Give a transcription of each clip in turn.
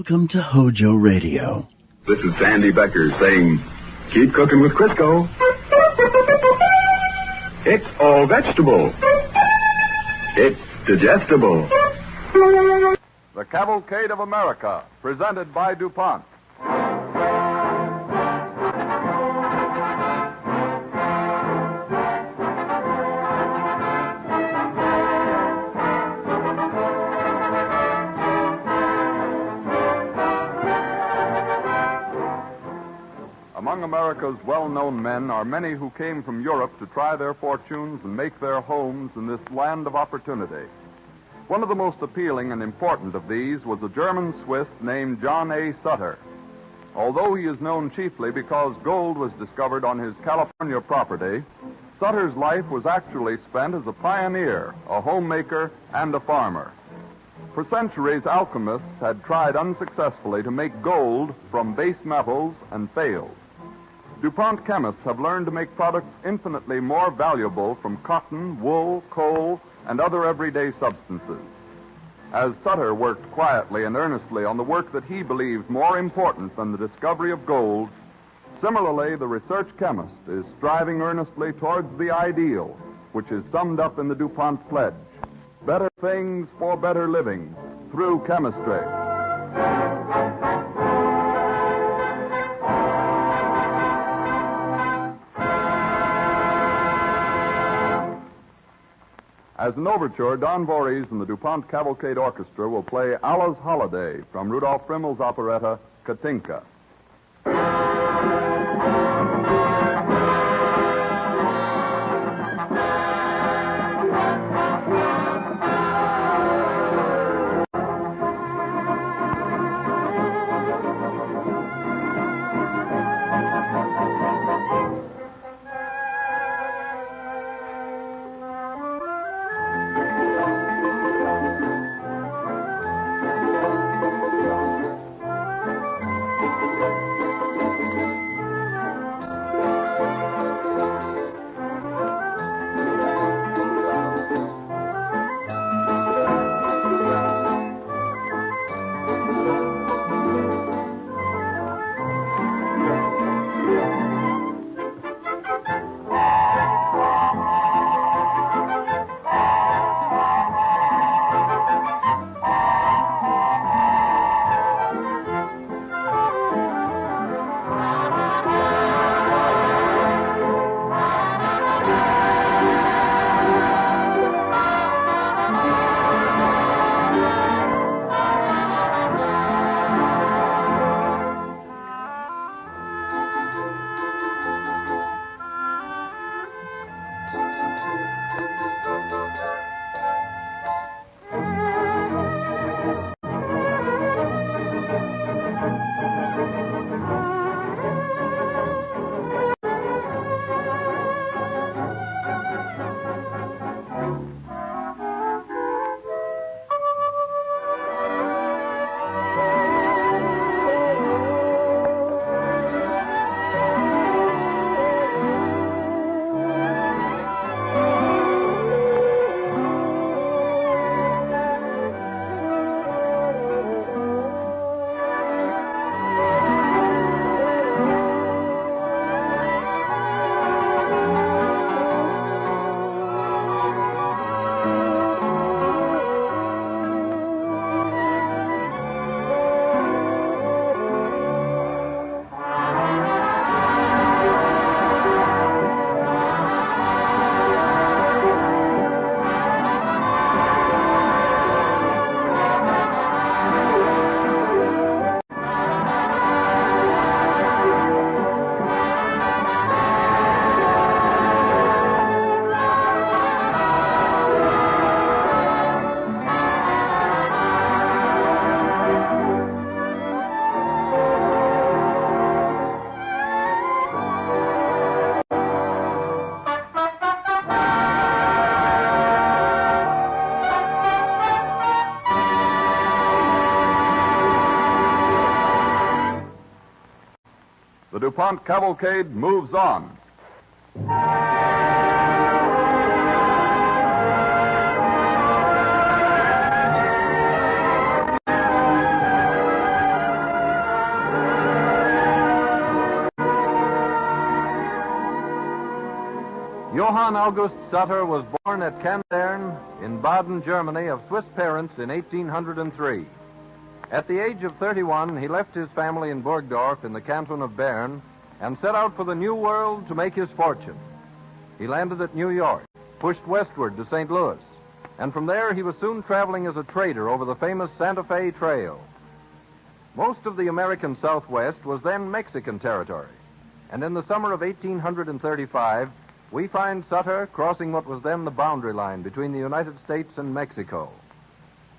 Welcome to HOJO Radio. This is Sandy Becker saying, keep cooking with Crisco. It's all vegetable. It's digestible. The Cavalcade of America, presented by DuPont. Among America's well-known men are many who came from Europe to try their fortunes and make their homes in this land of opportunity. One of the most appealing and important of these was a German Swiss named John A. Sutter. Although he is known chiefly because gold was discovered on his California property, Sutter's life was actually spent as a pioneer, a homemaker, and a farmer. For centuries, alchemists had tried unsuccessfully to make gold from base metals and failed. DuPont chemists have learned to make products infinitely more valuable from cotton, wool, coal, and other everyday substances. As Sutter worked quietly and earnestly on the work that he believed more important than the discovery of gold, similarly, the research chemist is striving earnestly towards the ideal, which is summed up in the DuPont pledge: better things for better living through chemistry. As an overture, Don Voorhees and the DuPont Cavalcade Orchestra will play Allah's Holiday from Rudolf Frimmel's operetta, Katinka. The DuPont Cavalcade moves on. Johann August Sutter was born at Kandern in Baden, Germany, of Swiss parents in 1803. At the age of 31, he left his family in Burgdorf in the canton of Bern and set out for the New World to make his fortune. He landed at New York, pushed westward to St. Louis, and from there he was soon traveling as a trader over the famous Santa Fe Trail. Most of the American Southwest was then Mexican territory, and in the summer of 1835, we find Sutter crossing what was then the boundary line between the United States and Mexico.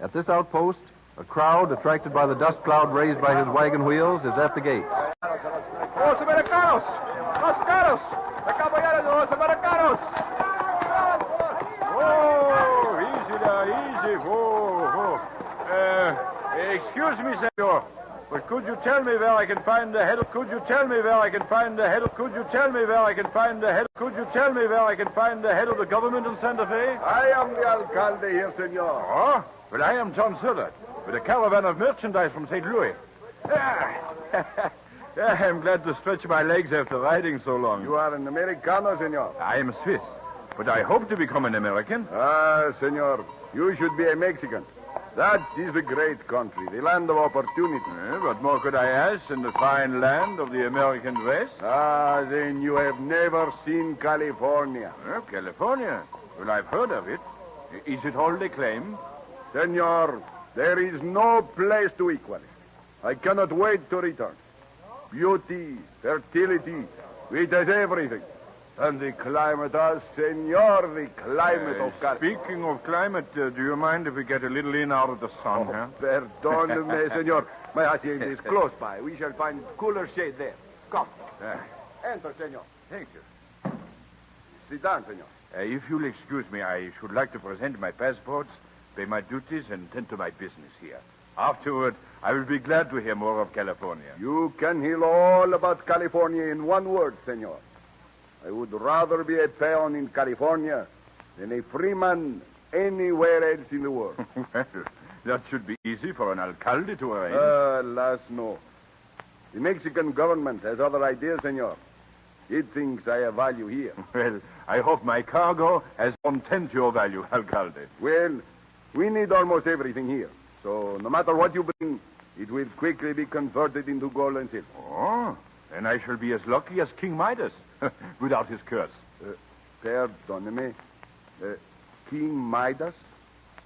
At this outpost, a crowd, attracted by the dust cloud raised by his wagon wheels, is at the gate. ¡Los americanos! ¡Los caros! ¡La caballera de los americanos! Oh, easy there, easy. Whoa, whoa. Excuse me, senor, but could you tell me where I can find the head of... Could you tell me where I can find the head of... Could you tell me where I can find the head... Could you tell me where I can find the head of the government in Santa Fe? I am the alcalde here, senor. Oh, but I am John Silver, with a caravan of merchandise from St. Louis. I'm glad to stretch my legs after riding so long. You are an Americano, senor. I am Swiss, but I hope to become an American. Ah, senor, you should be a Mexican. That is a great country, the land of opportunity. What more could I ask in the fine land of the American West? Ah, then you have never seen California. California? Well, I've heard of it. Is it all they claim? Senor, there is no place to equal it. I cannot wait to return. Beauty, fertility, it has everything. And the climate, senor, the climate of California. Speaking of climate, do you mind if we get a little in out of the sun, huh? Pardon me, senor. My hacienda is close by. We shall find cooler shade there. Come. Enter, senor. Thank you. Sit down, senor. If you'll excuse me, I should like to present my passports, pay my duties, and tend to my business here. Afterward, I will be glad to hear more of California. You can hear all about California in one word, senor. I would rather be a peon in California than a free man anywhere else in the world. Well, that should be easy for an alcalde to arrange. Alas, no. The Mexican government has other ideas, senor. It thinks I have value here. Well, I hope my cargo has 1/10 your value, alcalde. Well, we need almost everything here. So no matter what you bring, it will quickly be converted into gold and silver. Oh, then I shall be as lucky as King Midas, without his curse. Pardon me. King Midas?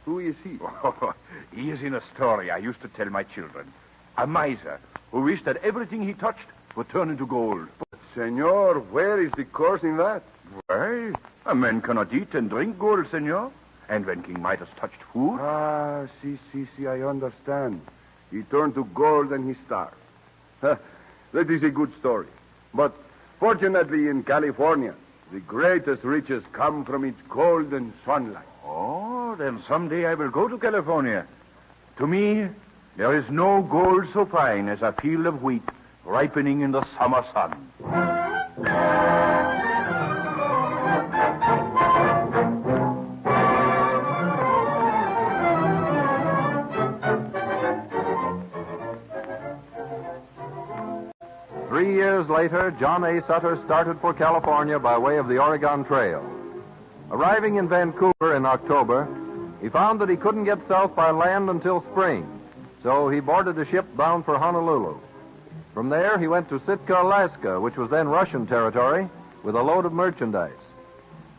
Who is he? Oh, he is in a story I used to tell my children. A miser who wished that everything he touched would turn into gold. But, senor, where is the curse in that? Why, a man cannot eat and drink gold, senor. And when King Midas touched food... Ah, see, I understand. He turned to gold and he starved. That is a good story. But fortunately in California, the greatest riches come from its golden sunlight. Oh, then someday I will go to California. To me, there is no gold so fine as a field of wheat ripening in the summer sun. 3 years later, John A. Sutter started for California by way of the Oregon Trail. Arriving in Vancouver in October, he found that he couldn't get south by land until spring, so he boarded a ship bound for Honolulu. From there, he went to Sitka, Alaska, which was then Russian territory, with a load of merchandise.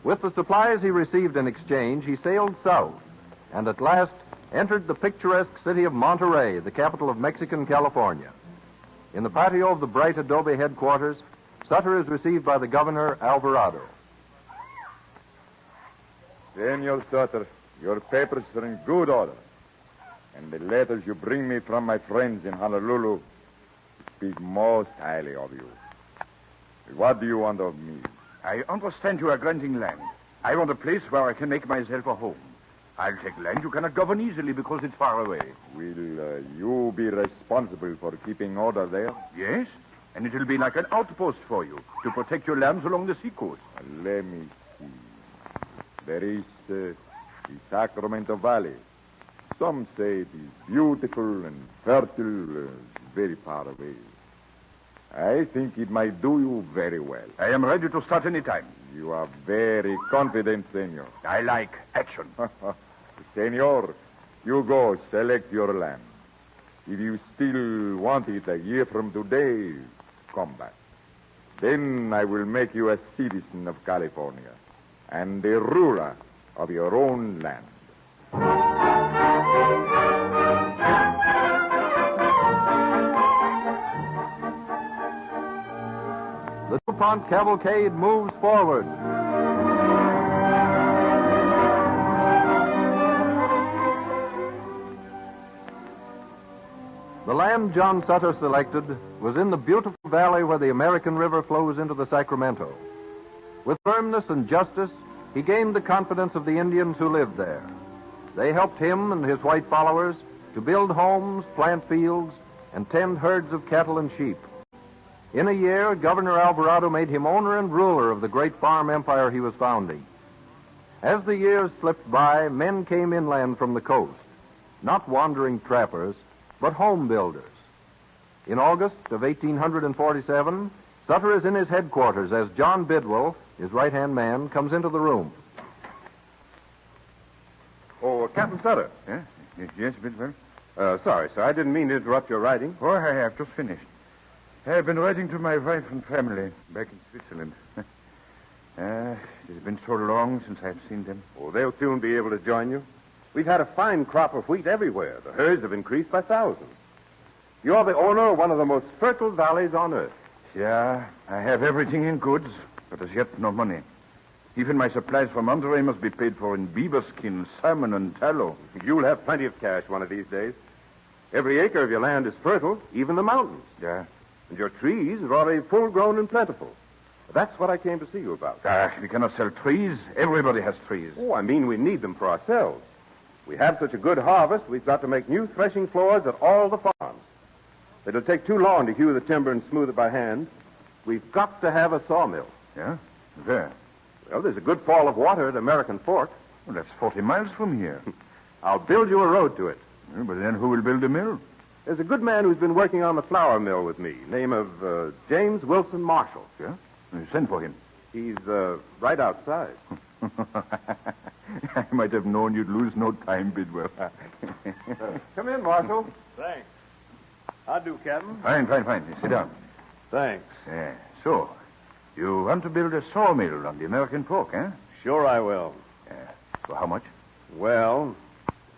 With the supplies he received in exchange, he sailed south, and at last entered the picturesque city of Monterey, the capital of Mexican California. In the patio of the bright adobe headquarters, Sutter is received by the governor, Alvarado. Senor Sutter, your papers are in good order. And the letters you bring me from my friends in Honolulu speak most highly of you. What do you want of me? I understand you are granting land. I want a place where I can make myself a home. I'll take land you cannot govern easily because it's far away. Will you be responsible for keeping order there? Yes, and it will be like an outpost for you to protect your lands along the seacoast. Let me see. There is the Sacramento Valley. Some say it is beautiful and fertile, very far away. I think it might do you very well. I am ready to start any time. You are very confident, senor. I like action. Senor, you go select your land. If you still want it a year from today, come back. Then I will make you a citizen of California and the ruler of your own land. The DuPont cavalcade moves forward. The land John Sutter selected was in the beautiful valley where the American River flows into the Sacramento. With firmness and justice, he gained the confidence of the Indians who lived there. They helped him and his white followers to build homes, plant fields, and tend herds of cattle and sheep. In a year, Governor Alvarado made him owner and ruler of the great farm empire he was founding. As the years slipped by, men came inland from the coast, not wandering trappers, but home builders. In August of 1847, Sutter is in his headquarters as John Bidwell, his right-hand man, comes into the room. Oh, Captain Sutter. Yeah? Yes, Bidwell? Sorry, sir. I didn't mean to interrupt your writing. Oh, I have just finished. I have been writing to my wife and family back in Switzerland. It has been so long since I've seen them. Oh, they'll soon be able to join you. We've had a fine crop of wheat everywhere. The herds have increased by thousands. You're the owner of one of the most fertile valleys on earth. Yeah, I have everything in goods, but as yet no money. Even my supplies from Monterey must be paid for in beaver skin, salmon, and tallow. You'll have plenty of cash one of these days. Every acre of your land is fertile, even the mountains. Yeah. And your trees are already full-grown and plentiful. That's what I came to see you about. We cannot sell trees. Everybody has trees. Oh, I mean we need them for ourselves. We have such a good harvest, we've got to make new threshing floors at all the farms. It'll take too long to hew the timber and smooth it by hand. We've got to have a sawmill. Yeah? Where? Well, there's a good fall of water at American Fork. Well, that's 40 miles from here. I'll build you a road to it. Yeah, but then who will build the mill? There's a good man who's been working on the flour mill with me, name of James Wilson Marshall. Yeah? Send for him. He's right outside. I might have known you'd lose no time, Bidwell. Come in, Marshall. Thanks. How do, Captain? Fine. Sit down. Thanks. Yeah. So, you want to build a sawmill on the American Fork, eh? Sure I will. Yeah. For how much? Well,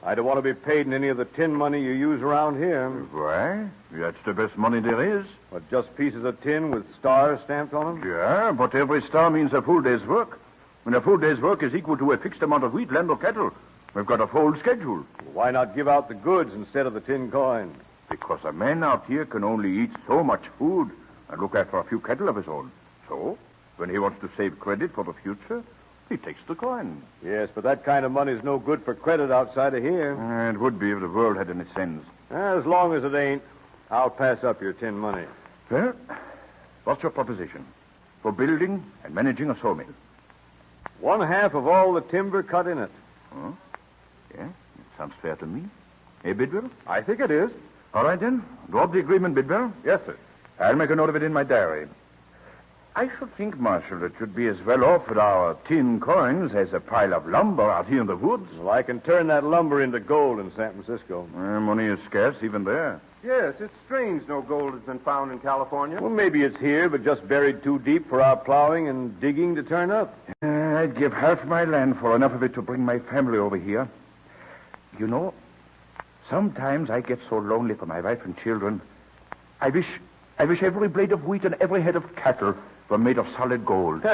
I don't want to be paid in any of the tin money you use around here. Why? That's the best money there is. But just pieces of tin with stars stamped on them? Yeah, but every star means a full day's work. When a full day's work is equal to a fixed amount of wheat, land, or cattle, we've got a full schedule. Why not give out the goods instead of the tin coins? Because a man out here can only eat so much food and look after a few cattle of his own. So, when he wants to save credit for the future, he takes the coin. Yes, but that kind of money's no good for credit outside of here. It would be if the world had any sense. As long as it ain't, I'll pass up your tin money. Well, what's your proposition for building and managing a sawmill? 1/2 of all the timber cut in it. Oh? Yeah, it sounds fair to me. Hey, Bidwell? I think it is. All right, then. Draw up the agreement, Bidwell. Yes, sir. I'll make a note of it in my diary. I should think, Marshal, it should be as well off with our tin coins as a pile of lumber out here in the woods. Well, I can turn that lumber into gold in San Francisco. Money is scarce even there. Yes, it's strange no gold has been found in California. Well, maybe it's here, but just buried too deep for our plowing and digging to turn up. I'd give half my land for enough of it to bring my family over here. You know, sometimes I get so lonely for my wife and children. I wish every blade of wheat and every head of cattle were made of solid gold.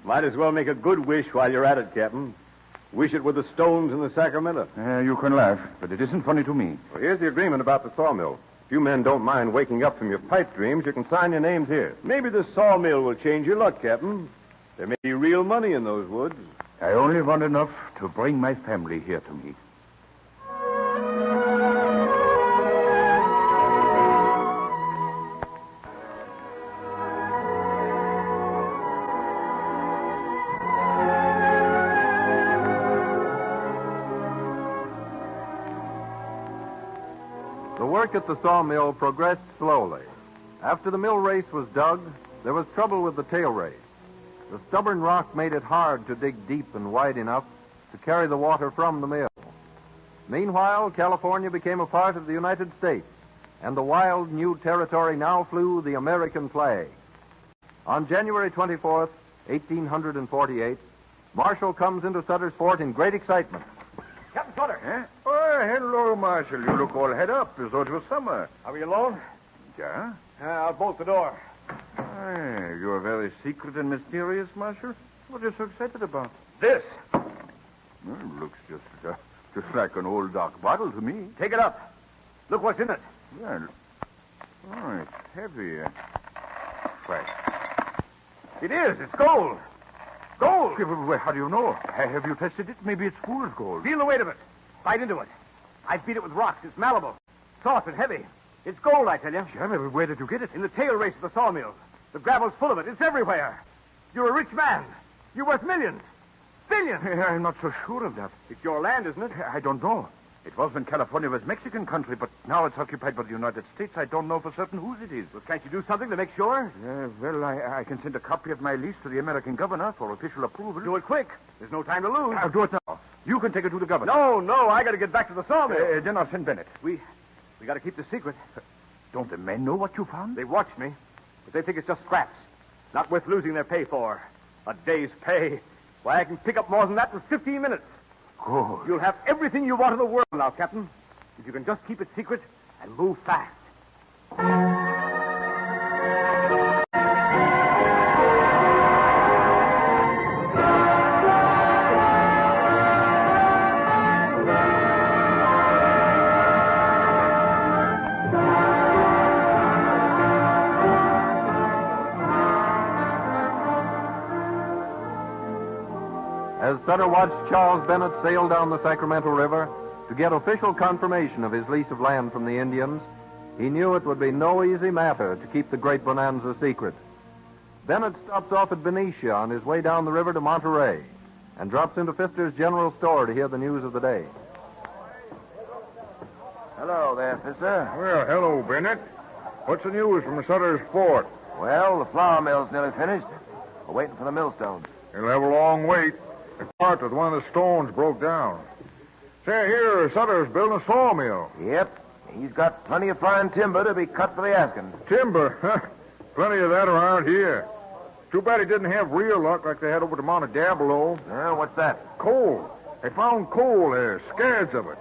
Might as well make a good wish while you're at it, Captain. Wish it with the stones in the Sacramento. You can laugh, but it isn't funny to me. Well, here's the agreement about the sawmill. If you men don't mind waking up from your pipe dreams, you can sign your names here. Maybe the sawmill will change your luck, Captain. There may be real money in those woods. I only want enough to bring my family here to me. The work at the sawmill progressed slowly. After the mill race was dug, there was trouble with the tail race. The stubborn rock made it hard to dig deep and wide enough to carry the water from the mill. Meanwhile, California became a part of the United States, and the wild new territory now flew the American flag. On January 24th, 1848, Marshall comes into Sutter's Fort in great excitement. Captain Sutter. Eh? Oh, hello, Marshal. You look all head up as though it was summer. Are we alone? Yeah? I'll bolt the door. You're very secret and mysterious, Marshal. What are you so excited about? This. It looks just like an old dark bottle to me. Take it up. Look what's in it. Yeah. Oh, it's heavy. Why? It is. It's gold. Gold. Well, how do you know? Have you tested it? Maybe it's fool's gold. Feel the weight of it. Bite into it. I beat it with rocks. It's malleable. Soft and heavy. It's gold, I tell you. Jim, where did you get it? In the tail race of the sawmill. The gravel's full of it. It's everywhere. You're a rich man. You're worth millions. Billions. I'm not so sure of that. It's your land, isn't it? I don't know. It was when California was Mexican country, but now it's occupied by the United States. I don't know for certain whose it is. Well, can't you do something to make sure? Well, I can send a copy of my lease to the American governor for official approval. Do it quick. There's no time to lose. I'll do it now. You can take it to the governor. No. I got to get back to the sawmill. Then I'll send Bennett. We got to keep the secret. Don't the men know what you found? They watched me, but they think it's just scraps. Not worth losing their pay for. A day's pay. Why, I can pick up more than that in 15 minutes. Good. You'll have everything you want in the world now, Captain. If you can just keep it secret and move fast. As Sutter watched Charles Bennett sail down the Sacramento River to get official confirmation of his lease of land from the Indians, he knew it would be no easy matter to keep the great bonanza secret. Bennett stops off at Benicia on his way down the river to Monterey and drops into Pfister's General Store to hear the news of the day. Hello there, Pfister. Well, hello, Bennett. What's the news from Sutter's Fort? Well, the flour mill's nearly finished. We're waiting for the millstones. You'll have a long wait. The cart with one of the stones broke down. Say, here, Sutter's building a sawmill. Yep. He's got plenty of fine timber to be cut for the asking. Timber? Huh? Plenty of that around here. Too bad he didn't have real luck like they had over to Monte Diablo. What's that? Coal. They found coal there, scads of it.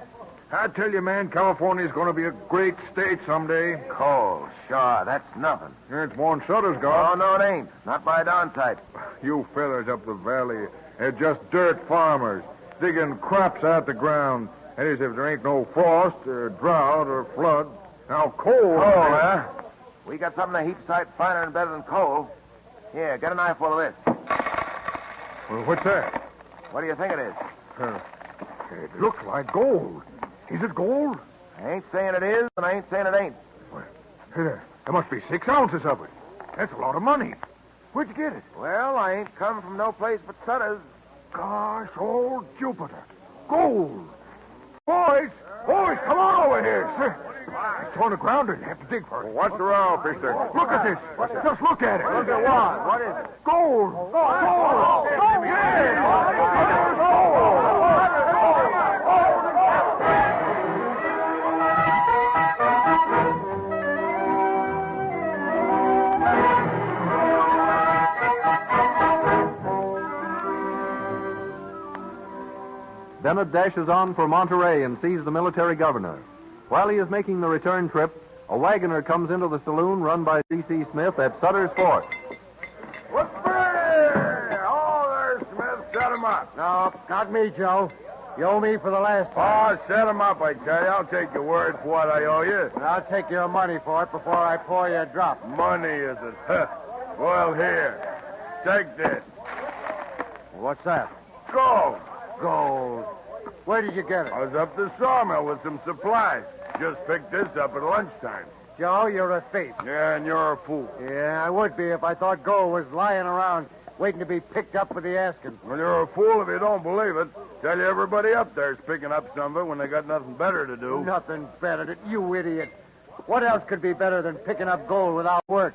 I tell you, man, California's going to be a great state someday. Coal. Sure, that's nothing. It's more than Sutter's got. Oh, no, it ain't. Not by darn type. You fellas up the valley are just dirt farmers, digging crops out the ground. That is, if there ain't no frost or drought or flood. Now, coal... Coal, huh? We got something a heap sight finer and better than coal. Here, get a knife full of this. Well, what's that? What do you think it is? It looks like gold. Is it gold? I ain't saying it is, and I ain't saying it ain't. Well, there must be 6 ounces of it. That's a lot of money. Where'd you get it? Well, I ain't come from no place but Sutter's. Gosh, old Jupiter. Gold. Boys, come on over here. It's on the ground and you have to dig for it. What's the row, Pfister? Look at this. Just look at it. Look at what? What is it? Gold. Gold. Bennett dashes on for Monterey and sees the military governor. While he is making the return trip, a wagoner comes into the saloon run by C.C. Smith at Sutter's Fort. What's there? Oh, there's Smith. Set him up. No, not me, Joe. You owe me for the last time. Oh, set him up, I tell you. I'll take your word for what I owe you. And I'll take your money for it before I pour you a drop. Money, is it? Well, here. Take this. What's that? Gold. Gold. Where did you get it? I was up the sawmill with some supplies. Just picked this up at lunchtime. Joe, you're a thief. Yeah, and you're a fool. Yeah, I would be if I thought gold was lying around waiting to be picked up for the asking. Well, you're a fool if you don't believe it. Tell you everybody up there's picking up some of it when they got nothing better to do. Nothing better than you idiot. What else could be better than picking up gold without work?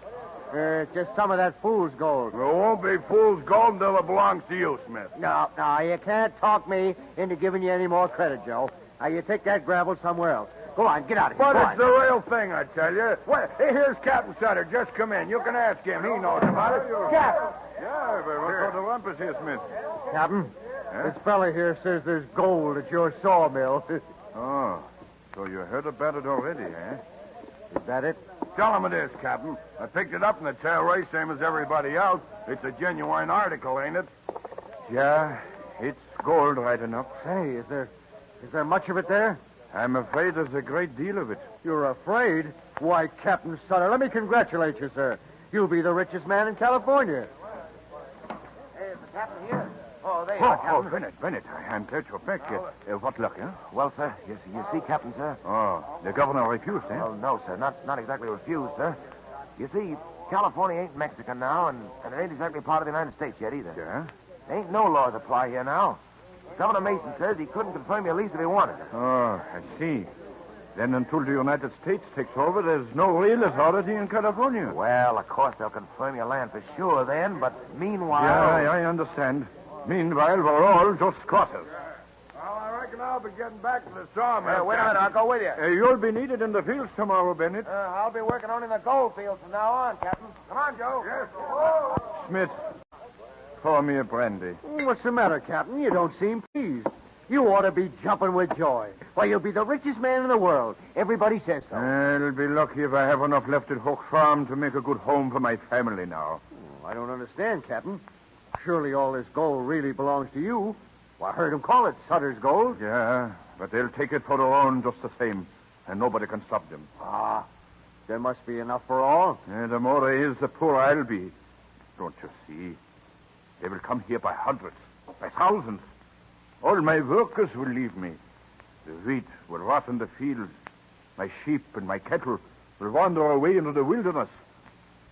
Just some of that fool's gold. There won't be fool's gold until it belongs to you, Smith. No, you can't talk me into giving you any more credit, Joe. Now, you take that gravel somewhere else. Go on, get out of here. But Go it's on. the real thing, I tell you. Well, here's Captain Sutter. Just come in. You can ask him. He knows about it. Captain! Yeah, but what sort of rumpus here, Smith? Captain, this fella here says there's gold at your sawmill. Oh, so you heard about it already, eh? Is that it? Tell him it is, Captain. I picked it up in the tail race, same as everybody else. It's a genuine article, ain't it? Yeah, it's gold right enough. Say, is there much of it there? I'm afraid there's a great deal of it. You're afraid? Why, Captain Sutter, let me congratulate you, sir. You'll be the richest man in California. Hey, is the captain here? Oh, there you are, Captain. Bennett, I'm glad you're back. What luck, huh? Well, sir, you see, Captain, sir? Oh, the governor refused, eh? Well, no, sir. Not exactly refused, sir. You see, California ain't Mexican now, and it ain't exactly part of the United States yet either. Yeah? Ain't no laws apply here now. Governor Mason says he couldn't confirm your lease if he wanted it. Oh, I see. Then until the United States takes over, there's no real authority in California. Well, of course, they'll confirm your land for sure then, but meanwhile... Yeah, I understand. Meanwhile, we're all just squatters. Well, I reckon I'll be getting back to the sawmill. Wait a minute, I'll go with you. You'll be needed in the fields tomorrow, Bennett. I'll be working only in the gold fields from now on, Captain. Come on, Joe. Yes. Smith, pour me a brandy. What's the matter, Captain? You don't seem pleased. You ought to be jumping with joy. Why, you'll be the richest man in the world. Everybody says so. I'll be lucky if I have enough left at Hook Farm to make a good home for my family now. I don't understand, Captain. Surely all this gold really belongs to you. Well, I heard him call it Sutter's gold. Yeah, but they'll take it for their own just the same, and nobody can stop them. Ah, there must be enough for all. The more there is, the poorer I'll be. Don't you see? They will come here by hundreds, by thousands. All my workers will leave me. The wheat will rot in the fields. My sheep and my cattle will wander away into the wilderness.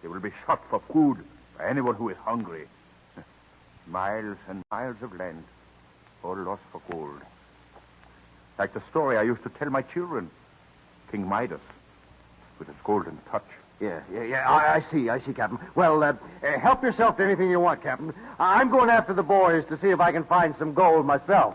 They will be shot for food by anyone who is hungry. Miles and miles of land, all lost for gold. Like the story I used to tell my children. King Midas, with his golden touch. Yeah, I see, Captain. Well, help yourself to anything you want, Captain. I'm going after the boys to see if I can find some gold myself.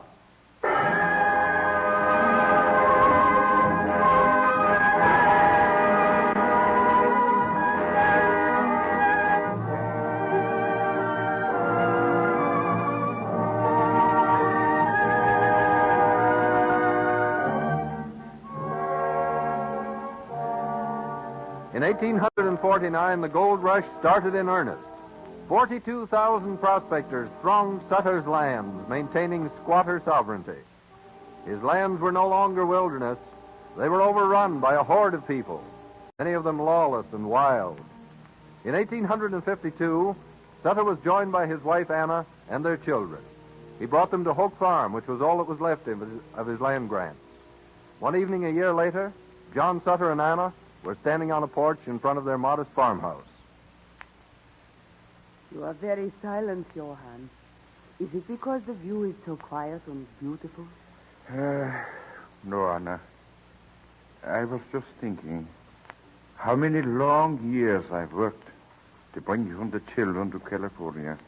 In 1849, the gold rush started in earnest. 42,000 prospectors thronged Sutter's lands, maintaining squatter sovereignty. His lands were no longer wilderness. They were overrun by a horde of people, many of them lawless and wild. In 1852, Sutter was joined by his wife Anna and their children. He brought them to Hoke Farm, which was all that was left of his land grants. One evening a year later, John Sutter and Anna were standing on a porch in front of their modest farmhouse. You are very silent, Johann. Is it because the view is so quiet and beautiful? No, Anna. I was just thinking how many long years I've worked to bring you and the children to California.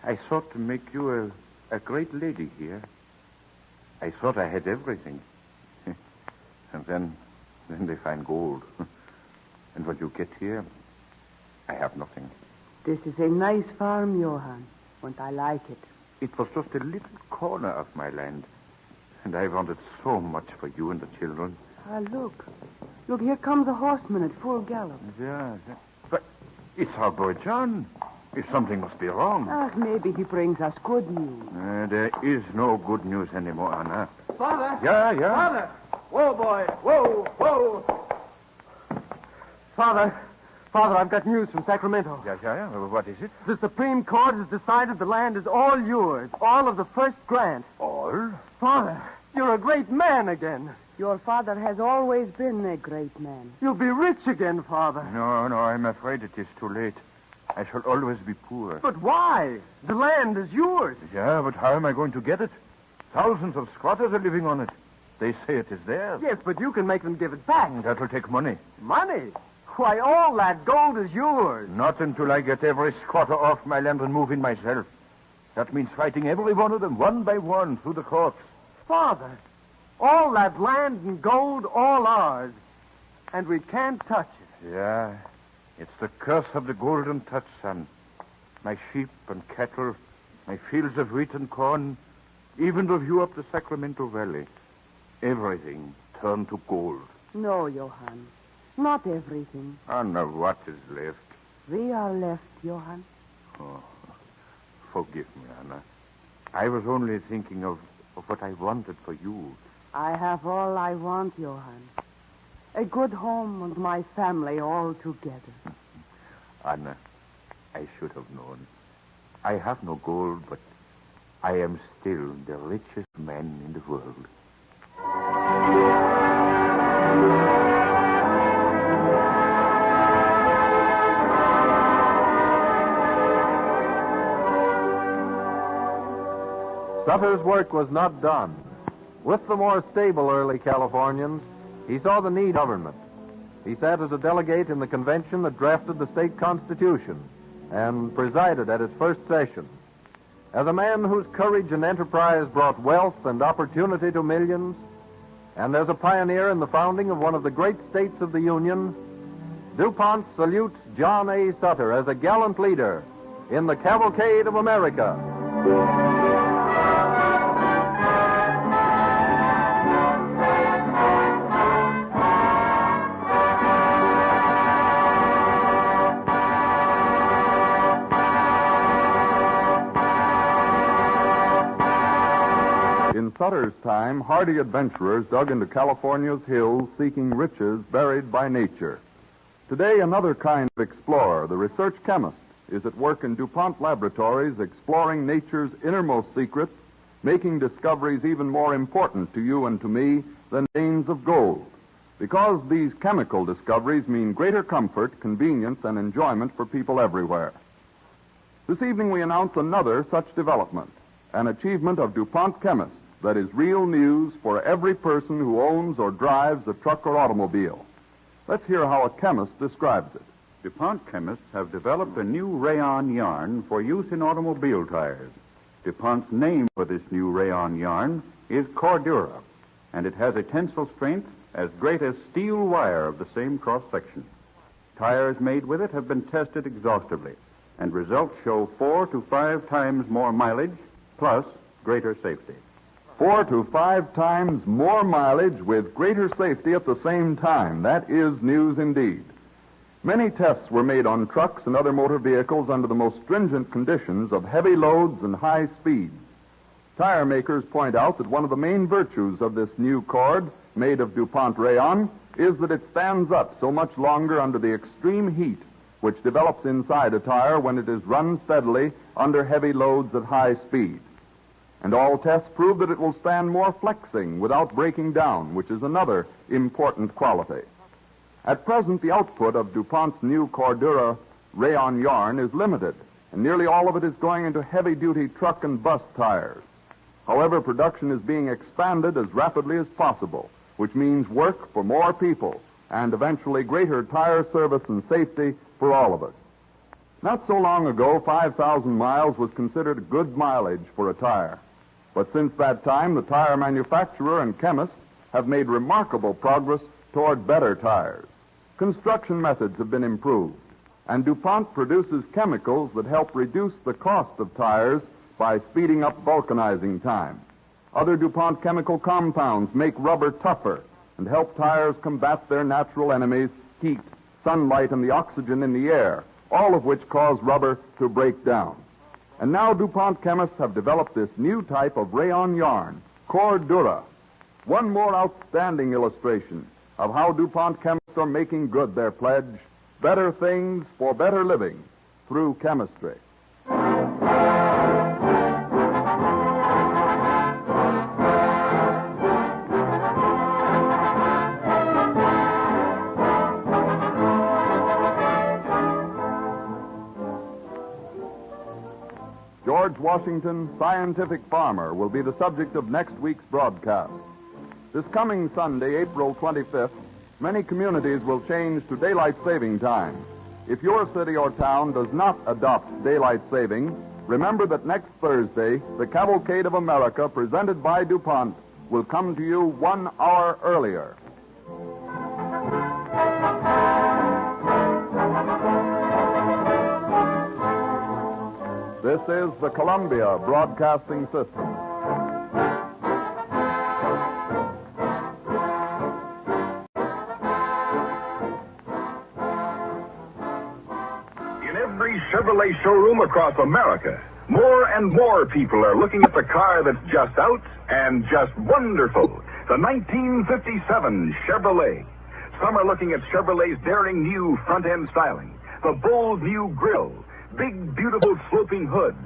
I thought to make you a great lady here. I thought I had everything. And then they find gold. And when you get here, I have nothing. This is a nice farm, Johann, and I like it. It was just a little corner of my land. And I wanted so much for you and the children. Look. Look, here comes a horseman at full gallop. Yeah. But it's our boy John. Something must be wrong. Maybe he brings us good news. There is no good news anymore, Anna. Father! Yeah? Father! Whoa, boy! Whoa! Father, I've got news from Sacramento. Yeah. What is it? The Supreme Court has decided the land is all yours. All of the first grant. All? Father, you're a great man again. Your father has always been a great man. You'll be rich again, Father. No, I'm afraid it is too late. I shall always be poor. But why? The land is yours. Yeah, but how am I going to get it? Thousands of squatters are living on it. They say it is theirs. Yes, but you can make them give it back. That'll take money. Money? Why, all that gold is yours. Not until I get every squatter off my land and move in myself. That means fighting every one of them, one by one, through the courts. Father, all that land and gold, all ours. And we can't touch it. Yeah, it's the curse of the golden touch, son. My sheep and cattle, my fields of wheat and corn, even the view up the Sacramento Valley. Everything turned to gold. No, Johann. Not everything. And now what is left? We are left, Johann. Oh, forgive me, Anna. I was only thinking of what I wanted for you. I have all I want, Johann. A good home and my family all together. Anna, I should have known. I have no gold, but I am still the richest man in the world. Sutter's work was not done. With the more stable early Californians, he saw the need of government. He sat as a delegate in the convention that drafted the state constitution and presided at its first session. As a man whose courage and enterprise brought wealth and opportunity to millions, and as a pioneer in the founding of one of the great states of the Union, DuPont salutes John A. Sutter as a gallant leader in the cavalcade of America. In Sutter's time, hardy adventurers dug into California's hills seeking riches buried by nature. Today, another kind of explorer, the research chemist, is at work in DuPont laboratories exploring nature's innermost secrets, making discoveries even more important to you and to me than veins of gold. Because these chemical discoveries mean greater comfort, convenience, and enjoyment for people everywhere. This evening we announce another such development, an achievement of DuPont chemists that is real news for every person who owns or drives a truck or automobile. Let's hear how a chemist describes it. DuPont chemists have developed a new rayon yarn for use in automobile tires. DuPont's name for this new rayon yarn is Cordura, and it has a tensile strength as great as steel wire of the same cross-section. Tires made with it have been tested exhaustively, and results show 4 to 5 times more mileage, plus greater safety. 4 to 5 times more mileage with greater safety at the same time. That is news indeed. Many tests were made on trucks and other motor vehicles under the most stringent conditions of heavy loads and high speeds. Tire makers point out that one of the main virtues of this new cord, made of DuPont rayon, is that it stands up so much longer under the extreme heat which develops inside a tire when it is run steadily under heavy loads at high speed. And all tests prove that it will stand more flexing without breaking down, which is another important quality. At present, the output of DuPont's new Cordura rayon yarn is limited, and nearly all of it is going into heavy-duty truck and bus tires. However, production is being expanded as rapidly as possible, which means work for more people and eventually greater tire service and safety for all of us. Not so long ago, 5,000 miles was considered good mileage for a tire. But since that time, the tire manufacturer and chemists have made remarkable progress toward better tires. Construction methods have been improved, and DuPont produces chemicals that help reduce the cost of tires by speeding up vulcanizing time. Other DuPont chemical compounds make rubber tougher and help tires combat their natural enemies, heat, sunlight, and the oxygen in the air, all of which cause rubber to break down. And now DuPont chemists have developed this new type of rayon yarn, Cordura. One more outstanding illustration of how DuPont chemists are making good their pledge, better things for better living through chemistry. George Washington, scientific farmer, will be the subject of next week's broadcast. This coming Sunday, April 25th, many communities will change to daylight saving time. If your city or town does not adopt daylight saving, remember that next Thursday, the Cavalcade of America, presented by DuPont, will come to you 1 hour earlier. This is the Columbia Broadcasting System. In every Chevrolet showroom across America, more and more people are looking at the car that's just out and just wonderful, the 1957 Chevrolet. Some are looking at Chevrolet's daring new front-end styling, the bold new grille, big, beautiful sloping hood.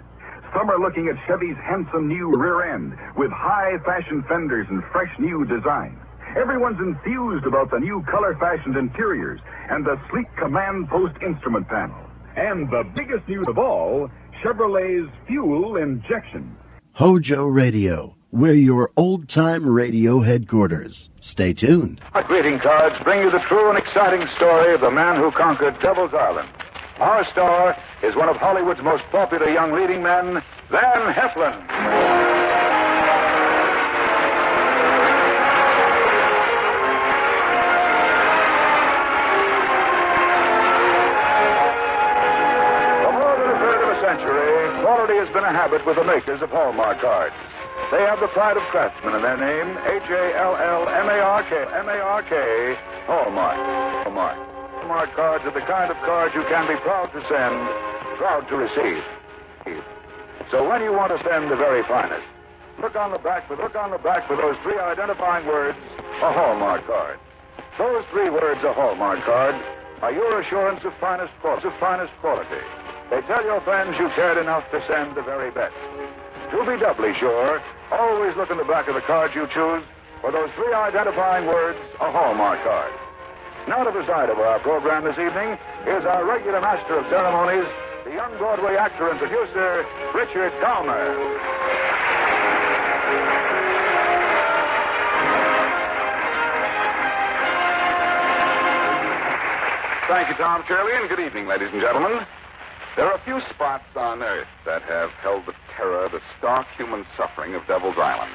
Some are looking at Chevy's handsome new rear end with high-fashion fenders and fresh new design. Everyone's enthused about the new color-fashioned interiors and the sleek command post instrument panel. And the biggest news of all, Chevrolet's fuel injection. HOJO Radio, we're your old-time radio headquarters. Stay tuned. Our greeting cards bring you the true and exciting story of the man who conquered Devil's Island. Our star is one of Hollywood's most popular young leading men, Van Heflin. For more than a third of a century, quality has been a habit with the makers of Hallmark cards. They have the pride of craftsmen in their name, Hallmark, M-A-R-K, Hallmark. Hallmark cards are the kind of cards you can be proud to send, proud to receive. So when you want to send the very finest, look on the back for those three identifying words, a Hallmark card. Those three words, a Hallmark card, are your assurance of finest quality. They tell your friends you cared enough to send the very best. To be doubly sure, always look in the back of the card you choose for those three identifying words, a Hallmark card. Now to the side of our program this evening is our regular master of ceremonies, the young Broadway actor and producer, Richard Dahmer. Thank you, Tom Shirley, and good evening, ladies and gentlemen. There are a few spots on Earth that have held the terror, the stark human suffering of Devil's Island.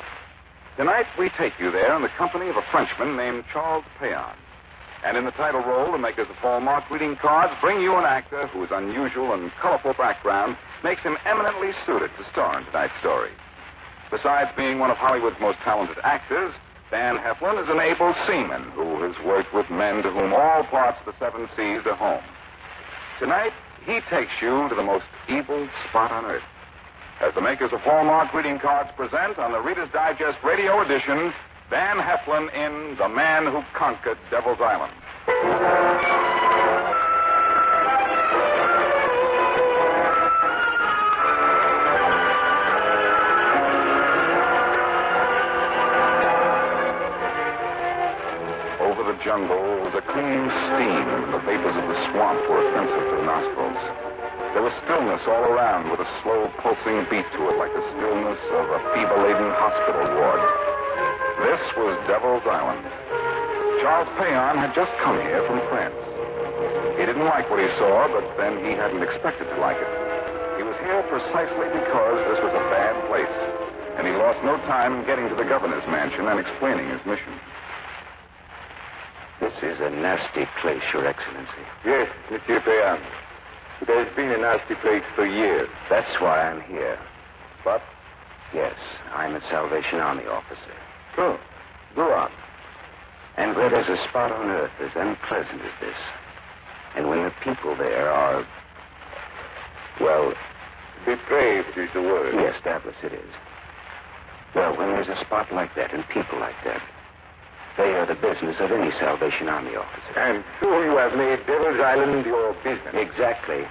Tonight, we take you there in the company of a Frenchman named Charles Payan. And in the title role, the makers of Hallmark greeting cards bring you an actor whose unusual and colorful background makes him eminently suited to star in tonight's story. Besides being one of Hollywood's most talented actors, Van Heflin is an able seaman who has worked with men to whom all parts of the seven seas are home. Tonight, he takes you to the most evil spot on Earth. As the makers of Hallmark greeting cards present on the Reader's Digest radio edition, Van Heflin in The Man Who Conquered Devil's Island. Over the jungle was a clean steam. The vapors of the swamp were offensive to the nostrils. There was stillness all around with a slow pulsing beat to it like the stillness of a fever-laden hospital ward. This was Devil's Island. Charles Payan had just come here from France. He didn't like what he saw, but then he hadn't expected to like it. He was here precisely because this was a bad place, and he lost no time in getting to the governor's mansion and explaining his mission. This is a nasty place, Your Excellency. Yes, Monsieur Payan. It has been a nasty place for years. That's why I'm here. But, yes, I'm a Salvation Army officer. True. Go on. And where there's a spot on Earth as unpleasant as this, and when the people there are, well... Depraved is the word. Yes, doubtless it is. Well, when there's a spot like that and people like that, they are the business of any Salvation Army officer. And so you have made Devil's Island your business. Exactly.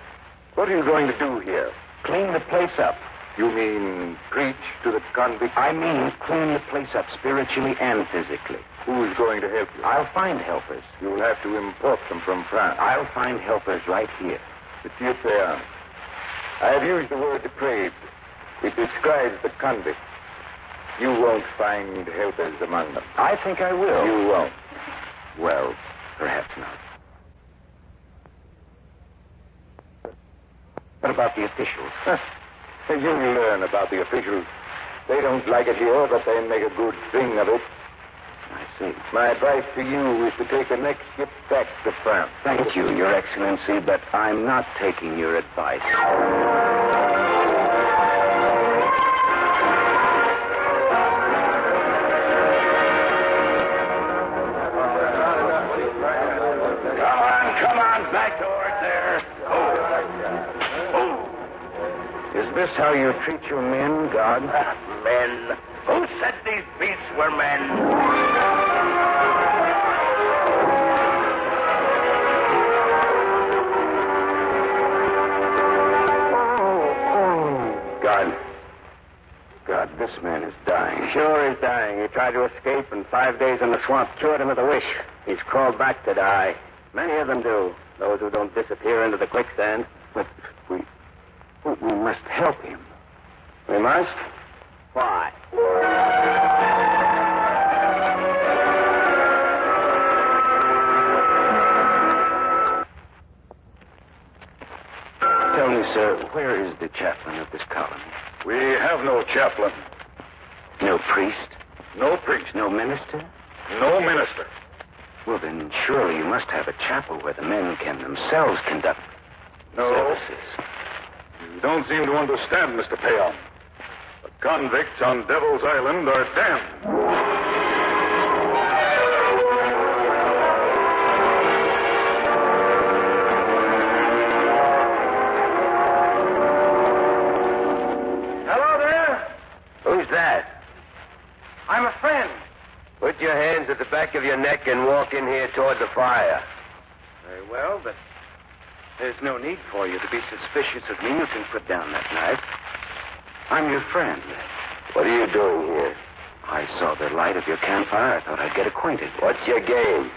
What are you going to do here? Clean the place up. You mean preach to the convicts? I mean clean the place up spiritually and physically. Who's going to help you? I'll find helpers. You'll have to import them from France. I'll find helpers right here. Monsieur Payan, I have used the word depraved. It describes the convicts. You won't find helpers among them. I think I will. You won't. Well, perhaps not. What about the officials? You'll learn about the officials. They don't like it here, but they make a good thing of it. I see. My advice to you is to take the next ship back to France. Thank you, Your Excellency, but I'm not taking your advice. Come on, back towards there. Is this how you treat your men, God? Men? Who said these beasts were men? God, this man is dying. Sure he's dying. He tried to escape, and 5 days in the swamp cured him of the wish. He's crawled back to die. Many of them do. Those who don't disappear into the quicksand. But we must help him. We must? Why? Tell me, sir, where is the chaplain of this colony? We have no chaplain. No priest? No priest. No minister? No minister. Well, then surely you must have a chapel where the men can themselves conduct services. You don't seem to understand, Mr. Peon. The convicts on Devil's Island are damned. Who's that? I'm a friend. Put your hands at the back of your neck and walk in here toward the fire. Very well, but there's no need for you to be suspicious of me. You can put down that knife. I'm your friend. What are you doing here? I saw the light of your campfire. I thought I'd get acquainted. What's your game?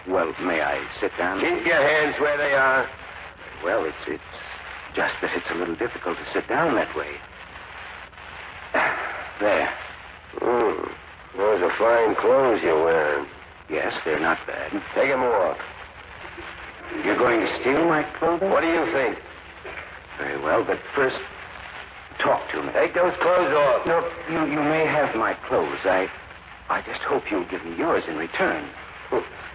Well, may I sit down? Keep your hands where they are. Well, it's just that it's a little difficult to sit down that way. There. Those are fine clothes you're wearing. Yes, they're not bad. Take them off. You're going to steal my clothing? What do you think? Very well, but first, talk to me. Take those clothes off. No, you may have my clothes. I just hope you'll give me yours in return.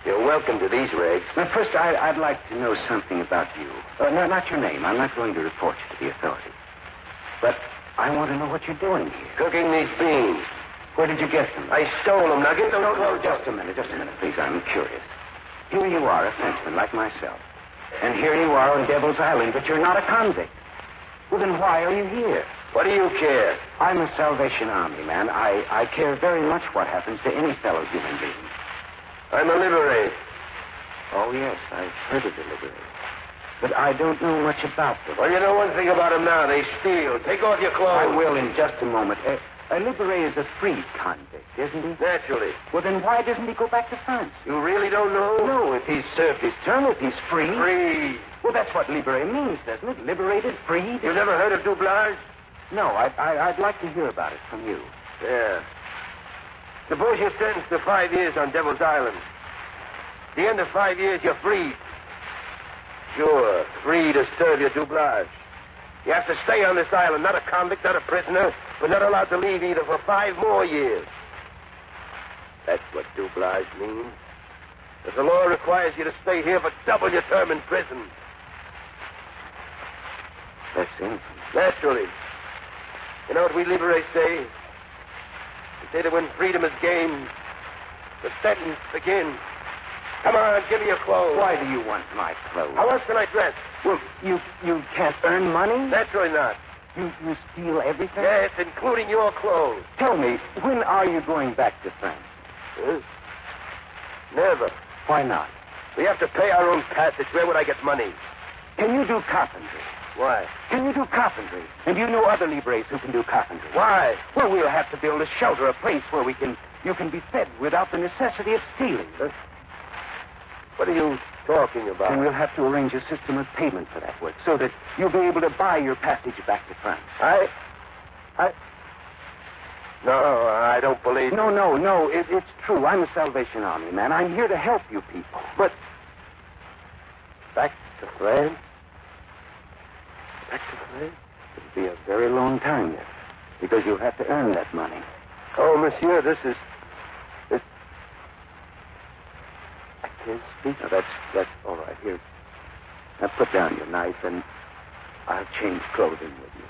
You're welcome to these rags. Now, first, I'd like to know something about you. Not your name. I'm not going to report you to the authorities. But I want to know what you're doing here. Cooking these beans. Where did you get them? I stole them. Now get those clothes. Just a minute, please. I'm curious. Here you are, a Frenchman like myself. And here you are on Devil's Island, but you're not a convict. Well, then why are you here? What do you care? I'm a Salvation Army man. I care very much what happens to any fellow human being. I'm a liberator. Oh, yes, I've heard of the liberators. But I don't know much about them. Well, you know one thing about them now. They steal. Take off your clothes. I will in just a moment. A liberator is a freed convict, isn't he? Naturally. Well, then why doesn't he go back to France? You really don't know? No, if he's served his term, if he's free. Free. Well, that's what liberator means, doesn't it? Liberated, freed. You never heard of doublage? No, I'd like to hear about it from you. Yeah. Suppose you're sentenced to 5 years on Devil's Island. At the end of 5 years, you're freed. Sure, free to serve your doublage. You have to stay on this island, not a convict, not a prisoner, but not allowed to leave either for 5 more years. That's what doublage means. But the law requires you to stay here for double your term in prison. That's infamous. Naturally. You know what we liberates say? We say that when freedom is gained, the sentence begins. Come on, give me your clothes. Why do you want my clothes? How else can I dress? Well, you can't earn money? Naturally not. You steal everything? Yes, including your clothes. Tell me, when are you going back to France? Never. Why not? We have to pay our own passage. Where would I get money? Can you do carpentry? Why? Can you do carpentry? And do you know other libres who can do carpentry? Why? Well, we'll have to build a shelter, a place where you can be fed without the necessity of stealing. What are you talking about? And we'll have to arrange a system of payment for that work so that you'll be able to buy your passage back to France. No, I don't believe... No. It's true. I'm a Salvation Army man. I'm here to help you people. But back to Fred? Back to Fred? It'll be a very long time yet, because you'll have to earn that money. Oh, monsieur, this is... I can't speak. No, that's all right. Here. Now put down your knife, and I'll change clothing with you.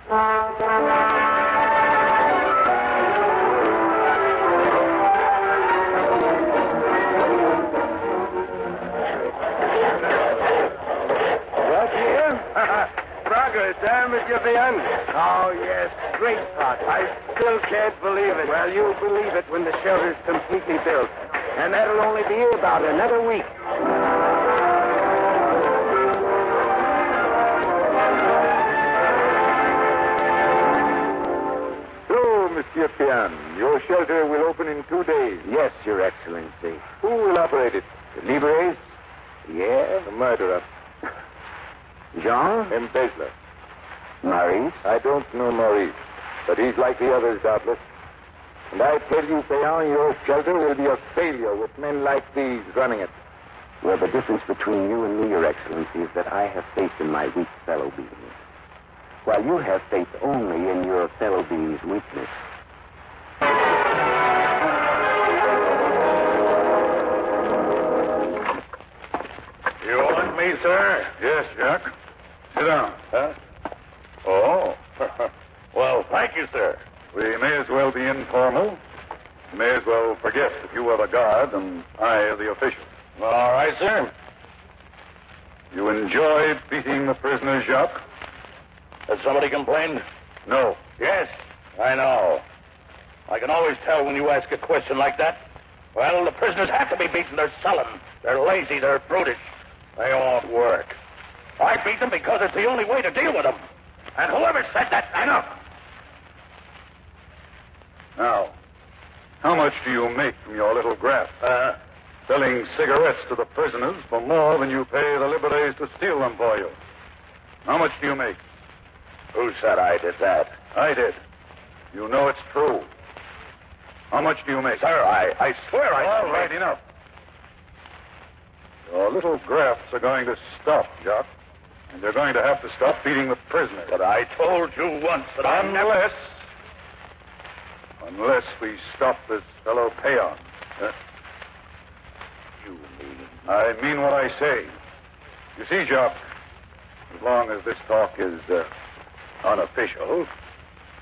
Progress, Monsieur Vian? Oh, yes. Great progress. I still can't believe it. Well, you'll believe it when the shelter's completely built. And that'll only be about another week. So, Monsieur Pian, your shelter will open in 2 days. Yes, Your Excellency. Who will operate it? The Libres? Yeah? The murderer? Jean? Embezzler? Maurice? I don't know Maurice, but he's like the others, doubtless. And I tell you, Payan, your shelter will be a failure with men like these running it. Well, the difference between you and me, Your Excellency, is that I have faith in my weak fellow beings, while you have faith only in your fellow beings' weakness. You want me, sir? Yes, Jack. Sit down. Huh? Oh. Well, thank you, sir. We may as well be informal. You may as well forget that you are the guard and I the official. All right, sir. You enjoy beating the prisoners, Jacques? Has somebody complained? No. Yes, I know. I can always tell when you ask a question like that. Well, the prisoners have to be beaten. They're sullen. They're lazy. They're brutish. They won't work. I beat them because it's the only way to deal with them. And whoever said that, enough. Now, how much do you make from your little graft? Selling cigarettes to the prisoners for more than you pay the Libres to steal them for you. How much do you make? Who said I did that? I did. You know it's true. How much do you make? Sir, I swear I... All right, enough. Your little grafts are going to stop, Jock. And you're going to have to stop beating the prisoners. But I told you once that I'm never... Unless we stop this fellow Payon. You mean... I mean what I say. You see, Jock, as long as this talk is unofficial,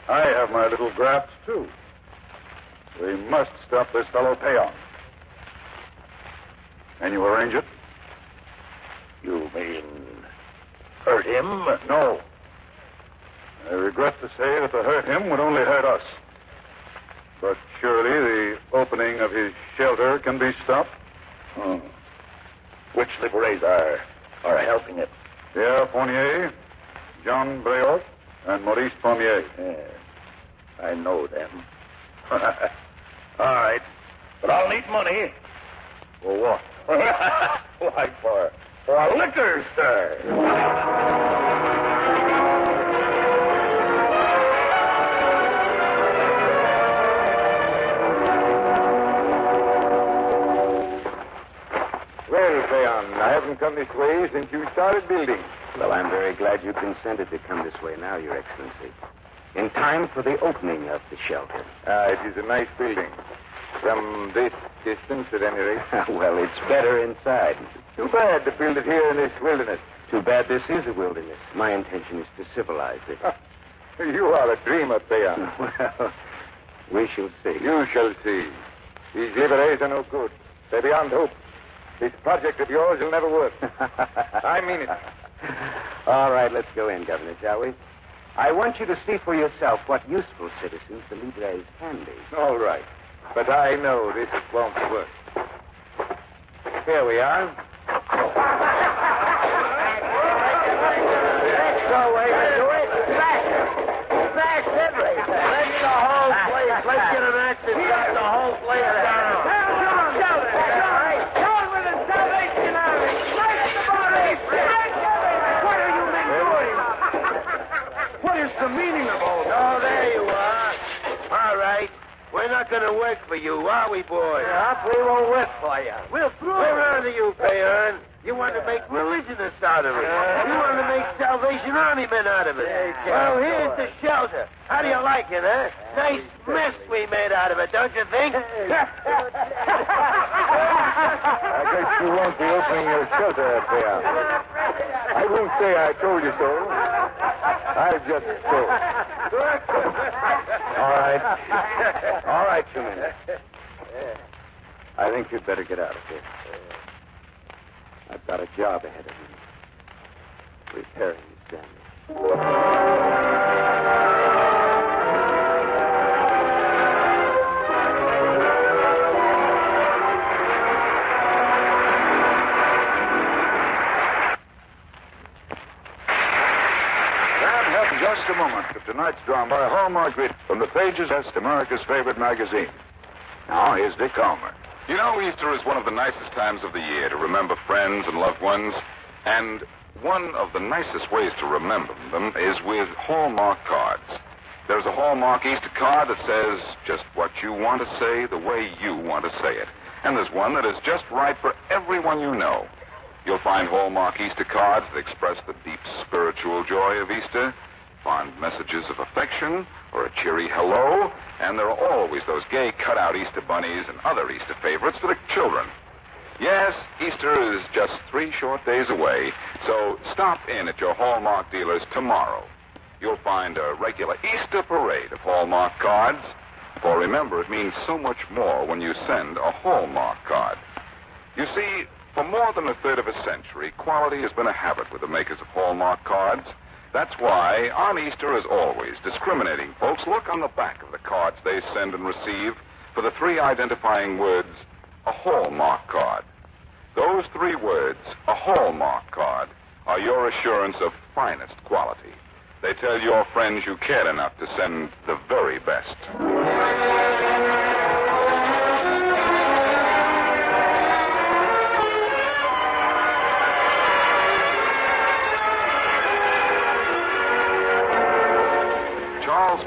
I have my little grafts, too. We must stop this fellow Payon. Can you arrange it? You mean... hurt him? No. I regret to say that to hurt him would only hurt us. But surely the opening of his shelter can be stopped. Hmm. Which Libres are helping it? Pierre Fournier, Jean Breot, and Maurice Pommier. Yeah, I know them. All right. But I'll need money. For what? Why, for a liquor, sir. Well, Payan, I haven't come this way since you started building. Well, I'm very glad you consented to come this way now, Your Excellency. In time for the opening of the shelter. It is a nice building. From this distance, at any rate. Well, it's better inside. Too bad to build it here in this wilderness. Too bad this is a wilderness. My intention is to civilize it. You are a dreamer, Payan. Well, we shall see. You shall see. These Libres are no good. They're beyond hope. This project of yours will never work. I mean it. All right, let's go in, Governor, shall we? I want you to see for yourself what useful citizens the Libres can be. All right. But I know this won't work. Here we are. That's the way to do it. Smash everything. Let's the whole place. Let's get an axe and shut the whole place down. Shout it. Shout with the Salvation Army. Smash the body. Smash everything. What are you men doing? What is the meaning of all this? Oh, there you are. All right. not going to work for you, are we, boy? Yeah, we won't work for you. We'll throw Where are you, Bayern? You want to make religionists out of it. You want to make Salvation Army men out of it. Well, here's the shelter. How do you like it, huh? Nice mess we made out of it, don't you think? I guess you won't be opening your shelter, Bayern. I won't say I told you so. I just so. All right, you men. I think you'd better get out of here. I've got a job ahead of me. Repairing these damage. Just a moment of tonight's drama by Hallmark Read from the pages of America's favorite magazine. Now, here's Dick Calmer. You know, Easter is one of the nicest times of the year to remember friends and loved ones. And one of the nicest ways to remember them is with Hallmark cards. There's a Hallmark Easter card that says just what you want to say the way you want to say it. And there's one that is just right for everyone you know. You'll find Hallmark Easter cards that express the deep spiritual joy of Easter, fond messages of affection, or a cheery hello, and there are always those gay cutout Easter bunnies and other Easter favorites for the children. Yes, Easter is just 3 short days away, so stop in at your Hallmark dealers tomorrow. You'll find a regular Easter parade of Hallmark cards, for remember, it means so much more when you send a Hallmark card. You see, for more than a third of a century, quality has been a habit with the makers of Hallmark cards. That's why, on Easter, as always, discriminating folks look on the back of the cards they send and receive for the 3 identifying words, a Hallmark card. Those 3 words, a Hallmark card, are your assurance of finest quality. They tell your friends you cared enough to send the very best.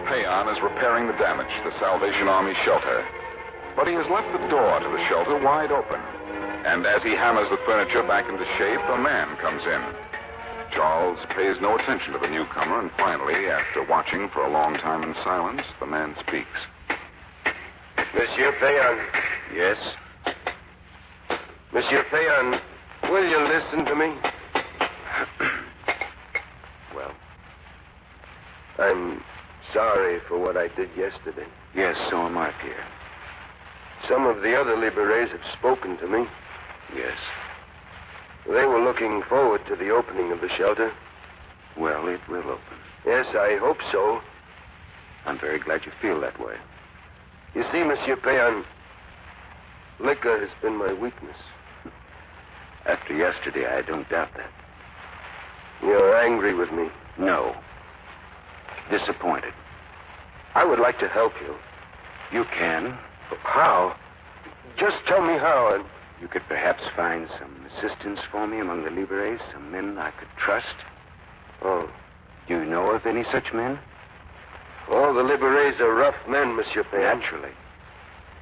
Payan is repairing the damage to the Salvation Army shelter. But he has left the door to the shelter wide open. And as he hammers the furniture back into shape, a man comes in. Charles pays no attention to the newcomer, and finally, after watching for a long time in silence, the man speaks. Monsieur Payan. Yes? Monsieur Payan, will you listen to me? Well? I'm sorry for what I did yesterday. Yes, so am I, dear. Some of the other libérés have spoken to me. Yes. They were looking forward to the opening of the shelter. Well, it will open. Yes, I hope so. I'm very glad you feel that way. You see, Monsieur Payan, liquor has been my weakness. After yesterday, I don't doubt that. You're angry with me. No. Disappointed. I would like to help you. You can. How? Just tell me how, and... You could perhaps find some assistance for me among the libérés, some men I could trust. Oh. Do you know of any such men? All the libérés are rough men, Monsieur Payan. Naturally.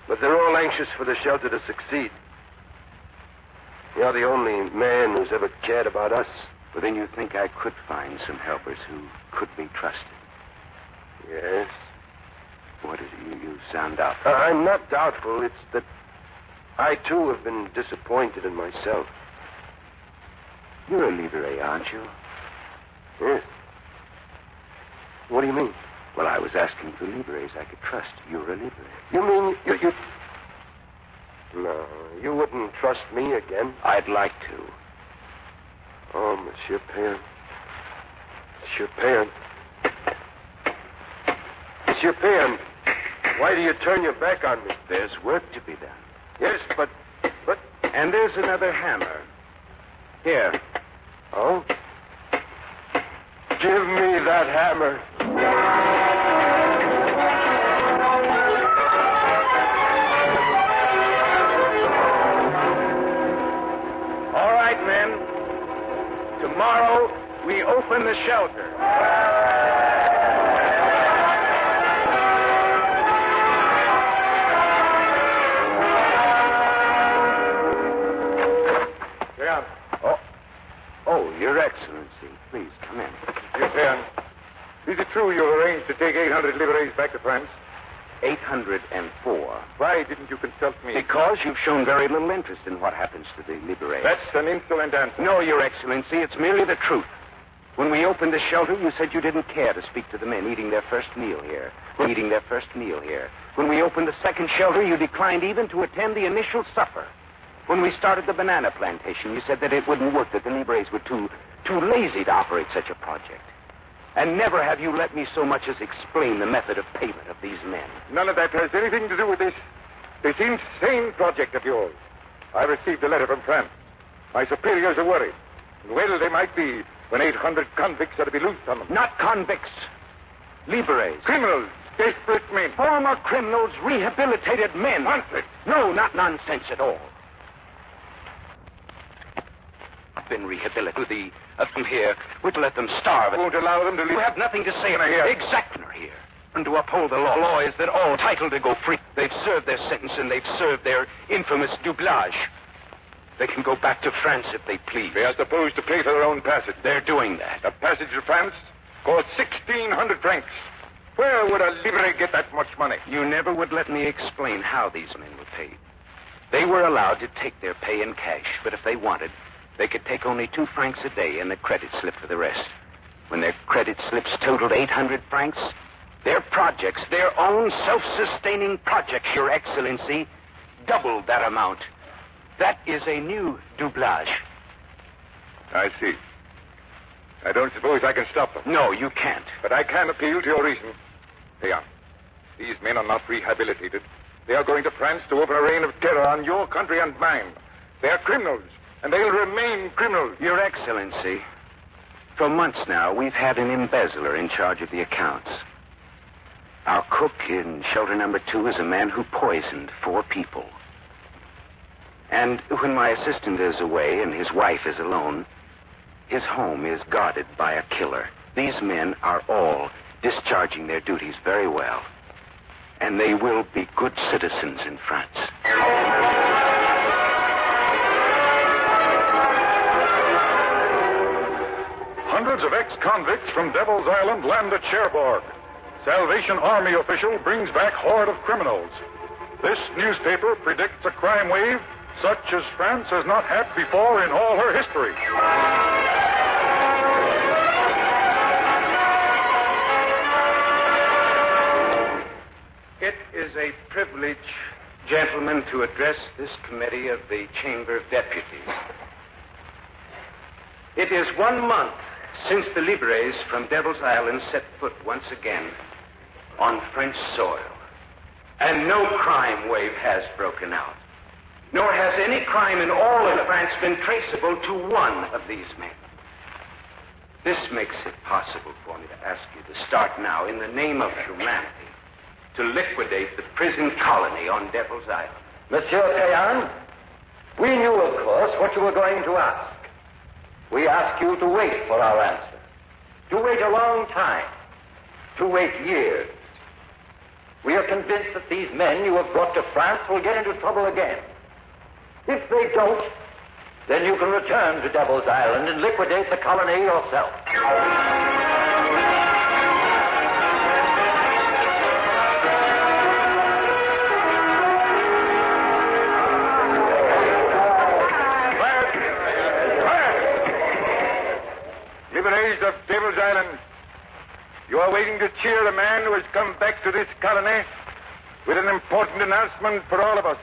But they're all anxious for the shelter to succeed. You're the only man who's ever cared about us. Well, then you think I could find some helpers who could be trusted? Yes. What is it? You sound doubtful. I'm not doubtful. It's that I, too, have been disappointed in myself. You're a libéré, aren't you? Yes. What do you mean? Well, I was asking for libérés I could trust. You're a libéré. You mean you... No, you wouldn't trust me again. I'd like to. Oh, Monsieur Payan. Monsieur Payan. Monsieur Payan, why do you turn your back on me? There's work to be done. Yes, but... And there's another hammer. Here. Oh? Give me that hammer. All right, men. Tomorrow, we open the shelter. Payan. Oh, Your Excellency. Please, come in. Yes, Payan. Is it true you've arranged to take 800 livres back to France? 804. Why didn't you consult me? Because you've shown very little interest in what happens to the liberated. That's an insolent answer. No, Your Excellency, it's merely the truth. When we opened the shelter, you said you didn't care to speak to the men eating their first meal here. When we opened the second shelter, you declined even to attend the initial supper. When we started the banana plantation, you said that it wouldn't work, that the libres were too lazy to operate such a project. And never have you let me so much as explain the method of payment of these men. None of that has anything to do with this insane project of yours. I received a letter from France. My superiors are worried. Well, they might be when 800 convicts are to be loosed on them. Not convicts. Libres. Criminals. Desperate men. Former criminals, rehabilitated men. Nonsense. No, not nonsense at all. Been rehabilitated from here. We'd let them starve. Won't allow them to leave. You have nothing to say. Exactly here. And to uphold the law. The law is that all entitled to go free. They've served their sentence and they've served their infamous doublage. They can go back to France if they please. They are supposed to pay for their own passage. They're doing that. The passage to France cost 1,600 francs. Where would a libre get that much money? You never would let me explain how these men were paid. They were allowed to take their pay in cash, but if they wanted, they could take only 2 francs a day and the credit slip for the rest. When their credit slips totaled 800 francs, their projects, their own self-sustaining projects, Your Excellency, doubled that amount. That is a new doublage. I see. I don't suppose I can stop them. No, you can't. But I can appeal to your reason. Leon, these men are not rehabilitated. They are going to France to open a reign of terror on your country and mine. They are criminals, and they'll remain criminals. Your Excellency, for months now, we've had an embezzler in charge of the accounts. Our cook in shelter number 2 is a man who poisoned 4 people. And when my assistant is away and his wife is alone, his home is guarded by a killer. These men are all discharging their duties very well. And they will be good citizens in France. Hundreds of ex-convicts from Devil's Island land at Cherbourg. Salvation Army official brings back horde of criminals. This newspaper predicts a crime wave such as France has not had before in all her history. It is a privilege, gentlemen, to address this committee of the Chamber of Deputies. It is 1 month since the libres from Devil's Island set foot once again on French soil. And no crime wave has broken out. Nor has any crime in all of France been traceable to one of these men. This makes it possible for me to ask you to start now, in the name of humanity, to liquidate the prison colony on Devil's Island. Monsieur Payan, we knew, of course, what you were going to ask. We ask you to wait for our answer. To wait a long time. To wait years. We are convinced that these men you have brought to France will get into trouble again. If they don't, then you can return to Devil's Island and liquidate the colony yourself. Liberates of Devil's Island, you are waiting to cheer a man who has come back to this colony with an important announcement for all of us.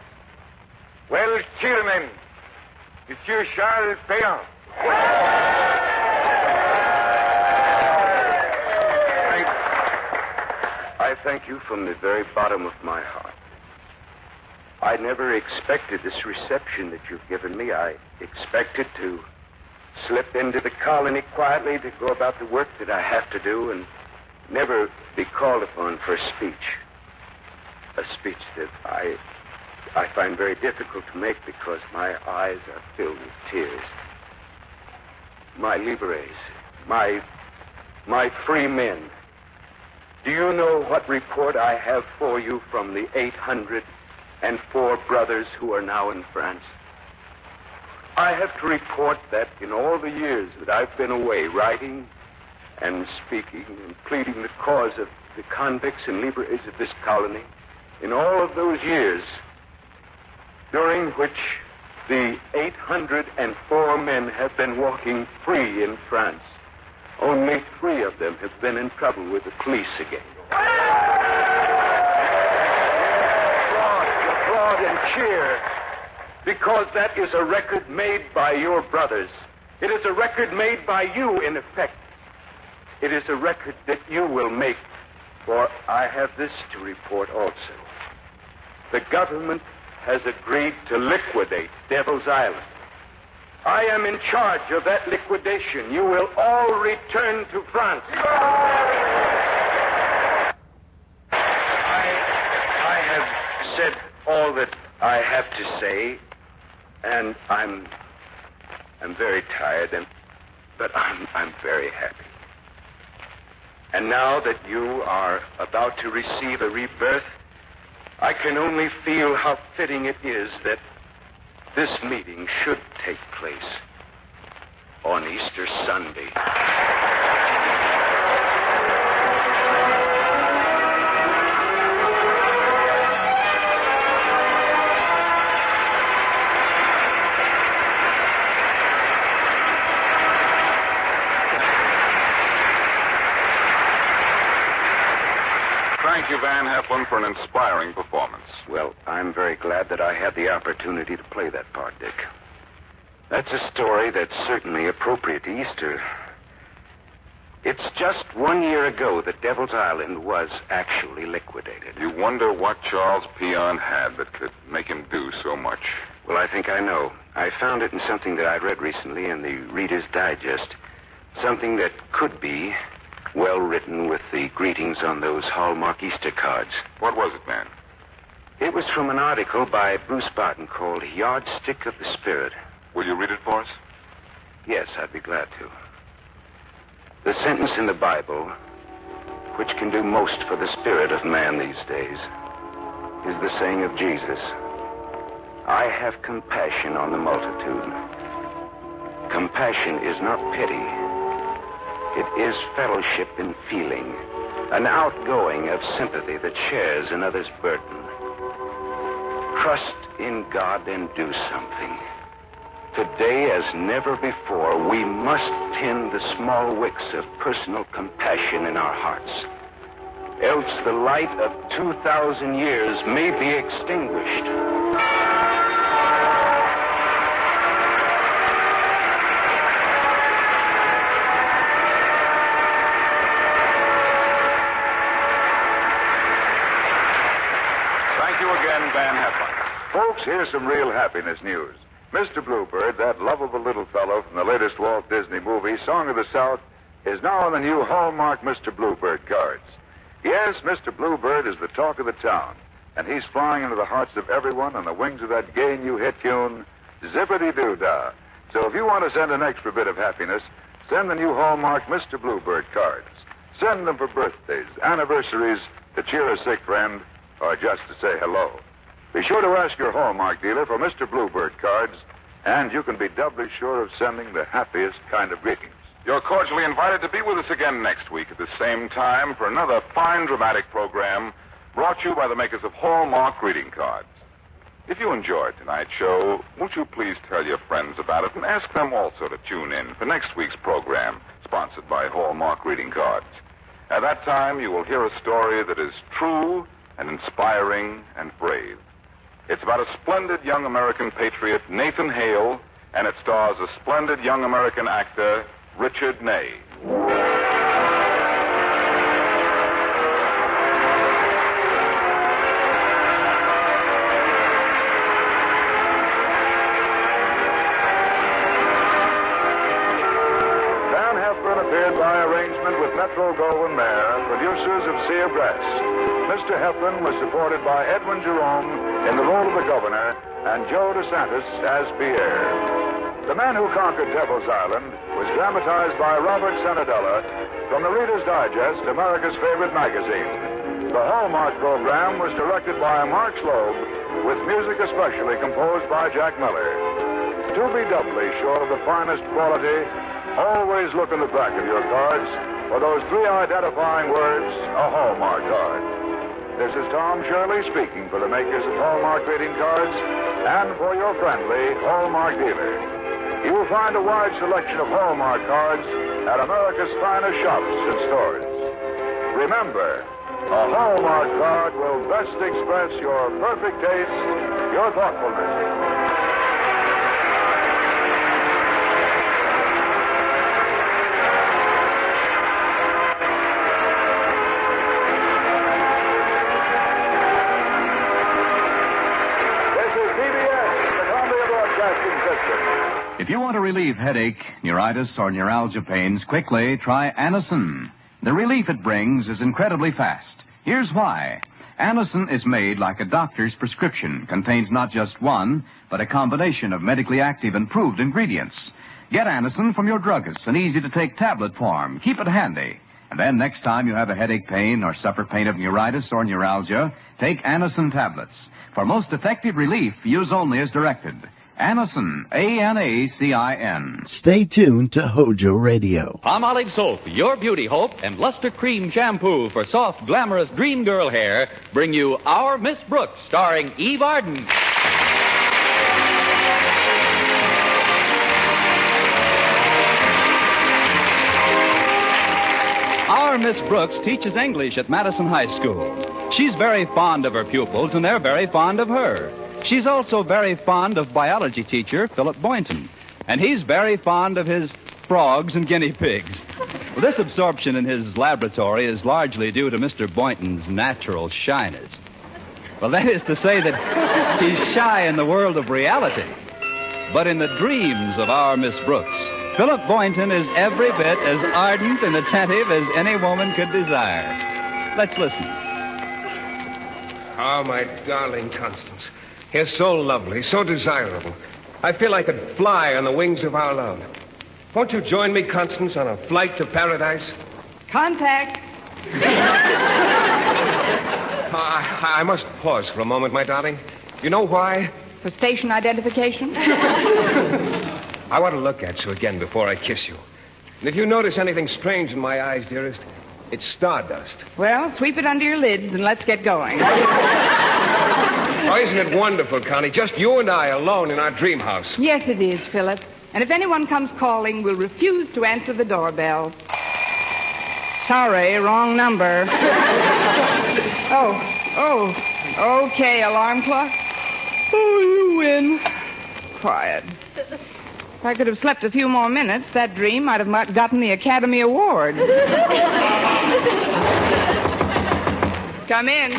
Well, cheer him in. Monsieur Charles Payan. I thank you from the very bottom of my heart. I never expected this reception that you've given me. I expected to slip into the colony quietly to go about the work that I have to do and never be called upon for a speech. A speech that I find very difficult to make because my eyes are filled with tears. My libres, my free men, do you know what report I have for you from the 804 brothers who are now in France? I have to report that in all the years that I've been away writing and speaking and pleading the cause of the convicts and liberators of this colony, in all of those years, during which the 804 men have been walking free in France, only 3 of them have been in trouble with the police again. Applaud and cheer, because that is a record made by your brothers. It is a record made by you, in effect. It is a record that you will make, for I have this to report also. The government has agreed to liquidate Devil's Island. I am in charge of that liquidation. You will all return to France. I have said all that I have to say, and I'm very tired, but I'm very happy. And now that you are about to receive a rebirth, I can only feel how fitting it is that this meeting should take place on Easter Sunday. Thank you, Van Heflin, for an inspiring performance. Well, I'm very glad that I had the opportunity to play that part, Dick. That's a story that's certainly appropriate to Easter. It's just 1 year ago that Devil's Island was actually liquidated. You wonder what Charles Peon had that could make him do so much. Well, I think I know. I found it in something that I read recently in the Reader's Digest. Something that could be well written with the greetings on those Hallmark Easter cards. What was it, man? It was from an article by Bruce Barton called Yardstick of the Spirit. Will you read it for us? Yes, I'd be glad to. The sentence in the Bible, which can do most for the spirit of man these days, is the saying of Jesus, I have compassion on the multitude. Compassion is not pity. It is fellowship in feeling, an outgoing of sympathy that shares another's burden. Trust in God and do something. Today, as never before, we must tend the small wicks of personal compassion in our hearts. Else the light of 2,000 years may be extinguished. Van Heflin. Folks, here's some real happiness news. Mr. Bluebird, that lovable little fellow from the latest Walt Disney movie, Song of the South, is now on the new Hallmark Mr. Bluebird cards. Yes, Mr. Bluebird is the talk of the town, and he's flying into the hearts of everyone on the wings of that gay new hit tune, Zippity-Doo-Dah. So if you want to send an extra bit of happiness, send the new Hallmark Mr. Bluebird cards. Send them for birthdays, anniversaries, to cheer a sick friend, or just to say hello. Be sure to ask your Hallmark dealer for Mr. Bluebird cards, and you can be doubly sure of sending the happiest kind of greetings. You're cordially invited to be with us again next week at the same time for another fine dramatic program brought to you by the makers of Hallmark greeting cards. If you enjoyed tonight's show, won't you please tell your friends about it and ask them also to tune in for next week's program sponsored by Hallmark greeting cards. At that time, you will hear a story that is true and inspiring and brave. It's about a splendid young American patriot, Nathan Hale, and it stars a splendid young American actor, Richard Ney. Van Heflin appeared by arrangement with Metro-Goldwyn-Mayer, producers of Sea Brass. Mr. Heflin was supported by Edwin Jerome in the role of the governor and Joe DeSantis as Pierre. The Man Who Conquered Devil's Island was dramatized by Robert Sanadella from the Reader's Digest, America's favorite magazine. The Hallmark program was directed by Mark Slobe, with music especially composed by Jack Miller. to be doubly sure of the finest quality, always look in the back of your cards for those three identifying words, a Hallmark card. This is Tom Shirley speaking for the makers of Hallmark greeting cards and for your friendly Hallmark dealer. You will find a wide selection of Hallmark cards at America's finest shops and stores. Remember, a Hallmark card will best express your perfect taste, your thoughtfulness. If you want to relieve headache, neuritis, or neuralgia pains quickly, try Anacin. The relief it brings is incredibly fast. Here's why. Anacin is made like a doctor's prescription, contains not just one, but a combination of medically active and proved ingredients. Get Anacin from your druggist in easy-to-take tablet form. Keep it handy. And then next time you have a headache pain or suffer pain of neuritis or neuralgia, take Anacin tablets. For most effective relief, use only as directed. Anacin, A-N-A-C-I-N. Stay tuned to HOJO Radio. Palmolive Soap, your beauty hope, and Luster Cream Shampoo for soft, glamorous dream girl hair bring you Our Miss Brooks, starring Eve Arden. Our Miss Brooks teaches English at Madison High School. She's very fond of her pupils, and they're very fond of her. She's also very fond of biology teacher Philip Boynton, and he's very fond of his frogs and guinea pigs. Well, this absorption in his laboratory is largely due to Mr. Boynton's natural shyness. Well, that is to say that he's shy in the world of reality. But in the dreams of our Miss Brooks, Philip Boynton is every bit as ardent and attentive as any woman could desire. Let's listen. Oh, my darling Constance. You're so lovely, so desirable. I feel I could fly on the wings of our love. Won't you join me, Constance, on a flight to paradise? Contact. I must pause for a moment, my darling. You know why? For station identification? I want to look at you again before I kiss you. And if you notice anything strange in my eyes, dearest, it's stardust. Well, sweep it under your lids and let's get going. Oh, isn't it wonderful, Connie? Just you and I alone in our dream house. Yes, it is, Philip. And if anyone comes calling, we'll refuse to answer the doorbell. Sorry, wrong number. Okay, alarm clock. Oh, you win. Quiet. If I could have slept a few more minutes, that dream might have gotten the Academy Award. Come in.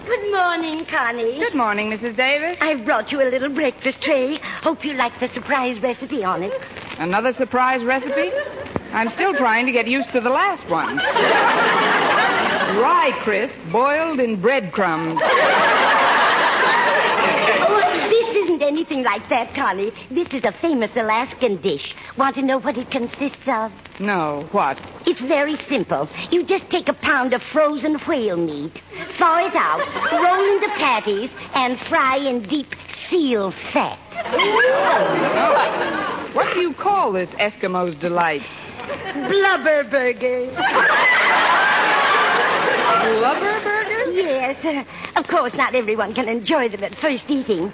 Good morning, Connie. Good morning, Mrs. Davis. I've brought you a little breakfast tray. Hope you like the surprise recipe on it. Another surprise recipe? I'm still trying to get used to the last one. Rye crisp boiled in breadcrumbs. Oh, this isn't anything like that, Connie. This is a famous Alaskan dish. Want to know what it consists of? No, what? It's very simple. You just take a pound of frozen whale meat, thaw it out, roll into patties, and fry in deep seal fat. Oh. What do you call this Eskimo's delight? Blubber burger. Blubber burger? Yes. Of course, not everyone can enjoy them at first eating.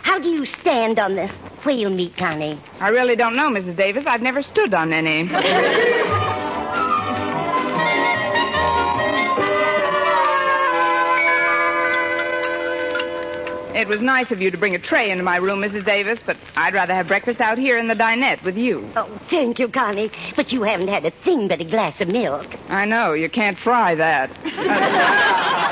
How do you stand on the whale meat, Connie? I really don't know, Mrs. Davis. I've never stood on any. It was nice of you to bring a tray into my room, Mrs. Davis, but I'd rather have breakfast out here in the dinette with you. Oh, thank you, Connie. But you haven't had a thing but a glass of milk. I know. You can't fry that.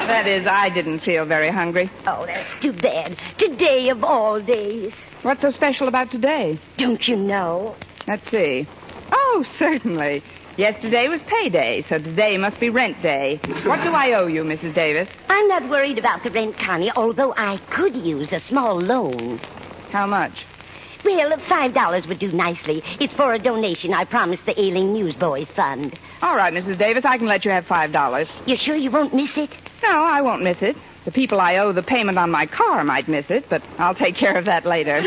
That is, I didn't feel very hungry. Oh, that's too bad. Today of all days. What's so special about today? Don't you know? Let's see. Oh, certainly. Yesterday was payday, so today must be rent day. What do I owe you, Mrs. Davis? I'm not worried about the rent, Connie, although I could use a small loan. How much? Well, $5 would do nicely. It's for a donation I promised the Ailing Newsboys Fund. All right, Mrs. Davis, I can let you have $5. You sure you won't miss it? No, I won't miss it. The people I owe the payment on my car might miss it, but I'll take care of that later.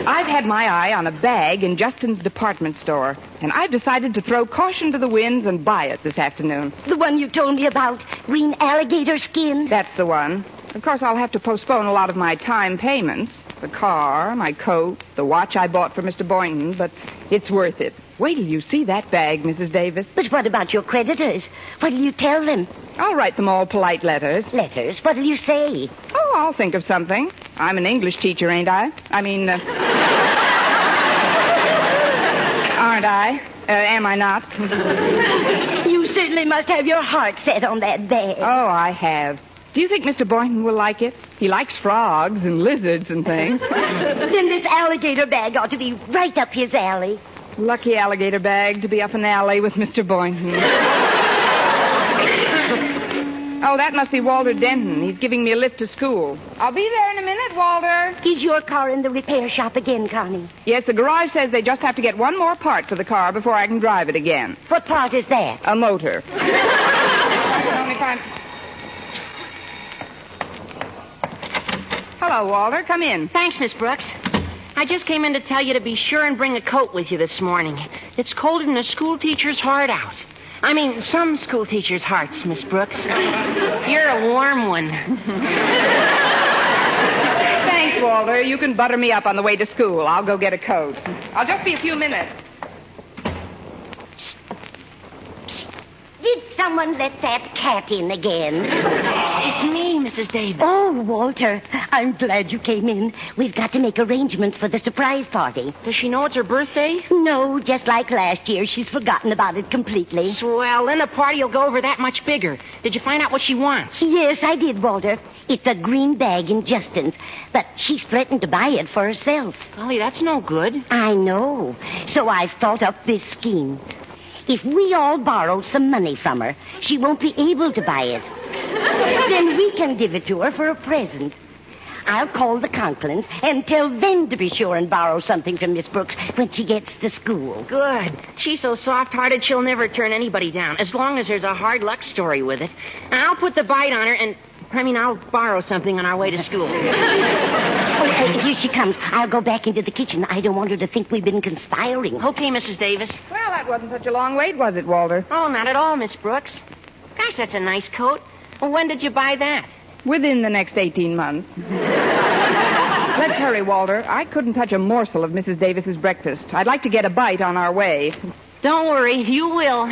I've had my eye on a bag in Justin's department store, and I've decided to throw caution to the winds and buy it this afternoon. The one you told me about, green alligator skin? That's the one. Of course, I'll have to postpone a lot of my time payments. The car, my coat, the watch I bought for Mr. Boynton, but it's worth it. Wait till you see that bag, Mrs. Davis. But what about your creditors? What'll you tell them? I'll write them all polite letters. Letters? What'll you say? Oh, I'll think of something. I'm an English teacher, ain't I? Aren't I? Am I not? You certainly must have your heart set on that bag. Oh, I have. Do you think Mr. Boynton will like it? He likes frogs and lizards and things. Then this alligator bag ought to be right up his alley. Lucky alligator bag to be up an alley with Mr. Boynton. Oh, that must be Walter Denton. He's giving me a lift to school. I'll be there in a minute, Walter. Is your car in the repair shop again, Connie? Yes, the garage says they just have to get one more part for the car before I can drive it again. What part is that? A motor. Only fine. Hello, Walter. Come in. Thanks, Miss Brooks. I just came in to tell you to be sure and bring a coat with you this morning. It's colder than a school teacher's heart out. I mean, some school teachers' hearts, Miss Brooks. You're a warm one. Thanks, Walter. You can butter me up on the way to school. I'll go get a coat. I'll just be a few minutes. Did someone let that cat in again? It's me, Mrs. Davis. Oh, Walter, I'm glad you came in. We've got to make arrangements for the surprise party. Does she know it's her birthday? No, just like last year, she's forgotten about it completely. Swell, then the party will go over that much bigger. Did you find out what she wants? Yes, I did, Walter. It's a green bag in Justin's, but she's threatened to buy it for herself. Golly, that's no good. I know. So I've thought up this scheme. If we all borrow some money from her, she won't be able to buy it. Then we can give it to her for a present. I'll call the Conklins and tell them to be sure and borrow something from Miss Brooks when she gets to school. Good. She's so soft-hearted she'll never turn anybody down, as long as there's a hard luck story with it. And I'll put the bite on her and... I'll borrow something on our way to school. Here she comes. I'll go back into the kitchen. I don't want her to think we've been conspiring. Okay, Mrs. Davis. Well, that wasn't such a long wait, was it, Walter? Oh, not at all, Miss Brooks. Gosh, that's a nice coat. Well, when did you buy that? Within the next 18 months. Let's hurry, Walter. I couldn't touch a morsel of Mrs. Davis's breakfast. I'd like to get a bite on our way. Don't worry, you will.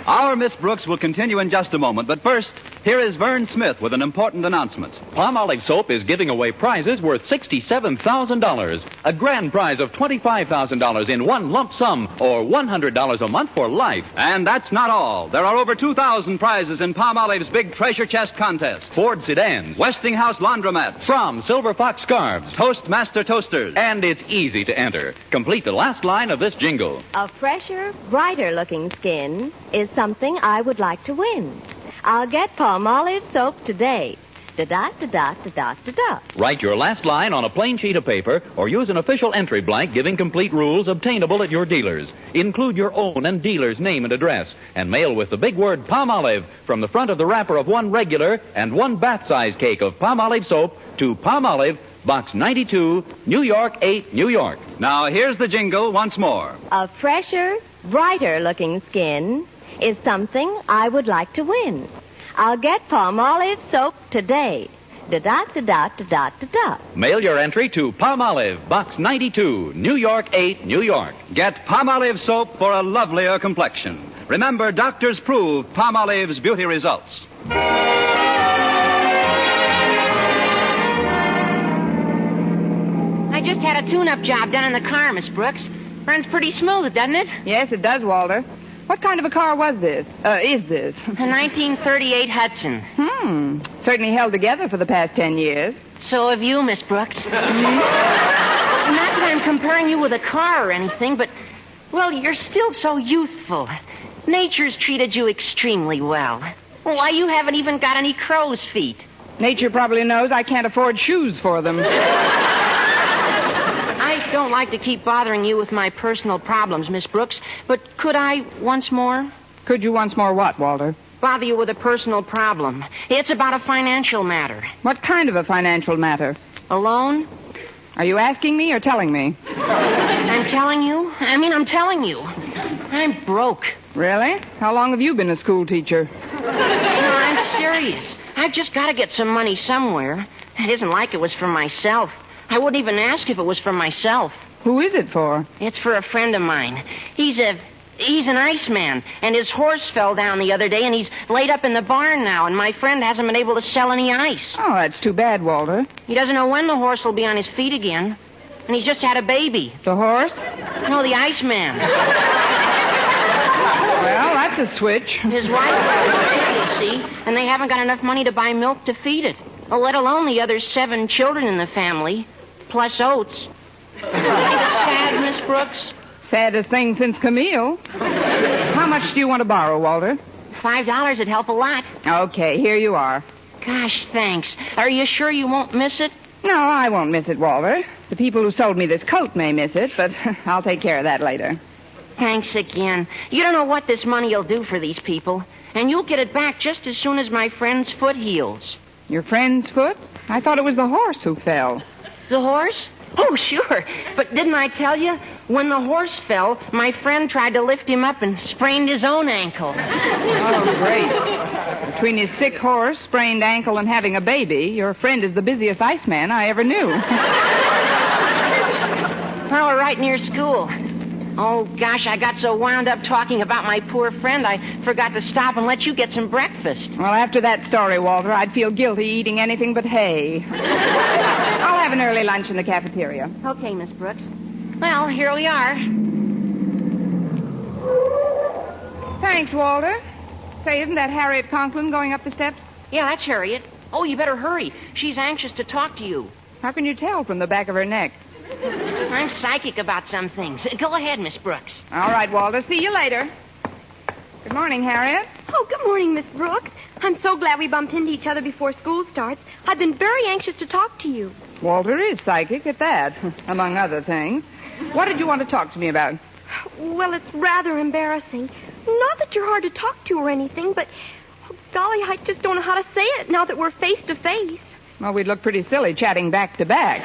Our Miss Brooks will continue in just a moment, but first, here is Vern Smith with an important announcement. Palmolive Soap is giving away prizes worth $67,000. A grand prize of $25,000 in one lump sum, or $100 a month for life. And that's not all. There are over 2,000 prizes in Palmolive's big treasure chest contest. Ford sedans, Westinghouse laundromats, From Silver Fox scarves, Toastmaster toasters. And it's easy to enter. Complete the last line of this jingle. A fresher, brighter-looking skin is something I would like to win. I'll get Palmolive soap today. Da-da-da-da-da-da-da-da. Write your last line on a plain sheet of paper or use an official entry blank giving complete rules obtainable at your dealers. Include your own and dealer's name and address and mail with the big word Palmolive from the front of the wrapper of one regular and one bath-size cake of Palmolive soap to Palmolive, Box 92, New York 8, New York. Now, here's the jingle once more. A fresher, brighter-looking skin is something I would like to win. I'll get Palmolive soap today. Da-da-da-da-da-da-da. Mail your entry to Palmolive, Box 92, New York 8, New York. Get Palmolive soap for a lovelier complexion. Remember, doctors prove Palmolive's beauty results. I just had a tune-up job done in the car, Miss Brooks. Runs pretty smooth, doesn't it? Yes, it does, Walter. What kind of a car was this? Is this? A 1938 Hudson. Certainly held together for the past 10 years. So have you, Miss Brooks. Not that I'm comparing you with a car or anything, but, well, you're still so youthful. Nature's treated you extremely well. Why, you haven't even got any crow's feet. Nature probably knows I can't afford shoes for them. I don't like to keep bothering you with my personal problems, Miss Brooks, but could I once more? Could you once more what, Walter? Bother you with a personal problem. It's about a financial matter. What kind of a financial matter? A loan? Are you asking me or telling me? I'm telling you. I'm telling you. I'm broke. Really? How long have you been a school teacher? No, I'm serious. I've just got to get some money somewhere. It isn't like it was for myself. I wouldn't even ask if it was for myself. Who is it for? It's for a friend of mine. He's an iceman, and his horse fell down the other day, and he's laid up in the barn now, and my friend hasn't been able to sell any ice. Oh, that's too bad, Walter. He doesn't know when the horse will be on his feet again, and he's just had a baby. The horse? No, the iceman. Well, that's a switch. His wife, you see, and they haven't got enough money to buy milk to feed it, let alone the other 7 children in the family, plus oats. You think it's sad, Miss Brooks? Saddest thing since Camille. How much do you want to borrow, Walter? $5 would help a lot. Okay, here you are. Gosh, thanks. Are you sure you won't miss it? No, I won't miss it, Walter. The people who sold me this coat may miss it, but I'll take care of that later. Thanks again. You don't know what this money will do for these people. And you'll get it back just as soon as my friend's foot heals. Your friend's foot? I thought it was the horse who fell. The horse? Oh, sure. But didn't I tell you? When the horse fell, my friend tried to lift him up and sprained his own ankle. Oh, great. Between his sick horse, sprained ankle, and having a baby, your friend is the busiest iceman I ever knew. Well, we're right near school. Oh, gosh, I got so wound up talking about my poor friend, I forgot to stop and let you get some breakfast. Well, after that story, Walter, I'd feel guilty eating anything but hay. I'll have an early lunch in the cafeteria. Okay, Miss Brooks. Well, here we are. Thanks, Walter. Say, isn't that Harriet Conklin going up the steps? Yeah, that's Harriet. Oh, you better hurry. She's anxious to talk to you. How can you tell from the back of her neck? I'm psychic about some things. Go ahead, Miss Brooks. All right, Walter. See you later. Good morning, Harriet. Oh, good morning, Miss Brooks. I'm so glad we bumped into each other before school starts. I've been very anxious to talk to you. Walter is psychic at that, among other things. What did you want to talk to me about? Well, it's rather embarrassing. Not that you're hard to talk to or anything, but, oh, golly, I just don't know how to say it now that we're face to face. Well, we'd look pretty silly chatting back to back.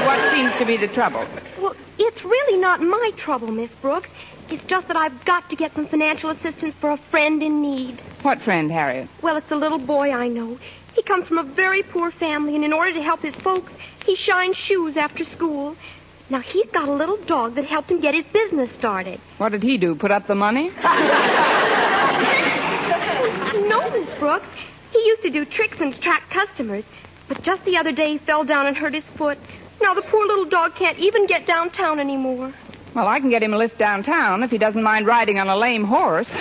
What seems to be the trouble? Well, it's really not my trouble, Miss Brooks. It's just that I've got to get some financial assistance for a friend in need. What friend, Harriet? Well, it's a little boy I know. He comes from a very poor family, and in order to help his folks, he shines shoes after school. Now, he's got a little dog that helped him get his business started. What did he do, put up the money? No, Miss Brooks. He used to do tricks and attract customers. But just the other day, he fell down and hurt his foot. Now the poor little dog can't even get downtown anymore. Well, I can get him a lift downtown if he doesn't mind riding on a lame horse. I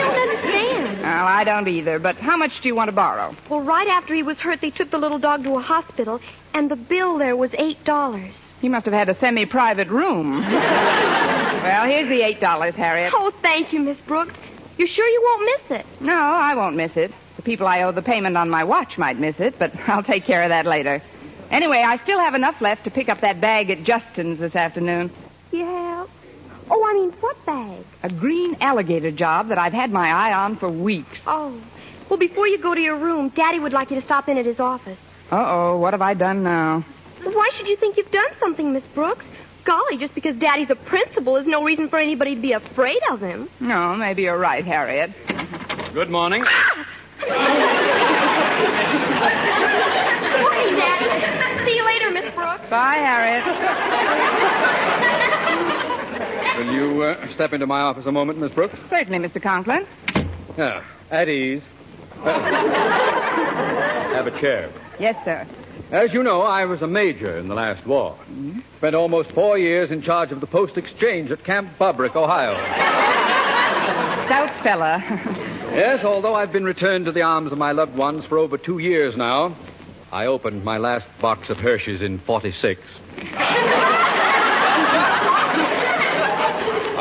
don't understand. Well, I don't either. But how much do you want to borrow? Well, right after he was hurt, they took the little dog to a hospital, and the bill there was $8. He must have had a semi-private room. Well, here's the $8, Harriet. Oh, thank you, Miss Brooks. You're sure you won't miss it? No, I won't miss it. The people I owe the payment on my watch might miss it, but I'll take care of that later. Anyway, I still have enough left to pick up that bag at Justin's this afternoon. Yeah. Oh, I mean, what bag? A green alligator job that I've had my eye on for weeks. Oh. Well, before you go to your room, Daddy would like you to stop in at his office. Uh-oh, what have I done now? Well, why should you think you've done something, Miss Brooks? Golly, just because Daddy's a principal is no reason for anybody to be afraid of him. No, maybe you're right, Harriet. Good morning. Morning, Daddy. See you later, Miss Brooks. Bye, Harriet. Will you step into my office a moment, Miss Brooks? Certainly, Mr. Conklin. Yeah, at ease. Have a chair. Yes, sir. As you know, I was a major in the last war. Mm-hmm. Spent almost 4 years in charge of the post exchange at Camp Bobrick, Ohio. Stout fella. Yes, although I've been returned to the arms of my loved ones for over 2 years now, I opened my last box of Hershey's in 46.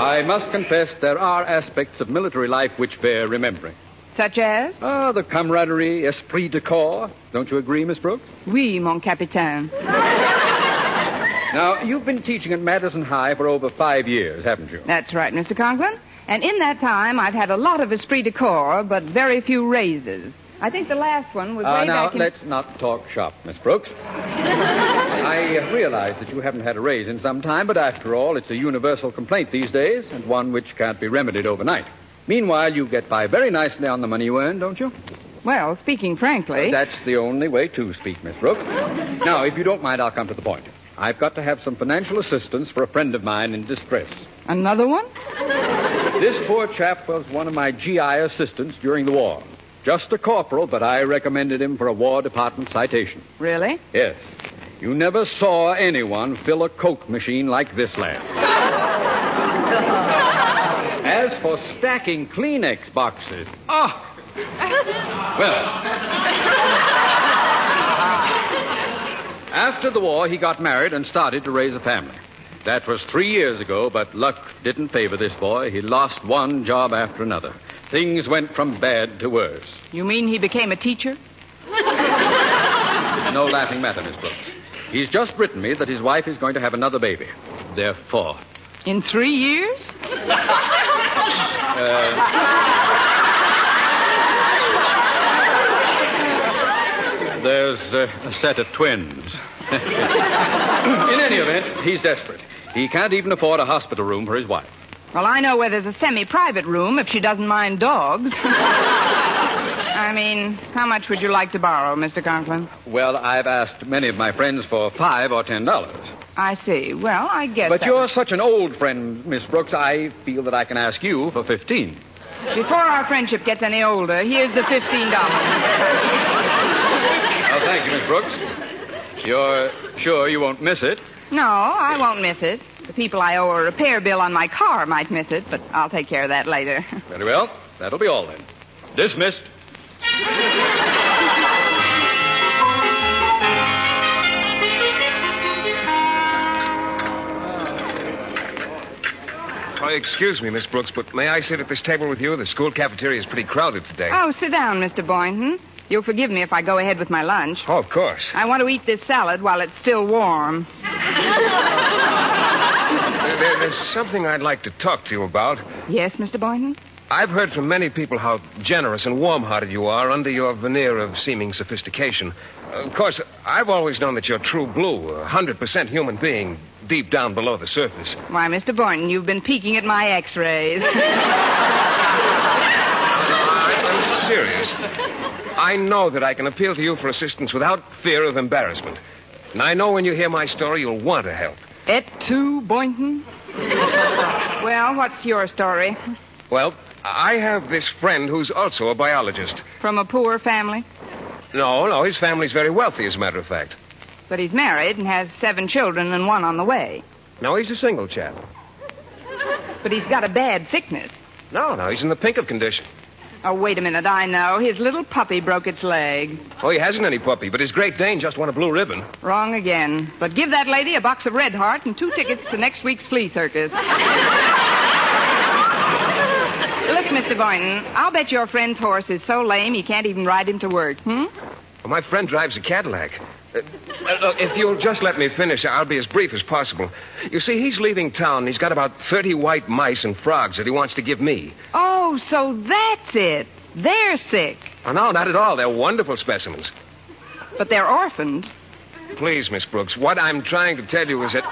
I must confess there are aspects of military life which bear remembering. Such as? The camaraderie, esprit de corps. Don't you agree, Miss Brooks? Oui, mon capitaine. Now, you've been teaching at Madison High for over 5 years, haven't you? That's right, Mr. Conklin. And in that time, I've had a lot of esprit de corps, but very few raises. I think the last one was way now, back in... let's not talk shop, Miss Brooks. I realize that you haven't had a raise in some time, but after all, it's a universal complaint these days, and one which can't be remedied overnight. Meanwhile, you get by very nicely on the money you earn, don't you? Well, speaking frankly... That's the only way to speak, Miss Brooks. Now, if you don't mind, I'll come to the point. I've got to have some financial assistance for a friend of mine in distress. Another one? This poor chap was one of my GI assistants during the war. Just a corporal, but I recommended him for a War Department citation. Really? Yes. You never saw anyone fill a Coke machine like this lad. As for stacking Kleenex boxes... Oh! Well... After the war, he got married and started to raise a family. That was 3 years ago, but luck didn't favor this boy. He lost one job after another. Things went from bad to worse. You mean he became a teacher? No laughing matter, Miss Brooks. He's just written me that his wife is going to have another baby. They're 4. In 3 years? There's a set of twins. In any event, he's desperate. He can't even afford a hospital room for his wife. Well, I know where there's a semi-private room if she doesn't mind dogs. I mean, how much would you like to borrow, Mr. Conklin? Well, I've asked many of my friends for $5 or $10. I see. Well, I guess But you're such an old friend, Miss Brooks, I feel that I can ask you for $15. Before our friendship gets any older, here's the $15. Oh, thank you, Miss Brooks. You're sure you won't miss it? No, I won't miss it. The people I owe a repair bill on my car might miss it, but I'll take care of that later. Very well. That'll be all then. Dismissed. Oh, excuse me, Miss Brooks, but may I sit at this table with you? The school cafeteria is pretty crowded today. Oh, sit down, Mr. Boynton. You'll forgive me if I go ahead with my lunch. Oh, of course. I want to eat this salad while it's still warm. There's something I'd like to talk to you about. Yes, Mr. Boynton? I've heard from many people how generous and warm-hearted you are under your veneer of seeming sophistication. Of course, I've always known that you're true blue, a 100% human being, deep down below the surface. Why, Mr. Boynton, you've been peeking at my x-rays. I'm serious. I know that I can appeal to you for assistance without fear of embarrassment. And I know when you hear my story, you'll want to help. Et tu, Boynton? Well, what's your story? Well, I have this friend who's also a biologist. From a poor family? No, his family's very wealthy, as a matter of fact. But he's married and has 7 children and 1 on the way. No, he's a single chap. But he's got a bad sickness. No, he's in the pink of condition. Oh, wait a minute, I know. His little puppy broke its leg. Oh, he hasn't any puppy, but his Great Dane just won a blue ribbon. Wrong again. But give that lady a box of Red Heart and 2 tickets to next week's flea circus. Look, Mr. Boynton, I'll bet your friend's horse is so lame he can't even ride him to work, Well, my friend drives a Cadillac. Look, if you'll just let me finish, I'll be as brief as possible. You see, he's leaving town. He's got about 30 white mice and frogs that he wants to give me. Oh, so that's it. They're sick. Oh, no, not at all. They're wonderful specimens. But they're orphans. Please, Miss Brooks, what I'm trying to tell you is that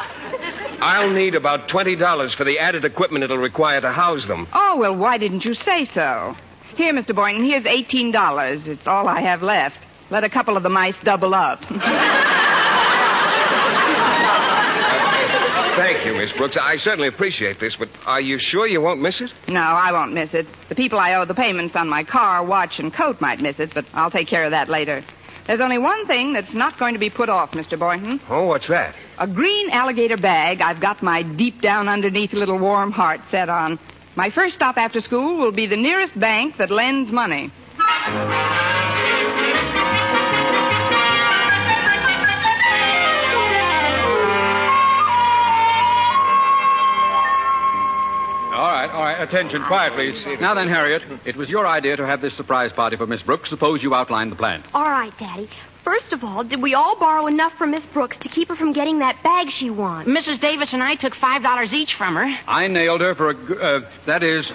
I'll need about $20 for the added equipment it'll require to house them. Oh, well, why didn't you say so? Here, Mr. Boynton, here's $18. It's all I have left. Let a couple of the mice double up. Thank you, Miss Brooks. I certainly appreciate this, but are you sure you won't miss it? No, I won't miss it. The people I owe the payments on my car, watch, and coat might miss it, but I'll take care of that later. There's only one thing that's not going to be put off, Mr. Boynton. Oh, what's that? A green alligator bag I've got my deep down underneath little warm heart set on. My first stop after school will be the nearest bank that lends money. All right. Attention, quiet, please. Now then, Harriet, it was your idea to have this surprise party for Miss Brooks. Suppose you outline the plan. All right, Daddy. First of all, did we all borrow enough from Miss Brooks to keep her from getting that bag she wants? Mrs. Davis and I took $5 each from her. I nailed her for that is...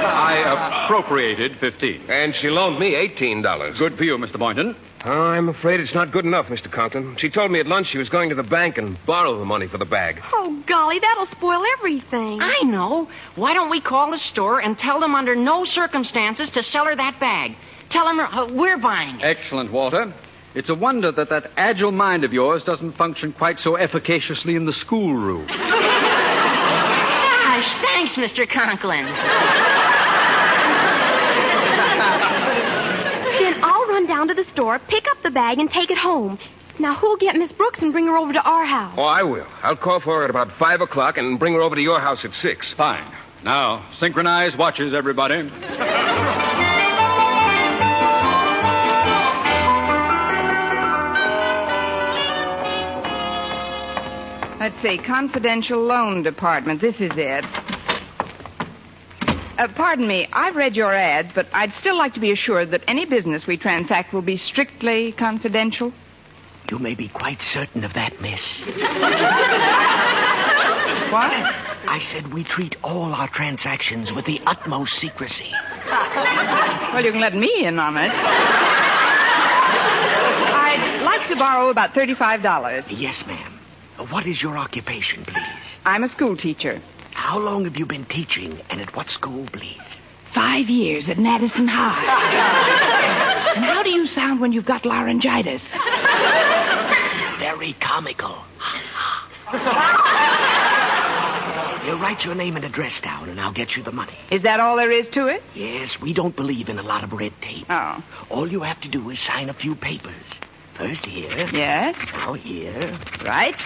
I appropriated 15. And she loaned me $18. Good for you, Mr. Boynton. I'm afraid it's not good enough, Mr. Conklin. She told me at lunch she was going to the bank and borrow the money for the bag. Oh, golly, that'll spoil everything. I know. Why don't we call the store and tell them under no circumstances to sell her that bag? Tell them we're buying it. Excellent, Walter. It's a wonder that agile mind of yours doesn't function quite so efficaciously in the schoolroom. Gosh, thanks, Mr. Conklin. Then I'll run down to the store, pick up the bag, and take it home. Now, who'll get Miss Brooks and bring her over to our house? Oh, I will. I'll call for her at about 5 o'clock and bring her over to your house at 6. Fine. Now, synchronize watches, everybody. Let's see, confidential loan department. This is it. Pardon me, I've read your ads, but I'd still like to be assured that any business we transact will be strictly confidential. You may be quite certain of that, miss. What? I said we treat all our transactions with the utmost secrecy. Well, you can let me in on it. I'd like to borrow about $35. Yes, ma'am. What is your occupation, please? I'm a school teacher. How long have you been teaching, and at what school, please? 5 years at Madison High. And how do you sound when you've got laryngitis? Very comical. Here, write your name and address down, and I'll get you the money. Is that all there is to it? Yes, we don't believe in a lot of red tape. Oh. All you have to do is sign a few papers. First here. Yes. Now here. Right.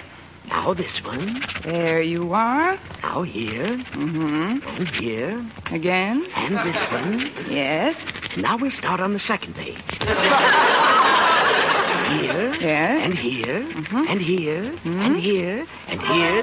Now this one. There you are. Now here. Mm-hmm. And here. Again. And this one. Yes. Now we start on the second page. Here. Yes. And here. Mm-hmm. And here. Mm-hmm. And here. And here. Here.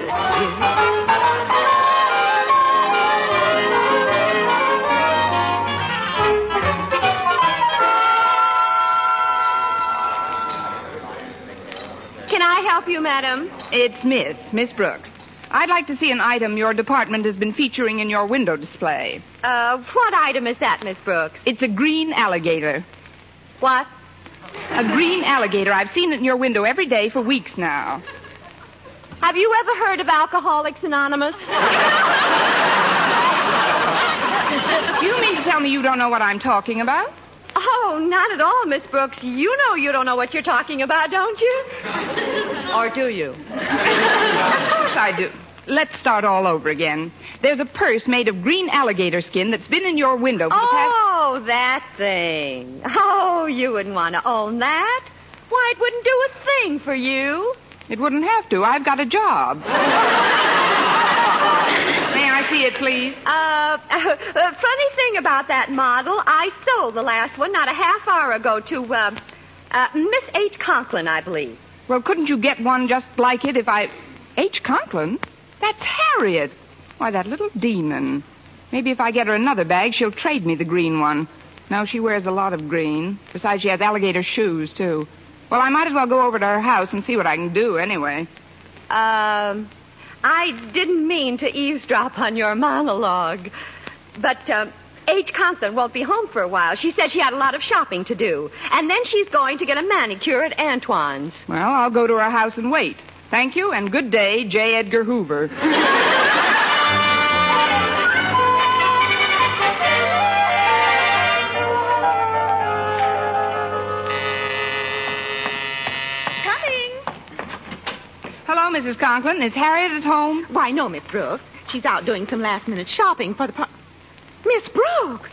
Can I help you, madam? It's Miss Brooks. I'd like to see an item your department has been featuring in your window display. What item is that, Miss Brooks? It's a green alligator. What? A green alligator. I've seen it in your window every day for weeks now. Have you ever heard of Alcoholics Anonymous? Do you mean to tell me you don't know what I'm talking about? Oh, not at all, Miss Brooks. You know you don't know what you're talking about, don't you? Or do you? Of course I do. Let's start all over again. There's a purse made of green alligator skin that's been in your window for the past... Oh, that thing. Oh, you wouldn't want to own that. Why, it wouldn't do a thing for you. It wouldn't have to. I've got a job. May I see it, please? Funny thing about that model, I sold the last one not a half hour ago to, Miss H. Conklin, I believe. Well, couldn't you get one just like it if I... H. Conklin? That's Harriet. Why, that little demon. Maybe if I get her another bag, she'll trade me the green one. No, she wears a lot of green. Besides, she has alligator shoes, too. Well, I might as well go over to her house and see what I can do anyway. I didn't mean to eavesdrop on your monologue. But, H. Conklin won't be home for a while. She said she had a lot of shopping to do. And then she's going to get a manicure at Antoine's. Well, I'll go to her house and wait. Thank you, and good day, J. Edgar Hoover. Hello, Mrs. Conklin. Is Harriet at home? Why, no, Miss Brooks. She's out doing some last-minute shopping for the... Miss Brooks,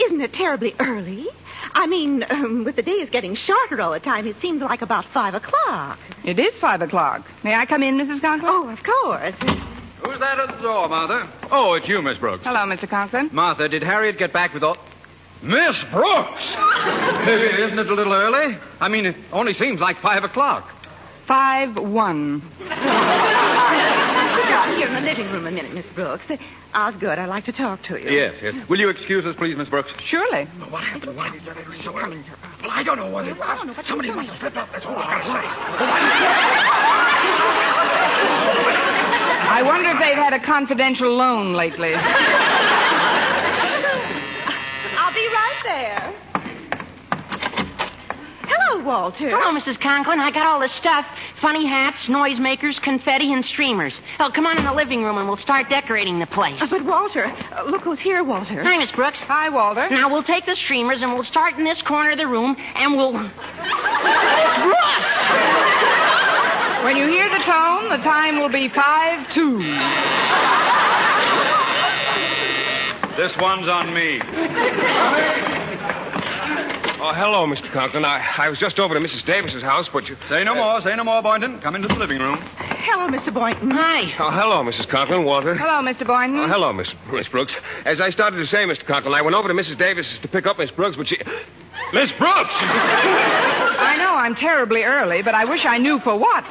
isn't it terribly early? I mean, with the days getting shorter all the time, it seems like about 5 o'clock. It is 5 o'clock. May I come in, Mrs. Conklin? Oh, of course. Who's that at the door, Martha? Oh, it's you, Miss Brooks. Hello, Mr. Conklin. Martha, did Harriet get back with all... Miss Brooks! Isn't it a little early? I mean, it only seems like 5 o'clock. 5-1. the living room a minute, Miss Brooks. Osgood, I'd like to talk to you. Yes, yes. Will you excuse us, please, Miss Brooks? Surely. What happened? Why did you leave so early? Well, I don't know what it was. Somebody must have slipped up. That's all I gotta say. I wonder if they've had a confidential loan lately. I'll be right there. Hello, Walter. Hello, Mrs. Conklin. I got all the stuff. Funny hats, noisemakers, confetti, and streamers. Oh, come on in the living room and we'll start decorating the place. But, Walter, look who's here, Walter. Hi, Miss Brooks. Hi, Walter. Now, we'll take the streamers and we'll start in this corner of the room and we'll... Miss Brooks! When you hear the tone, the time will be 5-2. This one's on me. Oh, hello, Mr. Conklin. I was just over to Mrs. Davis's house, but you... Say no more, Boynton. Come into the living room. Hello, Mr. Boynton. Hi. Oh, hello, Mrs. Conklin. Walter. Hello, Mr. Boynton. Oh, hello, Miss Brooks. As I started to say, Mr. Conklin, I went over to Mrs. Davis's to pick up Miss Brooks, but she... Miss Brooks! I know I'm terribly early, but I wish I knew for what.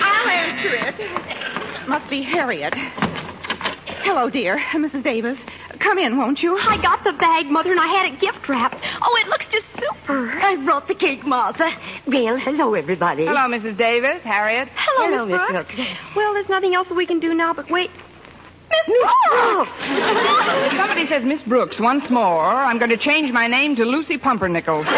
I'll answer it. Must be Harriet. Hello, dear. Mrs. Davis. Come in, won't you? I got the bag, Mother, and I had it gift wrapped. Oh, it looks just super. I brought the cake, Martha. Well, hello, everybody. Hello, Mrs. Davis. Harriet. Hello, Miss Brooks. Well, there's nothing else that we can do now but wait. Miss Brooks! If somebody says Miss Brooks once more, I'm going to change my name to Lucy Pumpernickel. Well,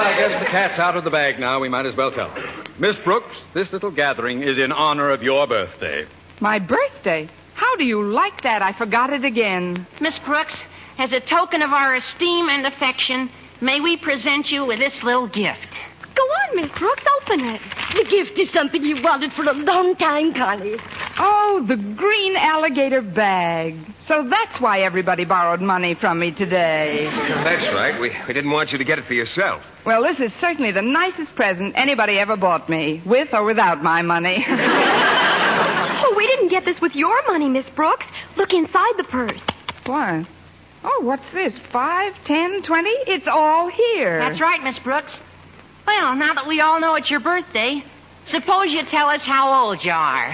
I guess the cat's out of the bag now. We might as well tell her. Miss Brooks, this little gathering is in honor of your birthday. My birthday? How do you like that? I forgot it again. Miss Brooks, as a token of our esteem and affection, may we present you with this little gift. Go on, Miss Brooks. Open it. The gift is something you wanted for a long time, Connie. Oh, the green alligator bag. So that's why everybody borrowed money from me today. That's right. We didn't want you to get it for yourself. Well, this is certainly the nicest present anybody ever bought me, with or without my money. Oh, we didn't get this with your money, Miss Brooks. Look inside the purse. Why? Oh, what's this? 5, 10, 20? It's all here. That's right, Miss Brooks. Well, now that we all know it's your birthday, suppose you tell us how old you are.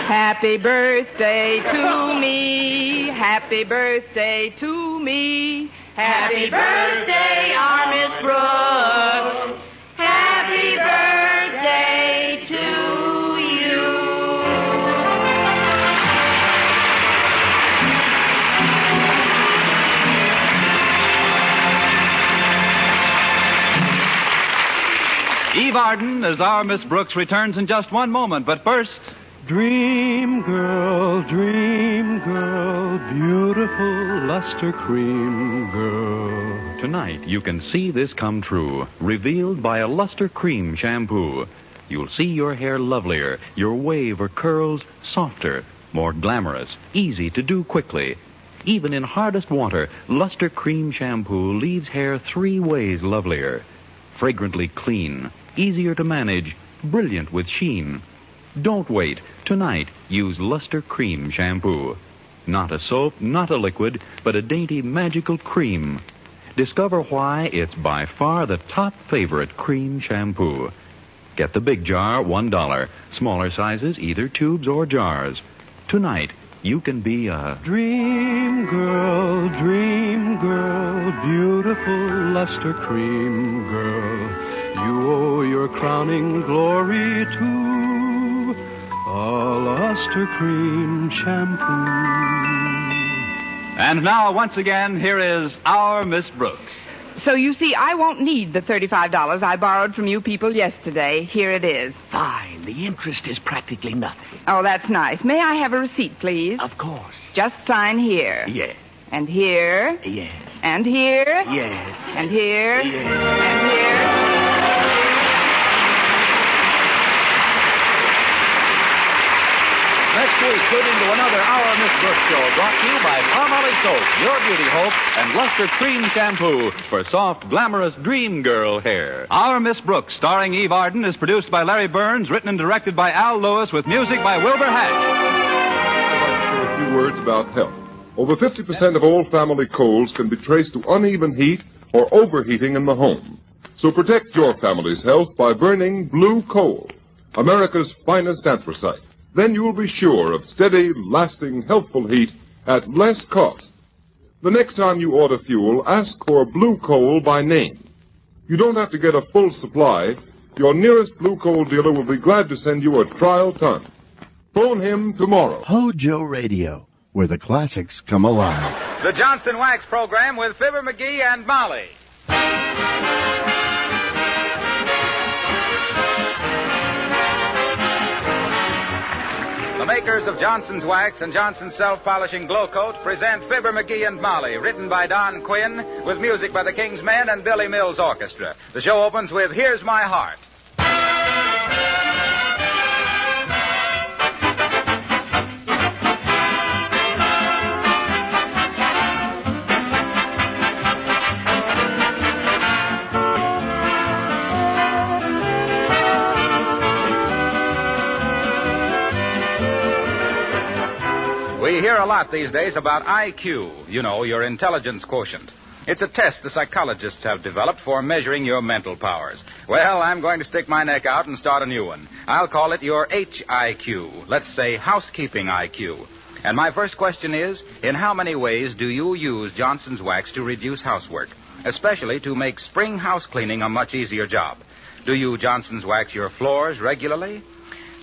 Happy birthday to me. Happy birthday to me. Happy birthday, our Miss Brooks. Happy birthday to you. Eve Arden as our Miss Brooks returns in just one moment. But first... Dream girl, beautiful luster cream girl. Tonight, you can see this come true, revealed by a luster cream shampoo. You'll see your hair lovelier, your wave or curls softer, more glamorous, easy to do quickly. Even in hardest water, luster cream shampoo leaves hair 3 ways lovelier. Fragrantly clean, easier to manage, brilliant with sheen. Don't wait. Tonight, use Luster Cream Shampoo. Not a soap, not a liquid, but a dainty magical cream. Discover why it's by far the top favorite cream shampoo. Get the big jar, $1. Smaller sizes, either tubes or jars. Tonight, you can be a Dream girl, beautiful luster cream girl. You owe your crowning glory to a luster cream shampoo. And now, once again, here is our Miss Brooks. So you see, I won't need the $35 I borrowed from you people yesterday. Here it is. Fine. The interest is practically nothing. Oh, that's nice. May I have a receipt, please? Of course. Just sign here. Yes. And here. Yes. And here. Yes. And here. Yes. And here. Next week, tune into another Our Miss Brooks show brought to you by Palmolive Soap, Your Beauty Hope, and Luster Cream Shampoo for soft, glamorous dream girl hair. Our Miss Brooks, starring Eve Arden, is produced by Larry Burns, written and directed by Al Lewis, with music by Wilbur Hatch. I'd like to say a few words about health. Over 50% of all family colds can be traced to uneven heat or overheating in the home. So protect your family's health by burning blue coal, America's finest anthracite. Then you'll be sure of steady, lasting, healthful heat at less cost. The next time you order fuel, ask for blue coal by name. You don't have to get a full supply. Your nearest blue coal dealer will be glad to send you a trial ton. Phone him tomorrow. HOJO Radio, where the classics come alive. The Johnson Wax Program with Fibber McGee and Molly. The makers of Johnson's Wax and Johnson's Self-Polishing Glow Coat present Fibber McGee and Molly, written by Don Quinn, with music by the King's Men and Billy Mills Orchestra. The show opens with Here's My Heart. We hear a lot these days about IQ, you know, your intelligence quotient. It's a test the psychologists have developed for measuring your mental powers. Well, I'm going to stick my neck out and start a new one. I'll call it your HIQ. Let's say housekeeping IQ. And my first question is, in how many ways do you use Johnson's Wax to reduce housework, especially to make spring house cleaning a much easier job? Do you Johnson's Wax your floors regularly?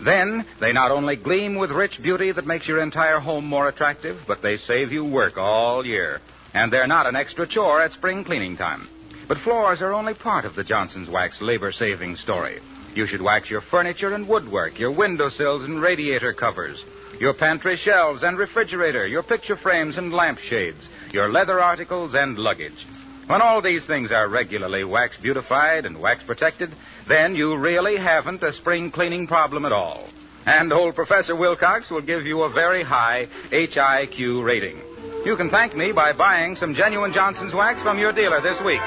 Then, they not only gleam with rich beauty that makes your entire home more attractive, but they save you work all year. And they're not an extra chore at spring cleaning time. But floors are only part of the Johnson's Wax labor-saving story. You should wax your furniture and woodwork, your windowsills and radiator covers, your pantry shelves and refrigerator, your picture frames and lampshades, your leather articles and luggage. When all these things are regularly wax beautified and wax protected, then you really haven't a spring cleaning problem at all. And old Professor Wilcox will give you a very high HIQ rating. You can thank me by buying some genuine Johnson's Wax from your dealer this week.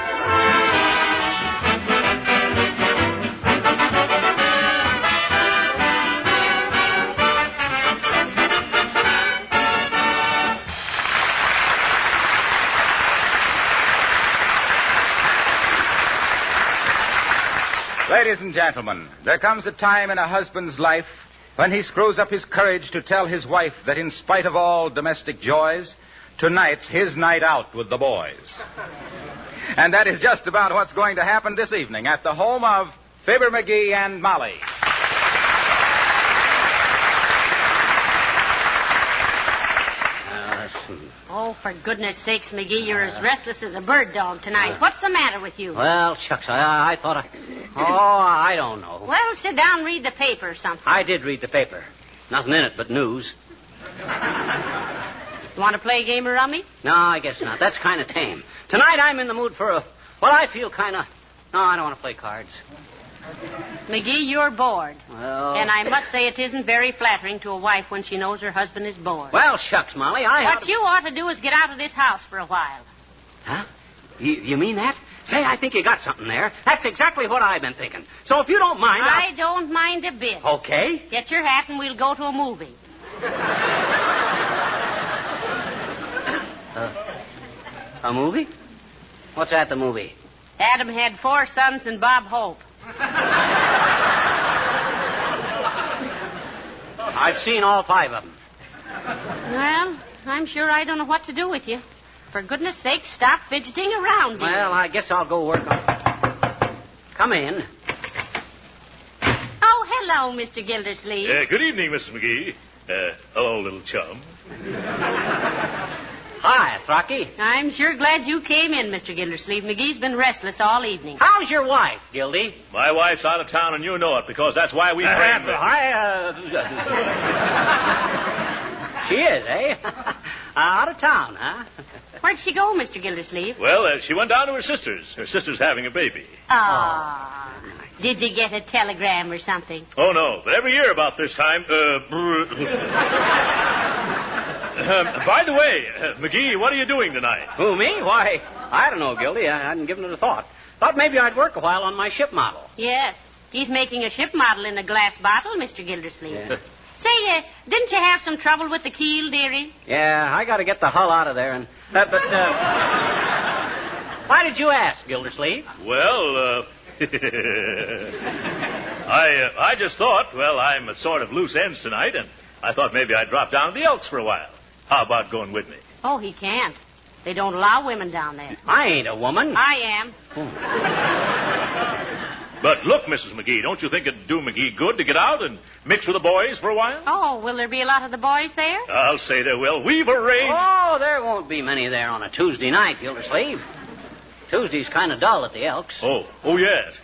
Ladies and gentlemen, there comes a time in a husband's life when he screws up his courage to tell his wife that in spite of all domestic joys, tonight's his night out with the boys. And that is just about what's going to happen this evening at the home of Fibber McGee and Molly. Oh, for goodness sakes, McGee, you're as restless as a bird dog tonight. What's the matter with you? Well, shucks, I thought I don't know. Well, sit down and read the paper or something. I did read the paper. Nothing in it but news. You want to play a game of rummy? No, I guess not. That's kind of tame. Tonight I'm in the mood for I feel kind of... No, I don't want to play cards. McGee, you're bored. Well... And I must say it isn't very flattering to a wife when she knows her husband is bored. Well, shucks, Molly, What you ought to do is get out of this house for a while. Huh? You mean that? Say, I think you got something there. That's exactly what I've been thinking. So if you don't mind, I don't mind a bit. Okay. Get your hat and we'll go to a movie. A movie? What's at the movie? Adam had 4 sons and Bob Hope. I've seen all 5 of them. Well, I'm sure I don't know what to do with you. For goodness sake, stop fidgeting around, dear. Well, I guess I'll go work on... Come in. Oh, hello, Mr. Gildersleeve. Good evening, Mrs. McGee. Hello, little chum. Hi, Throcky. I'm sure glad you came in, Mr. Gildersleeve. McGee's been restless all evening. How's your wife, Gildy? My wife's out of town, and you know it, because that's why we framed her. She is, eh? Out of town, huh? Where'd she go, Mr. Gildersleeve? Well, she went down to her sister's. Her sister's having a baby. Ah. Did you get a telegram or something? Oh, no. But every year about this time... by the way, McGee, what are you doing tonight? Who, me? Why, I don't know, Gildy. I hadn't given it a thought. Thought maybe I'd work a while on my ship model. Yes. He's making a ship model in a glass bottle, Mr. Gildersleeve. Yeah. Say, didn't you have some trouble with the keel, dearie? Yeah, I got to get the hull out of there. Why did you ask, Gildersleeve? Well, I just thought, well, I'm at sort of loose ends tonight, and I thought maybe I'd drop down to the Elks for a while. How about going with me? Oh, he can't. They don't allow women down there. I ain't a woman. I am. But look, Mrs. McGee, don't you think it'd do McGee good to get out and mix with the boys for a while? Oh, will there be a lot of the boys there? I'll say there will. We've arranged... Oh, there won't be many there on a Tuesday night, Gildersleeve. Tuesday's kind of dull at the Elks. Oh, yes.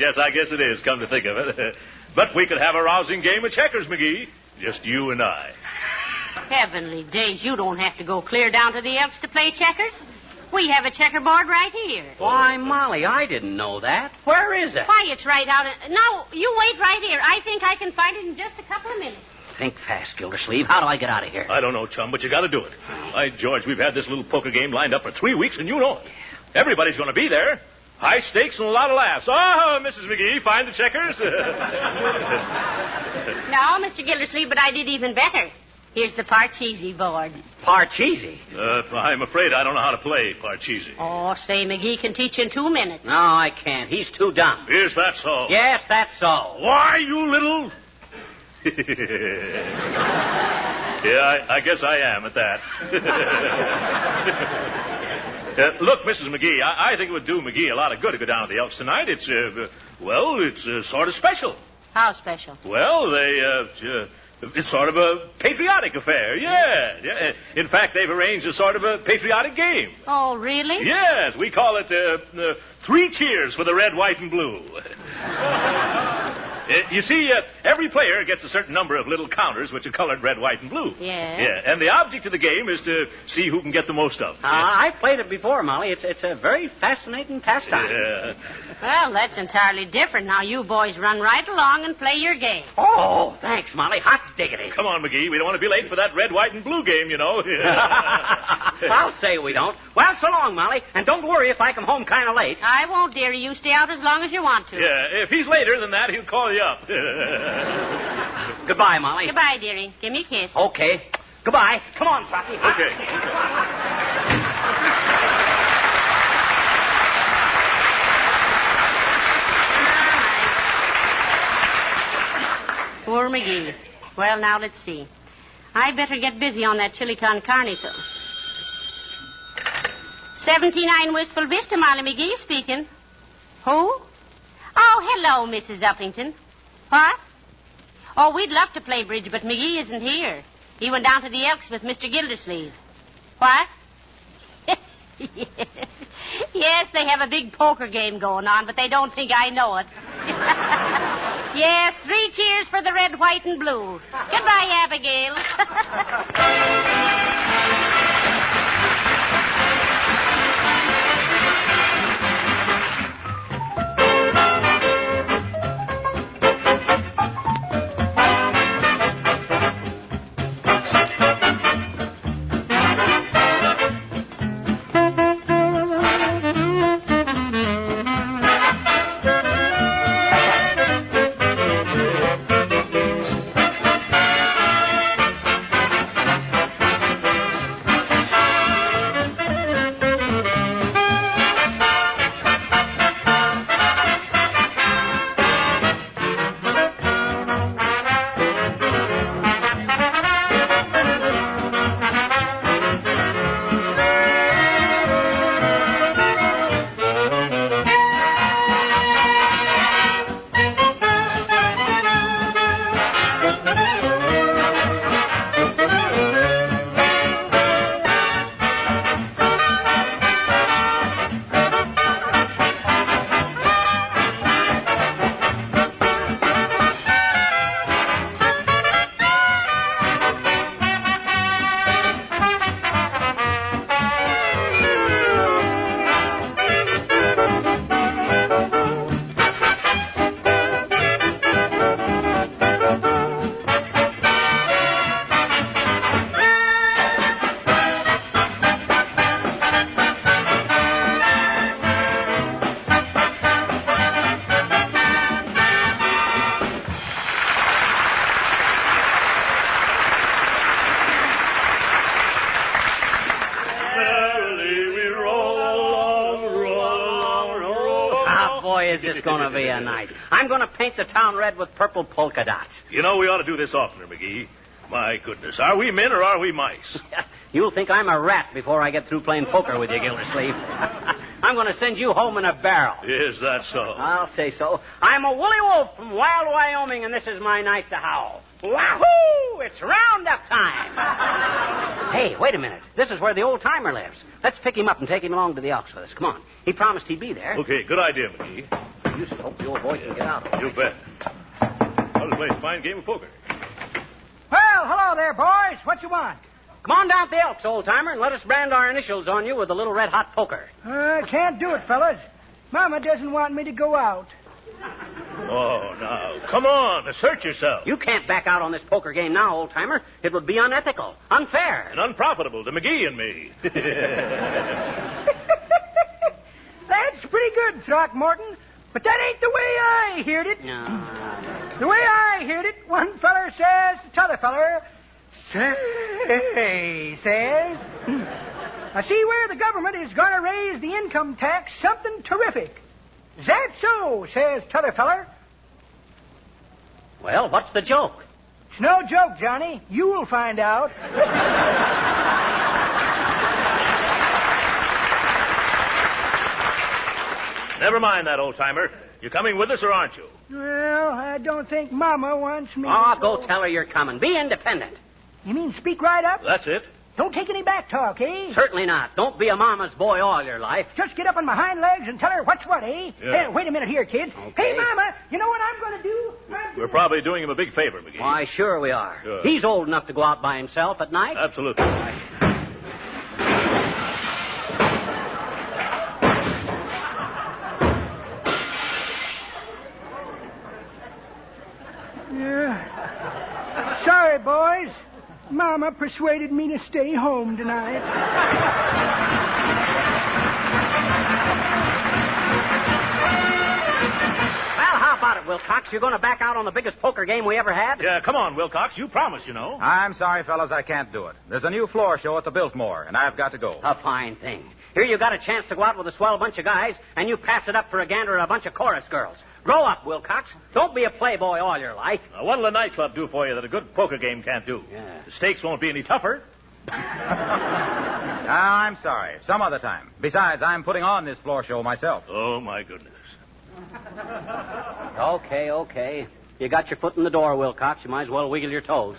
yes, I guess it is, come to think of it. But we could have a rousing game of checkers, McGee. Just you and I. Heavenly days, you don't have to go clear down to the Elks to play checkers. We have a checkerboard right here. Why, Molly, I didn't know that. Where is it? Why, it's right out... No, you wait right here. I think I can find it in just a couple of minutes. Think fast, Gildersleeve. How do I get out of here? I don't know, chum, but you got to do it. By George, we've had this little poker game lined up for 3 weeks, and you know it. Everybody's going to be there. High stakes and a lot of laughs. Oh, Mrs. McGee, find the checkers. No, Mr. Gildersleeve, but I did even better. Here's the Parcheesi board. Parcheesi? I'm afraid I don't know how to play Parcheesi. Oh, say, McGee can teach you in 2 minutes. No, I can't. He's too dumb. Is that so? Yes, that's so. Why, you little... Yeah, I guess I am at that. Look, Mrs. McGee, I think it would do McGee a lot of good to go down to the Elks tonight. It's sort of special. How special? Well, it's sort of a patriotic affair, yeah. In fact, they've arranged a sort of a patriotic game. Oh, really? Yes, we call it 3 cheers for the red, white, and blue. You see, every player gets a certain number of little counters which are colored red, white, and blue. Yeah. Yeah, and the object of the game is to see who can get the most of them. I've played it before, Molly. It's a very fascinating pastime. Yeah. Well, that's entirely different. Now, you boys run right along and play your game. Oh, thanks, Molly. Hot diggity. Come on, McGee. We don't want to be late for that red, white, and blue game, you know. I'll say we don't. Well, so long, Molly. And don't worry if I come home kind of late. I won't, dearie. You stay out as long as you want to. Yeah, if he's later than that, he'll call you up. Goodbye, Molly. Goodbye, dearie. Give me a kiss. Okay. Goodbye. Come on, Floppy. Okay. Poor McGee. Well, now, let's see. I better get busy on that chili con carne, so... 79 Wistful Vista, Molly McGee speaking. Who? Oh, hello, Mrs. Uppington. What? Oh, we'd love to play bridge, but McGee isn't here. He went down to the Elks with Mr. Gildersleeve. What? Yes, they have a big poker game going on, but they don't think I know it. Yes, 3 cheers for the red, white, and blue. Goodbye, Abigail. Ah, boy, is this going to be a night. I'm going to paint the town red with purple polka dots. You know, we ought to do this oftener, McGee. My goodness, are we men or are we mice? You'll think I'm a rat before I get through playing poker with you, Gildersleeve. I'm going to send you home in a barrel. Is that so? I'll say so. I'm a woolly wolf from wild Wyoming, and this is my night to howl. Wahoo! It's roundup time. Hey, wait a minute. This is where the old-timer lives. Let's pick him up and take him along to the Elks with us. Come on. He promised he'd be there. Okay, good idea, McGee. You should hope the old boy can get out of it. You bet. I'll play a fine game of poker. Well, hello there, boys. What you want? Come on down to the Elks, old-timer, and let us brand our initials on you with a little red-hot poker. Can't do it, fellas. Mama doesn't want me to go out. Oh, now, come on, assert yourself. You can't back out on this poker game now, old-timer. It would be unethical, unfair. And unprofitable to McGee and me. That's pretty good, Throckmorton. But that ain't the way I heard it. No. The way I heard it, one feller says to t'other feller, says, I see where the government is going to raise the income tax something terrific. Is that so, says t'other feller. Well, what's the joke? It's no joke, Johnny. You'll find out. Never mind that, old-timer. You coming with us or aren't you? Well, I don't think Mama wants me to go tell her you're coming. Be independent. You mean speak right up? That's it. Don't take any back talk, eh? Certainly not. Don't be a mama's boy all your life. Just get up on my hind legs and tell her what's what, eh? Yeah. Hey, wait a minute here, kids. Okay. Hey, Mama, you know what I'm going to do? We're probably doing him a big favor, McGee. Why, sure we are. Sure. He's old enough to go out by himself at night. Absolutely. Yeah. Sorry, boys. Mama persuaded me to stay home tonight. Well, how about it, Wilcox? You're going to back out on the biggest poker game we ever had? Yeah, come on, Wilcox. You promised, you know. I'm sorry, fellas, I can't do it. There's a new floor show at the Biltmore, and I've got to go. A fine thing. Here you got a chance to go out with a swell bunch of guys, and you pass it up for a gander at a bunch of chorus girls. Grow up, Wilcox. Don't be a playboy all your life. Now, what'll a nightclub do for you that a good poker game can't do? Yeah. The stakes won't be any tougher. I'm sorry. Some other time. Besides, I'm putting on this floor show myself. Oh, my goodness. Okay. You got your foot in the door, Wilcox. You might as well wiggle your toes.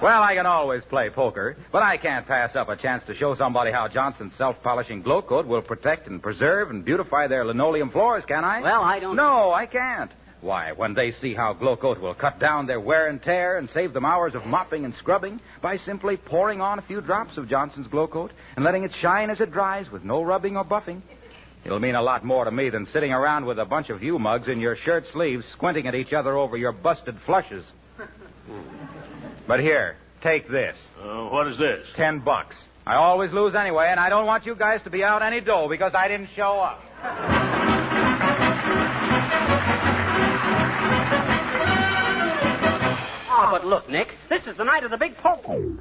Well, I can always play poker, but I can't pass up a chance to show somebody how Johnson's self-polishing glow coat will protect and preserve and beautify their linoleum floors, can I? Well, I don't... No, I can't. Why, when they see how glow coat will cut down their wear and tear and save them hours of mopping and scrubbing by simply pouring on a few drops of Johnson's glow coat and letting it shine as it dries with no rubbing or buffing, it'll mean a lot more to me than sitting around with a bunch of U-mugs in your shirt sleeves squinting at each other over your busted flushes. But here, take this. What is this? $10. I always lose anyway, and I don't want you guys to be out any dough because I didn't show up. Oh, but look, Nick, this is the night of the big poker.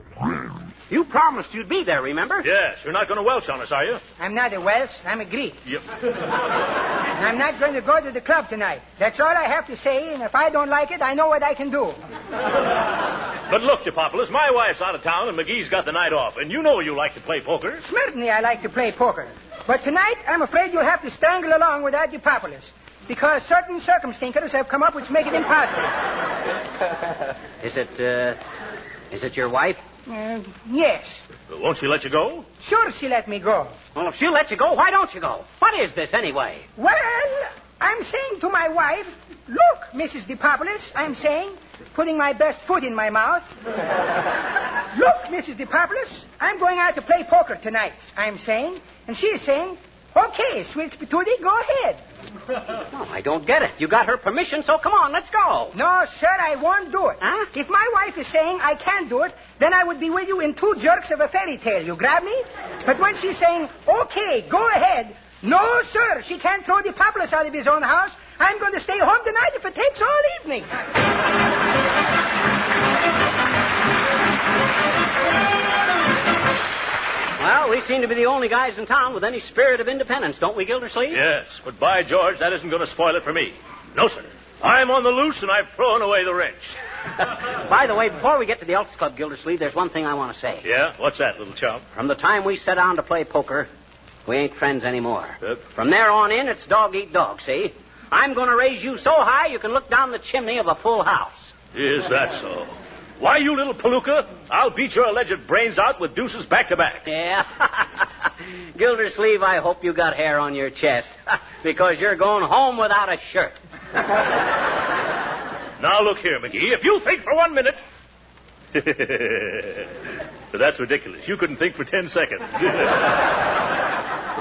You promised you'd be there, remember? Yes, you're not going to welch on us, are you? I'm not a Welsh. I'm a Greek. Yep. And I'm not going to go to the club tonight. That's all I have to say, and if I don't like it, I know what I can do. But look, Dipopoulos, my wife's out of town and McGee's got the night off, and you know you like to play poker. Certainly I like to play poker. But tonight, I'm afraid you'll have to strangle along with that Dipopoulos, because certain circumstances have come up which make it impossible. Is it your wife? Yes. Won't she let you go? Sure she let me go. Well, if she'll let you go, why don't you go? What is this, anyway? Well, I'm saying to my wife, look, Mrs. Dipopoulos, I'm saying, putting my best foot in my mouth. Look, Mrs. Dipopoulos, I'm going out to play poker tonight, I'm saying. And she is saying, okay, Switch Patootie, go ahead. Oh, I don't get it. You got her permission, so come on, let's go. No, sir, I won't do it. Huh? If my wife is saying I can't do it, then I would be with you in 2 jerks of a fairy tale. You grab me? But when she's saying, okay, go ahead, no, sir, she can't throw Dipopoulos out of his own house. I'm going to stay home tonight if it takes all evening. Well, we seem to be the only guys in town with any spirit of independence, don't we, Gildersleeve? Yes, but by George, that isn't going to spoil it for me. No, sir. I'm on the loose, and I've thrown away the wrench. By the way, before we get to the Elks Club, Gildersleeve, there's one thing I want to say. Yeah? What's that, little chump? From the time we sat down to play poker, we ain't friends anymore. From there on in, it's dog eat dog, see? I'm going to raise you so high you can look down the chimney of a full house. Is that so? Why, you little palooka, I'll beat your alleged brains out with deuces back to back. Yeah. Gildersleeve, I hope you got hair on your chest, because you're going home without a shirt. Now, look here, McGee. If you think for 1 minute... That's ridiculous. You couldn't think for 10 seconds.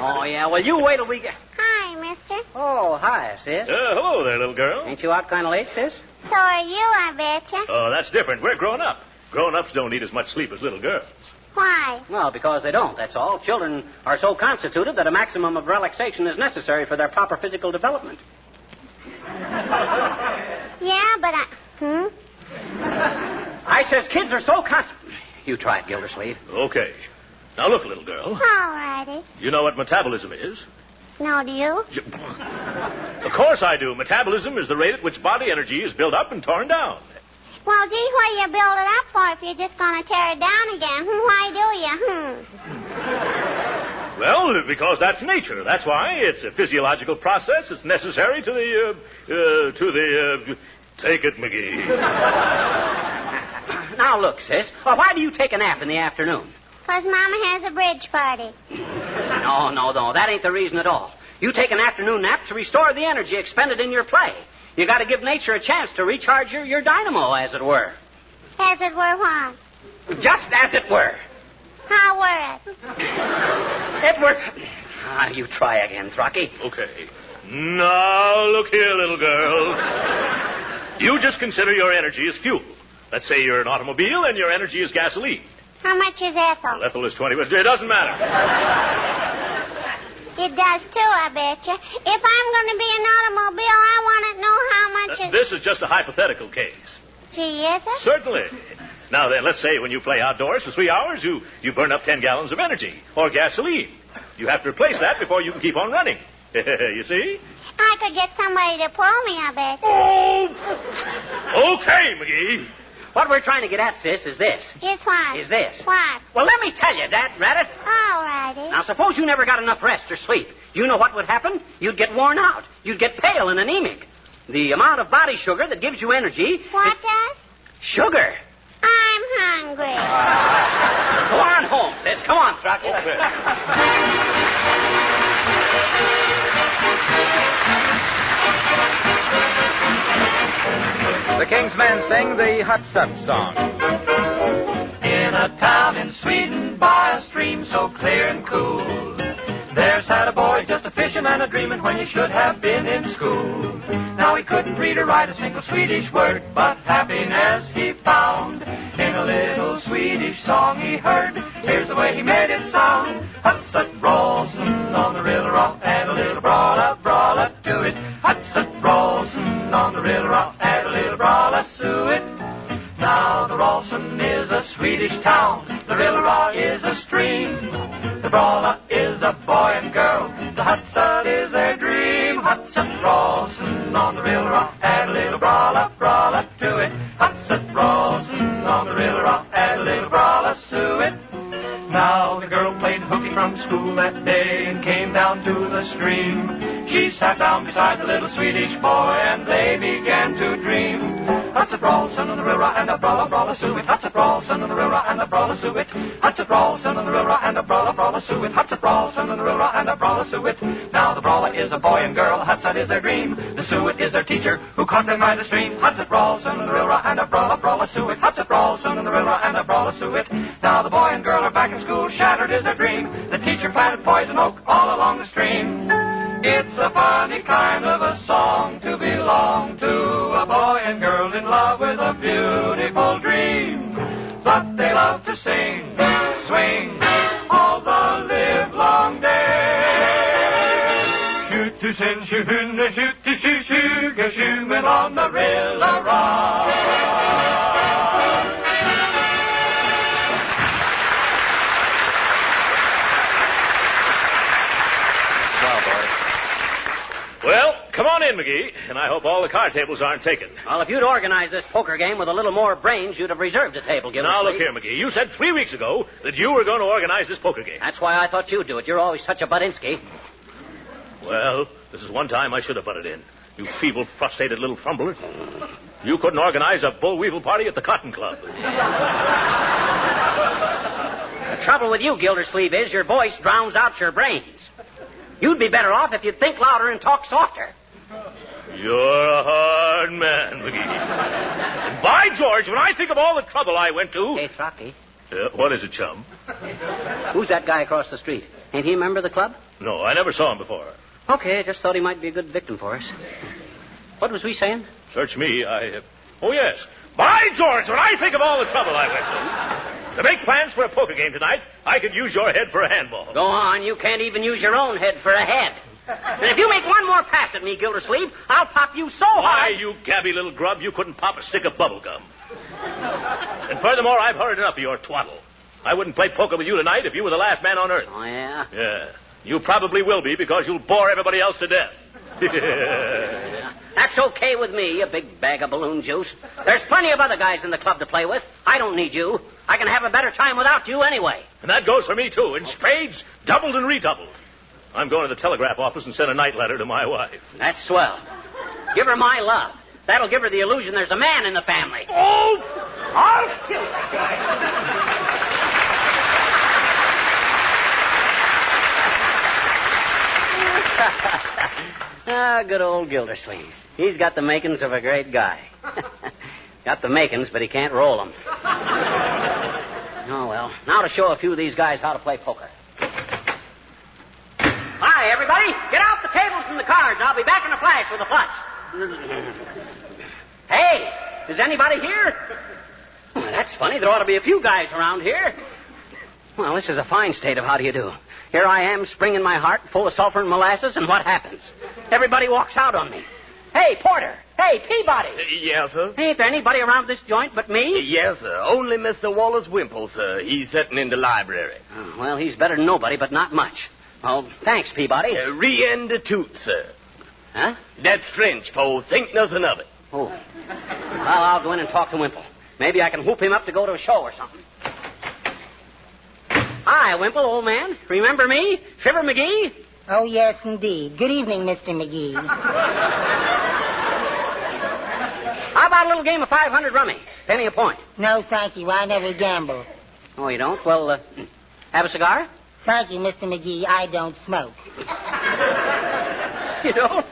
Oh, yeah. Well, you wait till we get... Hi, mister. Oh, hi, sis. Hello there, little girl. Ain't you out kind of late, sis? So are you, I betcha. Oh, that's different. We're grown up. Grown-ups don't need as much sleep as little girls. Why? Well, because they don't, that's all. Children are so constituted that a maximum of relaxation is necessary for their proper physical development. Yeah, but I says kids are so constituted... You try it, Gildersleeve. Okay. Now, look, little girl. All righty. You know what metabolism is? No, do you? Of course I do. Metabolism is the rate at which body energy is built up and torn down. Well, gee, what do you build it up for if you're just going to tear it down again? Why do you? Well, because that's nature. That's why it's a physiological process. It's necessary to the... Take it, McGee. Now, look, sis. Why do you take a nap in the afternoon? Because Mama has a bridge party. No. That ain't the reason at all. You take an afternoon nap to restore the energy expended in your play. You got to give nature a chance to recharge your dynamo, as it were. As it were what? Just as it were. How were it? It were... you try again, Throcky. Okay. Now, look here, little girl. You just consider your energy as fuel. Let's say you're an automobile and your energy is gasoline. How much is ethyl? Well, ethyl is 20. It doesn't matter. It does, too, I betcha. If I'm going to be an automobile, I want to know how much is... This is just a hypothetical case. Gee, is it? Certainly. Now then, let's say when you play outdoors for 3 hours, you burn up 10 gallons of energy, or gasoline. You have to replace that before you can keep on running. You see? I could get somebody to pull me, I bet. Oh! Okay, McGee. What we're trying to get at, sis, is this. Is what? Is this. What? Well, let me tell you, Dad Rabbit. All righty. Now, suppose you never got enough rest or sleep. You know what would happen? You'd get worn out. You'd get pale and anemic. The amount of body sugar that gives you energy... What does? Sugar. I'm hungry. Go on home, sis. Come on, Throcky. The King's Men sing the Hut-Sut song. In a town in Sweden, by a stream so clear and cool, there sat a boy just a-fishing and a-dreaming when he should have been in school. Now he couldn't read or write a single Swedish word, but happiness he found in a little Swedish song he heard. Here's the way he made it sound. Hut-Sut Rawlson on the river off, and a little brawler to it. Hut-Sut Rawlson on the river off, and a little brawler suet. Now the Rawlson is a Swedish town, the Rillera is a stream, the brawler is a boy and girl, the Hut-Sut is their dream. Hut-Sut Rawlson on the Rillera, and a little brawler to it. Hut-Sut Rawlson on the Rillera, and a little brawler suet. Now the girl played hooky from school that day and came down to the stream. She sat down beside the little Swedish boy and they began to dream. Hut-Sut Rawlson on the river and a brawler suet. Hut-Sut Rawlson on the river and a brawler suet. Hut-Sut Rawlson on the river and a brawler suet. Hut-Sut Rawlson on the river and a brawler suet. Now the brawler is a boy and girl, Hut-Sut is their dream. The suet is their teacher who caught them by the stream. Hut-Sut Rawlson on the river and a brawler suet. Hut-Sut Rawlson on the river and a brawler suet. Now the boy and girl are back in school, shattered is their dream. The teacher planted poison oak all along the stream. It's a funny kind of a song to belong to a boy and girl in love with a beautiful dream. But they love to sing, swing all the livelong day. Shoot to sin, shoot to sugar, shoomin' on the Rillera. Well, come on in, McGee, and I hope all the card tables aren't taken. Well, if you'd organized this poker game with a little more brains, you'd have reserved a table, Gildersleeve. Now, look here, McGee. You said 3 weeks ago that you were going to organize this poker game. That's why I thought you'd do it. You're always such a Budinsky. Well, this is one time I should have butted in. You feeble, frustrated little fumbler. You couldn't organize a bull weevil party at the Cotton Club. The trouble with you, Gildersleeve, is your voice drowns out your brains. You'd be better off if you'd think louder and talk softer. You're a hard man, McGee. And by George, when I think of all the trouble I went to... Hey, Rocky. What is it, chum? Who's that guy across the street? Ain't he a member of the club? No, I never saw him before. Okay, I just thought he might be a good victim for us. What was we saying? Search me, Oh, yes. By George, when I think of all the trouble I went to make plans for a poker game tonight, I could use your head for a handball. Go on, you can't even use your own head for a head. And if you make one more pass at me, Gildersleeve, I'll pop you so hard... Why, you gabby little grub, you couldn't pop a stick of bubble gum. And furthermore, I've heard enough of your twaddle. I wouldn't play poker with you tonight if you were the last man on earth. Oh, yeah? Yeah. You probably will be because you'll bore everybody else to death. That's okay with me, you big bag of balloon juice. There's plenty of other guys in the club to play with. I don't need you. I can have a better time without you anyway. And that goes for me, too, in spades, doubled and redoubled. I'm going to the telegraph office and send a night letter to my wife. That's swell. Give her my love. That'll give her the illusion there's a man in the family. Oh! I'll kill that guy. Good old Gildersleeve. He's got the makings of a great guy. Got the makings, but he can't roll them. Oh, well. Now to show a few of these guys how to play poker. Hi, everybody. Get out the tables and the cards. I'll be back in a flash with the putts. Hey, is anybody here? Well, that's funny. There ought to be a few guys around here. Well, this is a fine state of how do you do. Here I am, spring in my heart, full of sulfur and molasses, and what happens? Everybody walks out on me. Hey, Porter. Hey, Peabody. Yes, sir? Ain't there anybody around this joint but me? Yes, sir. Only Mr. Wallace Wimple, sir. He's sitting in the library. Oh, well, he's better than nobody, but not much. Oh, thanks, Peabody. Rien de tout, sir. Huh? That's French, for think nothing of it. Oh. Well, I'll go in and talk to Wimple. Maybe I can whoop him up to go to a show or something. Hi, Wimple, old man. Remember me? Shiver McGee? Oh, yes, indeed. Good evening, Mr. McGee. How about a little game of 500 rummy? Penny a point. No, thank you. I never gamble. Oh, you don't? Well, have a cigar? Thank you, Mr. McGee. I don't smoke. You don't?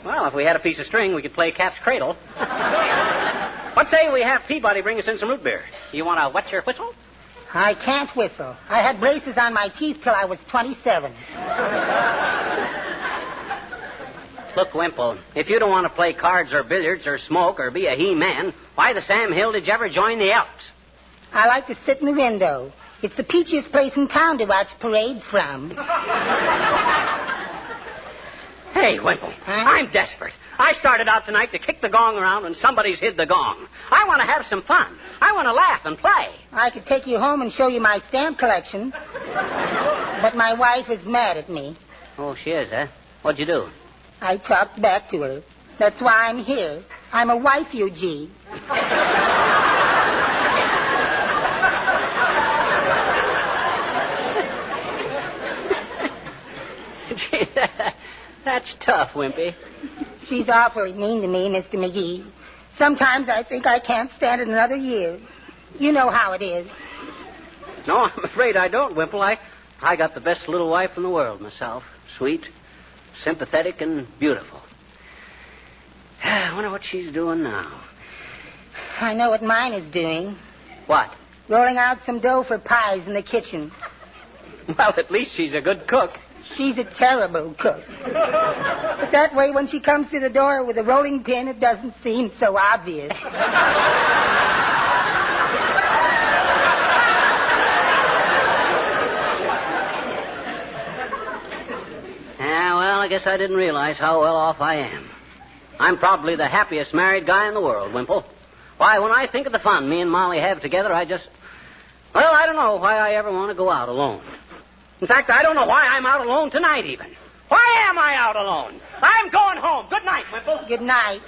Well, if we had a piece of string, we could play cat's cradle. What say we have Peabody bring us in some root beer? You want to wet your whistle? I can't whistle. I had braces on my teeth till I was 27. Look, Wimple, if you don't want to play cards or billiards or smoke or be a he-man, why the Sam Hill did you ever join the Elks? I like to sit in the window. It's the peachiest place in town to watch parades from. Hey, Wimple, I'm desperate. I started out tonight to kick the gong around and somebody's hid the gong. I want to have some fun. I want to laugh and play. I could take you home and show you my stamp collection. But my wife is mad at me. Oh, she is, huh? What'd you do? I talked back to her. That's why I'm here. I'm a wife-ugee. That's tough, Wimpy. She's awfully mean to me, Mr. McGee. Sometimes I think I can't stand it another year. You know how it is. No, I'm afraid I don't, Wimple. I got the best little wife in the world myself. Sweet, sympathetic, and beautiful. I wonder what she's doing now. I know what mine is doing. What? Rolling out some dough for pies in the kitchen. Well, at least she's a good cook. She's a terrible cook. But that way, when she comes to the door with a rolling pin, it doesn't seem so obvious. Well, I guess I didn't realize how well off I am. I'm probably the happiest married guy in the world, Wimple. Why, when I think of the fun me and Molly have together, I don't know why I ever want to go out alone. In fact, I don't know why I'm out alone tonight, even. Why am I out alone? I'm going home. Good night, Wimple. Good night.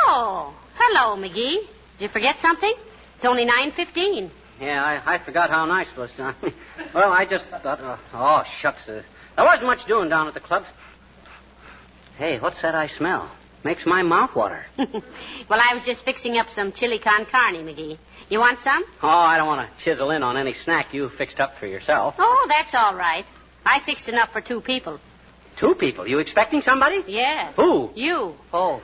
Oh, hello, McGee. Did you forget something? It's only 9:15. Yeah, I forgot how nice it was. Well, I just thought, oh, shucks. There wasn't much doing down at the club. Hey, what's that I smell? Makes my mouth water. Well, I was just fixing up some chili con carne, McGee. You want some? Oh, I don't want to chisel in on any snack you fixed up for yourself. Oh, that's all right. I fixed enough for 2 people. 2 people? You expecting somebody? Yes. Who? You. Oh.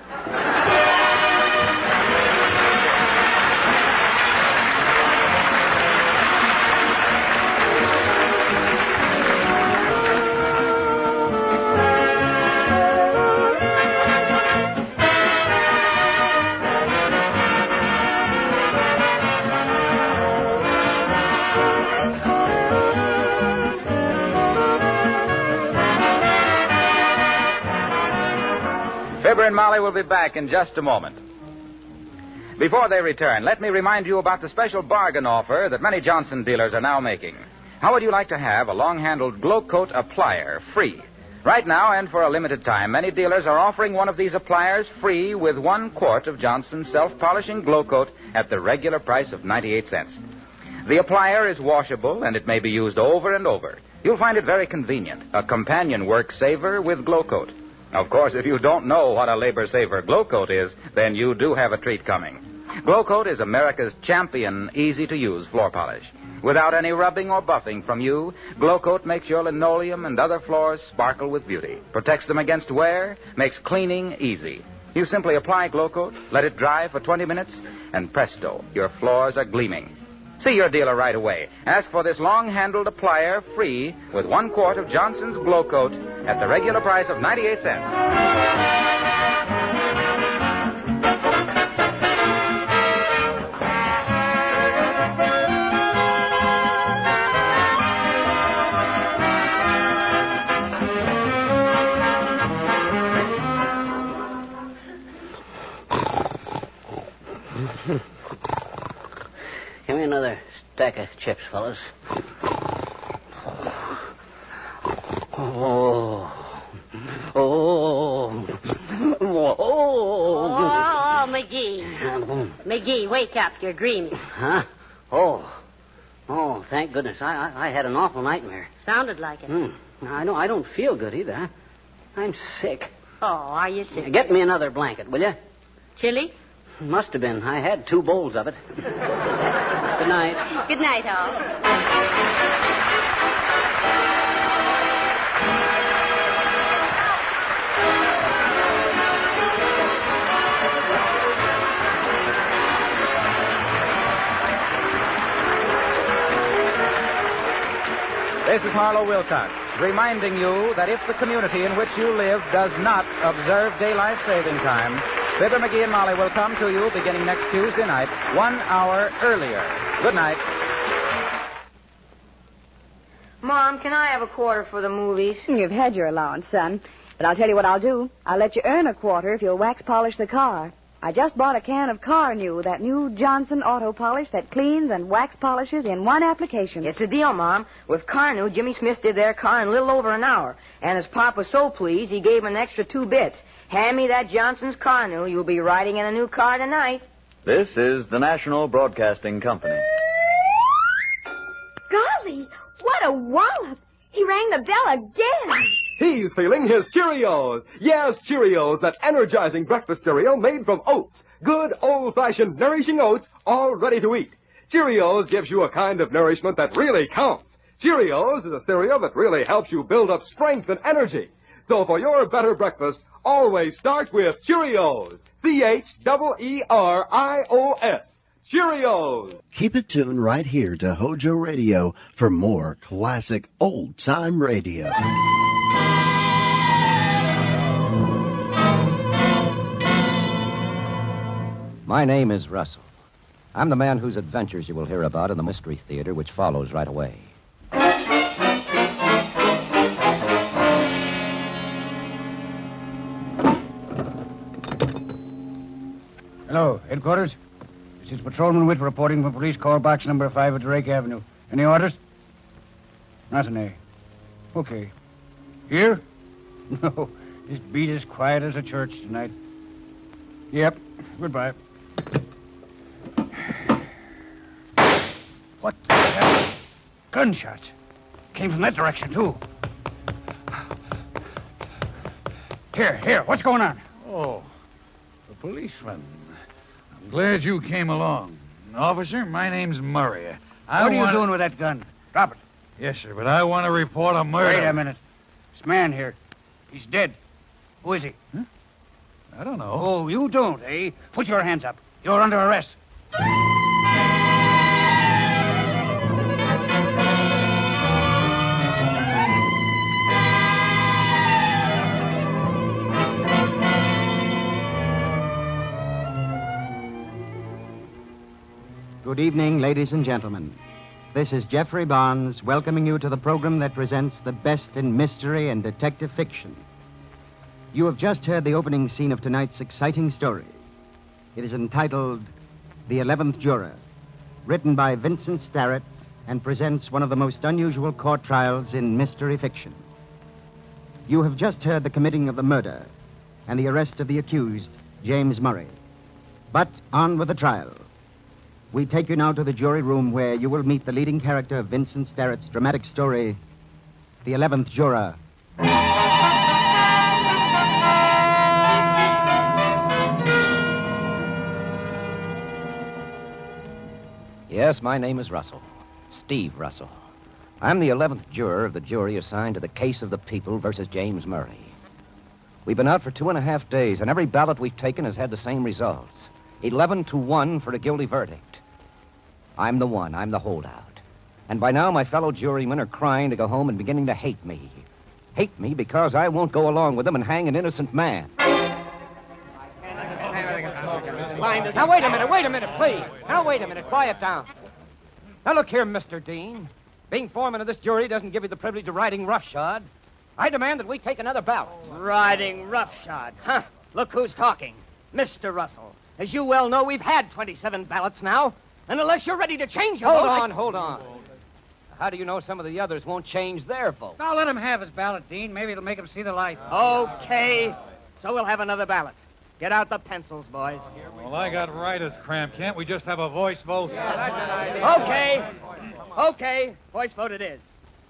Fibber and Molly will be back in just a moment. Before they return, let me remind you about the special bargain offer that many Johnson dealers are now making. How would you like to have a long-handled Glow Coat applier free? Right now, and for a limited time, many dealers are offering one of these appliers free with 1 quart of Johnson's self-polishing Glow Coat at the regular price of 98 cents. The applier is washable, and it may be used over and over. You'll find it very convenient, a companion work saver with Glow Coat. Of course, if you don't know what a labor-saver Glow Coat is, then you do have a treat coming. Glow Coat is America's champion, easy-to-use floor polish. Without any rubbing or buffing from you, Glow Coat makes your linoleum and other floors sparkle with beauty, protects them against wear, makes cleaning easy. You simply apply Glow Coat, let it dry for 20 minutes, and presto, your floors are gleaming. See your dealer right away. Ask for this long-handled applier free with 1 quart of Johnson's Glow Coat at the regular price of 98 cents. Give me another stack of chips, fellas. Oh, McGee. McGee, wake up. You're dreaming. Huh? Oh, thank goodness. I had an awful nightmare. Sounded like it. I don't feel good either. I'm sick. Oh, are you sick? Get me another blanket, will you? Chili? Must have been. I had 2 bowls of it. Good night. Good night, all. This is Harlow Wilcox, reminding you that if the community in which you live does not observe daylight saving time, Fibber, McGee, and Molly will come to you beginning next Tuesday night, 1 hour earlier. Good night. Mom, can I have a quarter for the movies? You've had your allowance, son. But I'll tell you what I'll do. I'll let you earn a quarter if you'll wax polish the car. I just bought a can of Car New, that new Johnson auto polish that cleans and wax polishes in 1 application. It's a deal, Mom. With Car New, Jimmy Smith did their car in a little over an hour. And his pop was so pleased, he gave him an extra 2 bits. Hand me that Johnson's Car New. You'll be riding in a new car tonight. This is the National Broadcasting Company. Golly, what a wallop. He rang the bell again. He's feeling his Cheerios. Yes, Cheerios, that energizing breakfast cereal made from oats. Good, old-fashioned, nourishing oats, all ready to eat. Cheerios gives you a kind of nourishment that really counts. Cheerios is a cereal that really helps you build up strength and energy. So for your better breakfast, always start with Cheerios. Cheerios. Cheerios. Keep it tuned right here to HOJO Radio for more classic old-time radio. My name is Russell. I'm the man whose adventures you will hear about in the Mystery Theater, which follows right away. Hello, headquarters. This is Patrolman Witt reporting from police call box number 5 at Drake Avenue. Any orders? Nothing, eh? Okay. Here? No, this beat is quiet as a church tonight. Yep, goodbye. What the hell? Gunshots. Came from that direction, too. Here, what's going on? Oh, the policeman. I'm glad you came along. Officer, my name's Murray. What are you doing with that gun? Drop it. Yes, sir, but I want to report a murder. Wait a minute. This man here, he's dead. Who is he? Huh? I don't know. Oh, you don't, eh? Put your hands up. You're under arrest. Good evening, ladies and gentlemen. This is Jeffrey Barnes welcoming you to the program that presents the best in mystery and detective fiction. You have just heard the opening scene of tonight's exciting story. It is entitled The 11th Juror, written by Vincent Starrett and presents one of the most unusual court trials in mystery fiction. You have just heard the committing of the murder and the arrest of the accused, James Murray. But on with the trial. We take you now to the jury room where you will meet the leading character of Vincent Starrett's dramatic story, The 11th Juror. Yes, my name is Russell. Steve Russell. I'm the 11th juror of the jury assigned to the case of the people versus James Murray. We've been out for 2.5 days, and every ballot we've taken has had the same results. 11-1 for a guilty verdict. I'm the one. I'm the holdout. And by now, my fellow jurymen are crying to go home and beginning to hate me. Hate me because I won't go along with them and hang an innocent man. Now, wait a minute, please. Now, wait a minute. Quiet down. Now, look here, Mr. Dean. Being foreman of this jury doesn't give you the privilege of riding roughshod. I demand that we take another ballot. Riding roughshod? Huh. Look who's talking. Mr. Russell. As you well know, we've had 27 ballots now. And unless you're ready to change your vote... Hold on. How do you know some of the others won't change their vote? Now, let him have his ballot, Dean. Maybe it'll make him see the light. Okay. So we'll have another ballot. Get out the pencils, boys. Well, I got writer's cramp. Can't we just have a voice vote? Okay. Voice vote it is.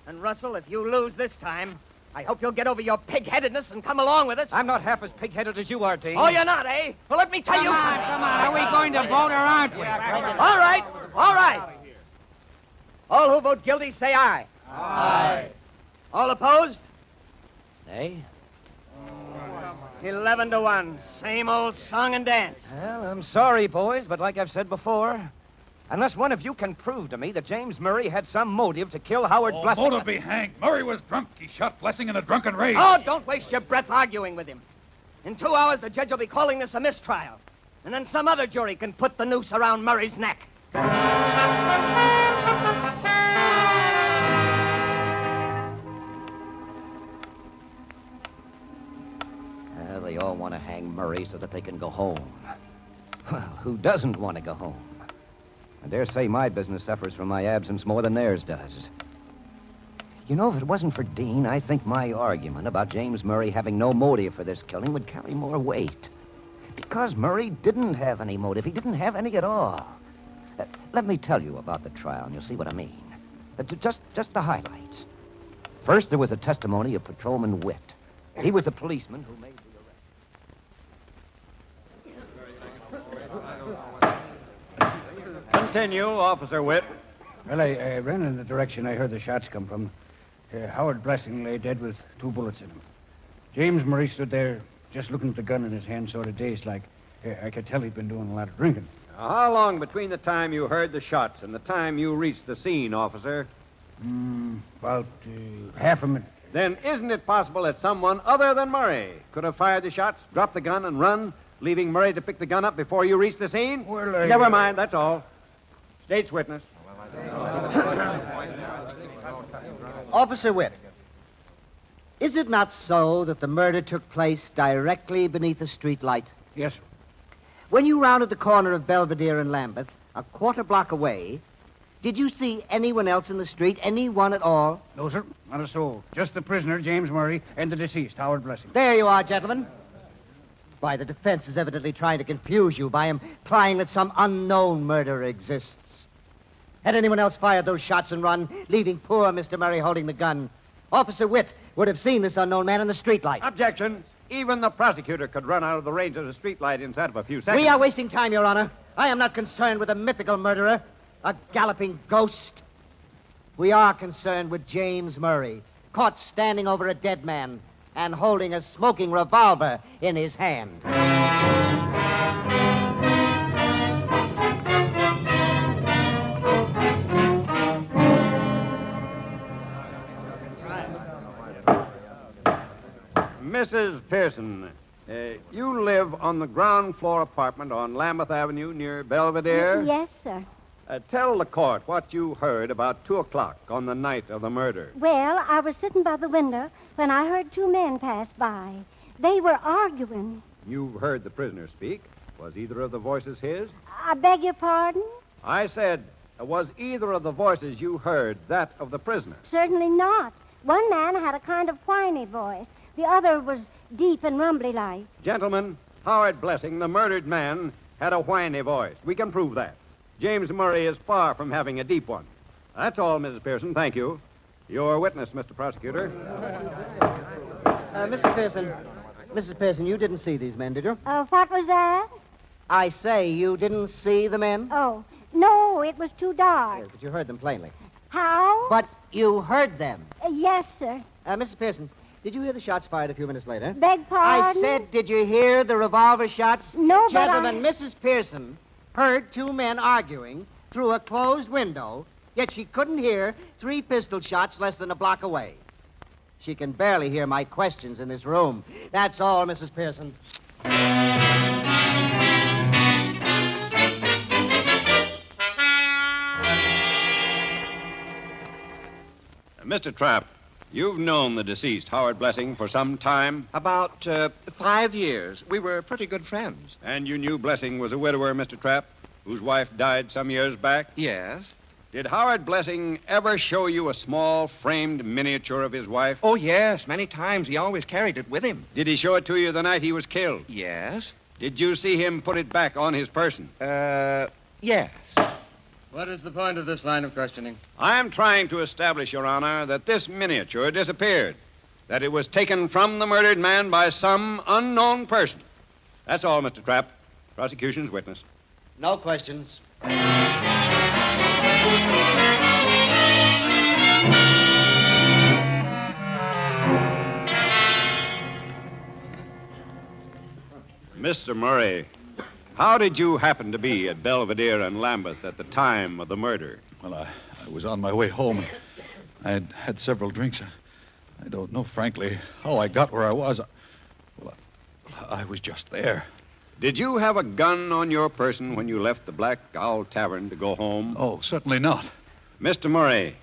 And, Russell, if you lose this time, I hope you'll get over your pig-headedness and come along with us. I'm not half as pig-headed as you are, Dean. Oh, you're not, eh? Well, let me tell you... Come on. Are we going to vote or aren't we? All right. All who vote guilty, say aye. Aye. All opposed? Nay. 11-1. Same old song and dance. Well, I'm sorry, boys, but like I've said before, unless one of you can prove to me that James Murray had some motive to kill Howard Blessing... Motive be hanged. Murray was drunk. He shot Blessing in a drunken rage. Oh, don't waste your breath arguing with him. In 2 hours, the judge will be calling this a mistrial. And then some other jury can put the noose around Murray's neck. They all want to hang Murray so that they can go home. Well, who doesn't want to go home? I dare say my business suffers from my absence more than theirs does. You know, if it wasn't for Dean, I think my argument about James Murray having no motive for this killing would carry more weight. Because Murray didn't have any motive. He didn't have any at all. Let me tell you about the trial, and you'll see what I mean. Just the highlights. First, there was a testimony of Patrolman Witt. He was the policeman who made the arrest. Continue, Officer Witt. Well, I ran in the direction I heard the shots come from. Howard Blessing lay dead with 2 bullets in him. James Murray stood there just looking at the gun in his hand, sort of dazed like. I could tell he'd been doing a lot of drinking. Now, how long between the time you heard the shots and the time you reached the scene, officer? About half a minute. Then isn't it possible that someone other than Murray could have fired the shots, dropped the gun, and run, leaving Murray to pick the gun up before you reached the scene? Well, Never mind, that's all. State's witness. Officer Witt, is it not so that the murder took place directly beneath a street light? Yes, sir. when you rounded the corner of Belvedere and Lambeth, a quarter block away, did you see anyone else in the street? Anyone at all? No, sir. Not a soul. Just the prisoner, James Murray, and the deceased, Howard Blessing. There you are, gentlemen. Why, the defense is evidently trying to confuse you by implying that some unknown murderer exists. Had anyone else fired those shots and run, leaving poor Mr. Murray holding the gun, Officer Witt would have seen this unknown man in the streetlight. Objection. Even the prosecutor could run out of the range of the streetlight inside of a few seconds. We are wasting time, Your Honor. I am not concerned with a mythical murderer, a galloping ghost. We are concerned with James Murray, caught standing over a dead man and holding a smoking revolver in his hand. Mrs. Pearson, you live on the ground floor apartment on Lambeth Avenue near Belvedere? Yes, sir. Tell the court what you heard about 2 o'clock on the night of the murder. Well, I was sitting by the window when I heard 2 men pass by. They were arguing. You heard the prisoner speak. Was either of the voices his? I beg your pardon? I said, was either of the voices you heard that of the prisoner? Certainly not. One man had a kind of whiny voice. The other was deep and rumbly-like. Gentlemen, Howard Blessing, the murdered man, had a whiny voice. We can prove that. James Murray is far from having a deep one. That's all, Mrs. Pearson. Thank you. Your witness, Mr. Prosecutor. Mrs. Pearson, you didn't see these men, did you? What was that? I say you didn't see the men? Oh, no, it was too dark. Yes, but you heard them plainly. How? But you heard them. Yes, sir. Mrs. Pearson, did you hear the shots fired a few minutes later? Beg pardon? I said, did you hear the revolver shots? No, Gentlemen, Mrs. Pearson heard 2 men arguing through a closed window, yet she couldn't hear 3 pistol shots less than a block away. She can barely hear my questions in this room. That's all, Mrs. Pearson. Mr. Trapp, you've known the deceased, Howard Blessing, for some time? About 5 years. We were pretty good friends. And you knew Blessing was a widower, Mr. Trapp, whose wife died some years back? Yes. Did Howard Blessing ever show you a small framed miniature of his wife? Oh, yes. Many times. He always carried it with him. Did he show it to you the night he was killed? Yes. Did you see him put it back on his person? Yes. What is the point of this line of questioning? I am trying to establish, Your Honor, that this miniature disappeared. That it was taken from the murdered man by some unknown person. That's all, Mr. Trapp. Prosecution's witness. No questions. Mr. Murray, how did you happen to be at Belvedere and Lambeth at the time of the murder? Well, I was on my way home. I had had several drinks. I don't know, frankly, how I got where I was. I was just there. Did you have a gun on your person when you left the Black Owl Tavern to go home? Oh, certainly not. Mr. Murray,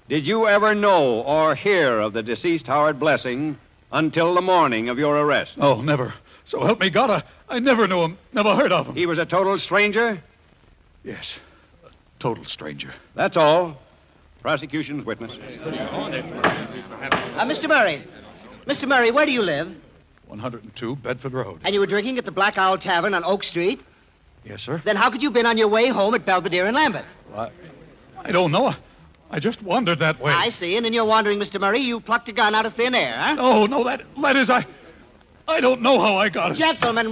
did you ever know or hear of the deceased Howard Blessing until the morning of your arrest? Oh, never. So help me God, I never knew him, never heard of him. He was a total stranger? Yes, a total stranger. That's all. Prosecution's witness. Mr. Murray. Mr. Murray, where do you live? 102 Bedford Road. And you were drinking at the Black Owl Tavern on Oak Street? Yes, sir. Then how could you have been on your way home at Belvedere and Lambeth? Well, I don't know. I just wandered that way. I see. And in your wandering, Mr. Murray, you plucked a gun out of thin air, huh? No, that is, I don't know how I got it.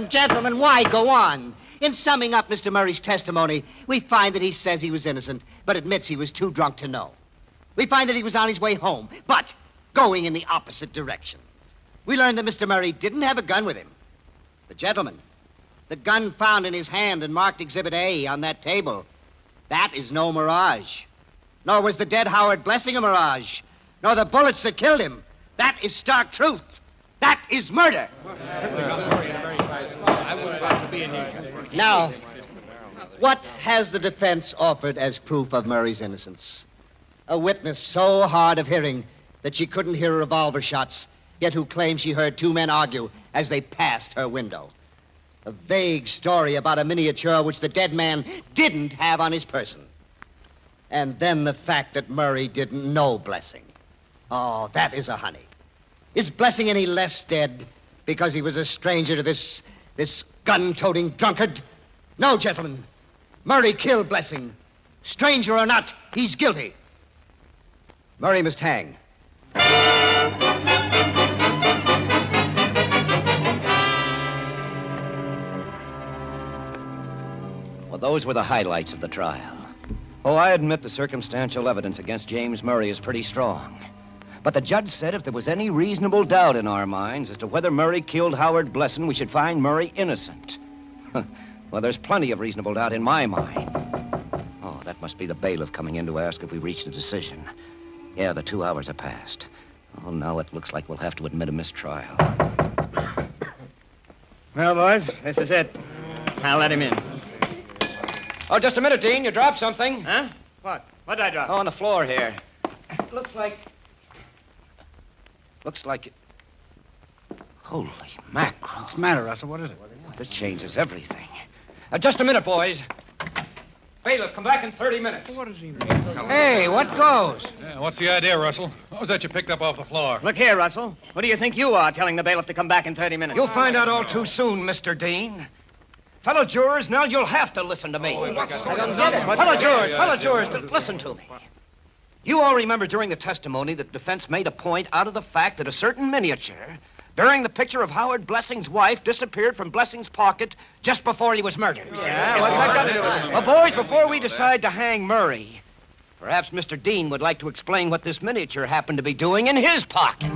Gentlemen, why go on? In summing up Mr. Murray's testimony, we find that he says he was innocent, but admits he was too drunk to know. We find that he was on his way home, but going in the opposite direction. We learn that Mr. Murray didn't have a gun with him. But, gentlemen, the gun found in his hand and marked Exhibit A on that table, that is no mirage. Nor was the dead Howard Blessing a mirage. Nor the bullets that killed him. That is stark truth. That is murder. Now, what has the defense offered as proof of Murray's innocence? A witness so hard of hearing that she couldn't hear revolver shots, yet who claims she heard 2 men argue as they passed her window. A vague story about a miniature which the dead man didn't have on his person. And then the fact that Murray didn't know Blessing. Oh, that is a honey. Is Blessing any less dead because he was a stranger to this gun-toting drunkard? No, gentlemen. Murray killed Blessing. Stranger or not, he's guilty. Murray must hang. Well, those were the highlights of the trial. Oh, I admit the circumstantial evidence against James Murray is pretty strong. But the judge said if there was any reasonable doubt in our minds as to whether Murray killed Howard Blesson, we should find Murray innocent. Well, there's plenty of reasonable doubt in my mind. Oh, that must be the bailiff coming in to ask if we reached a decision. Yeah, the 2 hours are past. Oh, now it looks like we'll have to admit a mistrial. Well, boys, this is it. I'll let him in. Oh, just a minute, Dean. You dropped something. Huh? What? What did I drop? Oh, on the floor here. Looks like... Holy mackerel. What's the matter, Russell? What is it? This changes everything. Just a minute, boys. Bailiff, come back in 30 minutes. What does he mean? Hey, what goes? Yeah, what's the idea, Russell? What was that you picked up off the floor? Look here, Russell. What do you think you are telling the bailiff to come back in 30 minutes? You'll find out all too soon, Mr. Dean. Fellow jurors, now you'll have to listen to me. Fellow jurors, listen to me. You all remember during the testimony that the defense made a point out of the fact that a certain miniature bearing the picture of Howard Blessing's wife disappeared from Blessing's pocket just before he was murdered. Yeah, what's that got to do with it? Well, boys, before we decide to hang Murray, perhaps Mr. Dean would like to explain what this miniature happened to be doing in his pocket.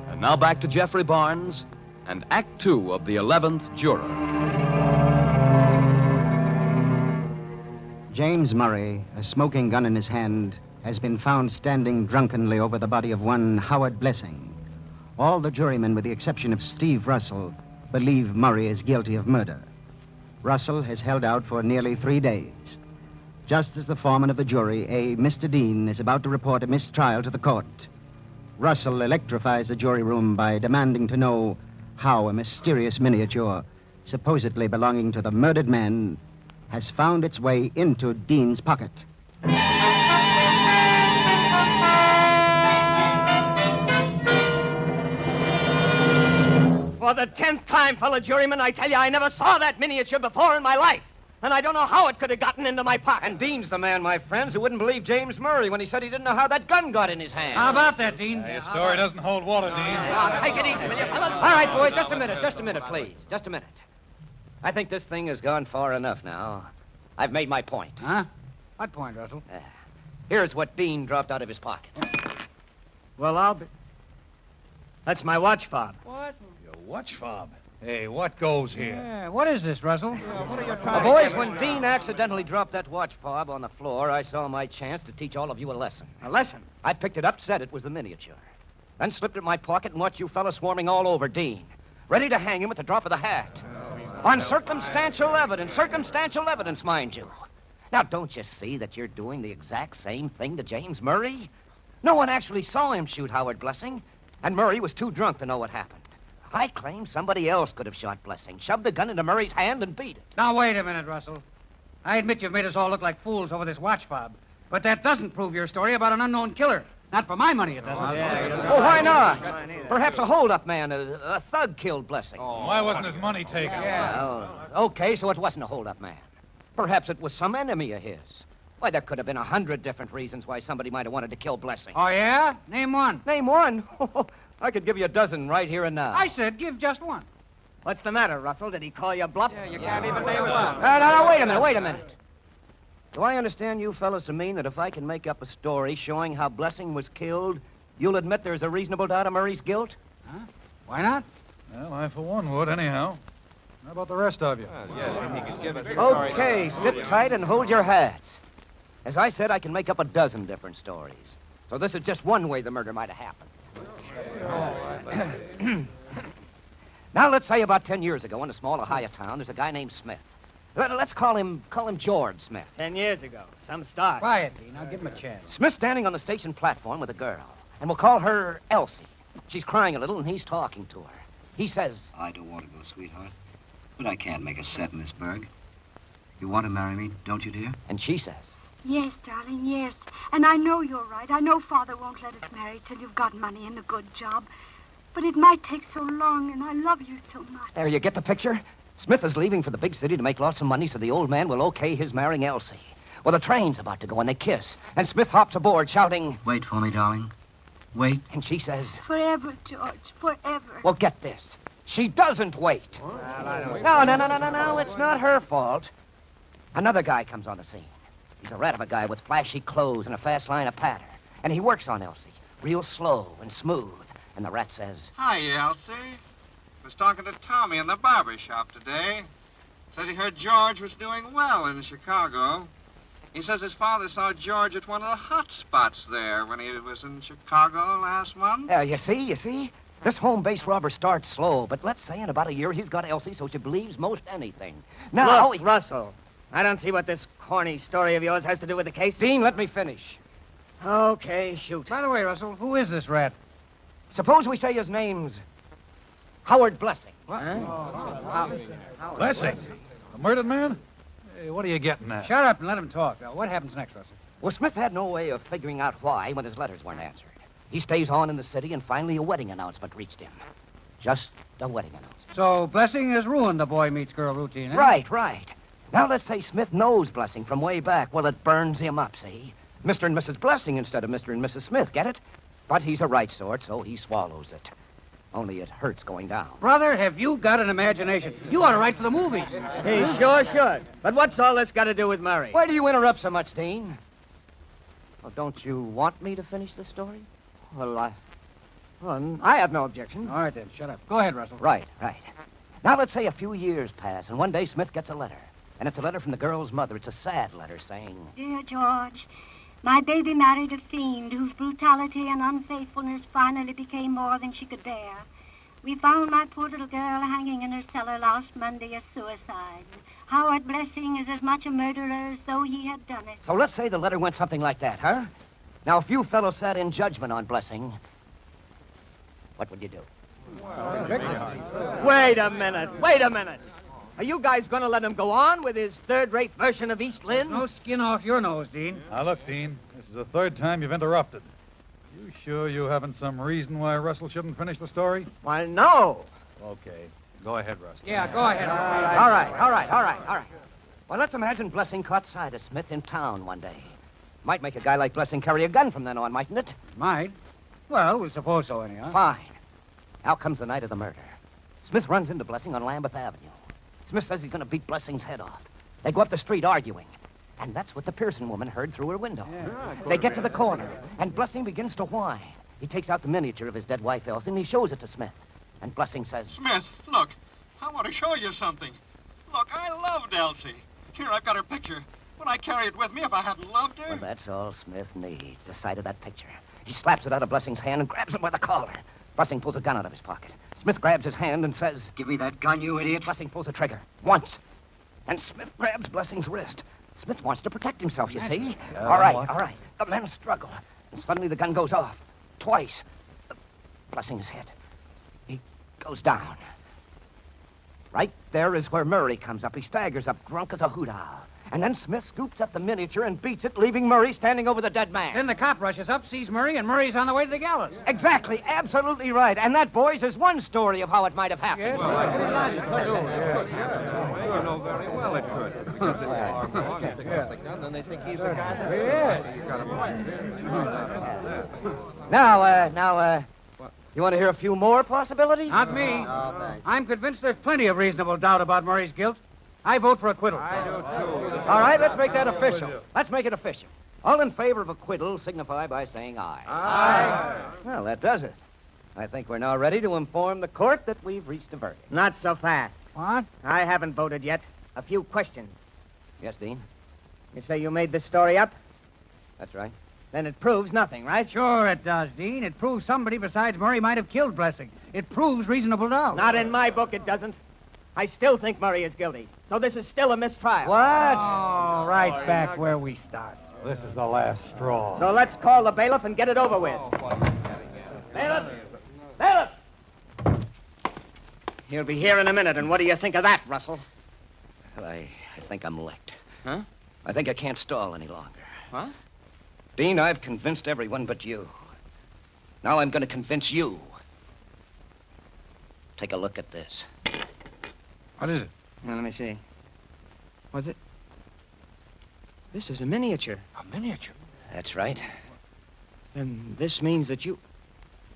And now back to Jeffrey Barnes and Act 2 of The 11th Juror. James Murray, a smoking gun in his hand, has been found standing drunkenly over the body of one Howard Blessing. All the jurymen, with the exception of Steve Russell, believe Murray is guilty of murder. Russell has held out for nearly 3 days. Just as the foreman of the jury, a Mr. Dean, is about to report a mistrial to the court, Russell electrifies the jury room by demanding to know how a mysterious miniature, supposedly belonging to the murdered man, has found its way into Dean's pocket. For the 10th time, fellow jurymen, I tell you I never saw that miniature before in my life. And I don't know how it could have gotten into my pocket. And Dean's the man, my friends, who wouldn't believe James Murray when he said he didn't know how that gun got in his hand. How about that, Dean? Your story doesn't hold water, Dean. Take it easy, will you, fellas? All right, boys, just a minute, please. Just a minute. I think this thing has gone far enough now. I've made my point. Huh? What point, Russell? Here's what Dean dropped out of his pocket. Well, I'll be... That's my watch fob. What? Your watch fob? Hey, what goes here? Yeah, what is this, Russell? What are you trying Boys, when Dean accidentally dropped that watch fob on the floor, I saw my chance to teach all of you a lesson. A lesson? I picked it up, said it was the miniature. Then slipped it in my pocket and watched you fellas swarming all over Dean, ready to hang him at the drop of the hat. On circumstantial evidence, mind you. Now, don't you see that you're doing the exact same thing to James Murray? No one actually saw him shoot Howard Blessing, and Murray was too drunk to know what happened. I claim somebody else could have shot Blessing, shoved the gun into Murray's hand, and beat it. Now, wait a minute, Russell. I admit you've made us all look like fools over this watch fob, but that doesn't prove your story about an unknown killer. Not for my money, it doesn't. Oh, why not? Perhaps a hold-up man, a thug killed Blessing. Why wasn't his money taken? Okay, so it wasn't a hold-up man. Perhaps it was some enemy of his. Why, there could have been 100 different reasons why somebody might have wanted to kill Blessing. Oh, yeah? Name one. Name one? I could give you a dozen right here and now. I said give just one. What's the matter, Russell? Did he call you bluff? You can't even name one. No, wait a minute. Do I understand you fellas to mean that if I can make up a story showing how Blessing was killed, you'll admit there's a reasonable doubt of Murray's guilt? Huh? Why not? Well, I, for one, would, anyhow. How about the rest of you? Okay, sit tight and hold your hats. As I said, I can make up a dozen different stories. So this is just one way the murder might have happened. Now, let's say about 10 years ago in a small Ohio town, there's a guy named Smith. Let's call him George Smith. 10 years ago. Some start. Quiet, Dean. I'll give him a chance. Smith's standing on the station platform with a girl, and we'll call her Elsie. She's crying a little, and he's talking to her. He says... I don't want to go, sweetheart. But I can't make a set in this burg. You want to marry me, don't you, dear? And she says... Yes, darling, yes. And I know you're right. I know Father won't let us marry till you've got money and a good job. But it might take so long, and I love you so much. There, you get the picture? Smith is leaving for the big city to make lots of money so the old man will okay his marrying Elsie. Well, the train's about to go, and they kiss. And Smith hops aboard, shouting... Wait for me, darling. Wait. And she says... Forever, George, forever. Well, get this. She doesn't wait. No, it's not her fault. Another guy comes on the scene. He's a rat of a guy with flashy clothes and a fast line of patter. And he works on Elsie, real slow and smooth. And the rat says... Hi, Elsie. Was talking to Tommy in the barber shop today. Said he heard George was doing well in Chicago. He says his father saw George at one of the hot spots there when he was in Chicago last month. You see? This home base robber starts slow, but let's say in about a year he's got Elsie so she believes most anything. Now... Look, Russell, I don't see what this corny story of yours has to do with the case. Dean, let me finish. Okay, shoot. By the way, Russell, who is this rat? Suppose we say his name's Howard Blessing. What? Blessing? The murdered man? Hey, what are you getting at? Shut up and let him talk. What happens next, Russell? Well, Smith had no way of figuring out why when his letters weren't answered. He stays on in the city, and finally a wedding announcement reached him. Just a wedding announcement. So Blessing has ruined the boy meets girl routine, eh? Right. Now let's say Smith knows Blessing from way back. Well, it burns him up, see? Mr. and Mrs. Blessing instead of Mr. and Mrs. Smith, get it? But he's a right sort, so he swallows it. Only it hurts going down. Brother, have you got an imagination? You ought to write for the movies. He sure should. But what's all this got to do with Murray? Why do you interrupt so much, Dean? Well, don't you want me to finish the story? Well, I have no objection. All right, then. Shut up. Go ahead, Russell. Right. Now, let's say a few years pass, and one day Smith gets a letter. And it's a letter from the girl's mother. It's a sad letter saying... Dear George, my baby married a fiend whose brutality and unfaithfulness finally became more than she could bear. We found my poor little girl hanging in her cellar last Monday as suicide. Howard Blessing is as much a murderer as though he had done it. So let's say the letter went something like that, huh? Now, if you fellows sat in judgment on Blessing, what would you do? Wait a minute. Are you guys going to let him go on with his third-rate version of East Lynne? No skin off your nose, Dean. Now, look, Dean, this is the third time you've interrupted. You sure you haven't some reason why Russell shouldn't finish the story? Why, no. Okay. Go ahead, Russell. Yeah, go ahead. All right. Well, let's imagine Blessing caught sight of Smith in town one day. Might make a guy like Blessing carry a gun from then on, mightn't it? Might. Well, we'll suppose so, anyhow. Fine. Now comes the night of the murder. Smith runs into Blessing on Lambeth Avenue. Smith says he's going to beat Blessing's head off. They go up the street arguing. And that's what the Pearson woman heard through her window. Yeah. They get to the corner, and Blessing begins to whine. He takes out the miniature of his dead wife, Elsie, and he shows it to Smith. And Blessing says... Smith, look, I want to show you something. Look, I loved Elsie. Here, I've got her picture. Would I carry it with me if I hadn't loved her? Well, that's all Smith needs, the sight of that picture. He slaps it out of Blessing's hand and grabs him by the collar. Blessing pulls a gun out of his pocket. Smith grabs his hand and says... Give me that gun, you idiot. Blessing pulls the trigger. Once. And Smith grabs Blessing's wrist. Smith wants to protect himself, you see. All right. The men struggle. And suddenly the gun goes off. Twice. Blessing is hit. He goes down. Right there is where Murray comes up. He staggers up, drunk as a hoot owl. And then Smith scoops up the miniature and beats it, leaving Murray standing over the dead man. Then the cop rushes up, sees Murray, and Murray's on the way to the gallows. Exactly. Absolutely right. And that, boys, is one story of how it might have happened. Yes, you know very well it could. Then they think he's the guy. Now, you want to hear a few more possibilities? Not me. I'm convinced there's plenty of reasonable doubt about Murray's guilt. I vote for acquittal. I do, too. All right, let's make that official. Let's make it official. All in favor of acquittal signify by saying aye. Aye. Well, that does it. I think we're now ready to inform the court that we've reached a verdict. Not so fast. What? I haven't voted yet. A few questions. Yes, Dean? You say you made this story up? That's right. Then it proves nothing, right? Sure it does, Dean. It proves somebody besides Murray might have killed Blessing. It proves reasonable doubt. Not in my book, it doesn't. I still think Murray is guilty. So this is still a mistrial. What? Oh, right back where we start. This is the last straw. So let's call the bailiff and get it over with. Bailiff! Bailiff! He'll be here in a minute, and what do you think of that, Russell? I think I'm licked. Huh? I think I can't stall any longer. What? Dean, I've convinced everyone but you. Now I'm going to convince you. Take a look at this. What is it? Now, let me see. What's it? This is a miniature. A miniature? That's right. And this means that you're...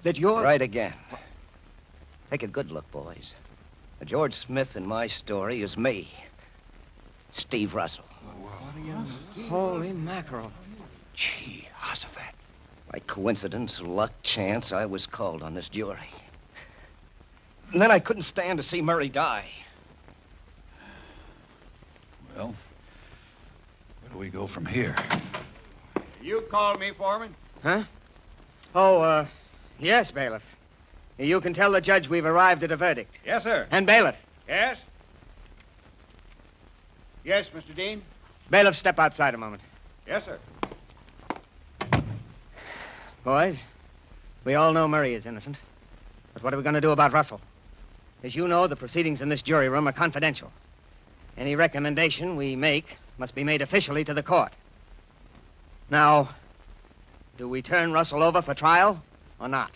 Right again. Take a good look, boys. The George Smith in my story is me. Steve Russell. Holy mackerel. Gee, Hossafat. By coincidence, luck, chance, I was called on this jury. And then I couldn't stand to see Murray die. Well, where do we go from here? You called me, Foreman? Huh? Oh, yes, bailiff. You can tell the judge we've arrived at a verdict. Yes, sir. And bailiff. Yes? Yes, Mr. Dean? Bailiff, step outside a moment. Yes, sir. Boys, we all know Murray is innocent. But what are we going to do about Russell? As you know, the proceedings in this jury room are confidential. Any recommendation we make must be made officially to the court. Now, do we turn Russell over for trial or not?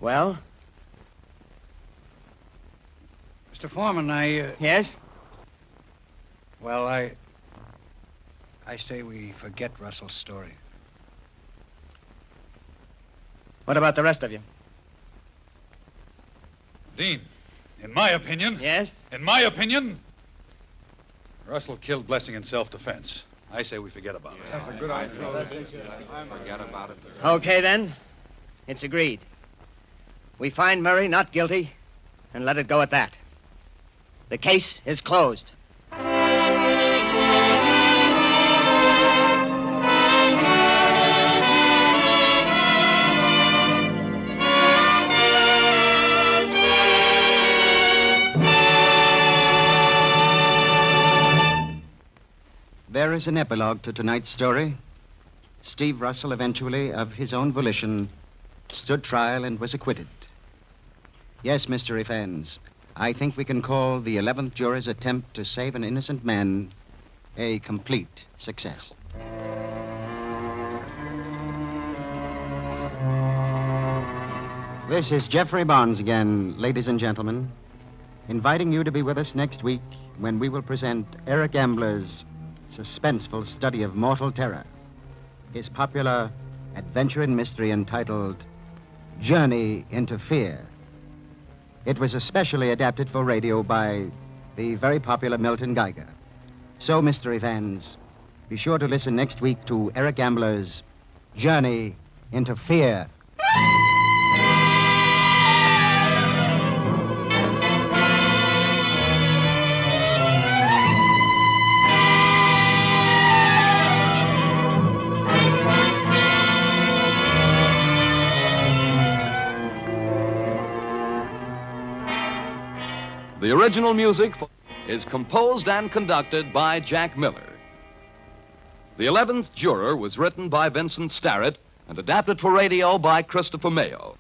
Well? Mr. Foreman, Yes? Well, I say we forget Russell's story. What about the rest of you? Dean, in my opinion... Yes? In my opinion, Russell killed Blessing in self-defense. I say we forget about it. That's a good idea. Forget about it. Okay, then. It's agreed. We find Murray not guilty and let it go at that. The case is closed. There is an epilogue to tonight's story. Steve Russell eventually, of his own volition, stood trial and was acquitted. Yes, mystery fans, I think we can call the 11th juror's attempt to save an innocent man a complete success. This is Jeffrey Barnes again, ladies and gentlemen, inviting you to be with us next week when we will present Eric Ambler's suspenseful study of mortal terror, his popular adventure and mystery entitled Journey into Fear. It was especially adapted for radio by the very popular Milton Geiger. So, mystery fans, be sure to listen next week to Eric Ambler's Journey into Fear. The original music is composed and conducted by Jack Miller. The 11th Juror was written by Vincent Starrett and adapted for radio by Christopher Mayo.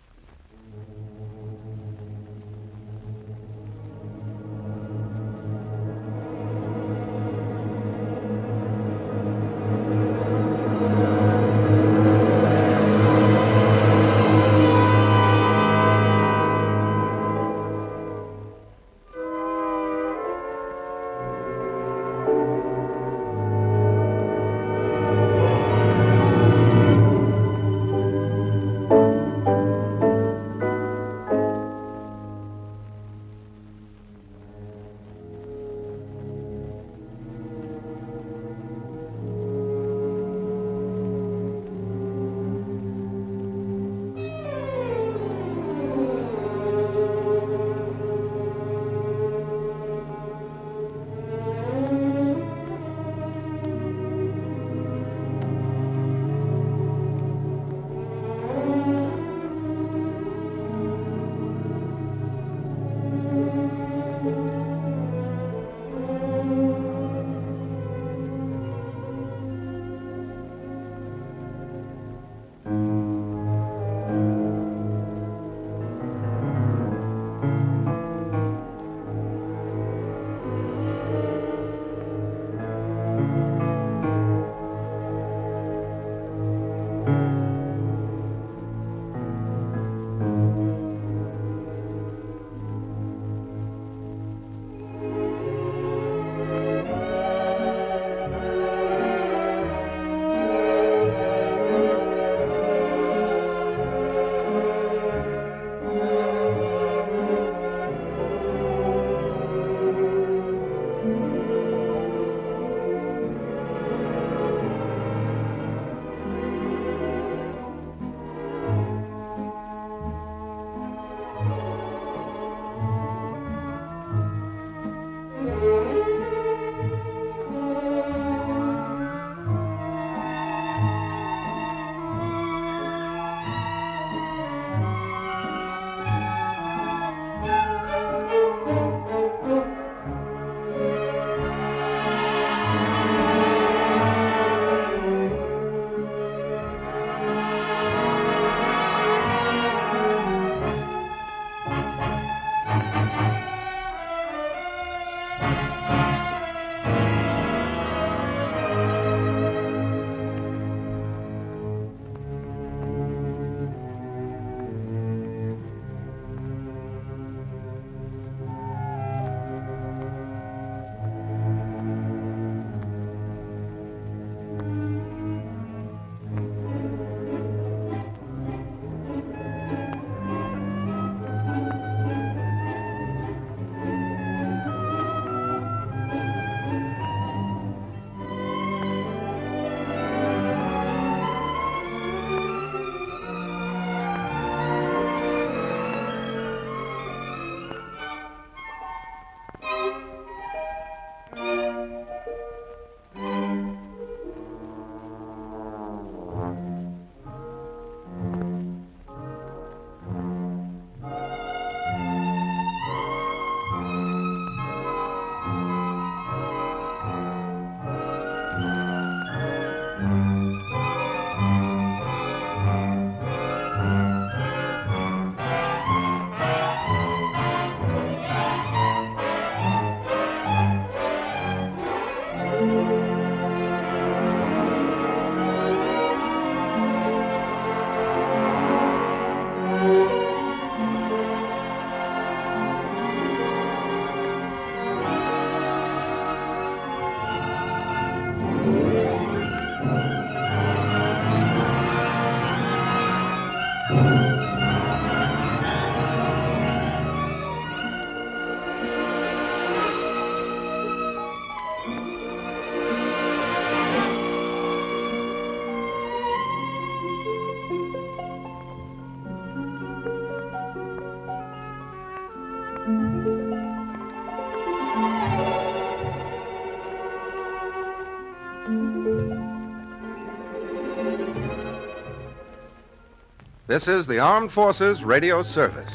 This is the Armed Forces Radio Service.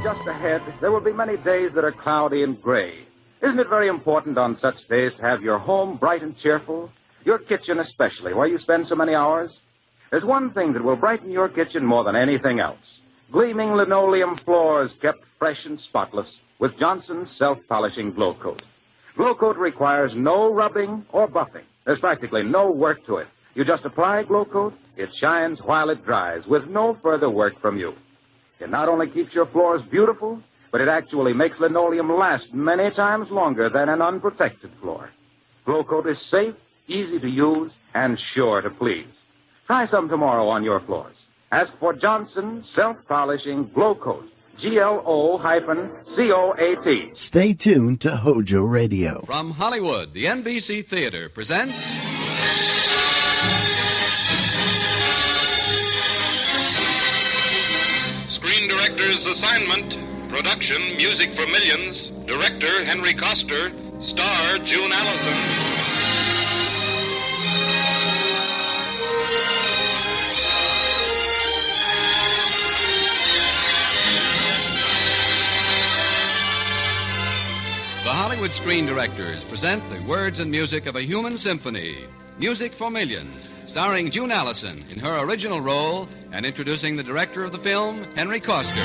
Just ahead, there will be many days that are cloudy and gray. Isn't it very important on such days to have your home bright and cheerful? Your kitchen especially, where you spend so many hours? There's one thing that will brighten your kitchen more than anything else. Gleaming linoleum floors kept fresh and spotless with Johnson's self-polishing Glow Coat. Glow Coat requires no rubbing or buffing. There's practically no work to it. You just apply Glow Coat, it shines while it dries with no further work from you. It not only keeps your floors beautiful, but it actually makes linoleum last many times longer than an unprotected floor. Glow Coat is safe, easy to use, and sure to please. Try some tomorrow on your floors. Ask for Johnson's Self-Polishing Glow Coat. GLO-COAT. Stay tuned to HOJO Radio. From Hollywood, the NBC Theater presents... Screen Director's Assignment. Production, Music for Millions. Director, Henry Koster. Star, June Allison. The Hollywood Screen Directors present the words and music of a human symphony, Music for Millions, starring June Allison in her original role and introducing the director of the film, Henry Koster.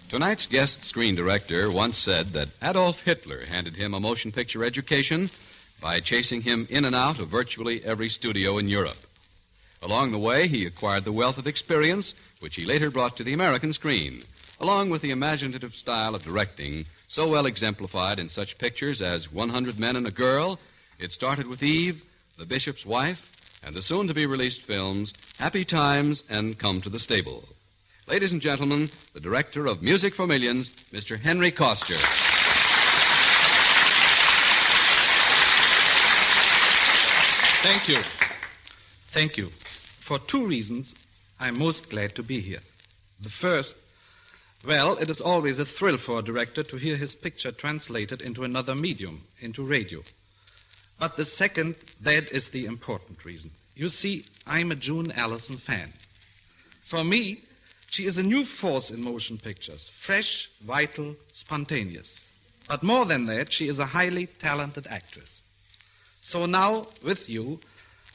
Tonight's guest screen director once said that Adolf Hitler handed him a motion picture education by chasing him in and out of virtually every studio in Europe. Along the way, he acquired the wealth of experience which he later brought to the American screen, along with the imaginative style of directing so well exemplified in such pictures as 100 Men and a Girl, It Started with Eve, The Bishop's Wife, and the soon-to-be-released films Happy Times and Come to the Stable. Ladies and gentlemen, the director of Music for Millions, Mr. Henry Koster. Thank you. Thank you. For two reasons, I'm most glad to be here. The first, well, it is always a thrill for a director to hear his picture translated into another medium, into radio. But the second, that is the important reason. You see, I'm a June Allison fan. For me, she is a new force in motion pictures, fresh, vital, spontaneous. But more than that, she is a highly talented actress. So now, with you,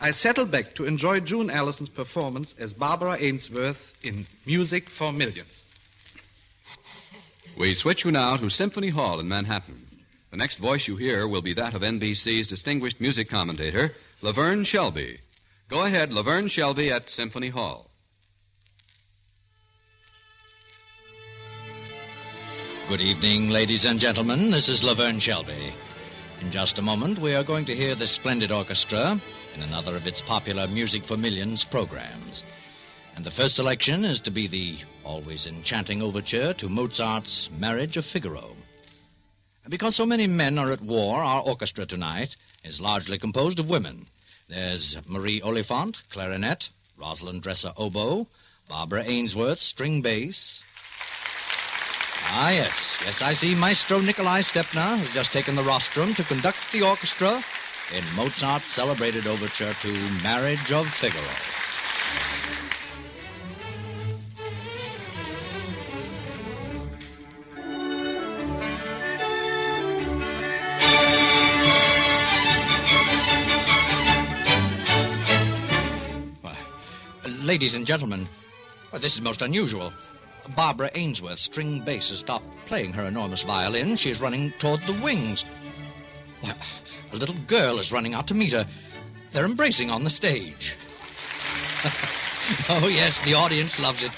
I settle back to enjoy June Allison's performance as Barbara Ainsworth in Music for Millions. We switch you now to Symphony Hall in Manhattan. The next voice you hear will be that of NBC's distinguished music commentator, Laverne Shelby. Go ahead, Laverne Shelby at Symphony Hall. Good evening, ladies and gentlemen. This is Laverne Shelby. In just a moment, we are going to hear this splendid orchestra in another of its popular Music for Millions programs. And the first selection is to be the always enchanting overture to Mozart's Marriage of Figaro. Because so many men are at war, our orchestra tonight is largely composed of women. There's Marie Oliphant, clarinet, Rosalind Dresser, oboe, Barbara Ainsworth, string bass. Ah, yes, I see Maestro Nikolai Stepner has just taken the rostrum to conduct the orchestra in Mozart's celebrated overture to Marriage of Figaro. Ladies and gentlemen, well, this is most unusual. Barbara Ainsworth, string bass, has stopped playing her enormous violin. She is running toward the wings. Why, a little girl is running out to meet her. They're embracing on the stage. Oh, yes, the audience loves it.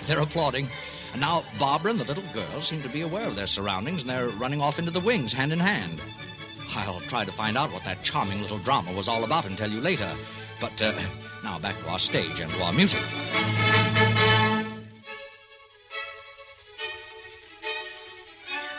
They're applauding. And now Barbara and the little girl seem to be aware of their surroundings, and they're running off into the wings, hand in hand. I'll try to find out what that charming little drama was all about and tell you later. But now back to our stage and to our music.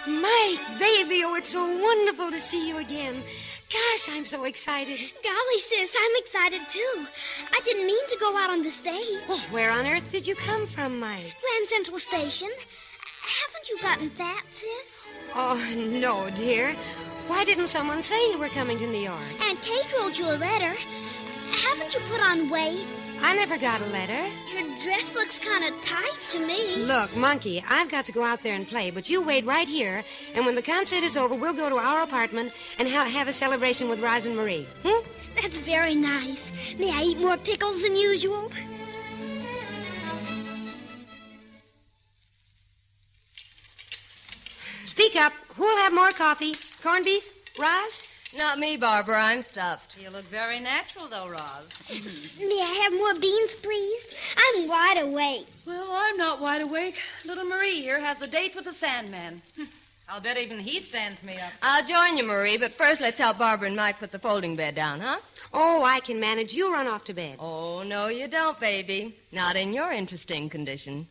Mike, baby, oh, it's so wonderful to see you again. Gosh, I'm so excited. Golly, sis, I'm excited, too. I didn't mean to go out on the stage. Well, where on earth did you come from, Mike? Grand Central Station. Haven't you gotten fat, sis? Oh, no, dear. Why didn't someone say you were coming to New York? Aunt Kate wrote you a letter. Haven't you put on weight? I never got a letter. Your dress looks kind of tight to me. Look, Monkey, I've got to go out there and play, but you wait right here, and when the concert is over, we'll go to our apartment and have a celebration with Roz and Marie. That's very nice. May I eat more pickles than usual? Speak up. Who'll have more coffee? Corned beef? Roz? Not me, Barbara. I'm stuffed. You look very natural, though, Roz. May I have more beans, please? I'm wide awake. Well, I'm not wide awake. Little Marie here has a date with the Sandman. I'll bet even he stands me up. I'll join you, Marie, but first let's help Barbara and Mike put the folding bed down, huh? Oh, I can manage. You run off to bed. Oh, no, you don't, baby. Not in your interesting condition.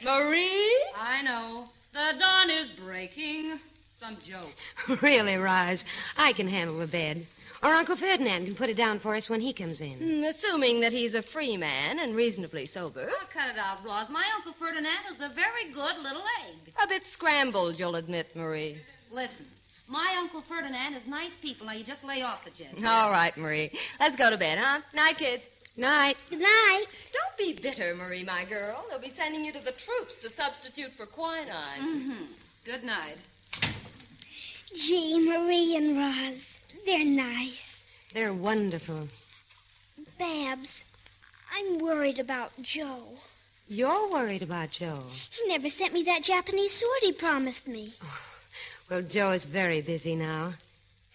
Marie? I know. The dawn is breaking. Some joke. Really, Roz, I can handle the bed. Or Uncle Ferdinand can put it down for us when he comes in. Assuming that he's a free man and reasonably sober. Oh, cut it out, Roz. My Uncle Ferdinand is a very good little egg. A bit scrambled, you'll admit, Marie. Listen, my Uncle Ferdinand is nice people. Now, you just lay off the jet. All right, Marie. Let's go to bed, huh? Night, kids. Night. Good night. Don't be bitter, Marie, my girl. They'll be sending you to the troops to substitute for quinine. Good night. Gee, Marie and Roz, they're nice. They're wonderful. Babs, I'm worried about Joe. You're worried about Joe? He never sent me that Japanese sword he promised me. Oh, well, Joe is very busy now.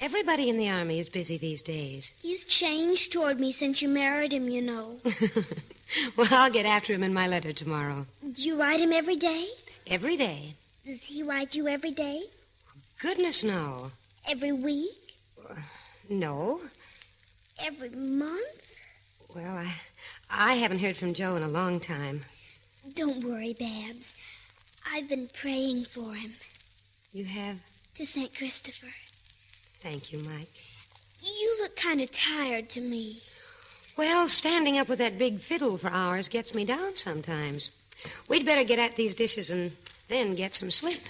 Everybody in the Army is busy these days. He's changed toward me since you married him, you know. Well, I'll get after him in my letter tomorrow. Do you write him every day? Every day. Does he write you every day? Goodness, no. Every week? No. Every month? Well, I haven't heard from Joe in a long time. Don't worry, Babs. I've been praying for him. You have? To St. Christopher. Thank you, Mike. You look kind of tired to me. Well, standing up with that big fiddle for hours gets me down sometimes. We'd better get at these dishes and then get some sleep.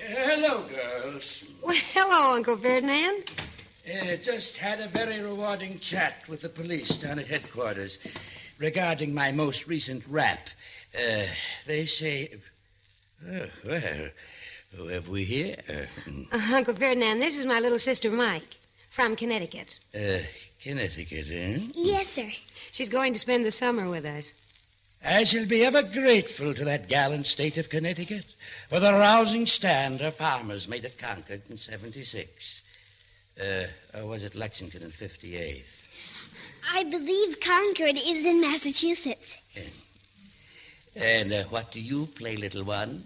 Hello, girls. Well, hello, Uncle Ferdinand. Just had a very rewarding chat with the police down at headquarters regarding my most recent rap. They say... Oh, well, who have we here? Uncle Ferdinand, this is my little sister, Mike, from Connecticut. Connecticut, eh? Yes, sir. She's going to spend the summer with us. I shall be ever grateful to that gallant state of Connecticut for the rousing stand her farmers made at Concord in 76. Or was it Lexington in 58? I believe Concord is in Massachusetts. And what do you play, little one?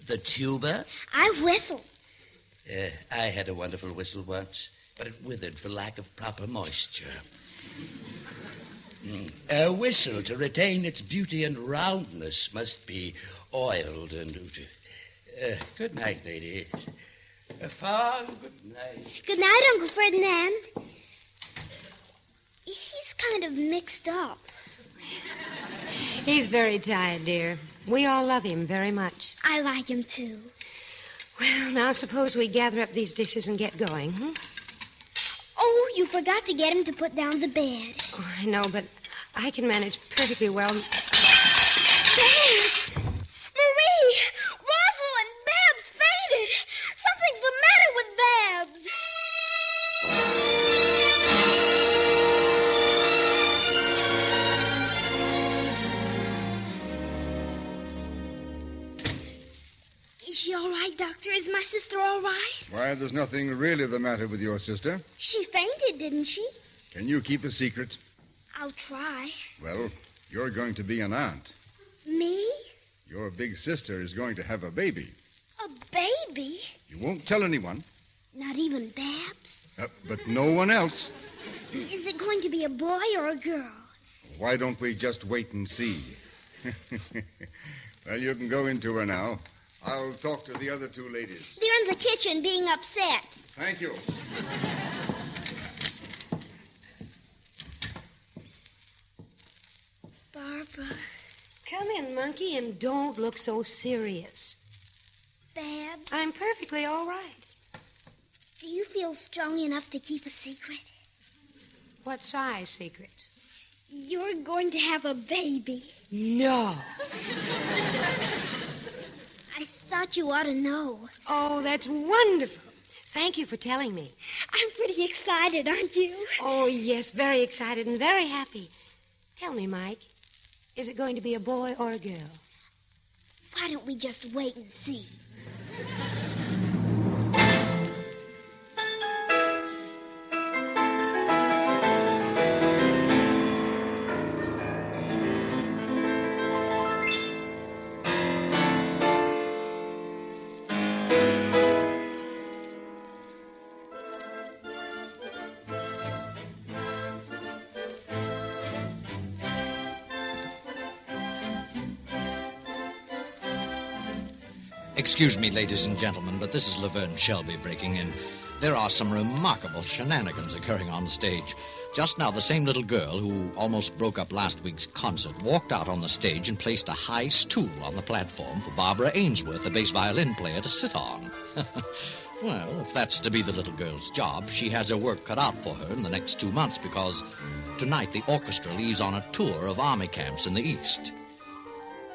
The tuba? I whistle. I had a wonderful whistle once, but it withered for lack of proper moisture. A whistle, to retain its beauty and roundness, must be oiled and... good night, ladies. A fond good night. Good night, Uncle Ferdinand. He's kind of mixed up. He's very tired, dear. We all love him very much. I like him, too. Well, now suppose we gather up these dishes and get going, Oh, you forgot to get him to put down the bed. Oh, I know, but I can manage perfectly well. Babs! Marie! Rosalind! Babs fainted! Something's the matter with Babs! Is she all right, Doctor? Is my sister all right? Why, there's nothing really the matter with your sister. She fainted, didn't she? Can you keep a secret? I'll try. Well, you're going to be an aunt. Me? Your big sister is going to have a baby. A baby? You won't tell anyone. Not even Babs? But no one else. Is it going to be a boy or a girl? Why don't we just wait and see? Well, you can go into her now. I'll talk to the other two ladies. They're in the kitchen being upset. Thank you. Barbara. Come in, Monkey, and don't look so serious. Babs. I'm perfectly all right. Do you feel strong enough to keep a secret? What size secret? You're going to have a baby. No. I thought you ought to know. Oh, that's wonderful. Thank you for telling me. I'm pretty excited, aren't you? Oh, yes, very excited and very happy. Tell me, Mike, is it going to be a boy or a girl? Why don't we just wait and see? Excuse me, ladies and gentlemen, but this is Laverne Shelby breaking in. There are some remarkable shenanigans occurring on the stage. Just now, the same little girl who almost broke up last week's concert walked out on the stage and placed a high stool on the platform for Barbara Ainsworth, the bass violin player, to sit on. Well, if that's to be the little girl's job, she has her work cut out for her in the next 2 months because tonight the orchestra leaves on a tour of army camps in the East.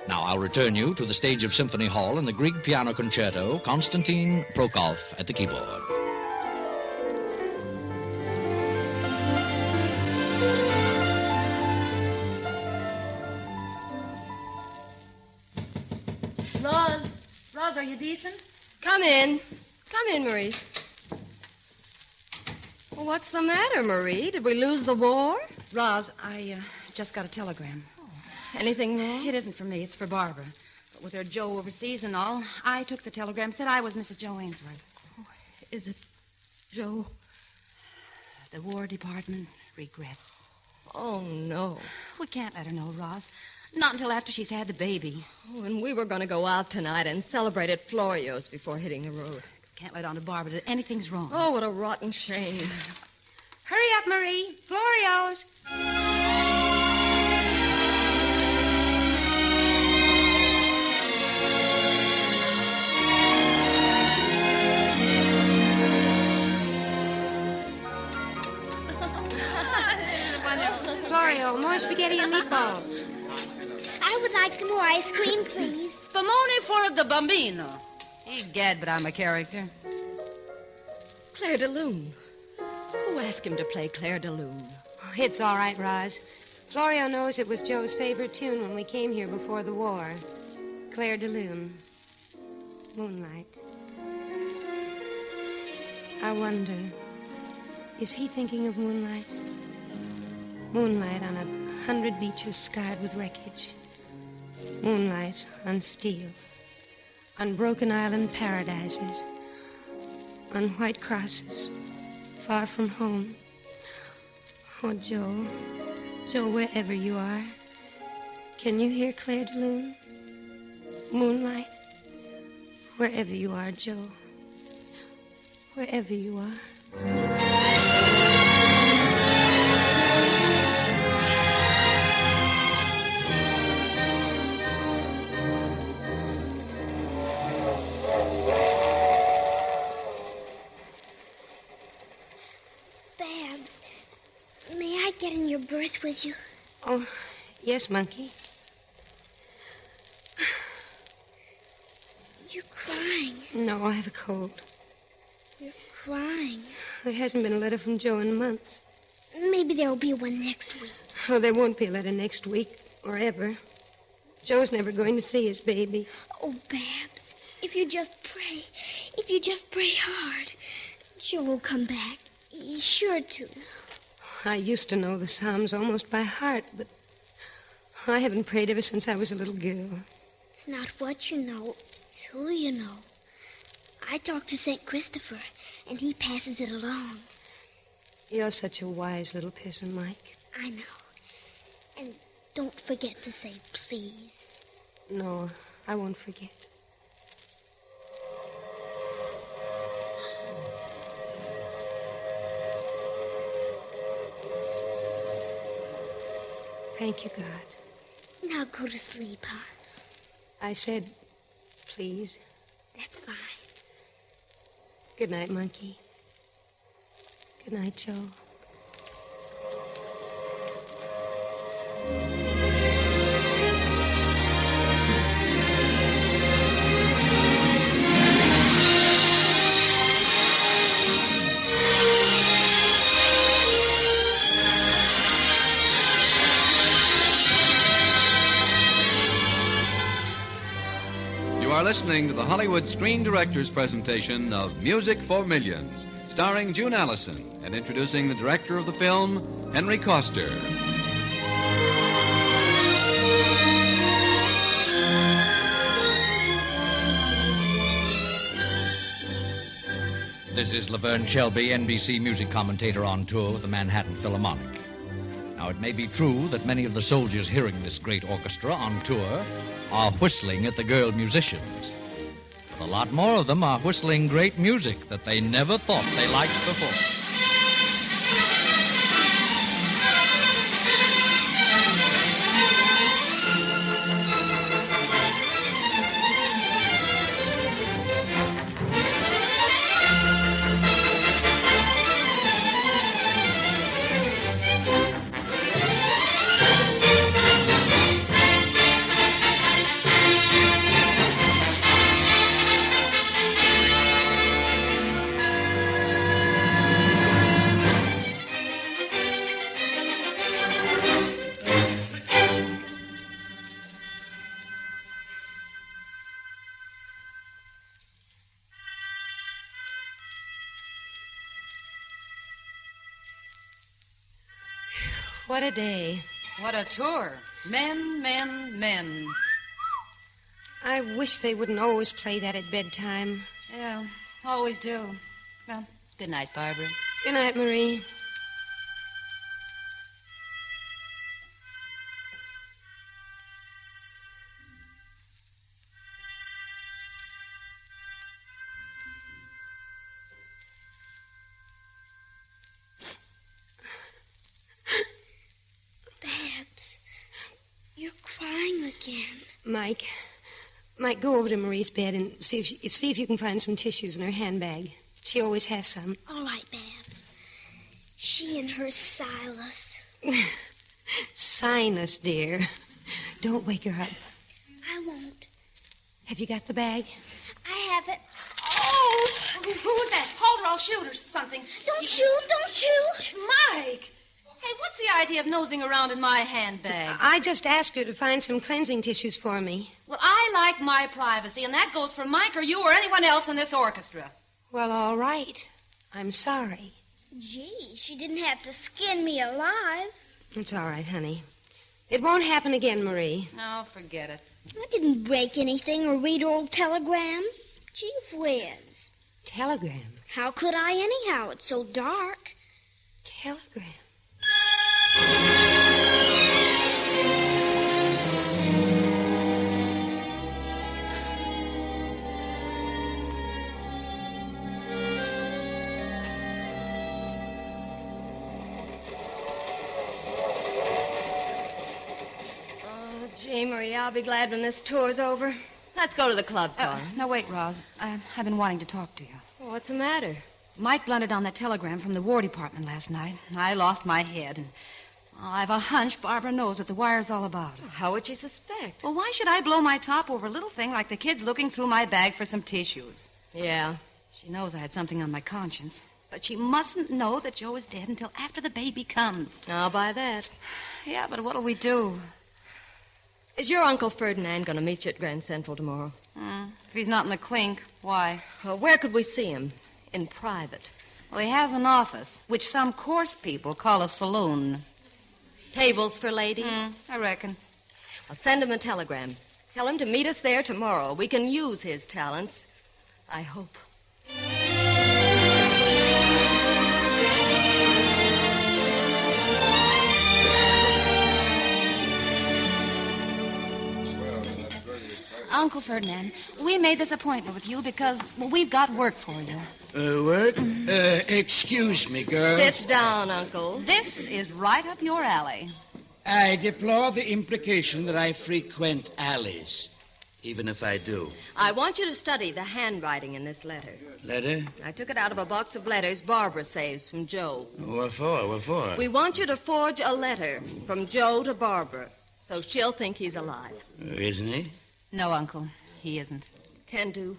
Now I'll return you to the stage of Symphony Hall in the Grieg Piano Concerto, Konstantin Prokop at the keyboard. Roz, are you decent? Come in, Marie. Well, what's the matter, Marie? Did we lose the war? Roz, I just got a telegram. Anything wrong? It isn't for me. It's for Barbara. But with her Joe overseas and all, I took the telegram, said I was Mrs. Joe Ainsworth. Oh, is it Joe? The War Department regrets. Oh, no. We can't let her know, Roz. Not until after she's had the baby. Oh, and we were going to go out tonight and celebrate at Florio's before hitting the road. Can't let on to Barbara that anything's wrong. Oh, what a rotten shame. Hurry up, Marie. Florio's. Florio, more spaghetti and meatballs. I would like some more ice cream, please. Spumoni for the bambino. Egad, but I'm a character. Claire de Lune. Who asked him to play Claire de Lune? Oh, it's all right, Roz. Florio knows it was Joe's favorite tune when we came here before the war. Claire de Lune. Moonlight. I wonder, is he thinking of moonlight? Moonlight on 100 beaches scarred with wreckage. Moonlight on steel. On broken island paradises. On white crosses. Far from home. Oh, Joe. Joe, wherever you are. Can you hear Claire de Lune? Moonlight. Wherever you are, Joe. Wherever you are. Get in your berth with you? Oh, yes, Monkey. You're crying. No, I have a cold. You're crying. There hasn't been a letter from Joe in months. Maybe there'll be one next week. Oh, there won't be a letter next week or ever. Joe's never going to see his baby. Oh, Babs. If you just pray hard, Joe will come back. He's sure to. I used to know the Psalms almost by heart, but I haven't prayed ever since I was a little girl. It's not what you know, it's who you know. I talked to St. Christopher, and he passes it along. You're such a wise little person, Mike. I know. And don't forget to say please. No, I won't forget. Thank you, God. Now go to sleep, huh? I said, please. That's fine. Good night, Monkey. Good night, Joe. You are listening to the Hollywood Screen Directors presentation of Music for Millions, starring June Allison and introducing the director of the film, Henry Coster. This is Laverne Shelby, NBC music commentator on tour with the Manhattan Philharmonic. Now, it may be true that many of the soldiers hearing this great orchestra on tour are whistling at the girl musicians. But a lot more of them are whistling great music that they never thought they liked before. What a day. What a tour. Men, men, men. I wish they wouldn't always play that at bedtime. Yeah, always do. Well, good night, Barbara. Good night, Marie. Mike, go over to Marie's bed and see if you can find some tissues in her handbag. She always has some. All right, Babs. She and her Silas. Sinus, dear. Don't wake her up. I won't. Have you got the bag? I have it. Oh! Who's that? Hold her, I'll shoot or something. Don't shoot. Mike! Hey, what's the idea of nosing around in my handbag? I just asked her to find some cleansing tissues for me. Well, I like my privacy, and that goes for Mike or you or anyone else in this orchestra. Well, all right. I'm sorry. Gee, she didn't have to skin me alive. It's all right, honey. It won't happen again, Marie. No, forget it. I didn't break anything or read old telegram. Gee whiz. Telegram? How could I anyhow? It's so dark. Telegram. Gee, Marie, I'll be glad when this tour's over. Let's go to the club car. No, wait, Roz. I've been wanting to talk to you. Well, what's the matter? Mike blundered on that telegram from the War Department last night. I lost my head, and I've a hunch Barbara knows what the wire's all about. Well, how would she suspect? Well, why should I blow my top over a little thing like the kids looking through my bag for some tissues? Yeah. She knows I had something on my conscience, but she mustn't know that Joe is dead until after the baby comes. I'll buy that. Yeah, but what'll we do? Is your Uncle Ferdinand going to meet you at Grand Central tomorrow? If he's not in the clink, why? Well, where could we see him? In private. Well, he has an office, which some coarse people call a saloon. Tables for ladies? I reckon. I'll send him a telegram. Tell him to meet us there tomorrow. We can use his talents. I hope. Uncle Ferdinand, we made this appointment with you because, well, we've got work for you. Work? Excuse me, girls. Sit down, Uncle. This is right up your alley. I deplore the implication that I frequent alleys, even if I do. I want you to study the handwriting in this letter. Letter? I took it out of a box of letters Barbara saves from Joe. What for? What for? We want you to forge a letter from Joe to Barbara, so she'll think he's alive. Isn't he? No, Uncle, he isn't. Can do.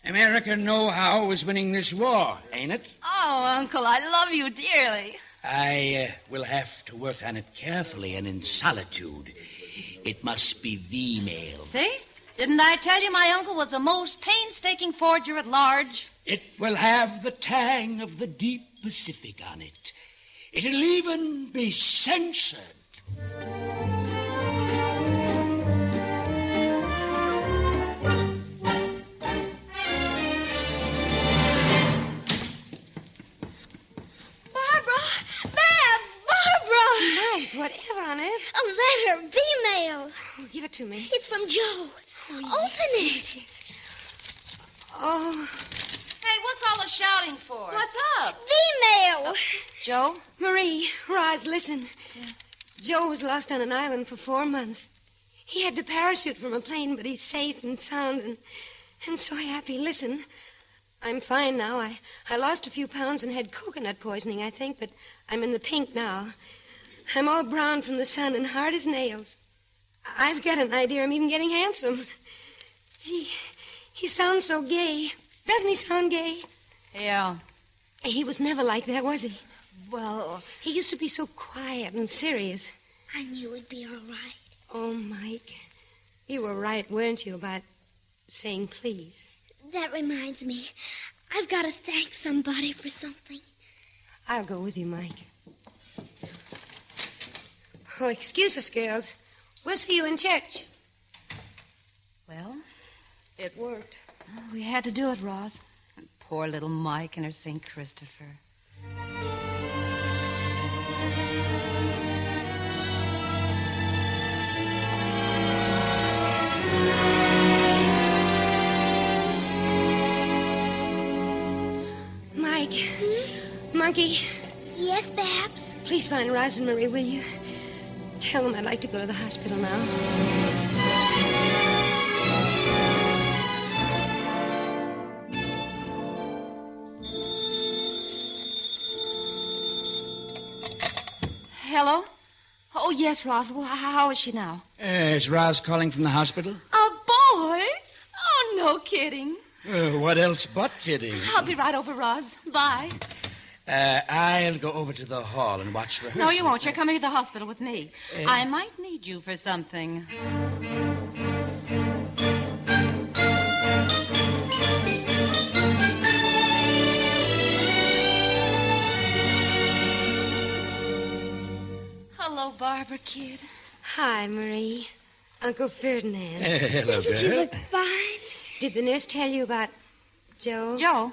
America know-how is winning this war, ain't it? Oh, Uncle, I love you dearly. I will have to work on it carefully and in solitude. It must be the mail. See? Didn't I tell you my uncle was the most painstaking forger at large? It will have the tang of the deep Pacific on it. It'll even be censored. Whatever on earth? A letter, B-mail. Oh, give it to me. It's from Joe. Open it. Yes. Oh. Hey, what's all the shouting for? What's up? B-mail. Joe? Marie, Roz, listen. Yeah. Joe was lost on an island for 4 months. He had to parachute from a plane, but he's safe and sound and so happy. Listen, I'm fine now. I lost a few pounds and had coconut poisoning, I think, but I'm in the pink now. I'm all brown from the sun and hard as nails. I've got an idea I'm even getting handsome. Gee, he sounds so gay. Doesn't he sound gay? Yeah. He was never like that, was he? Well, he used to be so quiet and serious. I knew it'd be all right. Oh, Mike, you were right, weren't you, about saying please? That reminds me. I've got to thank somebody for something. I'll go with you, Mike. Oh, excuse us, girls. We'll see you in church. Well, it worked. Oh, we had to do it, Roz. Poor little Mike and her St. Christopher. Mike. Monkey. Yes, Babs? Please find Roz and Marie, will you? Tell them I'd like to go to the hospital now. Hello? Oh, yes, Roz. Well, how is she now? Is Roz calling from the hospital? A boy? Oh, no kidding. What else but kidding? I'll be right over, Roz. Bye. I'll go over to the hall and watch rehearsal. No, you won't. You're coming to the hospital with me. I might need you for something. Hello, Barbara, kid. Hi, Marie. Uncle Ferdinand. Hello, Doesn't she look fine? Did the nurse tell you about Joe? Joe?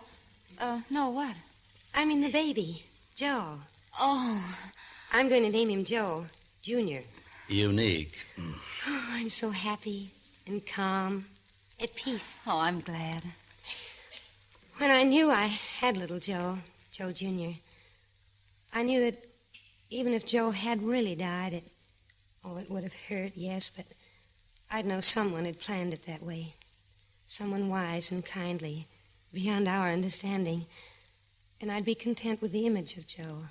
No, what? I mean the baby, Joe. Oh. I'm going to name him Joe, Jr. Unique. Oh, I'm so happy and calm, at peace. Oh, I'm glad. When I knew I had little Joe, Joe Jr., I knew that even if Joe had really died, it would have hurt, yes, but I'd know someone had planned it that way. Someone wise and kindly, beyond our understanding. And I'd be content with the image of Joe.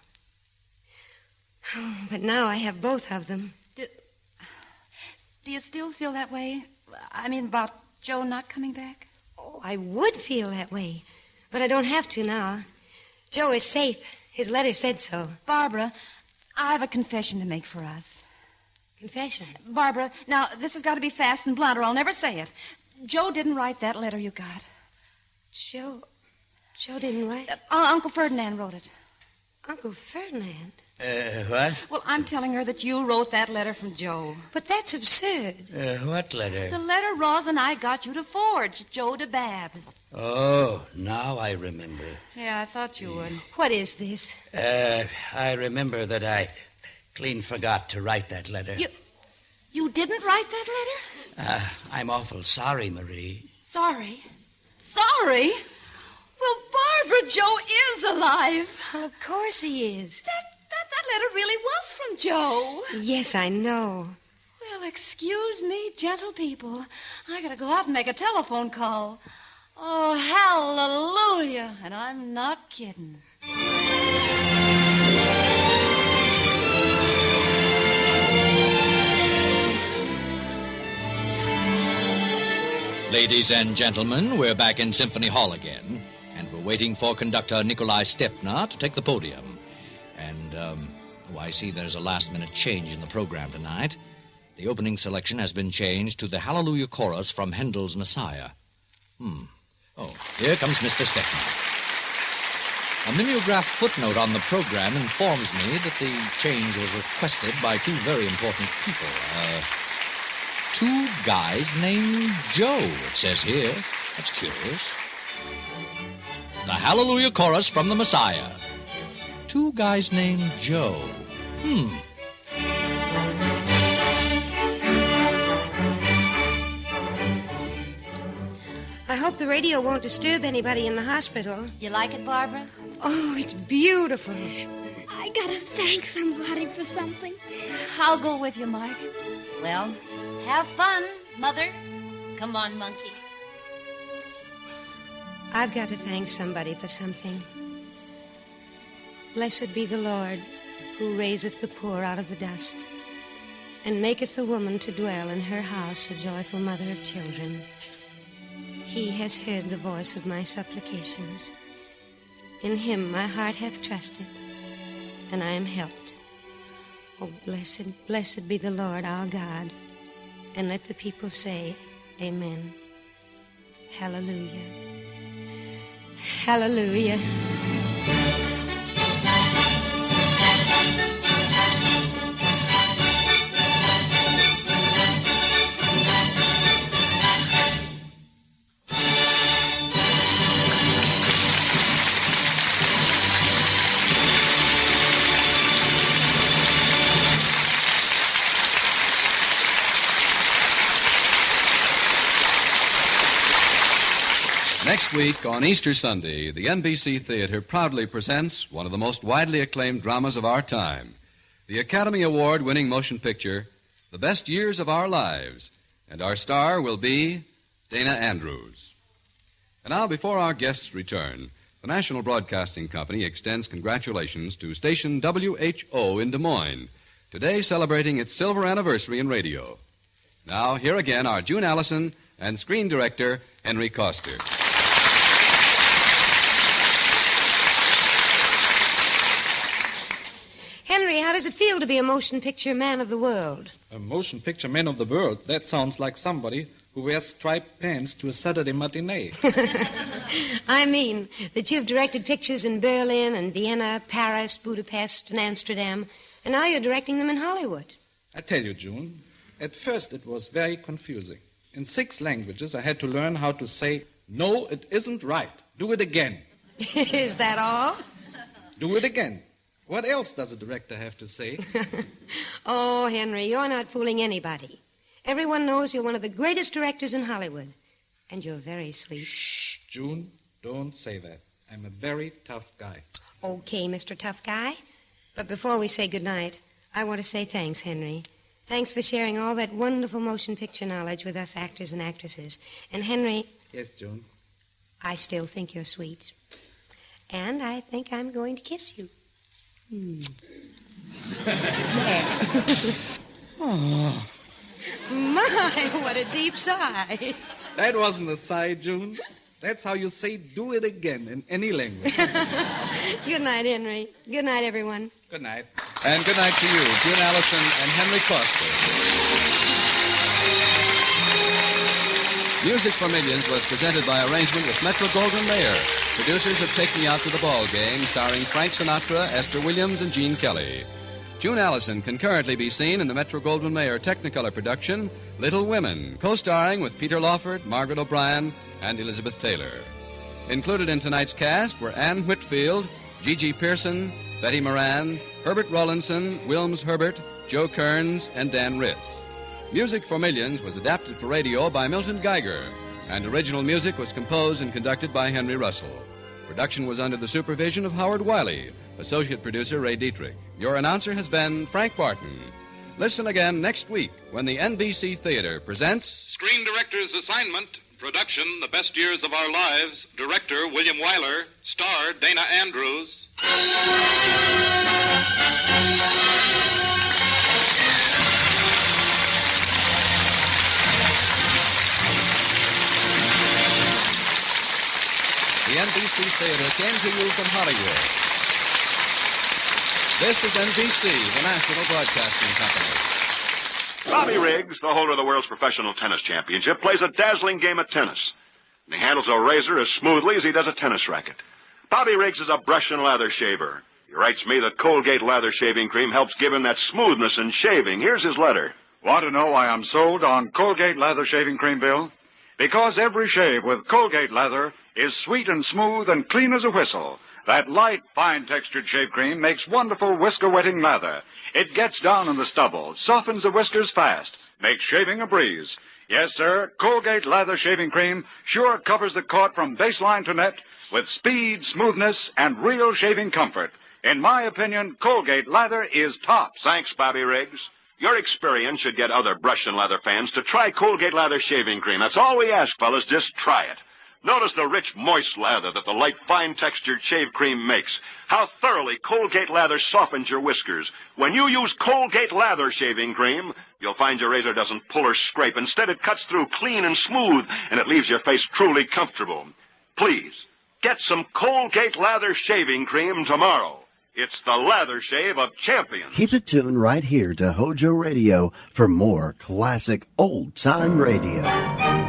Oh, but now I have both of them. Do you still feel that way? I mean, about Joe not coming back? Oh, I would feel that way, but I don't have to now. Joe is safe. His letter said so. Barbara, I have a confession to make for us. Confession. Barbara, now, this has got to be fast and blunt, or I'll never say it. Joe didn't write that letter you got. Joe didn't write? Uncle Ferdinand wrote it. Uncle Ferdinand? What? Well, I'm telling her that you wrote that letter from Joe. But that's absurd. What letter? The letter Roz and I got you to forge, Joe to Babs. Oh, now I remember. Yeah, I thought you would. What is this? I remember that I clean forgot to write that letter. You didn't write that letter? I'm awful sorry, Marie. Sorry? Sorry? Well, Barbara, Joe is alive. Well, of course he is. That letter really was from Joe. Yes, I know. Well, excuse me, gentle people. I gotta go out and make a telephone call. Oh, hallelujah. And I'm not kidding. Ladies and gentlemen, we're back in Symphony Hall again, and we're waiting for conductor Nikolai Stepner to take the podium. And, I see there's a last-minute change in the program tonight. The opening selection has been changed to the Hallelujah Chorus from Handel's Messiah. Oh, here comes Mr. Stepner. A mimeograph footnote on the program informs me that the change was requested by two very important people. Two guys named Joe, it says here. That's curious. The Hallelujah Chorus from the Messiah. Two guys named Joe. I hope the radio won't disturb anybody in the hospital. You like it, Barbara? Oh, it's beautiful. I gotta thank somebody for something. I'll go with you, Mike. Well, have fun, Mother. Come on, monkey. I've got to thank somebody for something. Blessed be the Lord, who raiseth the poor out of the dust, and maketh the woman to dwell in her house, a joyful mother of children. He has heard the voice of my supplications. In him my heart hath trusted, and I am helped. Oh, blessed be the Lord our God. And let the people say, Amen. Hallelujah. Hallelujah. Next week, on Easter Sunday, the NBC Theater proudly presents one of the most widely acclaimed dramas of our time, the Academy Award-winning motion picture, The Best Years of Our Lives, and our star will be Dana Andrews. And now, before our guests return, the National Broadcasting Company extends congratulations to station WHO in Des Moines, today celebrating its silver anniversary in radio. Now, here again are June Allison and screen director Henry Coster. Henry, how does it feel to be a motion picture man of the world? A motion picture man of the world? That sounds like somebody who wears striped pants to a Saturday matinee. I mean that you've directed pictures in Berlin and Vienna, Paris, Budapest, and Amsterdam, and now you're directing them in Hollywood. I tell you, June, at first it was very confusing. In 6 languages, I had to learn how to say, no, it isn't right. Do it again. Is that all? Do it again. What else does a director have to say? Oh, Henry, you're not fooling anybody. Everyone knows you're one of the greatest directors in Hollywood. And you're very sweet. Shh, June, don't say that. I'm a very tough guy. Okay, Mr. Tough Guy. But before we say goodnight, I want to say thanks, Henry. Thanks for sharing all that wonderful motion picture knowledge with us actors and actresses. And, Henry... Yes, June? I still think you're sweet. And I think I'm going to kiss you. Oh. My, what a deep sigh. That wasn't a sigh, June. That's how you say do it again in any language. Good night, Henry. Good night, everyone. Good night. And good night to you, June Allison and Henry Coster. Music for Millions was presented by arrangement with Metro-Goldwyn-Mayer, producers of Take Me Out to the Ball Game, starring Frank Sinatra, Esther Williams, and Gene Kelly. June Allison can currently be seen in the Metro-Goldwyn-Mayer Technicolor production, Little Women, co-starring with Peter Lawford, Margaret O'Brien, and Elizabeth Taylor. Included in tonight's cast were Ann Whitfield, Gigi Pearson, Betty Moran, Herbert Rollinson, Wilms Herbert, Joe Kearns, and Dan Ritz. Music for Millions was adapted for radio by Milton Geiger, and original music was composed and conducted by Henry Russell. Production was under the supervision of Howard Wiley, associate producer Ray Dietrich. Your announcer has been Frank Barton. Listen again next week when the NBC Theater presents Screen Director's Assignment, production The Best Years of Our Lives, director William Wyler, star Dana Andrews. The NBC Theater came to you from Hollywood. This is NBC, the National Broadcasting Company. Bobby Riggs, the holder of the world's professional tennis championship, plays a dazzling game of tennis. And he handles a razor as smoothly as he does a tennis racket. Bobby Riggs is a brush and lather shaver. He writes me that Colgate Lather Shaving Cream helps give him that smoothness in shaving. Here's his letter. Want to know why I'm sold on Colgate Lather Shaving Cream, Bill? Because every shave with Colgate Lather is sweet and smooth and clean as a whistle. That light, fine-textured shave cream makes wonderful whisker-wetting lather. It gets down in the stubble, softens the whiskers fast, makes shaving a breeze. Yes, sir, Colgate Lather Shaving Cream sure covers the court from baseline to net with speed, smoothness, and real shaving comfort. In my opinion, Colgate Lather is tops. Thanks, Bobby Riggs. Your experience should get other brush and lather fans to try Colgate Lather Shaving Cream. That's all we ask, fellas. Just try it. Notice the rich, moist lather that the light, fine-textured shave cream makes. How thoroughly Colgate Lather softens your whiskers. When you use Colgate Lather Shaving Cream, you'll find your razor doesn't pull or scrape. Instead, it cuts through clean and smooth, and it leaves your face truly comfortable. Please, get some Colgate Lather Shaving Cream tomorrow. It's the lather shave of champions. Keep it tuned right here to HOJO Radio for more classic old-time radio.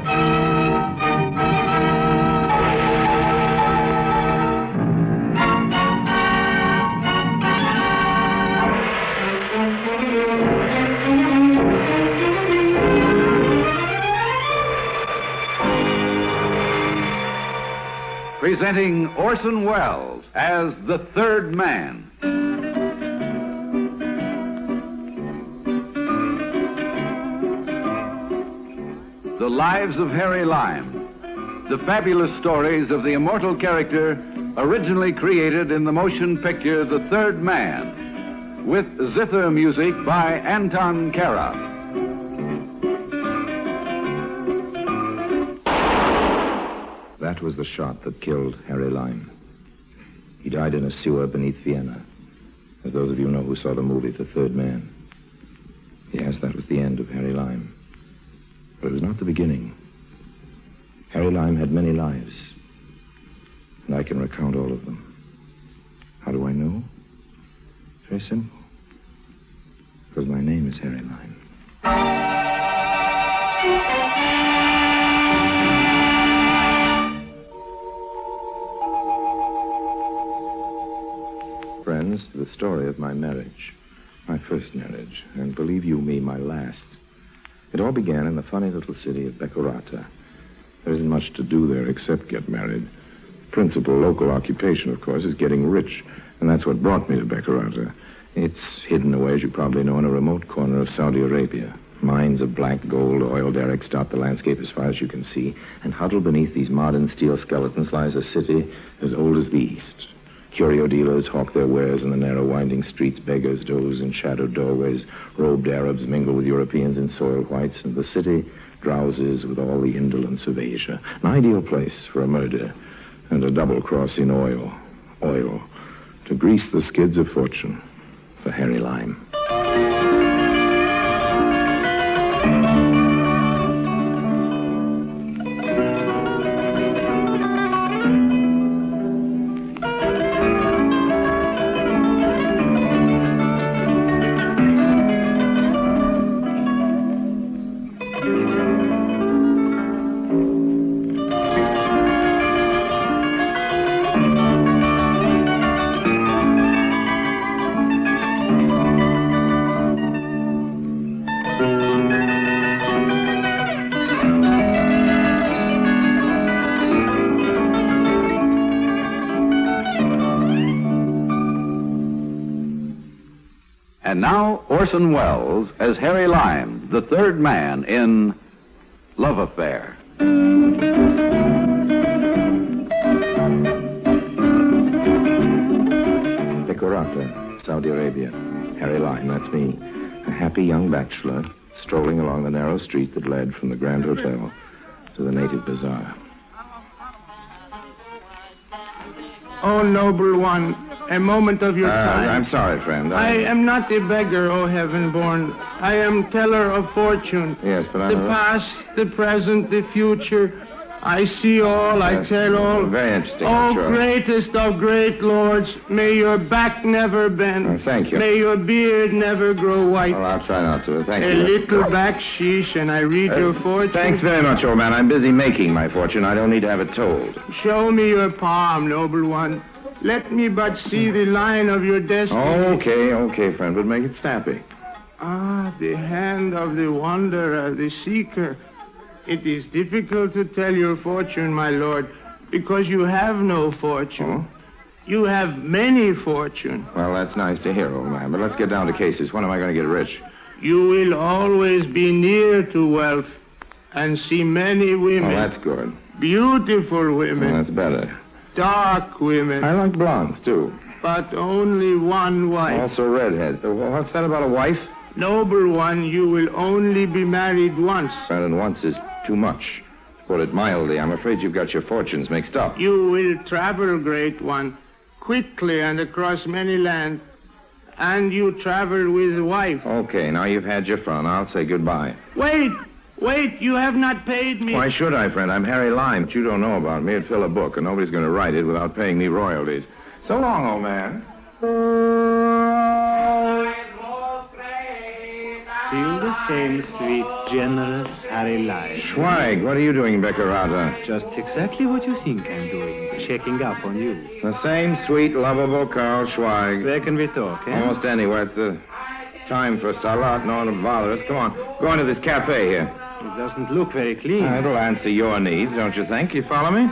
Presenting Orson Welles as the Third Man. The Lives of Harry Lime. The fabulous stories of the immortal character originally created in the motion picture The Third Man, with zither music by Anton Kara. That was the shot that killed Harry Lime. He died in a sewer beneath Vienna, as those of you know who saw the movie The Third Man. Yes, that was the end of Harry Lime. But it was not the beginning. Harry Lime had many lives, and I can recount all of them. How do I know? Very simple. Because my name is Harry Lime. Friends, the story of my marriage. My first marriage, and believe you me, my last. It all began in the funny little city of Beccarata. There isn't much to do there except get married. Principal local occupation, of course, is getting rich, and that's what brought me to Beccarata. It's hidden away, as you probably know, in a remote corner of Saudi Arabia. Mines of black gold, oil derricks dot the landscape as far as you can see, and huddled beneath these modern steel skeletons lies a city as old as the East. Curio dealers hawk their wares in the narrow winding streets. Beggars doze in shadowed doorways. Robed Arabs mingle with Europeans in soiled whites. And the city drowses with all the indolence of Asia. An ideal place for a murder and a double cross in oil. Oil to grease the skids of fortune for Harry Lime. And now, Orson Welles as Harry Lime, the third man in Love Affair. Decorata, Saudi Arabia. Harry Lime, that's me. A happy young bachelor strolling along the narrow street that led from the Grand Hotel to the native bazaar. Oh, noble one, a moment of your time. I'm sorry, friend. I am not a beggar, O heaven-born. I am teller of fortune. Yes, but The past, the present, the future. I see all, I tell all. Very interesting. Oh, sure. greatest of great lords, may your back never bend. Thank you. May your beard never grow white. Well, I'll try not to. Thank A you. little backsheesh, and I read your fortune. Thanks very much, old man. I'm busy making my fortune. I don't need to have it told. Show me your palm, noble one. Let me but see the line of your destiny. Okay, friend, but make it snappy. Ah, the hand of the wanderer, the seeker. It is difficult to tell your fortune, my lord, because you have no fortune. You have many fortune. Well, that's nice to hear, old man, but let's get down to cases. When am I going to get rich? You will always be near to wealth and see many women. Oh, that's good. Beautiful women. Well, that's better. Dark women. I like blondes, too. But only one wife. Also redheads. What's that about a wife? Noble one, you will only be married once. And once is too much. To put it mildly, I'm afraid you've got your fortunes mixed up. You will travel, great one, quickly and across many lands. And you travel with a wife. Okay, now you've had your fun. I'll say goodbye. Wait, you have not paid me. Why should I, friend? I'm Harry Lime. But you don't know about me. It'd fill a book, and nobody's going to write it without paying me royalties. So long, old man. Feel the same sweet, generous Harry Lime. Schweig, what are you doing, Beccarata? Just exactly what you think I'm doing. Checking up on you. The same sweet, lovable Carl Schweig. Where can we talk, eh? Almost anywhere. It's the time for salat. No one will bother us. Come on. Go into this cafe here. It doesn't look very clean. It'll answer your needs, don't you think? You follow me?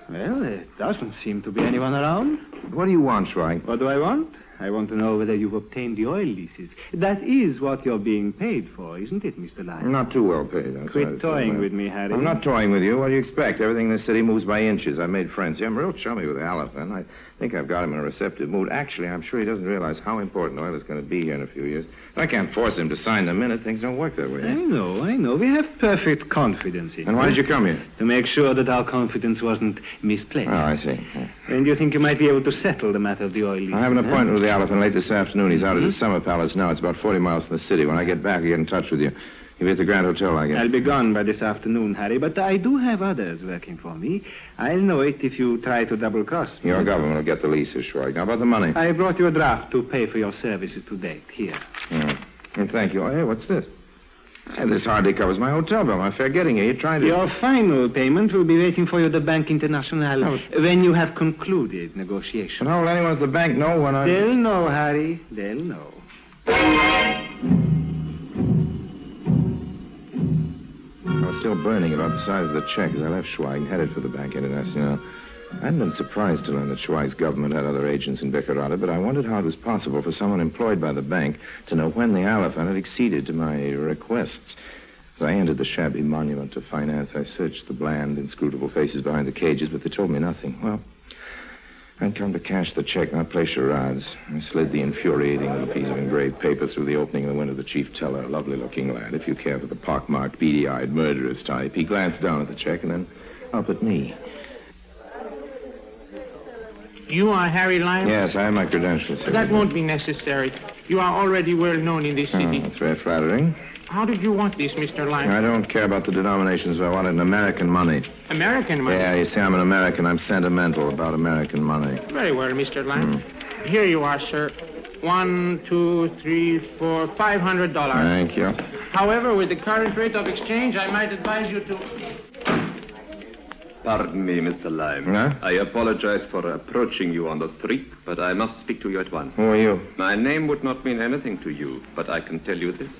Well, there doesn't seem to be anyone around. What do you want, Schweig? What do I want? I want to know whether you've obtained the oil leases. That is what you're being paid for, isn't it, Mr. Lyon? I'm not too well paid. Quit toying with me, Harry. I'm not toying with you. What do you expect? Everything in this city moves by inches. I made friends here. I'm real chummy with Aliphan. I think I've got him in a receptive mood. Actually, I'm sure he doesn't realize how important oil is going to be here in a few years. I can't force him to sign the minute. Things don't work that way. I know. We have perfect confidence in you. And why did you come here? To make sure that our confidence wasn't misplaced. Oh, I see. Yeah. And you think you might be able to settle the matter of the oil lease? I have an appointment with the Aliphan late this afternoon. He's out at his summer palace now. It's about 40 miles from the city. When I get back, I'll get in touch with you. You'll be at the Grand Hotel, I guess. I'll be gone by this afternoon, Harry, but I do have others working for me. I'll know it if you try to double-cross me. Your government will get the leases, Schweig. Now, about the money. I brought you a draft to pay for your services to date. Here. And thank you. Hey, what's this? This hardly covers my hotel bill. My fare getting here. You're trying to... Your final payment will be waiting for you at the Bank International when you have concluded negotiations. And how will anyone at the bank know when I... They'll know, Harry. They'll know. I was still burning about the size of the check as I left Schweig and headed for the Bank International. I hadn't been surprised to learn that Schweig's government had other agents in Beccarata, but I wondered how it was possible for someone employed by the bank to know when the Aliphan had acceded to my requests. As I entered the shabby monument to finance, I searched the bland, inscrutable faces behind the cages, but they told me nothing. Well, I'd come to cash the check, not play charades. I slid the infuriating little piece of engraved paper through the opening in the window of the chief teller, a lovely-looking lad, if you care for the pockmarked, beady-eyed, murderous type. He glanced down at the check and then up at me. You are Harry Lyon? Yes, I have my credentials here. That won't be necessary. You are already well known in this city. That's very flattering. How did you want this, Mr. Lyon? I don't care about the denominations. I wanted American money. American money? Yeah, you see, I'm an American. I'm sentimental about American money. Very well, Mr. Lyon. Here you are, sir. 1, 2, 3, 4, $500. Thank you. However, with the current rate of exchange, I might advise you to... Pardon me, Mr. Lime. Huh? I apologize for approaching you on the street, but I must speak to you at once. Who are you? My name would not mean anything to you, but I can tell you this.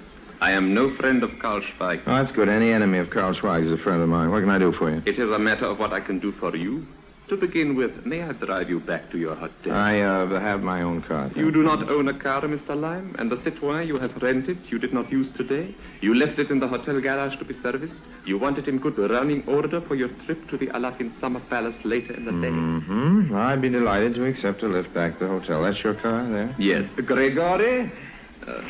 I am no friend of Karl Schweig. Oh, that's good. Any enemy of Karl Schweig is a friend of mine. What can I do for you? It is a matter of what I can do for you To begin with, may I drive you back to your hotel? I have my own car. You do not own a car, Mr. Lime, and the Citroën you have rented you did not use today. You left it in the hotel garage to be serviced. You want it in good running order for your trip to the Alafin Summer Palace later in the day. Mm-hmm. I'd be delighted to accept a lift back to the hotel. That's your car there? Yes. Gregory? The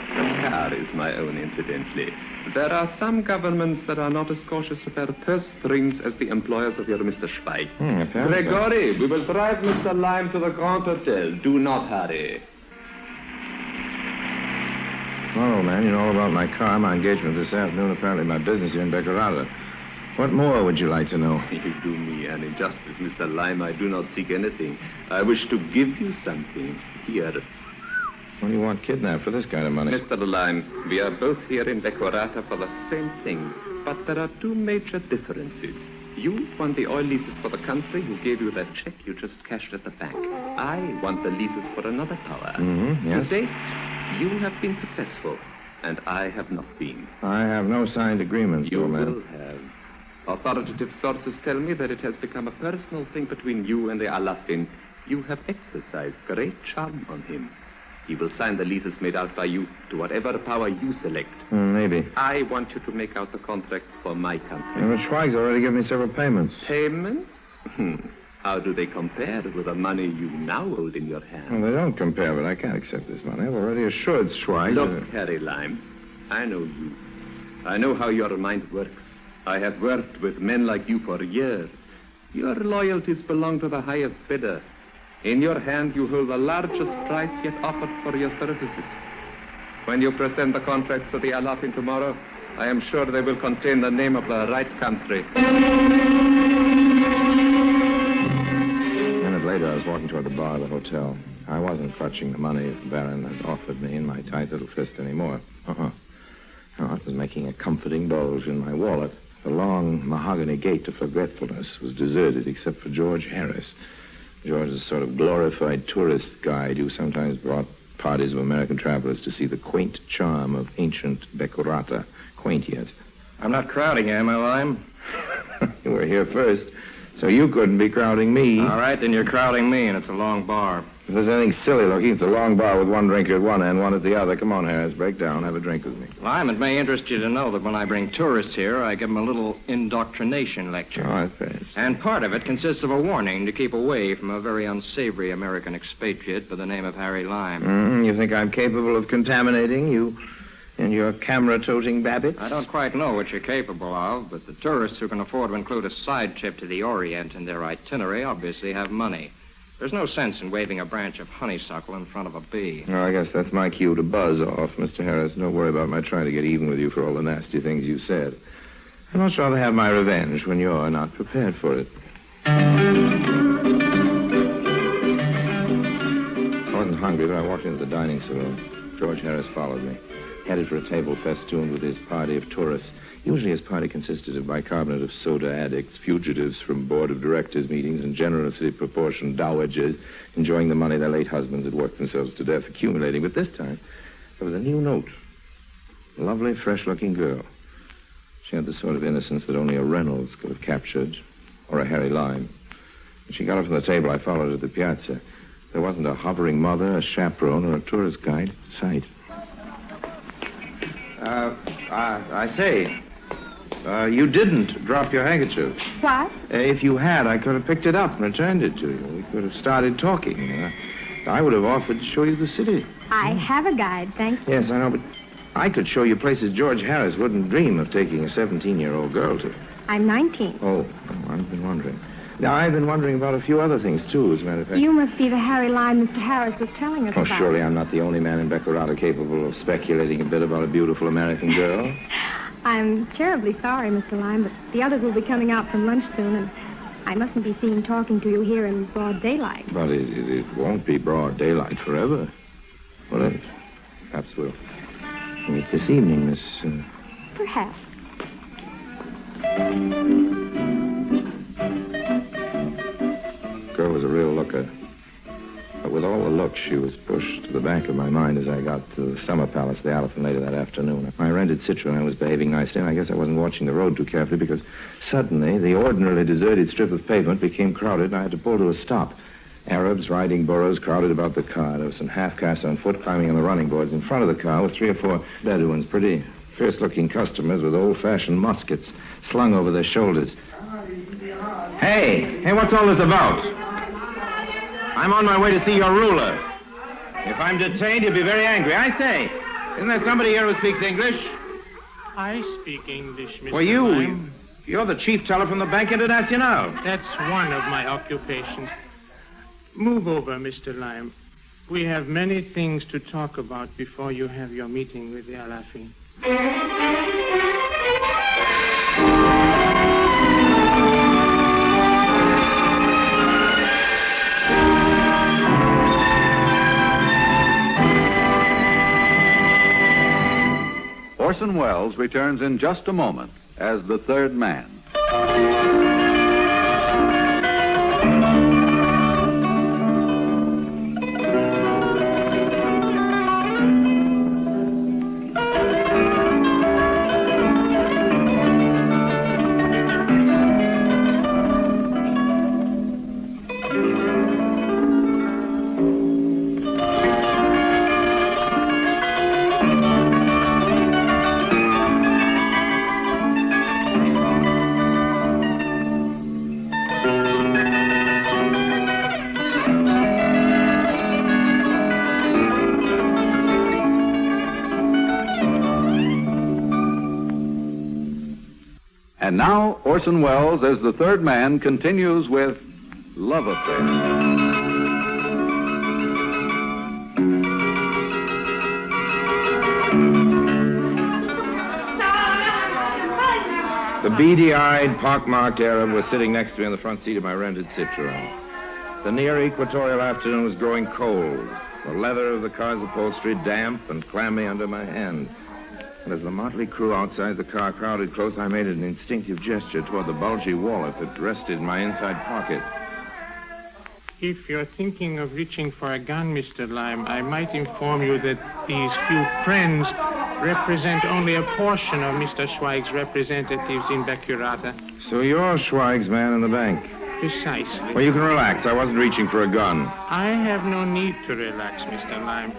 car is my own, incidentally. There are some governments that are not as cautious of their purse strings as the employers of your Mr. Schweig. Gregory, we will drive Mr. Lime to the Grand Hotel. Do not hurry. Well, old man, you know all about my car, my engagement this afternoon, apparently my business here in Beccarata. What more would you like to know? You do me an injustice, Mr. Lime. I do not seek anything. I wish to give you something. Here. What do you want kidnapped for this kind of money? Mr. Lime, we are both here in Beccarata for the same thing, but there are two major differences. You want the oil leases for the country who gave you that check you just cashed at the bank. I want the leases for another power. Mm-hmm, yes. To date, you have been successful, and I have not been. I have no signed agreement, You old man. will have. Authoritative sources tell me that it has become a personal thing between you and the Alafin. You have exercised great charm on him. He will sign the leases made out by you to whatever power you select. Maybe. I want you to make out the contracts for my country. Yeah, but Schweig's already given me several payments. Payments? How do they compare with the money you now hold in your hand? Well, they don't compare, but I can't accept this money. I've already assured Schweig. Look, Harry Lime, I know you. I know how your mind works. I have worked with men like you for years. Your loyalties belong to the highest bidder. In your hand, you hold the largest price yet offered for your services. When you present the contracts to the Alafin tomorrow, I am sure they will contain the name of the right country. A minute later, I was walking toward the bar of the hotel. I wasn't clutching the money the Baron had offered me in my tight little fist anymore. No, I was making a comforting bulge in my wallet. The long mahogany gate to forgetfulness was deserted except for George Harris. George is a sort of glorified tourist guide who sometimes brought parties of American travelers to see the quaint charm of ancient Beccarata. Quaint yet. I'm not crowding you, am I, Lime? You were here first, so you couldn't be crowding me. All right, then you're crowding me, and it's a long bar. If there's anything silly looking, it's a long bar with one drinker at one end, one at the other. Come on, Harris, break down, have a drink with me. Lime, it may interest you to know that when I bring tourists here, I give them a little indoctrination lecture. Oh, that's right. And part of it consists of a warning to keep away from a very unsavory American expatriate by the name of Harry Lime. You think I'm capable of contaminating you and your camera-toting Babbitts? I don't quite know what you're capable of, but the tourists who can afford to include a side trip to the Orient in their itinerary obviously have money. There's no sense in waving a branch of honeysuckle in front of a bee. Oh, I guess that's my cue to buzz off, Mr. Harris. Don't worry about my trying to get even with you for all the nasty things you said. I'd much rather have my revenge when you're not prepared for it. I wasn't hungry, but I walked into the dining saloon. George Harris followed me, headed for a table festooned with his party of tourists. Usually his party consisted of bicarbonate of soda addicts, fugitives from board of directors meetings, and generously proportioned dowagers enjoying the money their late husbands had worked themselves to death accumulating. But this time, there was a new note. A lovely, fresh-looking girl. She had the sort of innocence that only a Reynolds could have captured, or a Harry Lime. When she got up from the table, I followed her to the piazza. There wasn't a hovering mother, a chaperone, or a tourist guide in sight. I say... you didn't drop your handkerchief. What? If you had, I could have picked it up and returned it to you. We could have started talking. I would have offered to show you the city. I have a guide, thank you. Yes, I know, but I could show you places George Harris wouldn't dream of taking a 17-year-old girl to. I'm 19. Oh, I've been wondering. Now, I've been wondering about a few other things, too, as a matter of fact. You must be the Harry Lime Mr. Harris was telling us about. Oh, surely I'm not the only man in Beccarata capable of speculating a bit about a beautiful American girl. I'm terribly sorry, Mr. Lime, but the others will be coming out from lunch soon, and I mustn't be seen talking to you here in broad daylight. But it won't be broad daylight forever. Will it? Perhaps we'll meet this evening, Miss... Perhaps. Girl was a real looker. But with all the looks, she was pushed to the back of my mind as I got to the Summer Palace, the Elephant, later that afternoon. I rented Citroen. I was behaving nicely, and I guess I wasn't watching the road too carefully because suddenly the ordinarily deserted strip of pavement became crowded, and I had to pull to a stop. Arabs riding burros crowded about the car. There were some half-castes on foot climbing on the running boards. In front of the car were 3 or 4 Bedouins, pretty fierce-looking customers with old-fashioned muskets slung over their shoulders. Hey, what's all this about? I'm on my way to see your ruler. If I'm detained, you'll be very angry. I say, isn't there somebody here who speaks English? I speak English, Mr. Well, you're the chief teller from the Bank International. That's one of my occupations. Move over, Mr. Lime. We have many things to talk about before you have your meeting with the Alafin. Orson Welles returns in just a moment as the third man. And now, Orson Welles, as the third man, continues with Love Affair. The beady-eyed, pockmarked Arab was sitting next to me in the front seat of my rented Citroen. The near equatorial afternoon was growing cold. The leather of the car's upholstery damp and clammy under my hand. And as the motley crew outside the car crowded close, I made an instinctive gesture toward the bulgy wallet that rested in my inside pocket. If you're thinking of reaching for a gun, Mr. Lime, I might inform you that these few friends represent only a portion of Mr. Schweig's representatives in Bacurata. So you're Schweig's man in the bank? Precisely. Well, you can relax. I wasn't reaching for a gun. I have no need to relax, Mr. Lime.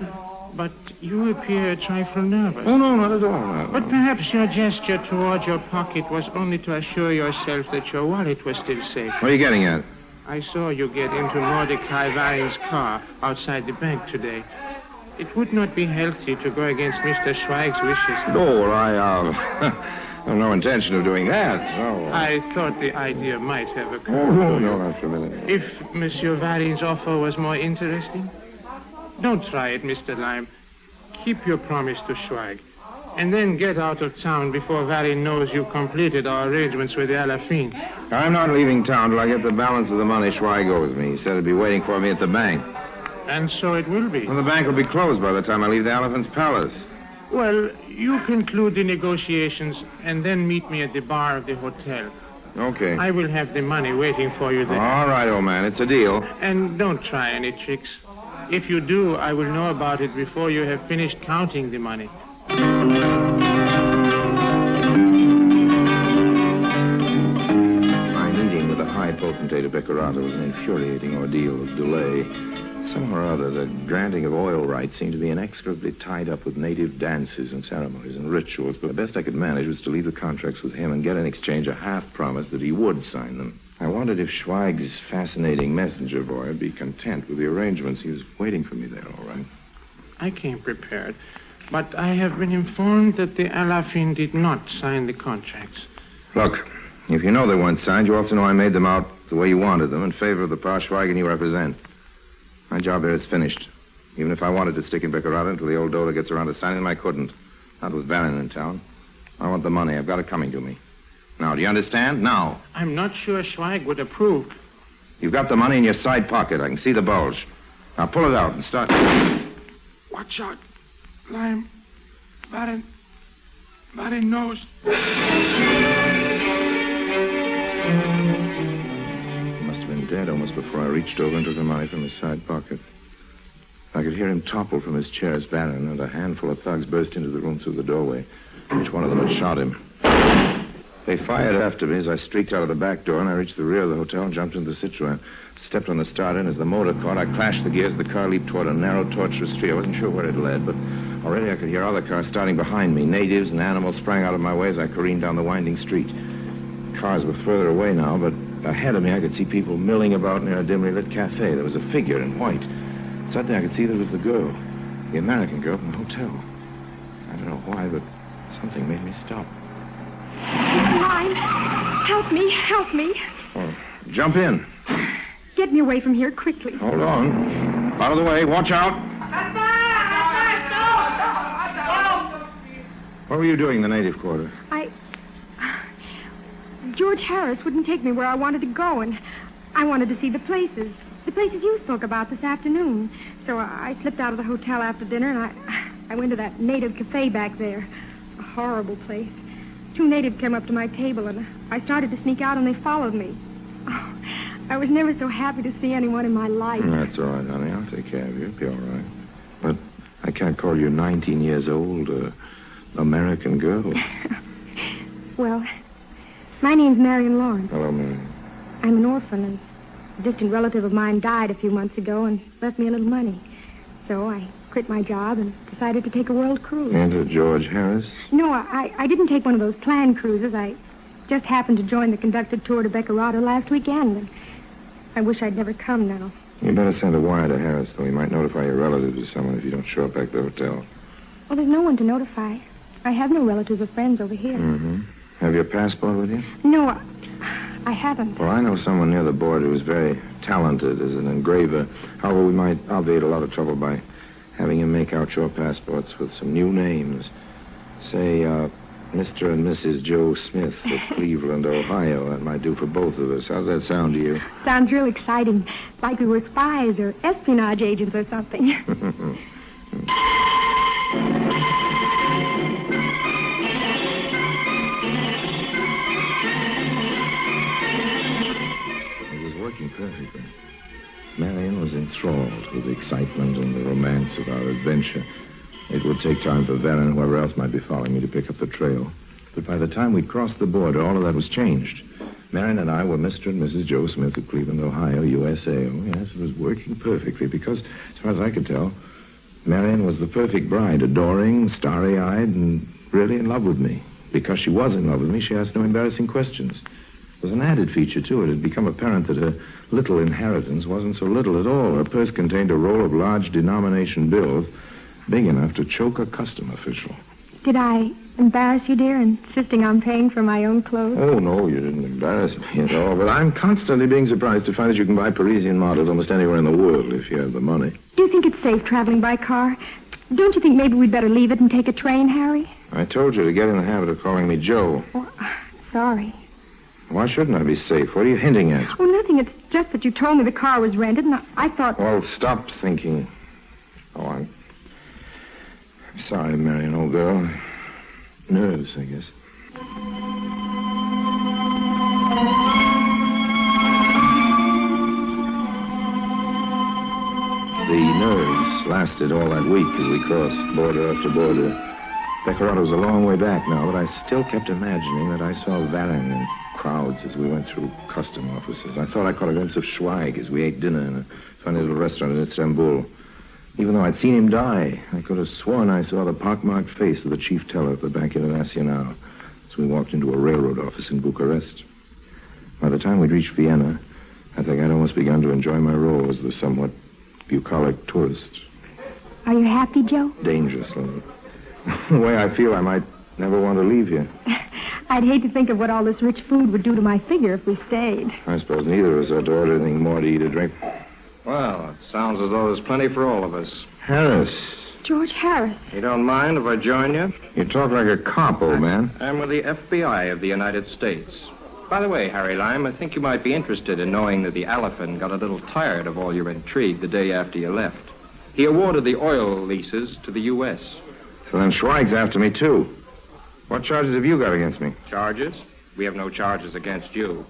But you appear a trifle nervous. Oh, no, not at all. No. But perhaps your gesture toward your pocket was only to assure yourself that your wallet was still safe. What are you getting at? I saw you get into Mordecai Varin's car outside the bank today. It would not be healthy to go against Mr. Schweig's wishes. No, I have no intention of doing that. No. I thought the idea might have occurred. Oh, no, not for a minute. If Monsieur Varin's offer was more interesting? Don't try it, Mr. Lime. Keep your promise to Schweig. And then get out of town before Varin knows you completed our arrangements with the Alafin. I'm not leaving town till I get the balance of the money Schweig owes me. He said he'd be waiting for me at the bank. And so it will be. Well, the bank will be closed by the time I leave the Elephant's Palace. Well, you conclude the negotiations and then meet me at the bar of the hotel. Okay. I will have the money waiting for you there. All right, old man. It's a deal. And don't try any tricks. If you do, I will know about it before you have finished counting the money. My meeting with the high potentate of Bacurata was an infuriating ordeal of delay. Somehow or other, the granting of oil rights seemed to be inextricably tied up with native dances and ceremonies and rituals, but the best I could manage was to leave the contracts with him and get in exchange a half promise that he would sign them. I wondered if Schweig's fascinating messenger boy would be content with the arrangements. He was waiting for me there, all right. I came prepared, but I have been informed that the Alafin did not sign the contracts. Look, if you know they weren't signed, you also know I made them out the way you wanted them in favor of the Pa Schweigen you represent. My job here is finished. Even if I wanted to stick in Bacurata until the old DOJO gets around to signing them, I couldn't. Not with Varin in town. I want the money. I've got it coming to me. Now, do you understand? Now. I'm not sure Schweig would approve. You've got the money in your side pocket. I can see the bulge. Now, pull it out and start. Watch out, Lime. Varin knows. He must have been dead almost before I reached over and took the money from his side pocket. I could hear him topple from his chair as Barron and a handful of thugs burst into the room through the doorway. Each one of them had shot him. They fired after me as I streaked out of the back door, and I reached the rear of the hotel and jumped into the Citroën. Stepped on the starter, and as the motor caught, I clashed the gears. The car leaped toward a narrow, tortuous street. I wasn't sure where it led, but already I could hear other cars starting behind me. Natives and animals sprang out of my way as I careened down the winding street. Cars were further away now, but ahead of me I could see people milling about near a dimly lit cafe. There was a figure in white. Suddenly I could see that it was the girl, the American girl from the hotel. I don't know why, but something made me stop. Lime, help me, help me. Oh, jump in. Get me away from here quickly. Hold on. Out of the way. Watch out. What were you doing in the native quarter? George Harris wouldn't take me where I wanted to go, and I wanted to see the places you spoke about this afternoon. So I slipped out of the hotel after dinner, and I went to that native cafe back there. A horrible place. 2 natives came up to my table, and I started to sneak out, and they followed me. Oh, I was never so happy to see anyone in my life. That's all right, honey. I'll take care of you. It'll be all right. But I can't call you 19 years old, American girl. Well, my name's Marion Lawrence. Hello, Marion. I'm an orphan, and a distant relative of mine died a few months ago and left me a little money. So I quit my job and decided to take a world cruise. Into George Harris? No, I didn't take one of those planned cruises. I just happened to join the conducted tour to Beccarata last weekend, and I wish I'd never come now. You better send a wire to Harris, though. He might notify your relatives or someone if you don't show up back at the hotel. Well, there's no one to notify. I have no relatives or friends over here. Mm-hmm. Have your passport with you? No, I haven't. Well, I know someone near the border who's very talented as an engraver. However, we might obviate a lot of trouble by having him make out your passports with some new names. Say, Mr. and Mrs. Joe Smith of Cleveland, Ohio. That might do for both of us. How's that sound to you? Sounds real exciting. Like we were spies or espionage agents or something. It was working perfectly. Marion was enthralled with the excitement and the romance of our adventure. It would take time for Van and whoever else might be following me to pick up the trail. But by the time we'd crossed the border, all of that was changed. Marion and I were Mr. and Mrs. Joe Smith of Cleveland, Ohio, USA. Oh, yes, it was working perfectly because, as far as I could tell, Marion was the perfect bride, adoring, starry-eyed, and really in love with me. Because she was in love with me, she asked no embarrassing questions. There was an added feature to it. It had become apparent that her little inheritance wasn't so little at all. Her purse contained a roll of large denomination bills big enough to choke a custom official. Did I embarrass you, dear, insisting on paying for my own clothes? Oh, no, you didn't embarrass me at all. But I'm constantly being surprised to find that you can buy Parisian models almost anywhere in the world if you have the money. Do you think it's safe traveling by car? Don't you think maybe we'd better leave it and take a train, Harry? I told you to get in the habit of calling me Joe. Oh, sorry. Why shouldn't I be safe? What are you hinting at? Oh, nothing. It's just that you told me the car was rented, and I thought... Well, stop thinking. Oh, I'm sorry, Marion, old girl. Nerves, I guess. The nerves lasted all that week as we crossed border after border. Beccarata was a long way back now, but I still kept imagining that I saw Varan in crowds as we went through custom offices. I thought I caught a glimpse of Schweig as we ate dinner in a funny little restaurant in Istanbul. Even though I'd seen him die, I could have sworn I saw the pockmarked face of the chief teller at the Bank International as we walked into a railroad office in Bucharest. By the time we'd reached Vienna, I think I'd almost begun to enjoy my role as the somewhat bucolic tourist. Are you happy, Joe? Dangerously. The way I feel, I might never want to leave here. I'd hate to think of what all this rich food would do to my figure if we stayed. I suppose neither of us ought to order anything more to eat or drink. Well, it sounds as though there's plenty for all of us. Harris. George Harris. You don't mind if I join you? You talk like a cop, old man. I'm with the FBI of the United States. By the way, Harry Lime, I think you might be interested in knowing that the elephant got a little tired of all your intrigue the day after you left. He awarded the oil leases to the U.S. So then Schweig's after me, too. What charges have you got against me? Charges? We have no charges against you.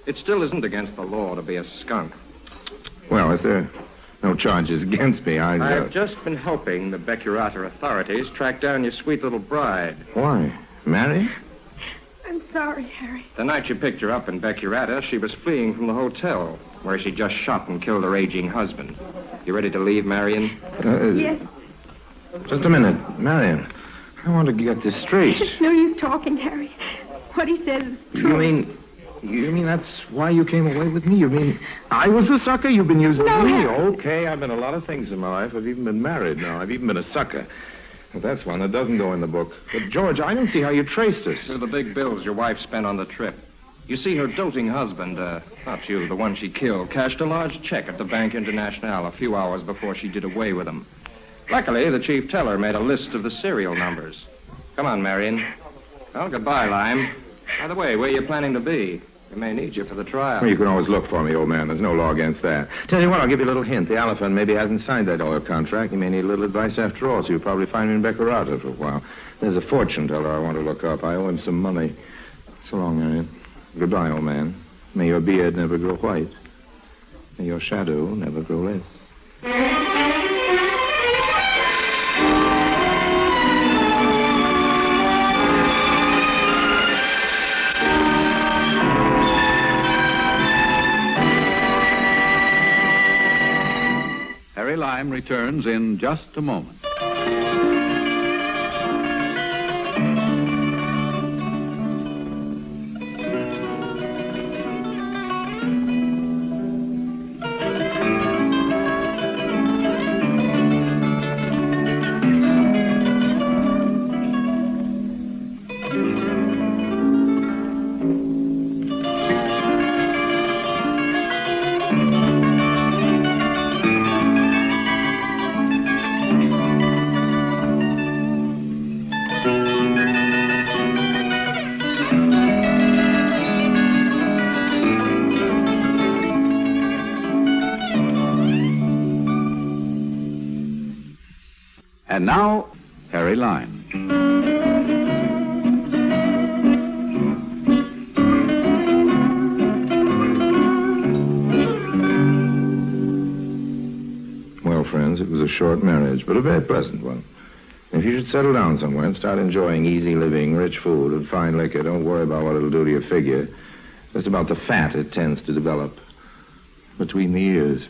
It still isn't against the law to be a skunk. Well, if there No charges against me. I've just been helping the Becurata authorities track down your sweet little bride. Why? Married? I'm sorry, Harry. The night you picked her up in Becurata, she was fleeing from the hotel, where she just shot and killed her aging husband. You ready to leave, Marion? Yes. Just a minute. Marion, I want to get this straight. It's no use talking, Harry. What he says is true. You mean that's why you came away with me? You mean I was the sucker? You've been using No, me? Harry. Okay, I've been a lot of things in my life. I've even been married now. I've even been a sucker. But that's one that doesn't go in the book. But, George, I don't see how you traced us. Through the big bills your wife spent on the trip. You see, her doting husband, not you, the one she killed, cashed a large check at the Bank International a few hours before she did away with him. Luckily, the chief teller made a list of the serial numbers. Come on, Marion. Well, goodbye, Lime. By the way, where are you planning to be? We may need you for the trial. Well, you can always look for me, old man. There's no law against that. Tell you what, I'll give you a little hint. The elephant maybe hasn't signed that oil contract. You may need a little advice after all, so you'll probably find me in Becurata for a while. There's a fortune teller I want to look up. I owe him some money. So long, Marion. Goodbye, old man. May your beard never grow white. May your shadow never grow less. Harry Lime returns in just a moment. And now, Harry Lime. Well, friends, it was a short marriage, but a very pleasant one. If you should settle down somewhere and start enjoying easy living, rich food, and fine liquor, don't worry about what it'll do to your figure. Just about the fat it tends to develop between the ears.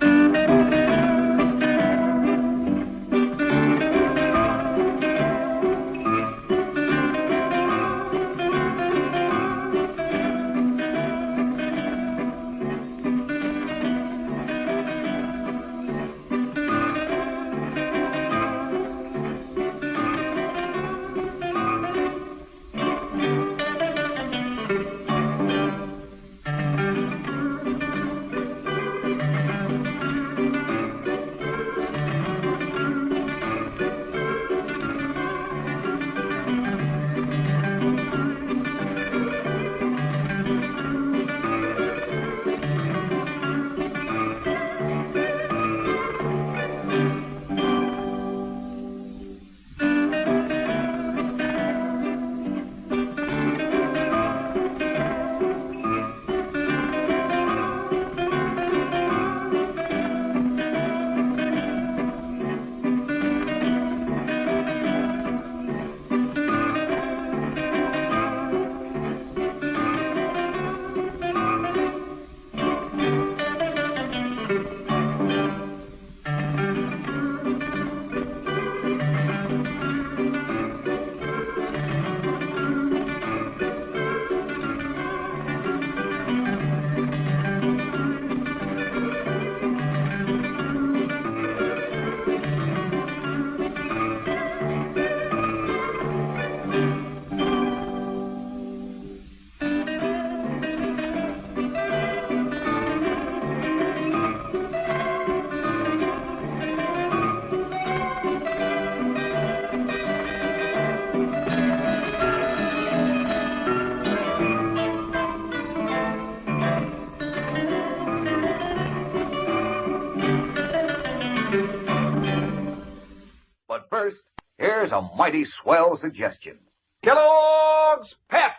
Here's a mighty swell suggestion. Kellogg's Pep!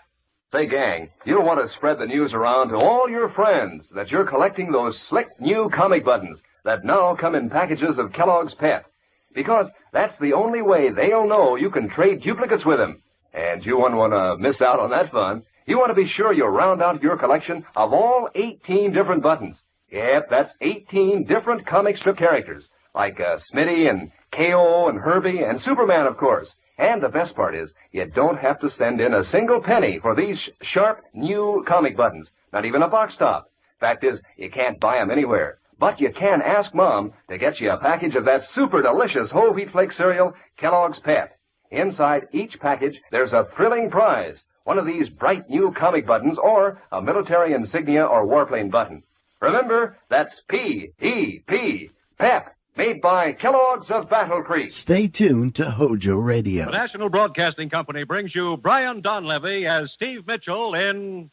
Say, gang, you'll want to spread the news around to all your friends that you're collecting those slick new comic buttons. that now come in packages of Kellogg's Pep. Because that's the only way they'll know you can trade duplicates with them. And you wouldn't want to miss out on that fun. You want to be sure you round out your collection of all 18 different buttons. Yep, that's 18 different comic strip characters, like Smitty and K.O. and Herbie and Superman, of course. And the best part is, you don't have to send in a single penny for these sharp, new comic buttons, not even a box top. Fact is, you can't buy them anywhere. But you can ask Mom to get you a package of that super delicious whole wheat flake cereal, Kellogg's Pep. Inside each package, there's a thrilling prize, one of these bright new comic buttons or a military insignia or warplane button. Remember, that's P-E-P, Pep, made by Kellogg's of Battle Creek. Stay tuned to HOJO Radio. The National Broadcasting Company brings you Brian Donlevy as Steve Mitchell in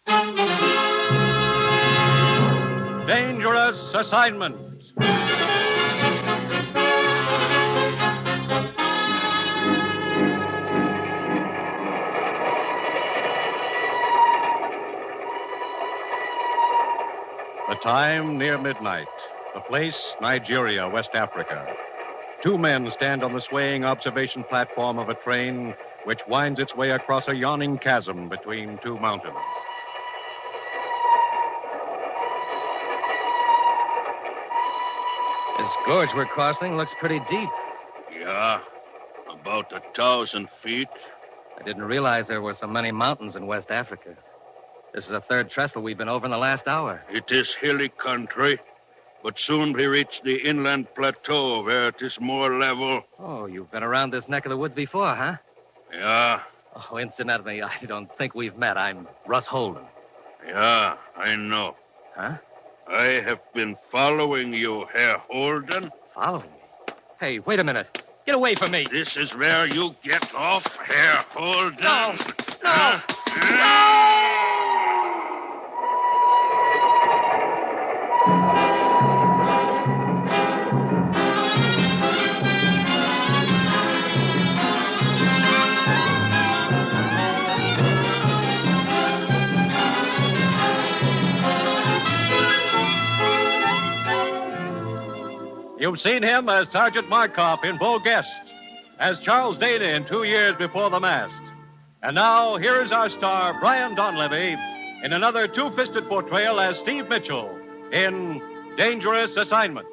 Dangerous Assignment. The time near midnight. The place, Nigeria, West Africa. Two men stand on the swaying observation platform of a train which winds its way across a yawning chasm between two mountains. This gorge we're crossing looks pretty deep. Yeah, about 1,000 feet. I didn't realize there were so many mountains in West Africa. This is the third trestle we've been over in the last hour. It is hilly country, but soon we reach the inland plateau where it is more level. Oh, you've been around this neck of the woods before, huh? Yeah. Oh, incidentally, I don't think we've met. I'm Russ Holden. Yeah, I know. Huh? I have been following you, Herr Holden. Following me? Hey, wait a minute. Get away from me. This is where you get off, Herr Holden. No! No! No! You've seen him as Sergeant Markoff in Bull Guest, as Charles Dana in 2 Years Before the Mast. And now, here is our star, Brian Donlevy, in another two-fisted portrayal as Steve Mitchell in Dangerous Assignment.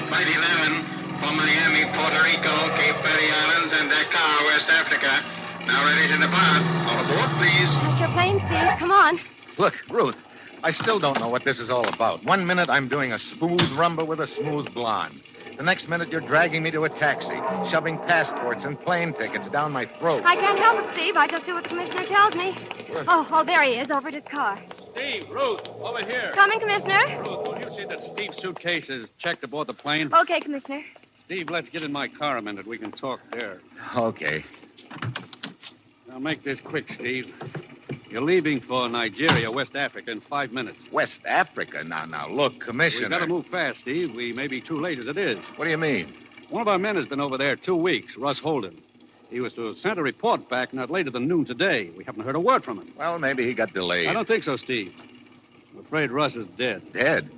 Flight 11 from Miami, Puerto Rico, Cape Verde Islands, and Dakar, West Africa. Now ready to depart. All aboard, please. That's your plane, Steve. Come on. Look, Ruth, I still don't know what this is all about. 1 minute I'm doing a smooth rumba with a smooth blonde. The next minute you're dragging me to a taxi, shoving passports and plane tickets down my throat. I can't help it, Steve. I just do what the commissioner tells me. Oh, there he is, over at his car. Steve, Ruth, over here. Coming, Commissioner. Ruth, will you see that Steve's suitcase is checked aboard the plane? Okay, Commissioner. Steve, let's get in my car a minute. We can talk there. Okay. Now, make this quick, Steve. You're leaving for Nigeria, West Africa, in 5 minutes. West Africa? Now, look, Commissioner. We've got to move fast, Steve. We may be too late as it is. What do you mean? One of our men has been over there 2 weeks, Russ Holden. He was to have sent a report back not later than noon today. We haven't heard a word from him. Well, maybe he got delayed. I don't think so, Steve. I'm afraid Russ is dead. Dead?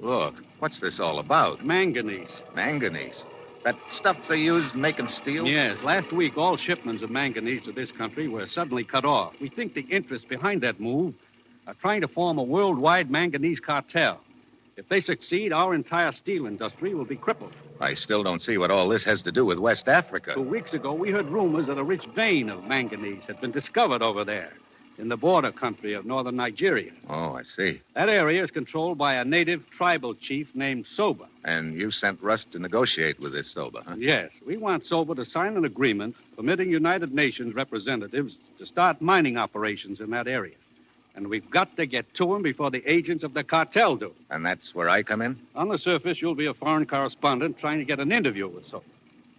Look, what's this all about? Manganese. Manganese? That stuff they use making steel? Yes. Last week, all shipments of manganese to this country were suddenly cut off. We think the interests behind that move are trying to form a worldwide manganese cartel. If they succeed, our entire steel industry will be crippled. I still don't see what all this has to do with West Africa. 2 weeks ago, we heard rumors that a rich vein of manganese had been discovered over there in the border country of northern Nigeria. Oh, I see. That area is controlled by a native tribal chief named Soba. And you sent Russ to negotiate with this Soba, huh? Yes. We want Soba to sign an agreement permitting United Nations representatives to start mining operations in that area. And we've got to get to him before the agents of the cartel do. And that's where I come in? On the surface, you'll be a foreign correspondent trying to get an interview with Soba.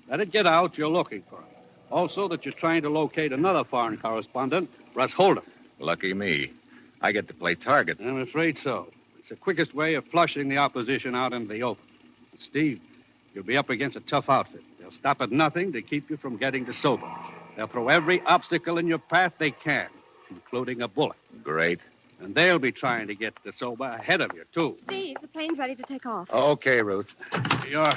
Let it get out you're looking for him. Also, that you're trying to locate another foreign correspondent, Russ Holden. Lucky me. I get to play target. I'm afraid so. It's the quickest way of flushing the opposition out into the open. Steve, you'll be up against a tough outfit. They'll stop at nothing to keep you from getting to Soba. They'll throw every obstacle in your path they can. including a bullet. Great. And they'll be trying to get the soba ahead of you, too. Steve, the plane's ready to take off. Okay, Ruth. Your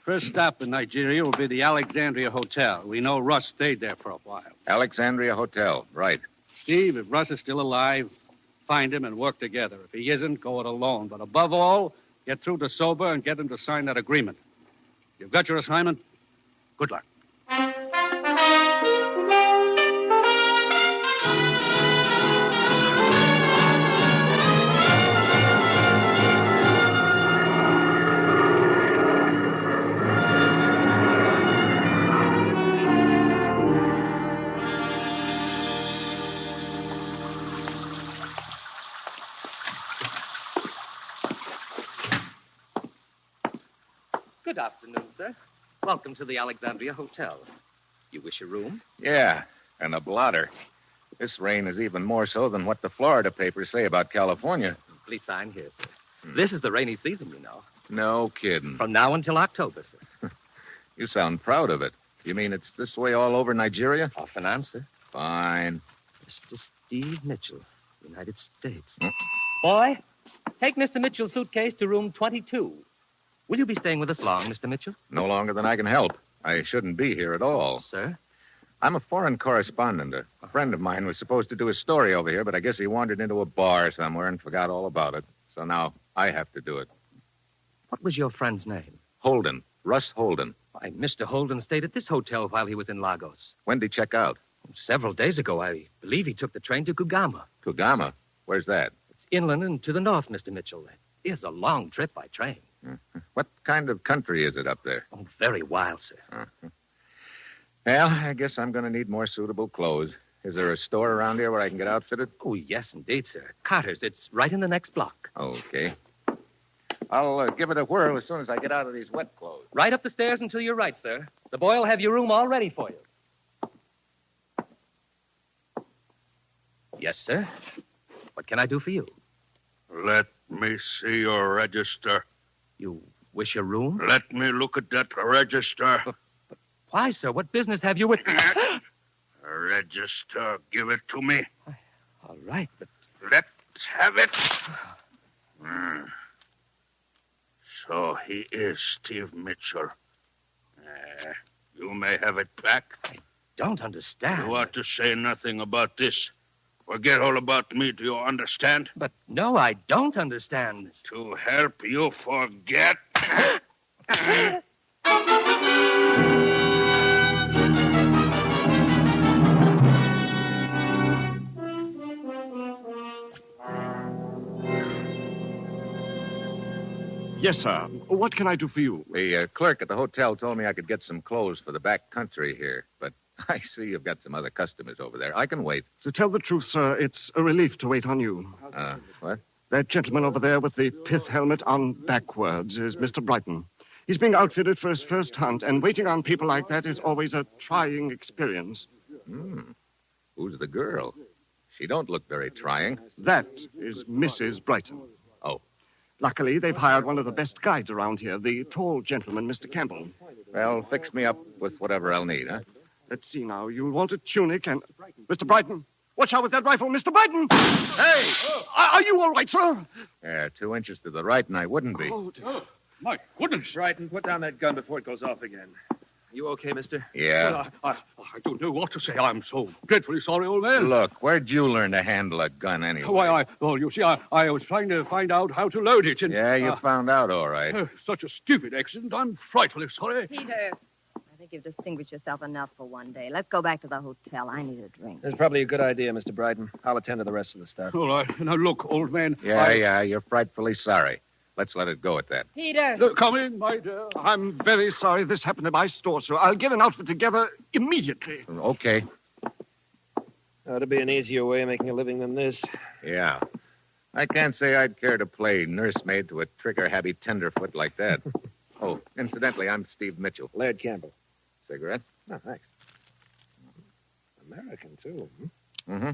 first stop in Nigeria will be the Alexandria Hotel. We know Russ stayed there for a while. Alexandria Hotel, right. Steve, if Russ is still alive, find him and work together. If he isn't, go it alone. But above all, get through to Soba and get him to sign that agreement. You've got your assignment. Good luck. Good afternoon, sir. Welcome to the Alexandria Hotel. You wish a room? Yeah, and a blotter. This rain is even more so than what the Florida papers say about California. Please sign here, sir. This is the rainy season, you know. No kidding. From now until October, sir. You sound proud of it. You mean it's this way all over Nigeria? Off and on, sir. Fine. Mr. Steve Mitchell, United States. Boy, take Mr. Mitchell's suitcase to room 22. Will you be staying with us long, Mr. Mitchell? No longer than I can help. I shouldn't be here at all. Sir? I'm a foreign correspondent. A friend of mine was supposed to do a story over here, but I guess he wandered into a bar somewhere and forgot all about it. So now I have to do it. What was your friend's name? Holden. Russ Holden. Why, Mr. Holden stayed at this hotel while he was in Lagos. When did he check out? Several days ago. I believe he took the train to Kugama. Kugama? Where's that? It's inland and to the north, Mr. Mitchell. It is a long trip by train. What kind of country is it up there? Oh, very wild, sir. Well, I guess I'm going to need more suitable clothes. Is there a store around here where I can get outfitted? Oh, yes, indeed, sir. Carter's. It's right in the next block. Okay. I'll give it a whirl as soon as I get out of these wet clothes. Right up the stairs until you're right, sir. The boy will have your room all ready for you. Yes, sir. What can I do for you? Let me see your register. You wish a room? Let me look at that register. But why, sir? What business have you with... Register. Give it to me. All right, but... Let's have it. So he is Steve Mitchell. You may have it back. I don't understand. You ought to say nothing about this. Forget all about me, do you understand? But no, I don't understand. To help you forget. Yes, sir. What can I do for you? The clerk at the hotel told me I could get some clothes for the back country here, but I see you've got some other customers over there. I can wait. To tell the truth, sir, it's a relief to wait on you. What? That gentleman over there with the pith helmet on backwards is Mr. Brighton. He's being outfitted for his first hunt, and waiting on people like that is always a trying experience. Who's the girl? She don't look very trying. That is Mrs. Brighton. Oh. Luckily, they've hired one of the best guides around here, the tall gentleman, Mr. Campbell. Well, fix me up with whatever I'll need, huh? Let's see now. You'll want a tunic and... Mr. Brighton, watch out with that rifle, Mr. Brighton! Hey! Are you all right, sir? Yeah, 2 inches to the right, and I wouldn't be. Oh, dear. My goodness. Brighton, put down that gun before it goes off again. You okay, mister? Yeah. Well, I don't know what to say. I'm so dreadfully sorry, old man. Look, where'd you learn to handle a gun anyway? Why, you see, I was trying to find out how to load it. And, yeah, you found out all right. Such a stupid accident. I'm frightfully sorry. Peter, I think you've distinguished yourself enough for one day. Let's go back to the hotel. I need a drink. That's probably a good idea, Mr. Brighton. I'll attend to the rest of the stuff. All right. Now, look, old man. Yeah, you're frightfully sorry. Let's let it go at that. Peter! Come in, my dear. I'm very sorry this happened in my store, sir. I'll get an outfit together immediately. Okay. Ought to be an easier way of making a living than this. Yeah. I can't say I'd care to play nursemaid to a trigger-happy tenderfoot like that. Oh, incidentally, I'm Steve Mitchell. Laird Campbell. Cigarette? Oh, thanks. American, too. Mm-hmm.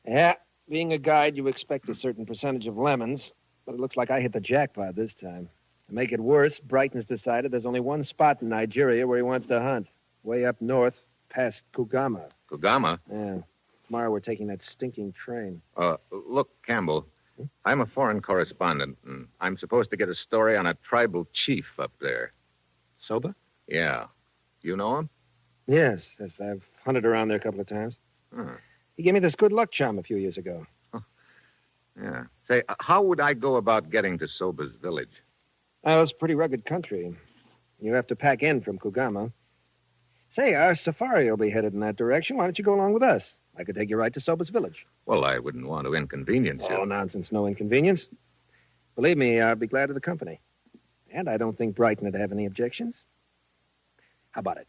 Yeah, being a guide, you expect a certain percentage of lemons, but it looks like I hit the jackpot this time. To make it worse, Brighton's decided there's only one spot in Nigeria where he wants to hunt. Way up north, past Kugama. Kugama? Yeah. Tomorrow we're taking that stinking train. Look, Campbell, I'm a foreign correspondent, and I'm supposed to get a story on a tribal chief up there. Soba? Yeah. You know him? Yes. I've hunted around there a couple of times. Huh. He gave me this good luck charm a few years ago. Yeah. Say, how would I go about getting to Soba's village? Oh, it's pretty rugged country. You have to pack in from Kugama. Say, our safari will be headed in that direction. Why don't you go along with us? I could take you right to Soba's village. Well, I wouldn't want to inconvenience you. Oh, nonsense. No inconvenience. Believe me, I'd be glad of the company. And I don't think Brighton would have any objections. How about it?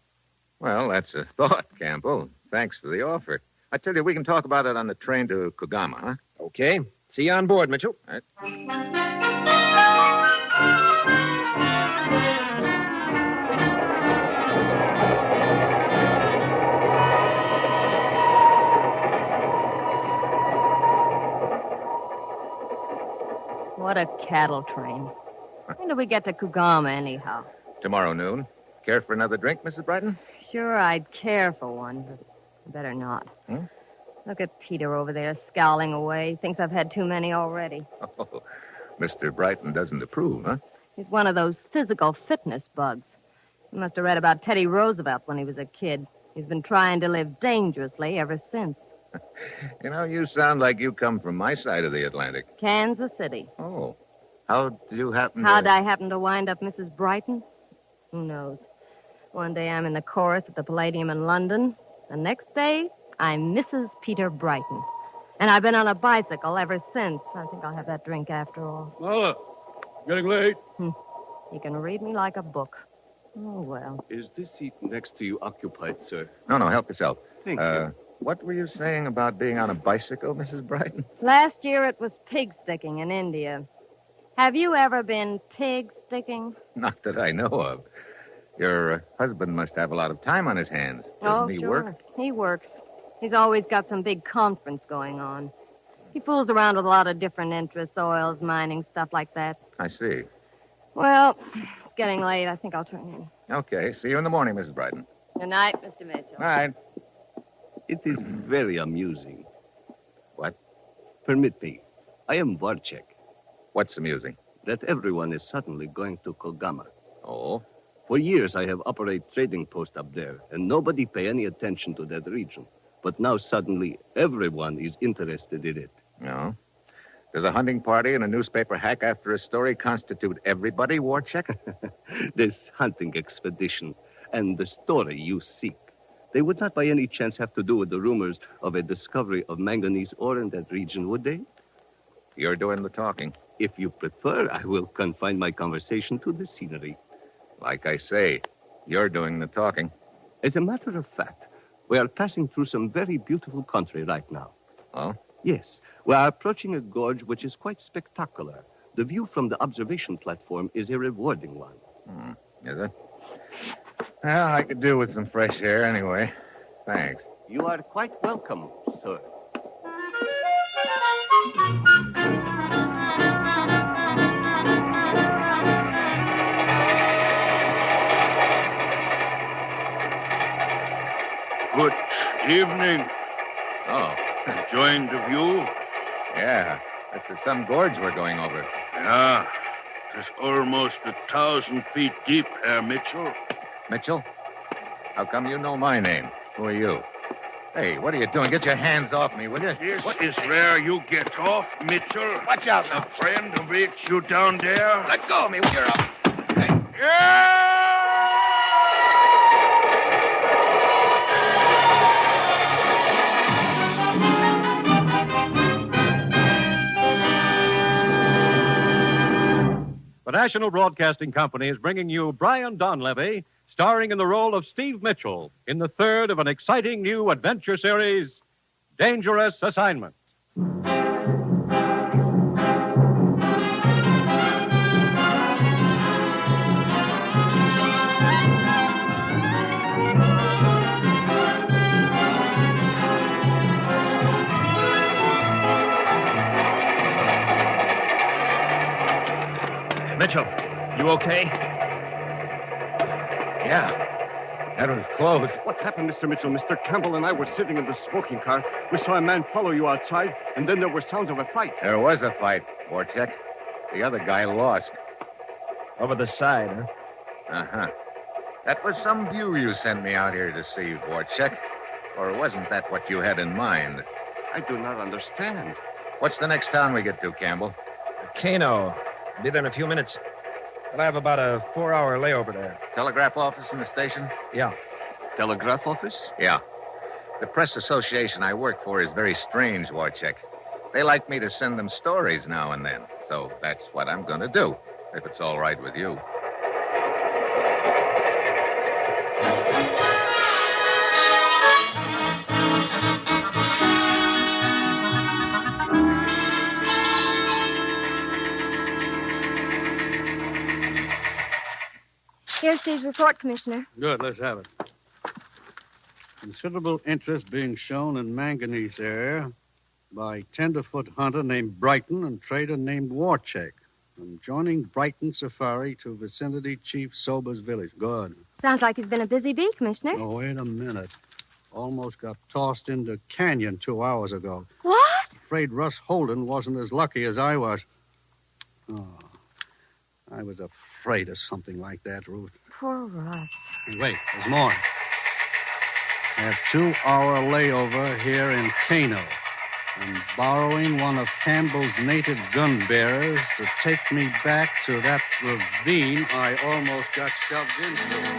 Well, that's a thought, Campbell. Thanks for the offer. I tell you, we can talk about it on the train to Kugama, huh? Okay. See you on board, Mitchell. All right. What a cattle train. When do we get to Kugama, anyhow? Tomorrow noon. Care for another drink, Mrs. Brighton? Sure, I'd care for one, but better not. Hmm? Look at Peter over there scowling away. Thinks I've had too many already. Oh, Mr. Brighton doesn't approve, huh? He's one of those physical fitness bugs. He must have read about Teddy Roosevelt when he was a kid. He's been trying to live dangerously ever since. You know, you sound like you come from my side of the Atlantic. Kansas City. Oh. How'd you happen How'd I happen to wind up Mrs. Brighton? Who knows? One day I'm in the chorus at the Palladium in London. The next day, I'm Mrs. Peter Brighton. And I've been on a bicycle ever since. I think I'll have that drink after all. Lola, getting late. You can read me like a book. Oh, well. Is this seat next to you occupied, sir? No, help yourself. Thank you. What were you saying about being on a bicycle, Mrs. Brighton? Last year it was pig sticking in India. Have you ever been pig sticking? Not that I know of. Your husband must have a lot of time on his hands. Doesn't he sure. work? He works. He's always got some big conference going on. He fools around with a lot of different interests, oils, mining, stuff like that. I see. Well, it's getting late. I think I'll turn in. Okay. See you in the morning, Mrs. Brighton. Good night, Mr. Mitchell. All right. It is very amusing. What? Permit me. I am Warchek. What's amusing? That everyone is suddenly going to Kugama. Oh? For years I have operated trading post up there, and nobody pay any attention to that region. But now suddenly everyone is interested in it. No? Does a hunting party and a newspaper hack after a story constitute everybody, Warchek? This hunting expedition and the story you seek, they would not by any chance have to do with the rumors of a discovery of manganese ore in that region, would they? You're doing the talking. If you prefer, I will confine my conversation to the scenery. Like I say, you're doing the talking. As a matter of fact, we are passing through some very beautiful country right now. Oh? Yes. We are approaching a gorge which is quite spectacular. The view from the observation platform is a rewarding one. Is it? Well, I could do with some fresh air anyway. Thanks. You are quite welcome, sir. Good evening. Oh. Enjoying the view? Yeah. That's some gorge we're going over. Yeah. It's almost 1,000 feet deep, Herr Mitchell. Mitchell? How come you know my name? Who are you? Hey, what are you doing? Get your hands off me, will you? This is where you get off, Mitchell. Watch out. A friend awaits you down there. Let go of me when you're up. The National Broadcasting Company is bringing you Brian Donlevy, starring in the role of Steve Mitchell in the third of an exciting new adventure series, Dangerous Assignment. Mitchell, you okay? Yeah. That was close. What happened, Mr. Mitchell? Mr. Campbell and I were sitting in the smoking car. We saw a man follow you outside, and then there were sounds of a fight. There was a fight, Warchek. The other guy lost. Over the side, huh? Uh-huh. That was some view you sent me out here to see, Warchek. Or wasn't that what you had in mind? I do not understand. What's the next town we get to, Campbell? Kano. I'll be there in a few minutes. But I have about a 4-hour layover there. Telegraph office in the station? Yeah. Telegraph office? Yeah. The press association I work for is very strange, Warchek. They like me to send them stories now and then. So that's what I'm going to do, if it's all right with you. Here's Steve's report, Commissioner. Good, let's have it. Considerable interest being shown in manganese area by tenderfoot hunter named Brighton and trader named Warchek. From joining Brighton Safari to vicinity Chief Sober's village. Good. Sounds like he's been a busy bee, Commissioner. Oh, wait a minute. Almost got tossed into canyon 2 hours ago. What? Afraid Russ Holden wasn't as lucky as I was. Oh, I was afraid of something like that, Ruth. Poor Russ. Hey, wait, there's more. I have 2-hour layover here in Kano. I'm borrowing one of Campbell's native gun bearers to take me back to that ravine I almost got shoved into.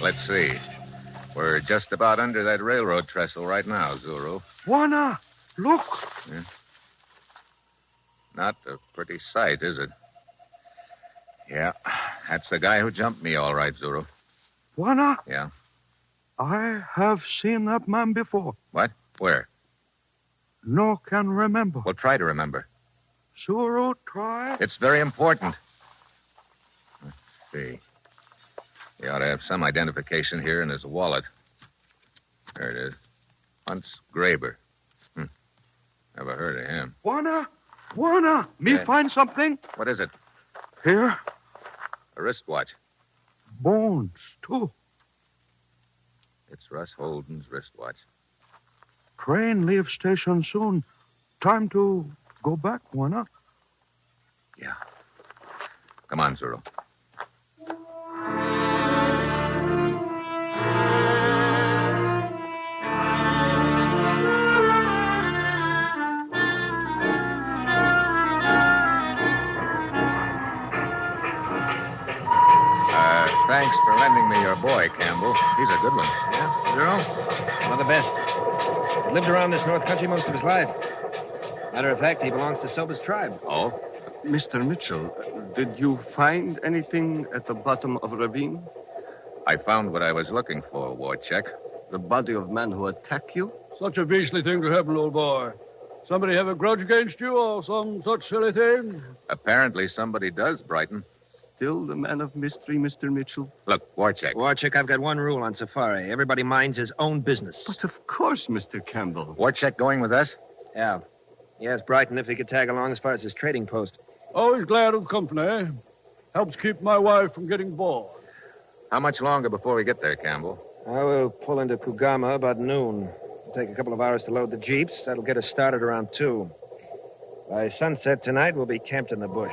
Let's see. We're just about under that railroad trestle right now, Zuru. Juana, look. Yeah. Not a pretty sight, is it? Yeah, that's the guy who jumped me, all right, Zuru. Juana, Yeah. I have seen that man before. What? Where? No can remember. Well, try to remember. Zuru, try. It's very important. Let's see. He ought to have some identification here in his wallet. There it is. Hunts Graber. Never heard of him. Juana, me Yeah. find something? What is it? Here, A wristwatch. bones, too. It's Russ Holden's wristwatch. Train leaves station soon. Time to go back, Juana. Yeah. Come on, Zuru. Thanks for lending me your boy, Campbell. He's a good one. Yeah, Zero? One of the best. He lived around this north country most of his life. Matter of fact, he belongs to Soba's tribe. Oh? Mr. Mitchell, did you find anything at the bottom of a ravine? I found what I was looking for, Warchek. The body of man who attacked you? Such a beastly thing to happen, old boy. Somebody have a grudge against you or some such silly thing? Apparently somebody does, Brighton. Still the man of mystery, Mr. Mitchell? Look, Warchek. Warchek, I've got one rule on safari. Everybody minds his own business. But of course, Mr. Campbell. Warchek going with us? Yeah. He asked Brighton if he could tag along as far as his trading post. Always glad of company. Helps keep my wife from getting bored. How much longer before we get there, Campbell? I will pull into Kugama about noon. It'll take a couple of hours to load the jeeps. That'll get us started around 2. By sunset tonight, we'll be camped in the bush.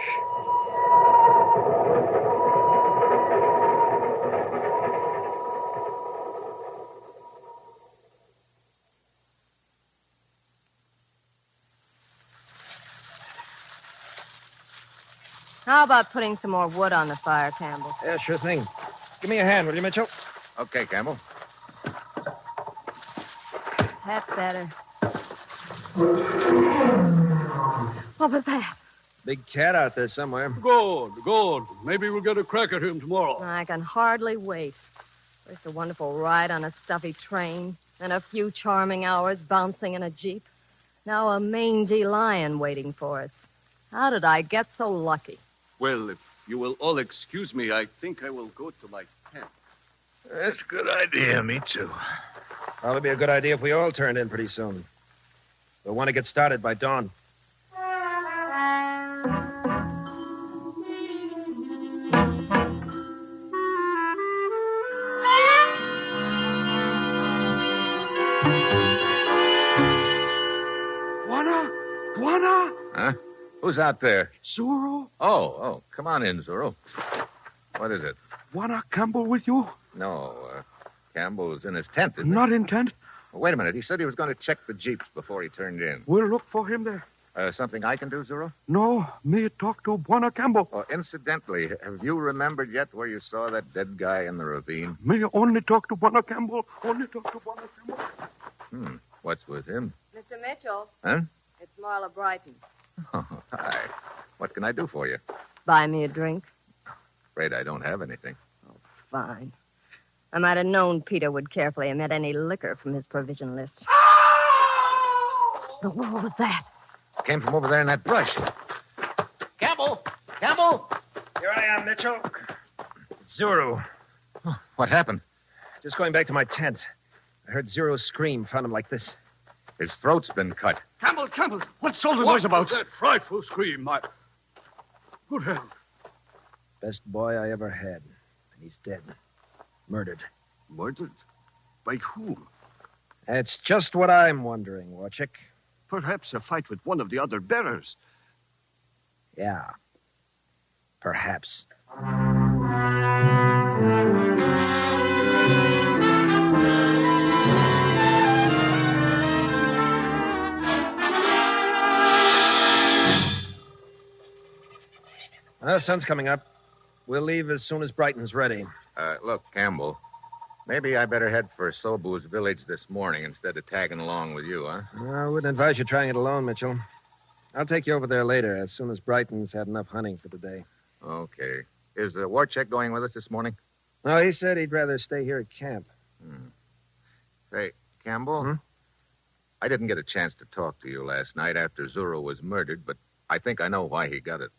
How about putting some more wood on the fire, Campbell? Yeah, sure thing. Give me a hand, will you, Mitchell? Okay, Campbell. That's better. What was that? Big cat out there somewhere. Good. Maybe we'll get a crack at him tomorrow. I can hardly wait. First a wonderful ride on a stuffy train, then a few charming hours bouncing in a jeep. Now a mangy lion waiting for us. How did I get so lucky? Well, if you will all excuse me, I think I will go to my tent. That's a good idea. Me too. Probably be a good idea if we all turned in pretty soon. We'll want to get started by dawn. Guana? Huh? Who's out there? Zorro? Oh, come on in, Zorro. What is it? Guana Campbell with you? No, Campbell's in his tent, isn't Not in tent. he? Wait a minute. He said he was going to check the jeeps before he turned in. We'll look for him there. Something I can do, Zorro? No, me talk to Guana Campbell. Oh, incidentally, have you remembered yet where you saw that dead guy in the ravine? Me only talk to Guana Campbell. Only talk to Guana Campbell. What's with him? Mr. Mitchell. Huh? It's Marla Brighton. Oh, hi. What can I do for you? Buy me a drink. Afraid I don't have anything. Fine. I might have known Peter would carefully omit any liquor from his provision list. But what was that? Came from over there in that brush. Campbell! Campbell! Here I am, Mitchell. Zuru. Oh, what happened? Just going back to my tent. I heard Zero scream, found him like this. His throat's been cut. Campbell, what's all the noise about? That frightful scream, Good hell. Best boy I ever had. And he's dead. Murdered. Murdered? By whom? That's just what I'm wondering, Warchick. Perhaps a fight with one of the other bearers. Yeah. Perhaps. The sun's coming up. We'll leave as soon as Brighton's ready. Look, Campbell, maybe I better head for Sobu's village this morning instead of tagging along with you, huh? I wouldn't advise you trying it alone, Mitchell. I'll take you over there later, as soon as Brighton's had enough hunting for the day. Okay. Is Warcheck going with us this morning? No, he said he'd rather stay here at camp. Say, Campbell, I didn't get a chance to talk to you last night after Zuro was murdered, but I think I know why he got it.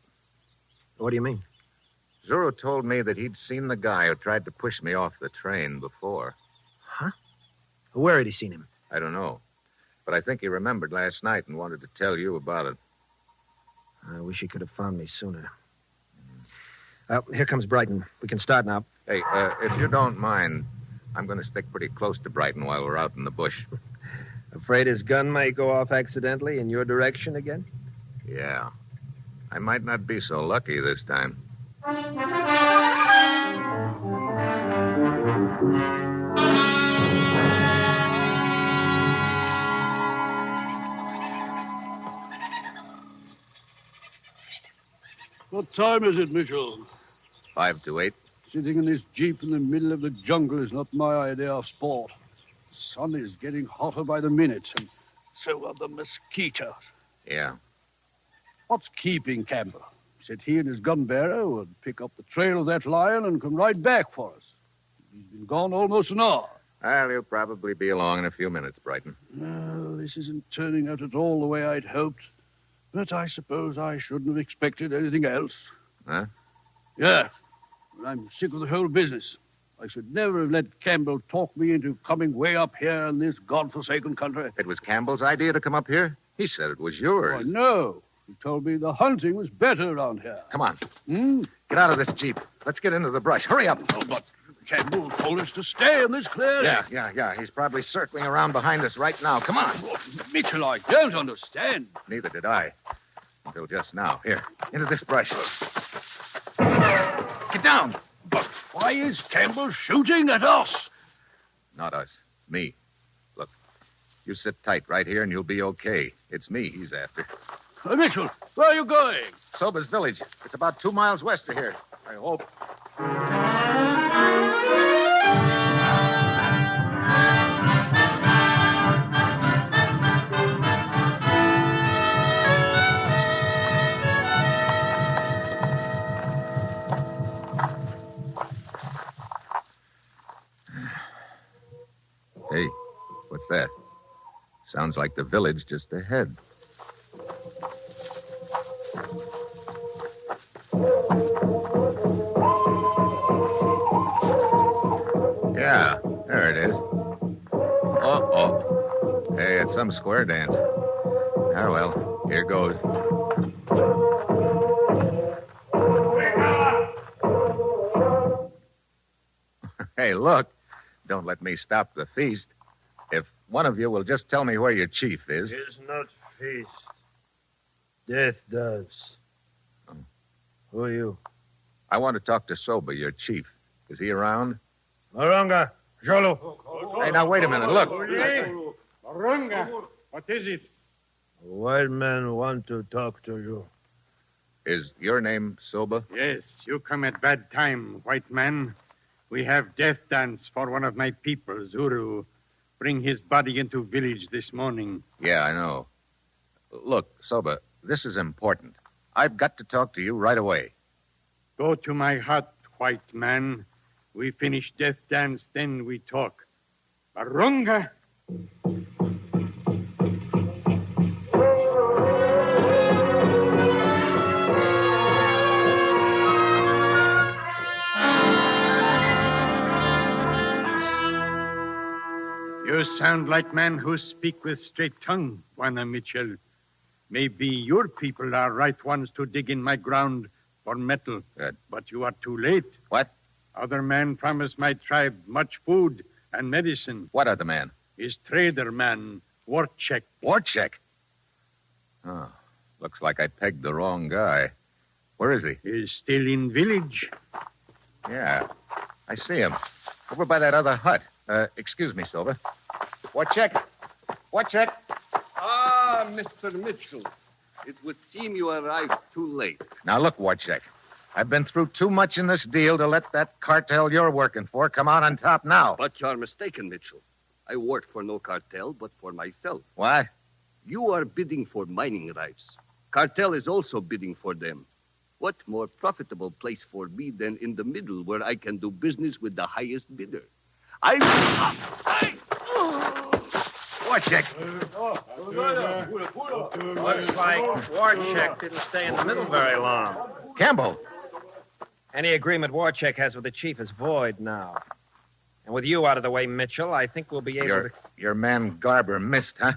What do you mean? Zuro told me that he'd seen the guy who tried to push me off the train before. Huh? Where had he seen him? I don't know. But I think he remembered last night and wanted to tell you about it. I wish he could have found me sooner. Here comes Brighton. We can start now. Hey, if you don't mind, I'm going to stick pretty close to Brighton while we're out in the bush. Afraid his gun might go off accidentally in your direction again? Yeah. I might not be so lucky this time. What time is it, Mitchell? 5 to 8. Sitting in this jeep in the middle of the jungle is not my idea of sport. The sun is getting hotter by the minute, and so are the mosquitoes. Yeah. What's keeping Campbell? Said he and his gun bearer would pick up the trail of that lion and come right back for us. He's been gone almost an hour. Well, he'll probably be along in a few minutes, Brighton. Well, this isn't turning out at all the way I'd hoped. But I suppose I shouldn't have expected anything else. Huh? Yeah. I'm sick of the whole business. I should never have let Campbell talk me into coming way up here in this godforsaken country. It was Campbell's idea to come up here? He said it was yours. Oh, no. He told me the hunting was better around here. Come on. Get out of this jeep. Let's get into the brush. Hurry up. Oh, but Campbell told us to stay in this clearing. Yeah. He's probably circling around behind us right now. Come on. Oh, Mitchell, I don't understand. Neither did I. Until just now. Here, into this brush. Get down. But why is Campbell shooting at us? Not us. Me. Look, you sit tight right here and you'll be okay. It's me he's after. Mitchell, where are you going? Soba's village. It's about 2 miles west of here. I hope. Hey, what's that? Sounds like the village just ahead. Yeah, there it is. Uh-oh. Hey, it's some square dance. Ah, well, here goes. Hey, look. Don't let me stop the feast. If one of you will just tell me where your chief is. Is not feast. Death does. Who are you? I want to talk to Soba, your chief. Is he around? Moronga, Jolo. Hey, now, wait a minute. Look. Moronga, what is it? A white man want to talk to you. Is your name Soba? Yes, you come at bad time, white man. We have death dance for one of my people, Zuru. Bring his body into village this morning. Yeah, I know. Look, Soba, this is important. I've got to talk to you right away. Go to my hut, white man. We finish death dance, then we talk. Barunga! You sound like men who speak with straight tongue, Juana Mitchell. Maybe your people are right ones to dig in my ground for metal. Good. But you are too late. What? Other man promised my tribe much food and medicine. What other man? His trader man, Warchek. Warchek? Oh, looks like I pegged the wrong guy. Where is he? He's still in village. Yeah, I see him. Over by that other hut. Excuse me, Soba. Warchek. Warchek. Ah, Mr. Mitchell. It would seem you arrived too late. Now, look, Warchek. I've been through too much in this deal to let that cartel you're working for come out on top now. But you're mistaken, Mitchell. I work for no cartel, but for myself. What? You are bidding for mining rights. Cartel is also bidding for them. What more profitable place for me than in the middle where I can do business with the highest bidder? Warchek. Looks like Warchek didn't stay in the middle very long. Campbell. Any agreement Warchek has with the chief is void now. And with you out of the way, Mitchell, I think we'll be able to... Your man Garber missed, huh?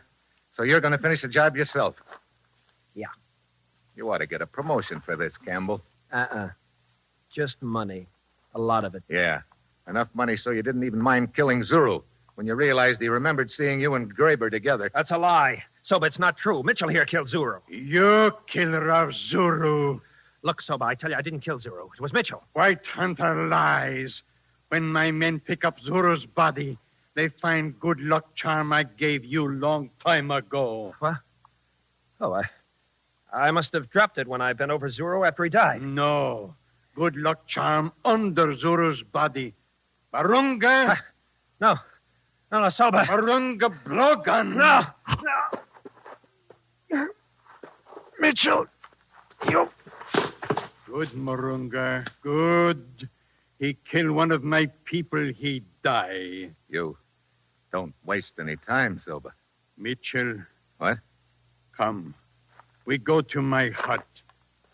So you're going to finish the job yourself? Yeah. You ought to get a promotion for this, Campbell. Just money. A lot of it. Yeah. Enough money so you didn't even mind killing Zuru when you realized he remembered seeing you and Graber together. That's a lie. Soba, it's not true. Mitchell here killed Zuru. You killer of Zuru. Look, Soba, I tell you, I didn't kill Zuru. It was Mitchell. White Hunter lies. When my men pick up Zuru's body, they find good luck charm I gave you long time ago. What? Oh, I must have dropped it when I bent over Zuru after he died. No. Good luck charm under Zuru's body. Barunga? No, Soba. Barunga Blogan. No. Mitchell, you... Good, Marunga. Good. He killed one of my people, he die. You don't waste any time, Soba. Mitchell. What? Come. We go to my hut.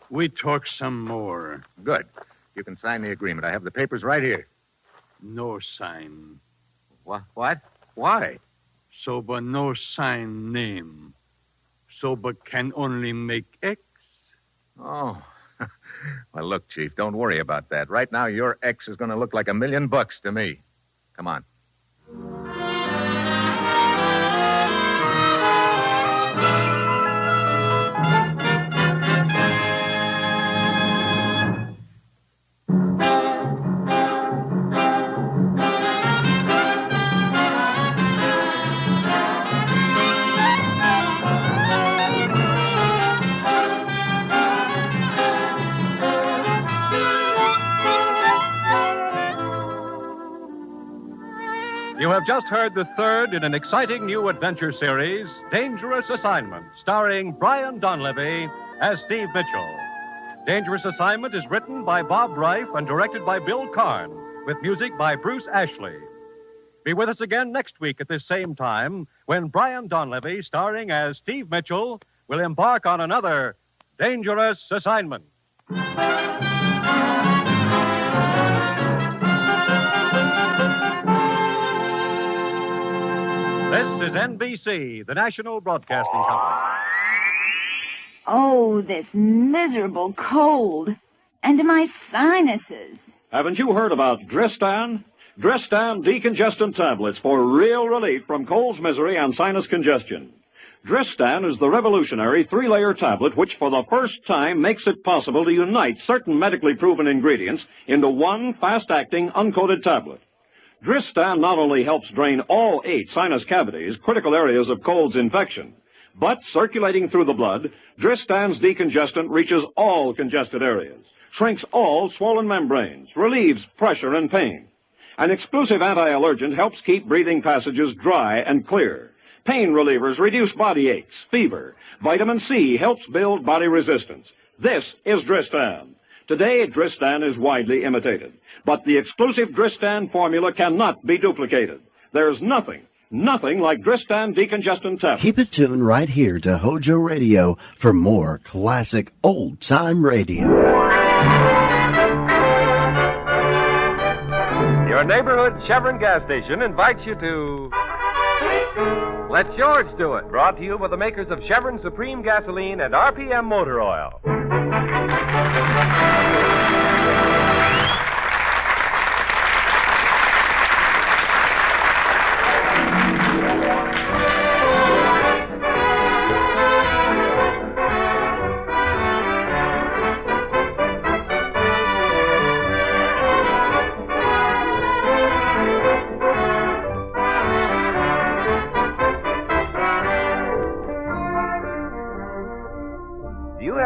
We talk some more. Good. You can sign the agreement. I have the papers right here. No sign. What? Why? Soba no sign name. Soba can only make X. Oh. Well, look, Chief, don't worry about that. Right now, your X is going to look like $1 million to me. Come on. You have just heard the third in an exciting new adventure series, Dangerous Assignment, starring Brian Donlevy as Steve Mitchell. Dangerous Assignment is written by Bob Reif and directed by Bill Karn, with music by Bruce Ashley. Be with us again next week at this same time when Brian Donlevy, starring as Steve Mitchell, will embark on another Dangerous Assignment. NBC, the national broadcasting company. Oh, this miserable cold. And my sinuses. Haven't you heard about Dristan? Dristan decongestant tablets for real relief from cold's misery and sinus congestion. Dristan is the revolutionary 3-layer tablet which for the first time makes it possible to unite certain medically proven ingredients into one fast-acting uncoated tablet. Dristan not only helps drain all 8 sinus cavities, critical areas of cold's infection, but circulating through the blood, Dristan's decongestant reaches all congested areas, shrinks all swollen membranes, relieves pressure and pain. An exclusive anti-allergent helps keep breathing passages dry and clear. Pain relievers reduce body aches, fever. Vitamin C helps build body resistance. This is Dristan. Today, Dristan is widely imitated. But the exclusive Dristan formula cannot be duplicated. There's nothing like Dristan decongestant tablet. Keep it tuned right here to HOJO Radio for more classic old-time radio. Your neighborhood Chevron gas station invites you to Let George Do It, brought to you by the makers of Chevron Supreme Gasoline and RPM Motor Oil.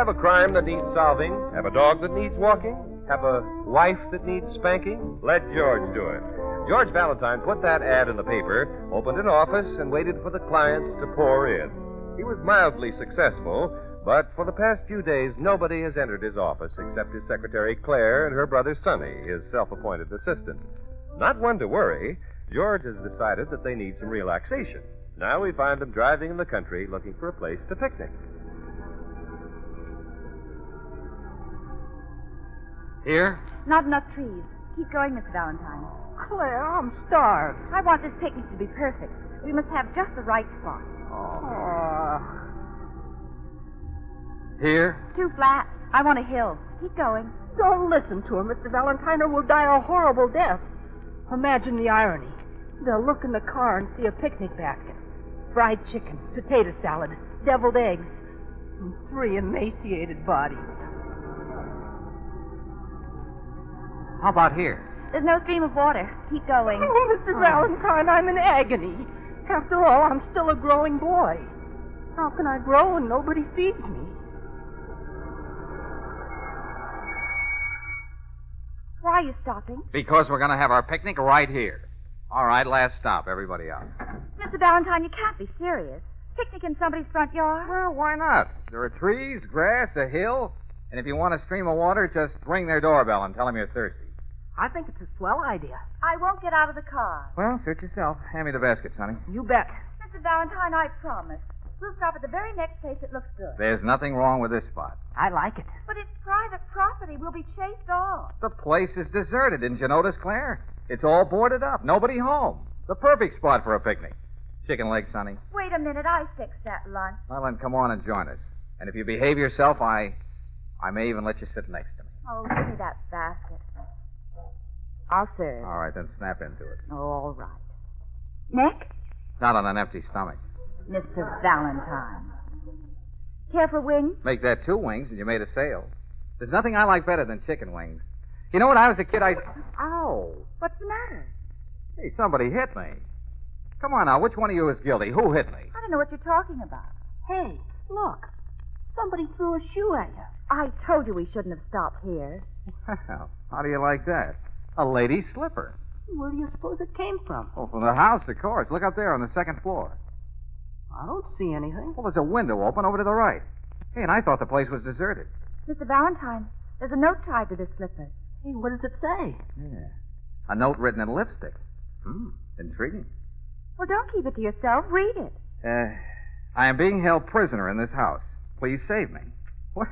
Have a crime that needs solving? Have a dog that needs walking? Have a wife that needs spanking? Let George do it. George Valentine put that ad in the paper, opened an office, and waited for the clients to pour in. He was mildly successful, but for the past few days, nobody has entered his office except his secretary Claire and her brother Sonny, his self-appointed assistant. Not one to worry, George has decided that they need some relaxation. Now we find them driving in the country looking for a place to picnic. Here? Not enough trees. Keep going, Mr. Valentine. Claire, I'm starved. I want this picnic to be perfect. We must have just the right spot. Here? Too flat. I want a hill. Keep going. Don't listen to him, Mr. Valentine, or we'll die a horrible death. Imagine the irony. They'll look in the car and see a picnic basket. Fried chicken, potato salad, deviled eggs, and 3 emaciated bodies. How about here? There's no stream of water. Keep going. Oh, Mr. Valentine, I'm in agony. After all, I'm still a growing boy. How can I grow when nobody feeds me? Why are you stopping? Because we're going to have our picnic right here. All right, last stop. Everybody out. Mr. Valentine, you can't be serious. Picnic in somebody's front yard? Well, why not? There are trees, grass, a hill. And if you want a stream of water, just ring their doorbell and tell them you're thirsty. I think it's a swell idea. I won't get out of the car. Well, suit yourself. Hand me the basket, Sonny. You bet. Mr. Valentine, I promise. We'll stop at the very next place that looks good. There's nothing wrong with this spot. I like it. But it's private property. We'll be chased off. The place is deserted. Didn't you notice, Claire? It's all boarded up. Nobody home. The perfect spot for a picnic. Chicken leg, Sonny. Wait a minute. I fixed that lunch. Well, then come on and join us. And if you behave yourself, I may even let you sit next to me. Oh, give me that basket. I'll serve. All right, then snap into it. Oh, all right. Nick? Not on an empty stomach. Mr. Valentine. Care for wings? Make that 2 wings and you made a sale. There's nothing I like better than chicken wings. You know, when I was a kid, Ow! What's the matter? Hey, somebody hit me. Come on now, which one of you is guilty? Who hit me? I don't know what you're talking about. Hey, look. Somebody threw a shoe at you. I told you we shouldn't have stopped here. Well, how do you like that? A lady's slipper. Where do you suppose it came from? Oh, from the house, of course. Look up there on the 2nd floor. I don't see anything. Well, there's a window open over to the right. Hey, and I thought the place was deserted. Mr. Valentine, there's a note tied to this slipper. Hey, what does it say? Yeah. A note written in lipstick. Intriguing. Well, don't keep it to yourself. Read it. I am being held prisoner in this house. Please save me. Well,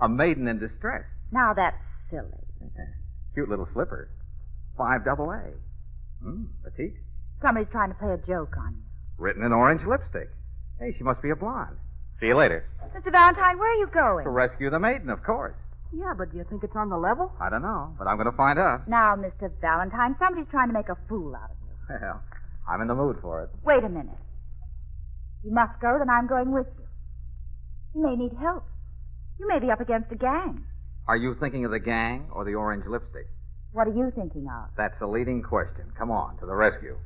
a maiden in distress. Now that's silly. Cute little slipper. 5 AA. Petite. Somebody's trying to play a joke on you. Written in orange lipstick. Hey, she must be a blonde. See you later. Mr. Valentine, where are you going? To rescue the maiden, of course. Yeah, but do you think it's on the level? I don't know, but I'm going to find out. Now, Mr. Valentine, somebody's trying to make a fool out of you. Well, I'm in the mood for it. Wait a minute. You must go, then I'm going with you. You may need help. You may be up against a gang. Are you thinking of the gang or the orange lipstick? What are you thinking of? That's the leading question. Come on, to the rescue.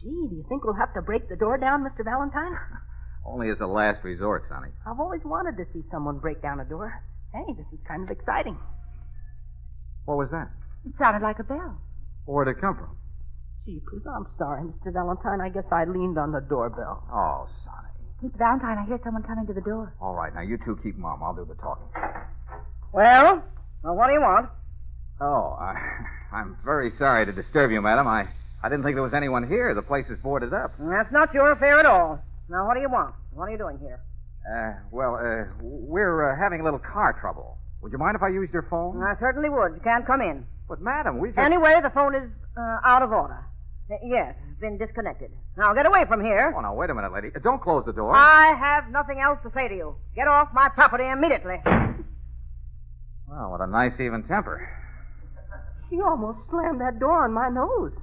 Gee, do you think we'll have to break the door down, Mr. Valentine? Only as a last resort, Sonny. I've always wanted to see someone break down a door. Hey, this is kind of exciting. What was that? It sounded like a bell. Where'd it come from? Jeepers, I'm sorry, Mr. Valentine. I guess I leaned on the doorbell. Oh, Sonny. Mr. Valentine, I hear someone coming to the door. All right, now you two keep mum. I'll do the talking. Well, what do you want? Oh, I'm very sorry to disturb you, madam. I didn't think there was anyone here. The place is boarded up. That's not your affair at all. Now, what do you want? What are you doing here? We're having a little car trouble. Would you mind if I used your phone? I certainly would. You can't come in. But, madam, we just... Anyway, the phone is out of order. Yes, it's been disconnected. Now, get away from here. Oh, now, wait a minute, lady. Don't close the door. I have nothing else to say to you. Get off my property immediately. Well, what a nice even temper. She almost slammed that door on my nose.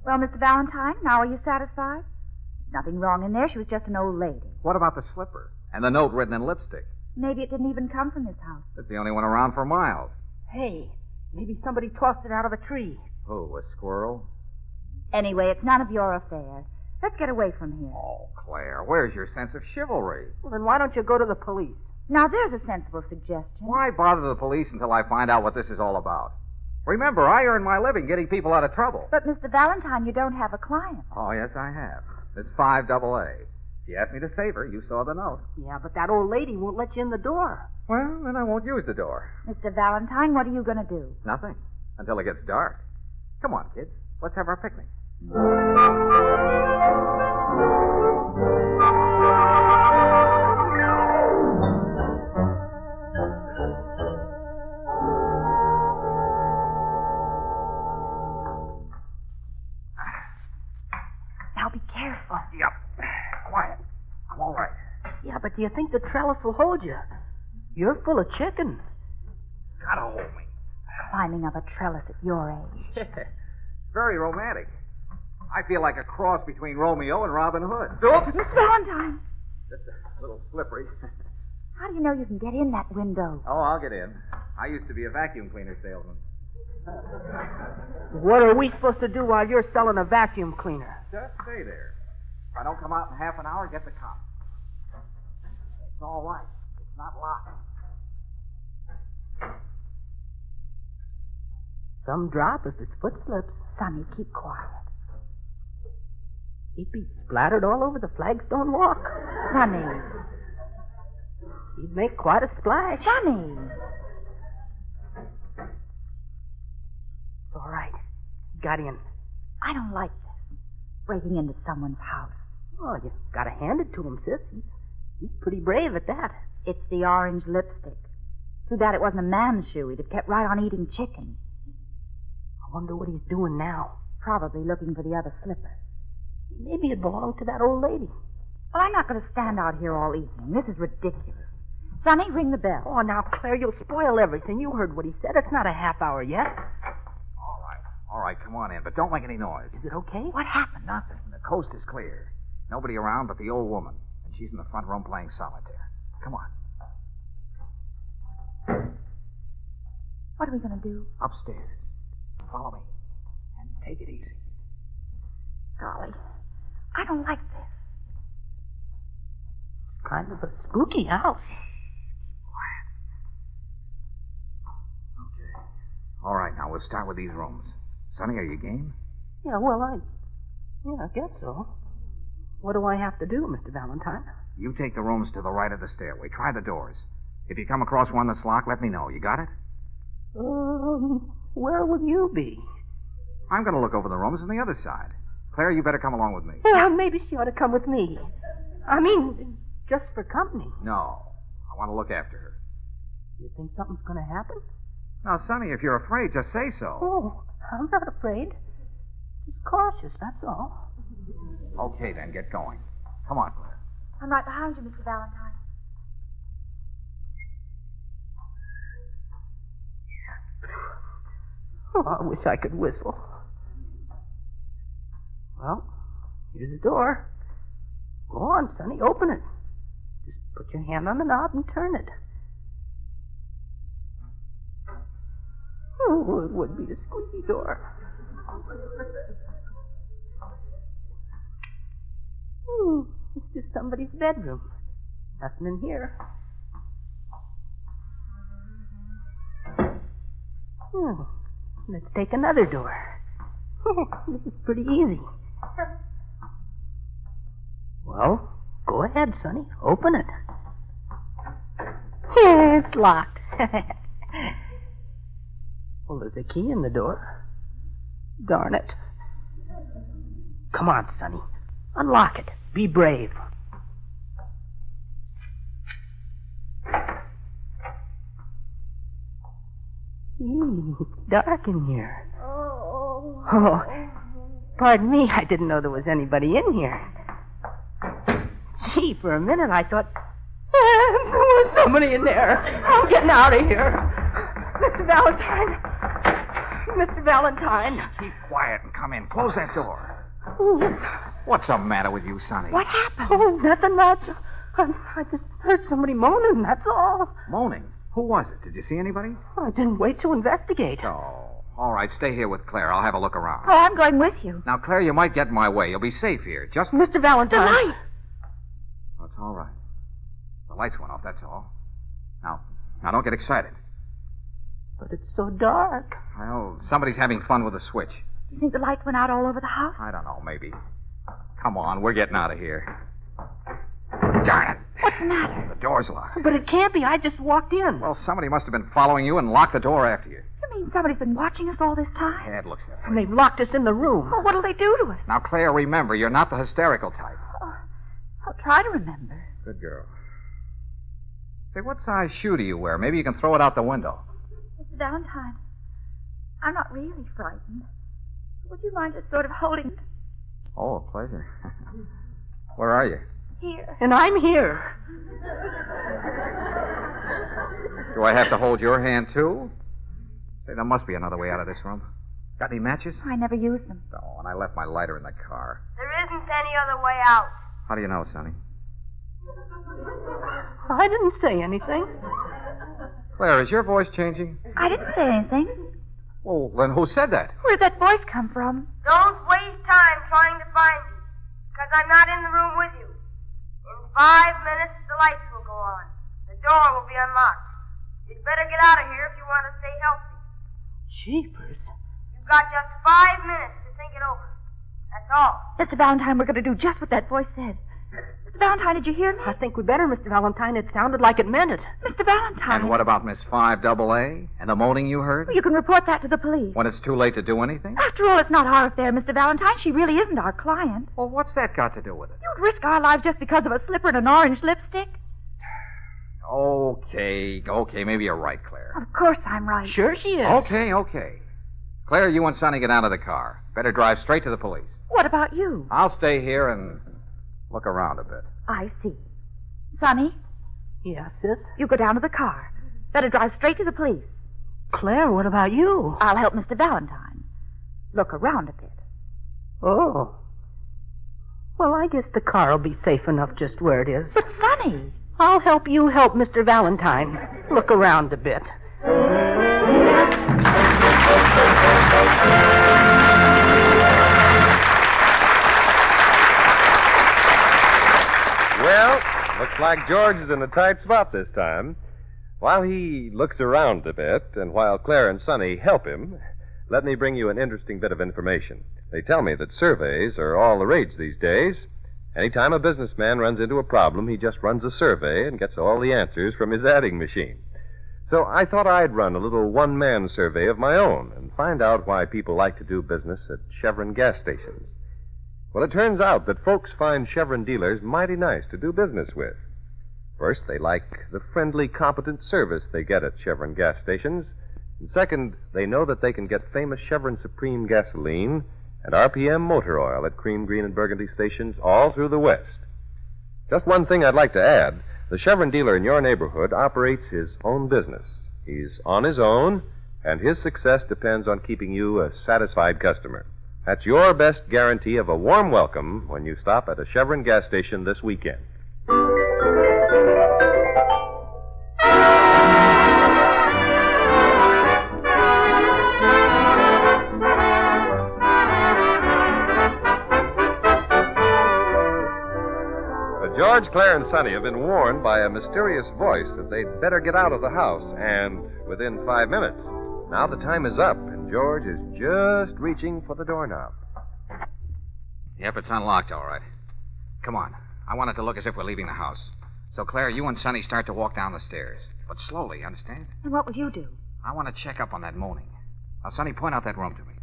Well, Mr. Valentine, now are you satisfied? Nothing wrong in there. She was just an old lady. What about the slipper? And the note written in lipstick? Maybe it didn't even come from this house. It's the only one around for miles. Hey, maybe somebody tossed it out of a tree. Oh, a squirrel? Anyway, it's none of your affair. Let's get away from here. Oh, Claire, where's your sense of chivalry? Well, then why don't you go to the police? Now, there's a sensible suggestion. Why bother the police until I find out what this is all about? Remember, I earn my living getting people out of trouble. But, Mr. Valentine, you don't have a client. Oh, yes, I have. Miss 5AA. She asked me to save her. You saw the note. Yeah, but that old lady won't let you in the door. Well, then I won't use the door. Mr. Valentine, what are you going to do? Nothing. Until it gets dark. Come on, kids. Let's have our picnic. Now be careful. Yep. Quiet. I'm all right. Yeah, but do you think the trellis will hold you? You're full of chicken. Gotta hold me. Climbing up a trellis at your age. Very romantic. I feel like a cross between Romeo and Robin Hood. Oops. Mr. Valentine. Just a little slippery. How do you know you can get in that window? Oh, I'll get in. I used to be a vacuum cleaner salesman. What are we supposed to do while you're selling a vacuum cleaner? Just stay there. If I don't come out in half an hour, get the cops. It's all right. It's not locked. Some drop if his foot slips. Sonny, keep quiet. He'd be splattered all over the flagstone walk. Sonny. He'd make quite a splash. Sonny. It's all right. He got in. I don't like this. Breaking into someone's house. Oh, you gotta hand it to him, sis. He's pretty brave at that. It's the orange lipstick. Too bad it wasn't a man's shoe. He'd have kept right on eating chicken. I wonder what he's doing now. Probably looking for the other slipper. Maybe it belonged to that old lady. Well, I'm not going to stand out here all evening. This is ridiculous. Sonny, ring the bell. Oh, now, Claire, you'll spoil everything. You heard what he said. It's not a half hour yet. All right, come on in, but don't make any noise. Is it okay? What happened? Nothing. The coast is clear. Nobody around but the old woman. And she's in the front room playing solitaire. Come on. What are we going to do? Upstairs. Follow me. And take it easy. Golly, I don't like this. Kind of a spooky house. Okay. All right, now we'll start with these rooms. Sonny, are you game? Yeah, well, I guess so. What do I have to do, Mr. Valentine? You take the rooms to the right of the stairway. Try the doors. If you come across one that's locked, let me know. You got it? Where will you be? I'm going to look over the rooms on the other side. Claire, you better come along with me. Well, maybe she ought to come with me. I mean, just for company. No. I want to look after her. You think something's going to happen? Now, Sonny, if you're afraid, just say so. Oh, I'm not afraid. Just cautious, that's all. Okay, then, get going. Come on, Claire. I'm right behind you, Mr. Valentine. Oh, I wish I could whistle. Well, here's the door. Go on, Sonny, open it. Just put your hand on the knob and turn it. Oh, it would be a squeaky door. It's just somebody's bedroom. Nothing in here. Let's take another door. This is pretty easy. Well, go ahead, Sonny. Open it. It's locked. Well, there's a key in the door. Darn it. Come on, Sonny. Unlock it. Be brave. It's dark in here. Oh, pardon me. I didn't know there was anybody in here. Gee, for a minute I thought there was somebody in there. I'm getting out of here. Mr. Valentine. Mr. Valentine. Keep quiet and come in. Close that door. What's the matter with you, Sonny? What happened? Oh, nothing much. I just heard somebody moaning, that's all. Moaning? Who was it? Did you see anybody? I didn't wait to investigate. Oh, all right. Stay here with Claire. I'll have a look around. Oh, I'm going with you. Now, Claire, you might get in my way. You'll be safe here. Just... Mr. Valentine. The light. Oh, it's all right. The lights went off, that's all. Now, don't get excited. But it's so dark. Well, somebody's having fun with a switch. You think the lights went out all over the house? I don't know, maybe. Come on, we're getting out of here. Darn it. What's the matter? The door's locked. But it can't be. I just walked in. Well, somebody must have been following you and locked the door after you. You mean somebody's been watching us all this time? Yeah, it looks that way. And they've locked us in the room. Well, what'll they do to us? Now, Claire, remember, you're not the hysterical type. Oh, I'll try to remember. Good girl. Say, what size shoe do you wear? Maybe you can throw it out the window. Mr. Valentine, I'm not really frightened. Would you mind just sort of holding it? Oh, a pleasure. Where are you? Here. And I'm here. Do I have to hold your hand, too? Say, there must be another way out of this room. Got any matches? I never use them. No, and I left my lighter in the car. There isn't any other way out. How do you know, Sonny? I didn't say anything. Claire, is your voice changing? I didn't say anything. Well, then who said that? Where'd that voice come from? Don't waste time trying to find me, because I'm not in the room with you. In 5 minutes, the lights will go on. The door will be unlocked. You'd better get out of here if you want to stay healthy. Jeepers. You've got just 5 minutes to think it over. That's all. Mr. Valentine, we're going to do just what that voice said. Mr. Valentine, did you hear me? I think we better, Mr. Valentine. It sounded like it meant it. Mr. Valentine. And what about Miss 5AA and the moaning you heard? You can report that to the police. When it's too late to do anything? After all, it's not our affair, Mr. Valentine. She really isn't our client. Well, what's that got to do with it? You'd risk our lives just because of a slipper and an orange lipstick? Okay, maybe you're right, Claire. Of course I'm right. Sure she is. Okay. Claire, you and Sonny get out of the car. Better drive straight to the police. What about you? I'll stay here and look around a bit. I see. Sonny? Yes, sis? You go down to the car. Better drive straight to the police. Claire, what about you? I'll help Mr. Valentine. Look around a bit. Oh. Well, I guess the car will be safe enough just where it is. But, Sonny... I'll help you help Mr. Valentine. Look around a bit. Well, looks like George is in a tight spot this time. While he looks around a bit, and while Claire and Sonny help him, let me bring you an interesting bit of information. They tell me that surveys are all the rage these days. Anytime a businessman runs into a problem, he just runs a survey and gets all the answers from his adding machine. So I thought I'd run a little one-man survey of my own and find out why people like to do business at Chevron gas stations. Well, it turns out that folks find Chevron dealers mighty nice to do business with. First, they like the friendly, competent service they get at Chevron gas stations. And second, they know that they can get famous Chevron Supreme gasoline and RPM motor oil at Cream, Green, and Burgundy stations all through the West. Just one thing I'd like to add. The Chevron dealer in your neighborhood operates his own business. He's on his own, and his success depends on keeping you a satisfied customer. That's your best guarantee of a warm welcome when you stop at a Chevron gas station this weekend. George, Claire, and Sonny have been warned by a mysterious voice that they'd better get out of the house, and within 5 minutes. Now the time is up, and George is just reaching for the doorknob. Yep, it's unlocked, all right. Come on. I want it to look as if we're leaving the house. So, Claire, you and Sonny start to walk down the stairs. But slowly, understand? And what will you do? I want to check up on that moaning. Now, Sonny, point out that room to me.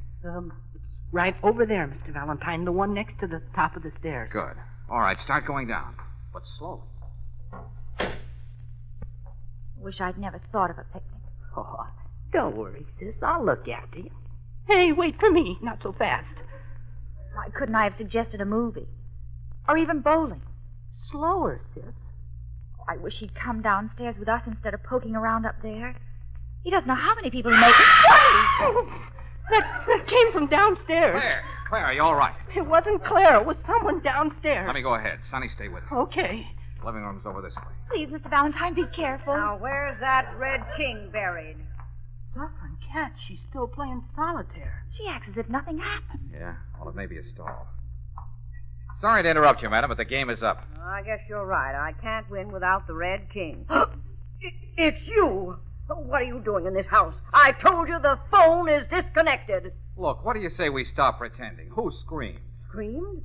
It's right over there, Mr. Valentine, the one next to the top of the stairs. Good. All right, start going down. But slowly. Wish I'd never thought of a picnic. Oh, don't worry, sis. I'll look after you. Hey, wait for me. Not so fast. Why couldn't I have suggested a movie? Or even bowling? Slower, sis. I wish he'd come downstairs with us instead of poking around up there. He doesn't know how many people he makes. That came from downstairs. Claire, are you all right? It wasn't Claire. It was someone downstairs. Let me go ahead. Sonny, stay with me. Okay. The living room's over this way. Please, Mr. Valentine, be careful. Now, where's that Red King buried? Suffering cat. She's still playing solitaire. She acts as if nothing happened. Yeah, well, it may be a stall. Sorry to interrupt you, madam, but the game is up. I guess you're right. I can't win without the Red King. It's you. What are you doing in this house? I told you the phone is disconnected. Look, what do you say we stop pretending? Who screamed? Screamed?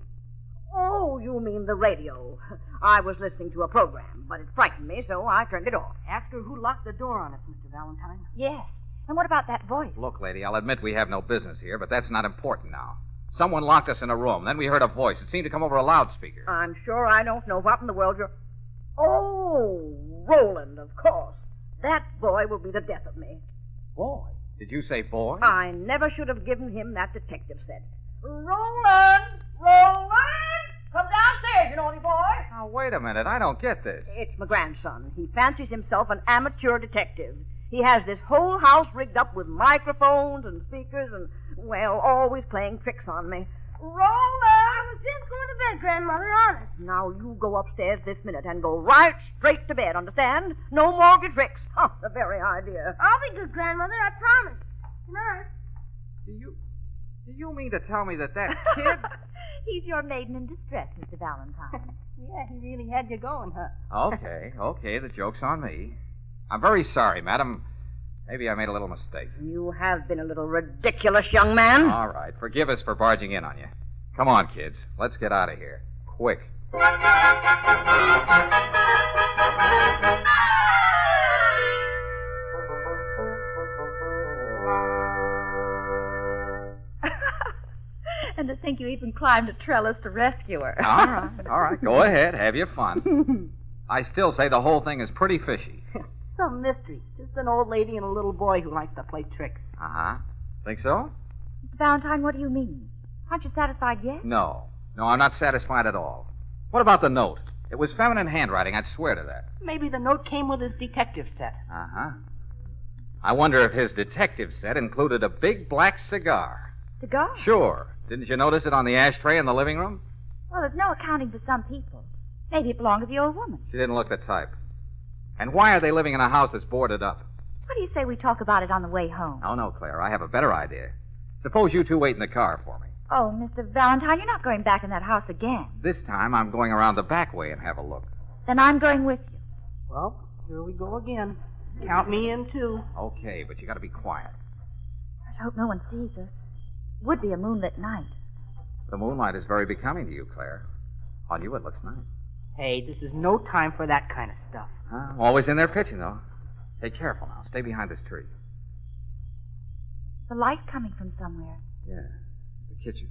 Oh, you mean the radio. I was listening to a program, but it frightened me, so I turned it off. Ask her who locked the door on us, Mr. Valentine. Yes. And what about that voice? Look, lady, I'll admit we have no business here, but that's not important now. Someone locked us in a room. Then we heard a voice. It seemed to come over a loudspeaker. I'm sure I don't know what in the world you're... Oh, Roland, of course. That boy will be the death of me. Boy? Did you say boy? I never should have given him that detective set. Roland! Roland! Come downstairs, you naughty boy. Now, wait a minute. I don't get this. It's my grandson. He fancies himself an amateur detective. He has this whole house rigged up with microphones and speakers and, well, always playing tricks on me. Roland! I was just going to bed, Grandmother, honest. Now, you go upstairs this minute and go right straight to bed, understand? No more good tricks. Oh, the very idea. I'll be good, Grandmother, I promise. Good night. Do you mean to tell me that kid... He's your maiden in distress, Mr. Valentine. Yeah, he really had you going, huh? Okay, the joke's on me. I'm very sorry, madam. Maybe I made a little mistake. You have been a little ridiculous, young man. All right, forgive us for barging in on you. Come on, kids. Let's get out of here. Quick. And to think you even climbed a trellis to rescue her. All right. Go ahead. Have your fun. I still say the whole thing is pretty fishy. Some mystery. Just an old lady and a little boy who likes to play tricks. Uh-huh. Think so? Mr. Valentine, what do you mean? Aren't you satisfied yet? No, I'm not satisfied at all. What about the note? It was feminine handwriting, I'd swear to that. Maybe the note came with his detective set. Uh-huh. I wonder if his detective set included a big black cigar. Cigar? Sure. Didn't you notice it on the ashtray in the living room? Well, there's no accounting for some people. Maybe it belonged to the old woman. She didn't look the type. And why are they living in a house that's boarded up? What do you say we talk about it on the way home? Oh, no, Claire. I have a better idea. Suppose you two wait in the car for me. Oh, Mr. Valentine, you're not going back in that house again. This time I'm going around the back way and have a look. Then I'm going with you. Well, here we go again. Count me in, too. Okay, but you got to be quiet. I hope no one sees us. It would be a moonlit night. The moonlight is very becoming to you, Claire. On you, it looks nice. Hey, this is no time for that kind of stuff. I'm always in there pitching, though. Hey, careful now. Stay behind this tree. The light coming from somewhere. Yeah, the kitchen.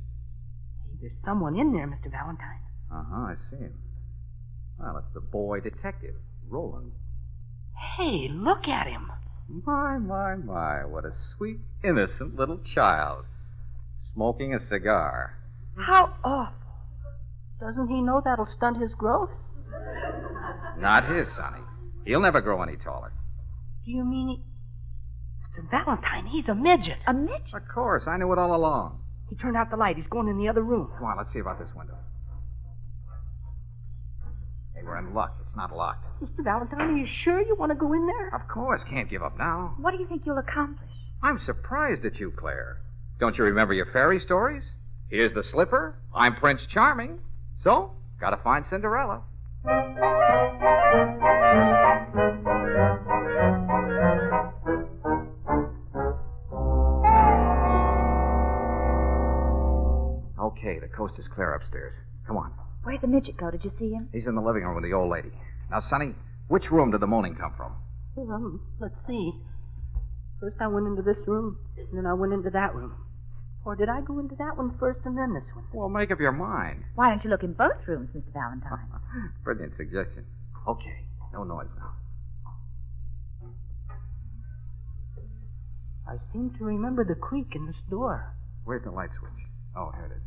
Hey, there's someone in there, Mr. Valentine. Uh-huh, I see him. Well, it's the boy detective, Roland. Hey, look at him. My, what a sweet, innocent little child. Smoking a cigar. How awful. Doesn't he know that'll stunt his growth? Not his, Sonny. He'll never grow any taller. Do you mean he... Mr. Valentine, he's a midget. A midget? Of course, I knew it all along. He turned out the light. He's going in the other room. Come on, let's see about this window. Hey, we're in luck. It's not locked. Mr. Valentine, are you sure you want to go in there? Of course, can't give up now. What do you think you'll accomplish? I'm surprised at you, Claire. Don't you remember your fairy stories? Here's the slipper. I'm Prince Charming. So, gotta find Cinderella. Okay, the coast is clear upstairs. Come on. Where'd the midget go? Did you see him? He's in the living room with the old lady. Now, Sonny, which room did the moaning come from? Let's see. First I went into this room, and then I went into that room. Or did I go into that one first and then this one? Well, make up your mind. Why don't you look in both rooms, Mr. Valentine? Brilliant suggestion. Okay, no noise now. I seem to remember the creak in this door. Where's the light switch? Oh, here it is.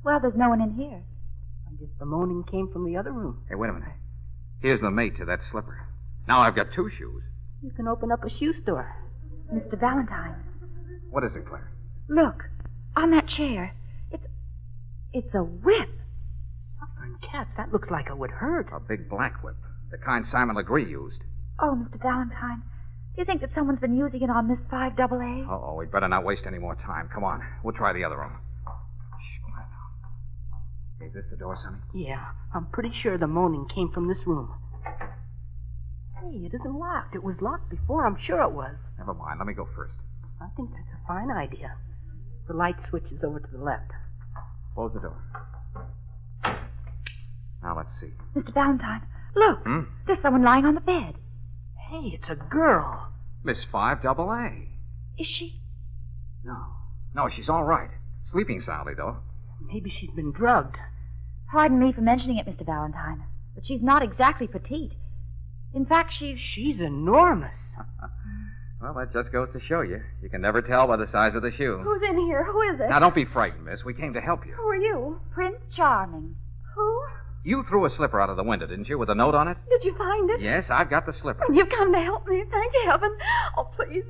Well, there's no one in here. I guess the moaning came from the other room. Hey, wait a minute. Here's the mate to that slipper. Now I've got two shoes. You can open up a shoe store. Mr. Valentine. What is it, Claire? Look, on that chair. It's a whip. Southern cats, that looks like it would hurt. A big black whip. The kind Simon Legree used. Oh, Mr. Valentine. Do you think that someone's been using it on Miss 5AA? Uh-oh, we'd better not waste any more time. Come on. We'll try the other room. Shh, quiet now. Is this the door, Sonny? Yeah, I'm pretty sure the moaning came from this room. Hey, it isn't locked. It was locked before. I'm sure it was. Never mind. Let me go first. I think that's a fine idea. The light switch is over to the left. Close the door. Now, let's see. Mr. Valentine, look. There's someone lying on the bed. Hey, it's a girl. Miss 5AA. Is she? No, she's all right. Sleeping soundly, though. Maybe she's been drugged. Pardon me for mentioning it, Mr. Valentine, but she's not exactly petite. In fact, She's enormous. Well, that just goes to show you. You can never tell by the size of the shoe. Who's in here? Who is it? Now, don't be frightened, miss. We came to help you. Who are you? Prince Charming. Who? You threw a slipper out of the window, didn't you, with a note on it? Did you find it? Yes, I've got the slipper. You've come to help me. Thank heaven. Oh, please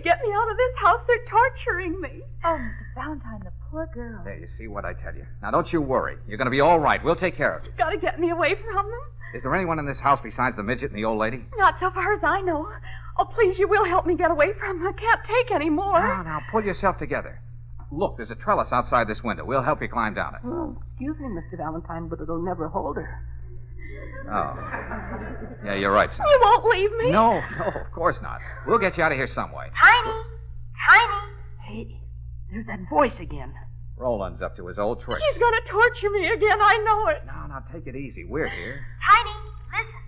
get me out of this house. They're torturing me. Oh, Mr. Valentine, the poor girl. There, you see what I tell you. Now, don't you worry. You're going to be all right. We'll take care of you. You've got to get me away from them. Is there anyone in this house besides the midget and the old lady? Not so far as I know. Oh, please, you will help me get away from them. I can't take any more. Now, pull yourself together. Look, there's a trellis outside this window. We'll help you climb down it. Oh, excuse me, Mr. Valentine, but it'll never hold her. Oh. Yeah, you're right, son. You won't leave me? No, of course not. We'll get you out of here some way. Tiny! Hey, there's that voice again. Roland's up to his old trick. She's going to torture me again. I know it. Now, take it easy. We're here. Tiny, listen.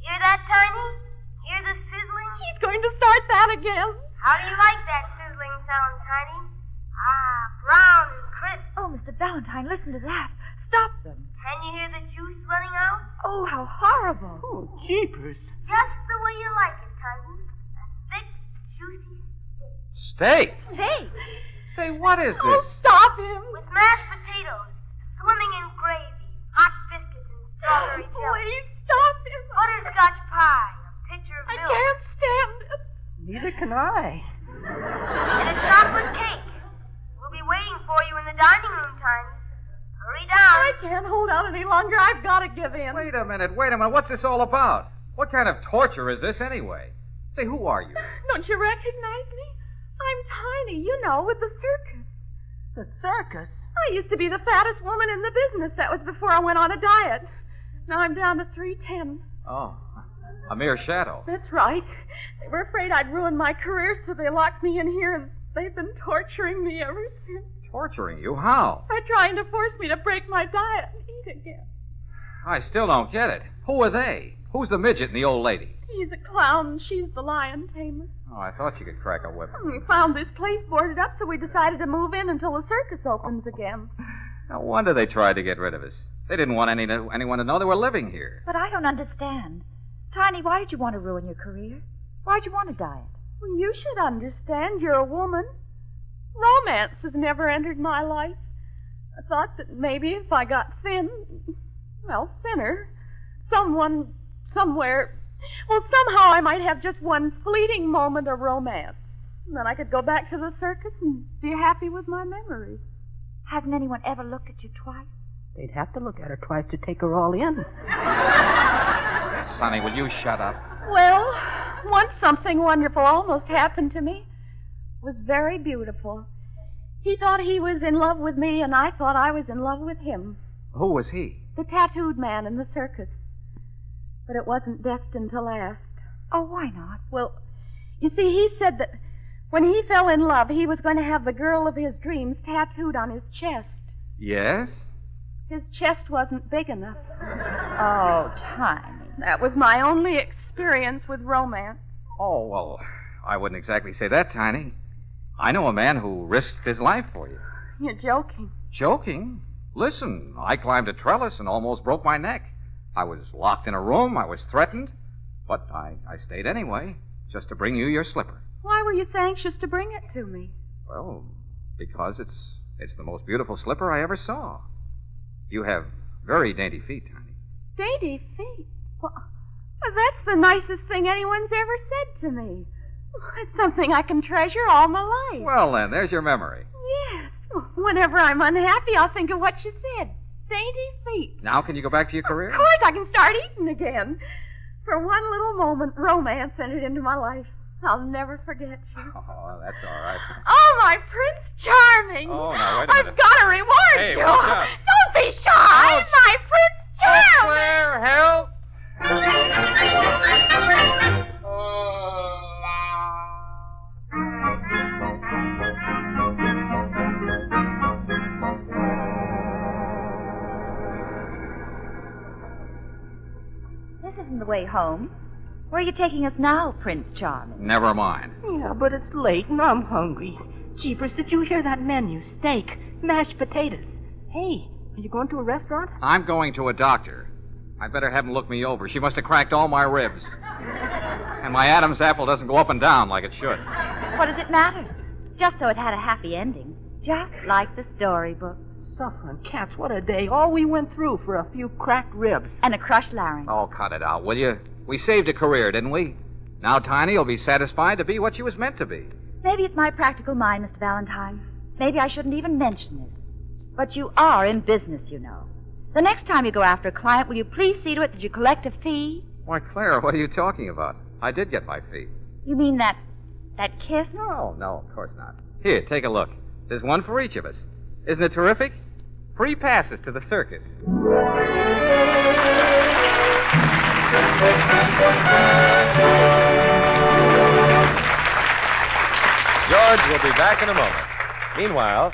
Hear that, Tiny? Hear the sizzling? He's going to start that again. How do you like that sizzling sound, Tiny? Ah, brown and crisp. Oh, Mr. Valentine, listen to that. Stop them. Can you hear the juice running out? Oh, how horrible. Oh, jeepers. Just the way you like it, Tiny. A thick, juicy Steak? Steak? Say, what is Oh, this? stop him. with mashed potatoes, swimming in gravy, hot biscuits, and strawberry jelly. Please stop him. Butterscotch pie, a pitcher of I milk, can't stand it. Neither can I. and a chocolate cake. We'll be waiting for you in the dining room, Tiny. Hurry down. I can't hold out any longer. I've got to give in. Wait a minute. What's this all about? What kind of torture is this anyway? Say, who are you? Don't you recognize me? I'm Tiny, you know, with the circus. The circus? I used to be the fattest woman in the business. That was before I went on a diet. Now I'm down to 310. Oh, a mere shadow. That's right. They were afraid I'd ruin my career, so they locked me in here, and they've been torturing me ever since. Torturing you? How? By trying to force me to break my diet and eat again. I still don't get it. Who are they? Who's the midget and the old lady? He's a clown, and she's the lion tamer. Oh, I thought you could crack a whip. We found this place boarded up, so we decided to move in until the circus opens again. No wonder they tried to get rid of us. They didn't want anyone to know they were living here. But I don't understand. Tiny, why did you want to ruin your career? Why'd you want to diet? Well, you should understand. You're a woman. Romance has never entered my life. I thought that maybe if I got thinner, someone, somewhere, somehow I might have just one fleeting moment of romance. And then I could go back to the circus and be happy with my memories. Hasn't anyone ever looked at you twice? They'd have to look at her twice to take her all in. Sonny, will you shut up? Well, once something wonderful almost happened to me. It was very beautiful. He thought he was in love with me, and I thought I was in love with him. Who was he? The tattooed man in the circus. But it wasn't destined to last. Oh, why not? Well, you see, he said that when he fell in love, he was going to have the girl of his dreams tattooed on his chest. Yes? His chest wasn't big enough. Oh, Tiny. That was my only experience with romance. Oh, well, I wouldn't exactly say that, Tiny. I know a man who risked his life for you. You're joking. Joking? Listen, I climbed a trellis and almost broke my neck. I was locked in a room. I was threatened. But I stayed anyway, just to bring you your slipper. Why were you so anxious to bring it to me? Well, because it's the most beautiful slipper I ever saw. You have very dainty feet, Tiny. Dainty feet? Well, that's the nicest thing anyone's ever said to me. It's something I can treasure all my life. Well, then, there's your memory. Yes. Whenever I'm unhappy, I'll think of what you said. Dainty feet. Now can you go back to your career? Of course I can start eating again. For one little moment, romance entered into my life. I'll never forget you. Oh, that's all right. Oh, my Prince Charming. Oh, now, wait a minute. I've got to reward Hey, you. watch out. Don't be shy. Ouch. My Prince Charming. Claire, help! This isn't the way home. Where are you taking us now, Prince Charming? Never mind. Yeah, but it's late and I'm hungry. Jeepers, did you hear that menu? Steak, mashed potatoes. Hey, are you going to a restaurant? I'm going to a doctor. I better have him look me over. She must have cracked all my ribs. And my Adam's apple doesn't go up and down like it should. What does it matter? Just so it had a happy ending. Just like the storybook. Suffering cats, what a day. All we went through for a few cracked ribs. And a crushed larynx. Oh, cut it out, will you? We saved a career, didn't we? Now Tiny will be satisfied to be what she was meant to be. Maybe it's my practical mind, Mr. Valentine. Maybe I shouldn't even mention it. But you are in business, you know. The next time you go after a client, will you please see to it that you collect a fee? Why, Clara, what are you talking about? I did get my fee. You mean that kiss? No, of course not. Here, take a look. There's one for each of us. Isn't it terrific? Free passes to the circus. George will be back in a moment. Meanwhile,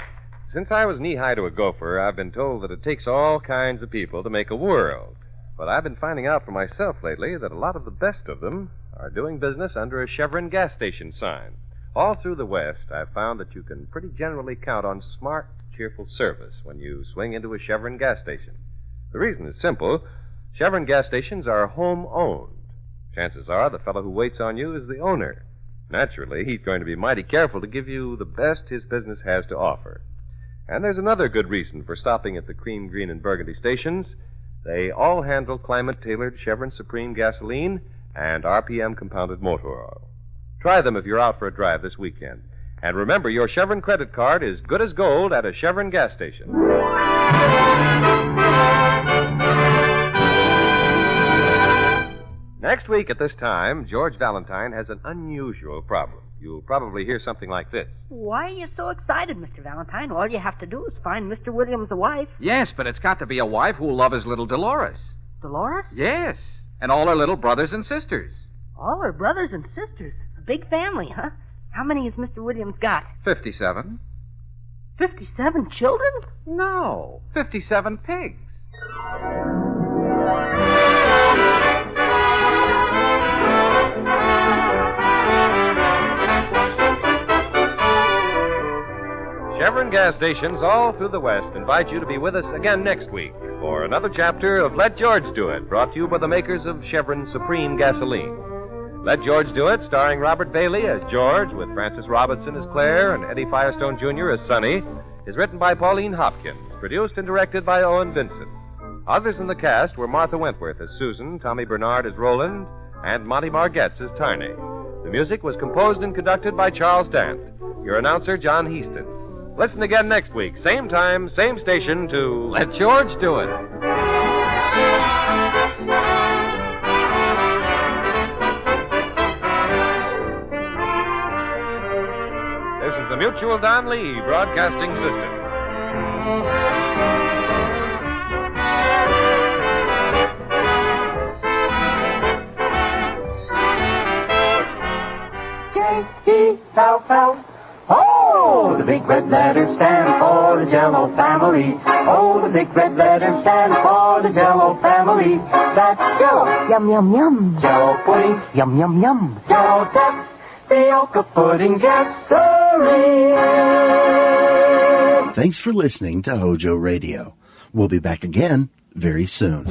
since I was knee-high to a gopher, I've been told that it takes all kinds of people to make a world. But I've been finding out for myself lately that a lot of the best of them are doing business under a Chevron gas station sign. All through the West, I've found that you can pretty generally count on smart, cheerful service when you swing into a Chevron gas station. The reason is simple. Chevron gas stations are home-owned. Chances are the fellow who waits on you is the owner. Naturally, he's going to be mighty careful to give you the best his business has to offer. And there's another good reason for stopping at the cream, green, and burgundy stations. They all handle climate-tailored Chevron Supreme gasoline and RPM compounded motor oil. Try them if you're out for a drive this weekend. And remember, your Chevron credit card is good as gold at a Chevron gas station. Next week at this time, George Valentine has an unusual problem. You'll probably hear something like this. Why are you so excited, Mr. Valentine? All you have to do is find Mr. Williams a wife. Yes, but it's got to be a wife who'll love his little Dolores. Dolores? Yes, and all her little brothers and sisters. All her brothers and sisters. A big family, huh? How many has Mr. Williams got? 57. 57 children? No, 57 pigs. Chevron gas stations all through the West invite you to be with us again next week for another chapter of Let George Do It, brought to you by the makers of Chevron Supreme Gasoline. Let George Do It, starring Robert Bailey as George, with Francis Robinson as Claire and Eddie Firestone Jr. as Sonny, is written by Pauline Hopkins, produced and directed by Owen Vincent. Others in the cast were Martha Wentworth as Susan, Tommy Bernard as Roland, and Monty Margetts as Tarney. The music was composed and conducted by Charles Dant. Your announcer, John Heaston. Listen again next week, same time, same station, to Let George Do It. This is the Mutual Don Lee Broadcasting System. J-E-L-L. Oh, the big red letters stand for the Jell-O family. Oh, the big red letters stand for the Jell-O family. That's Jell-O, yum, yum, yum. Jell-O pudding, yum, yum, yum. Jell-O tapioca pudding, yes, sirree. Thanks for listening to HOJO Radio. We'll be back again very soon.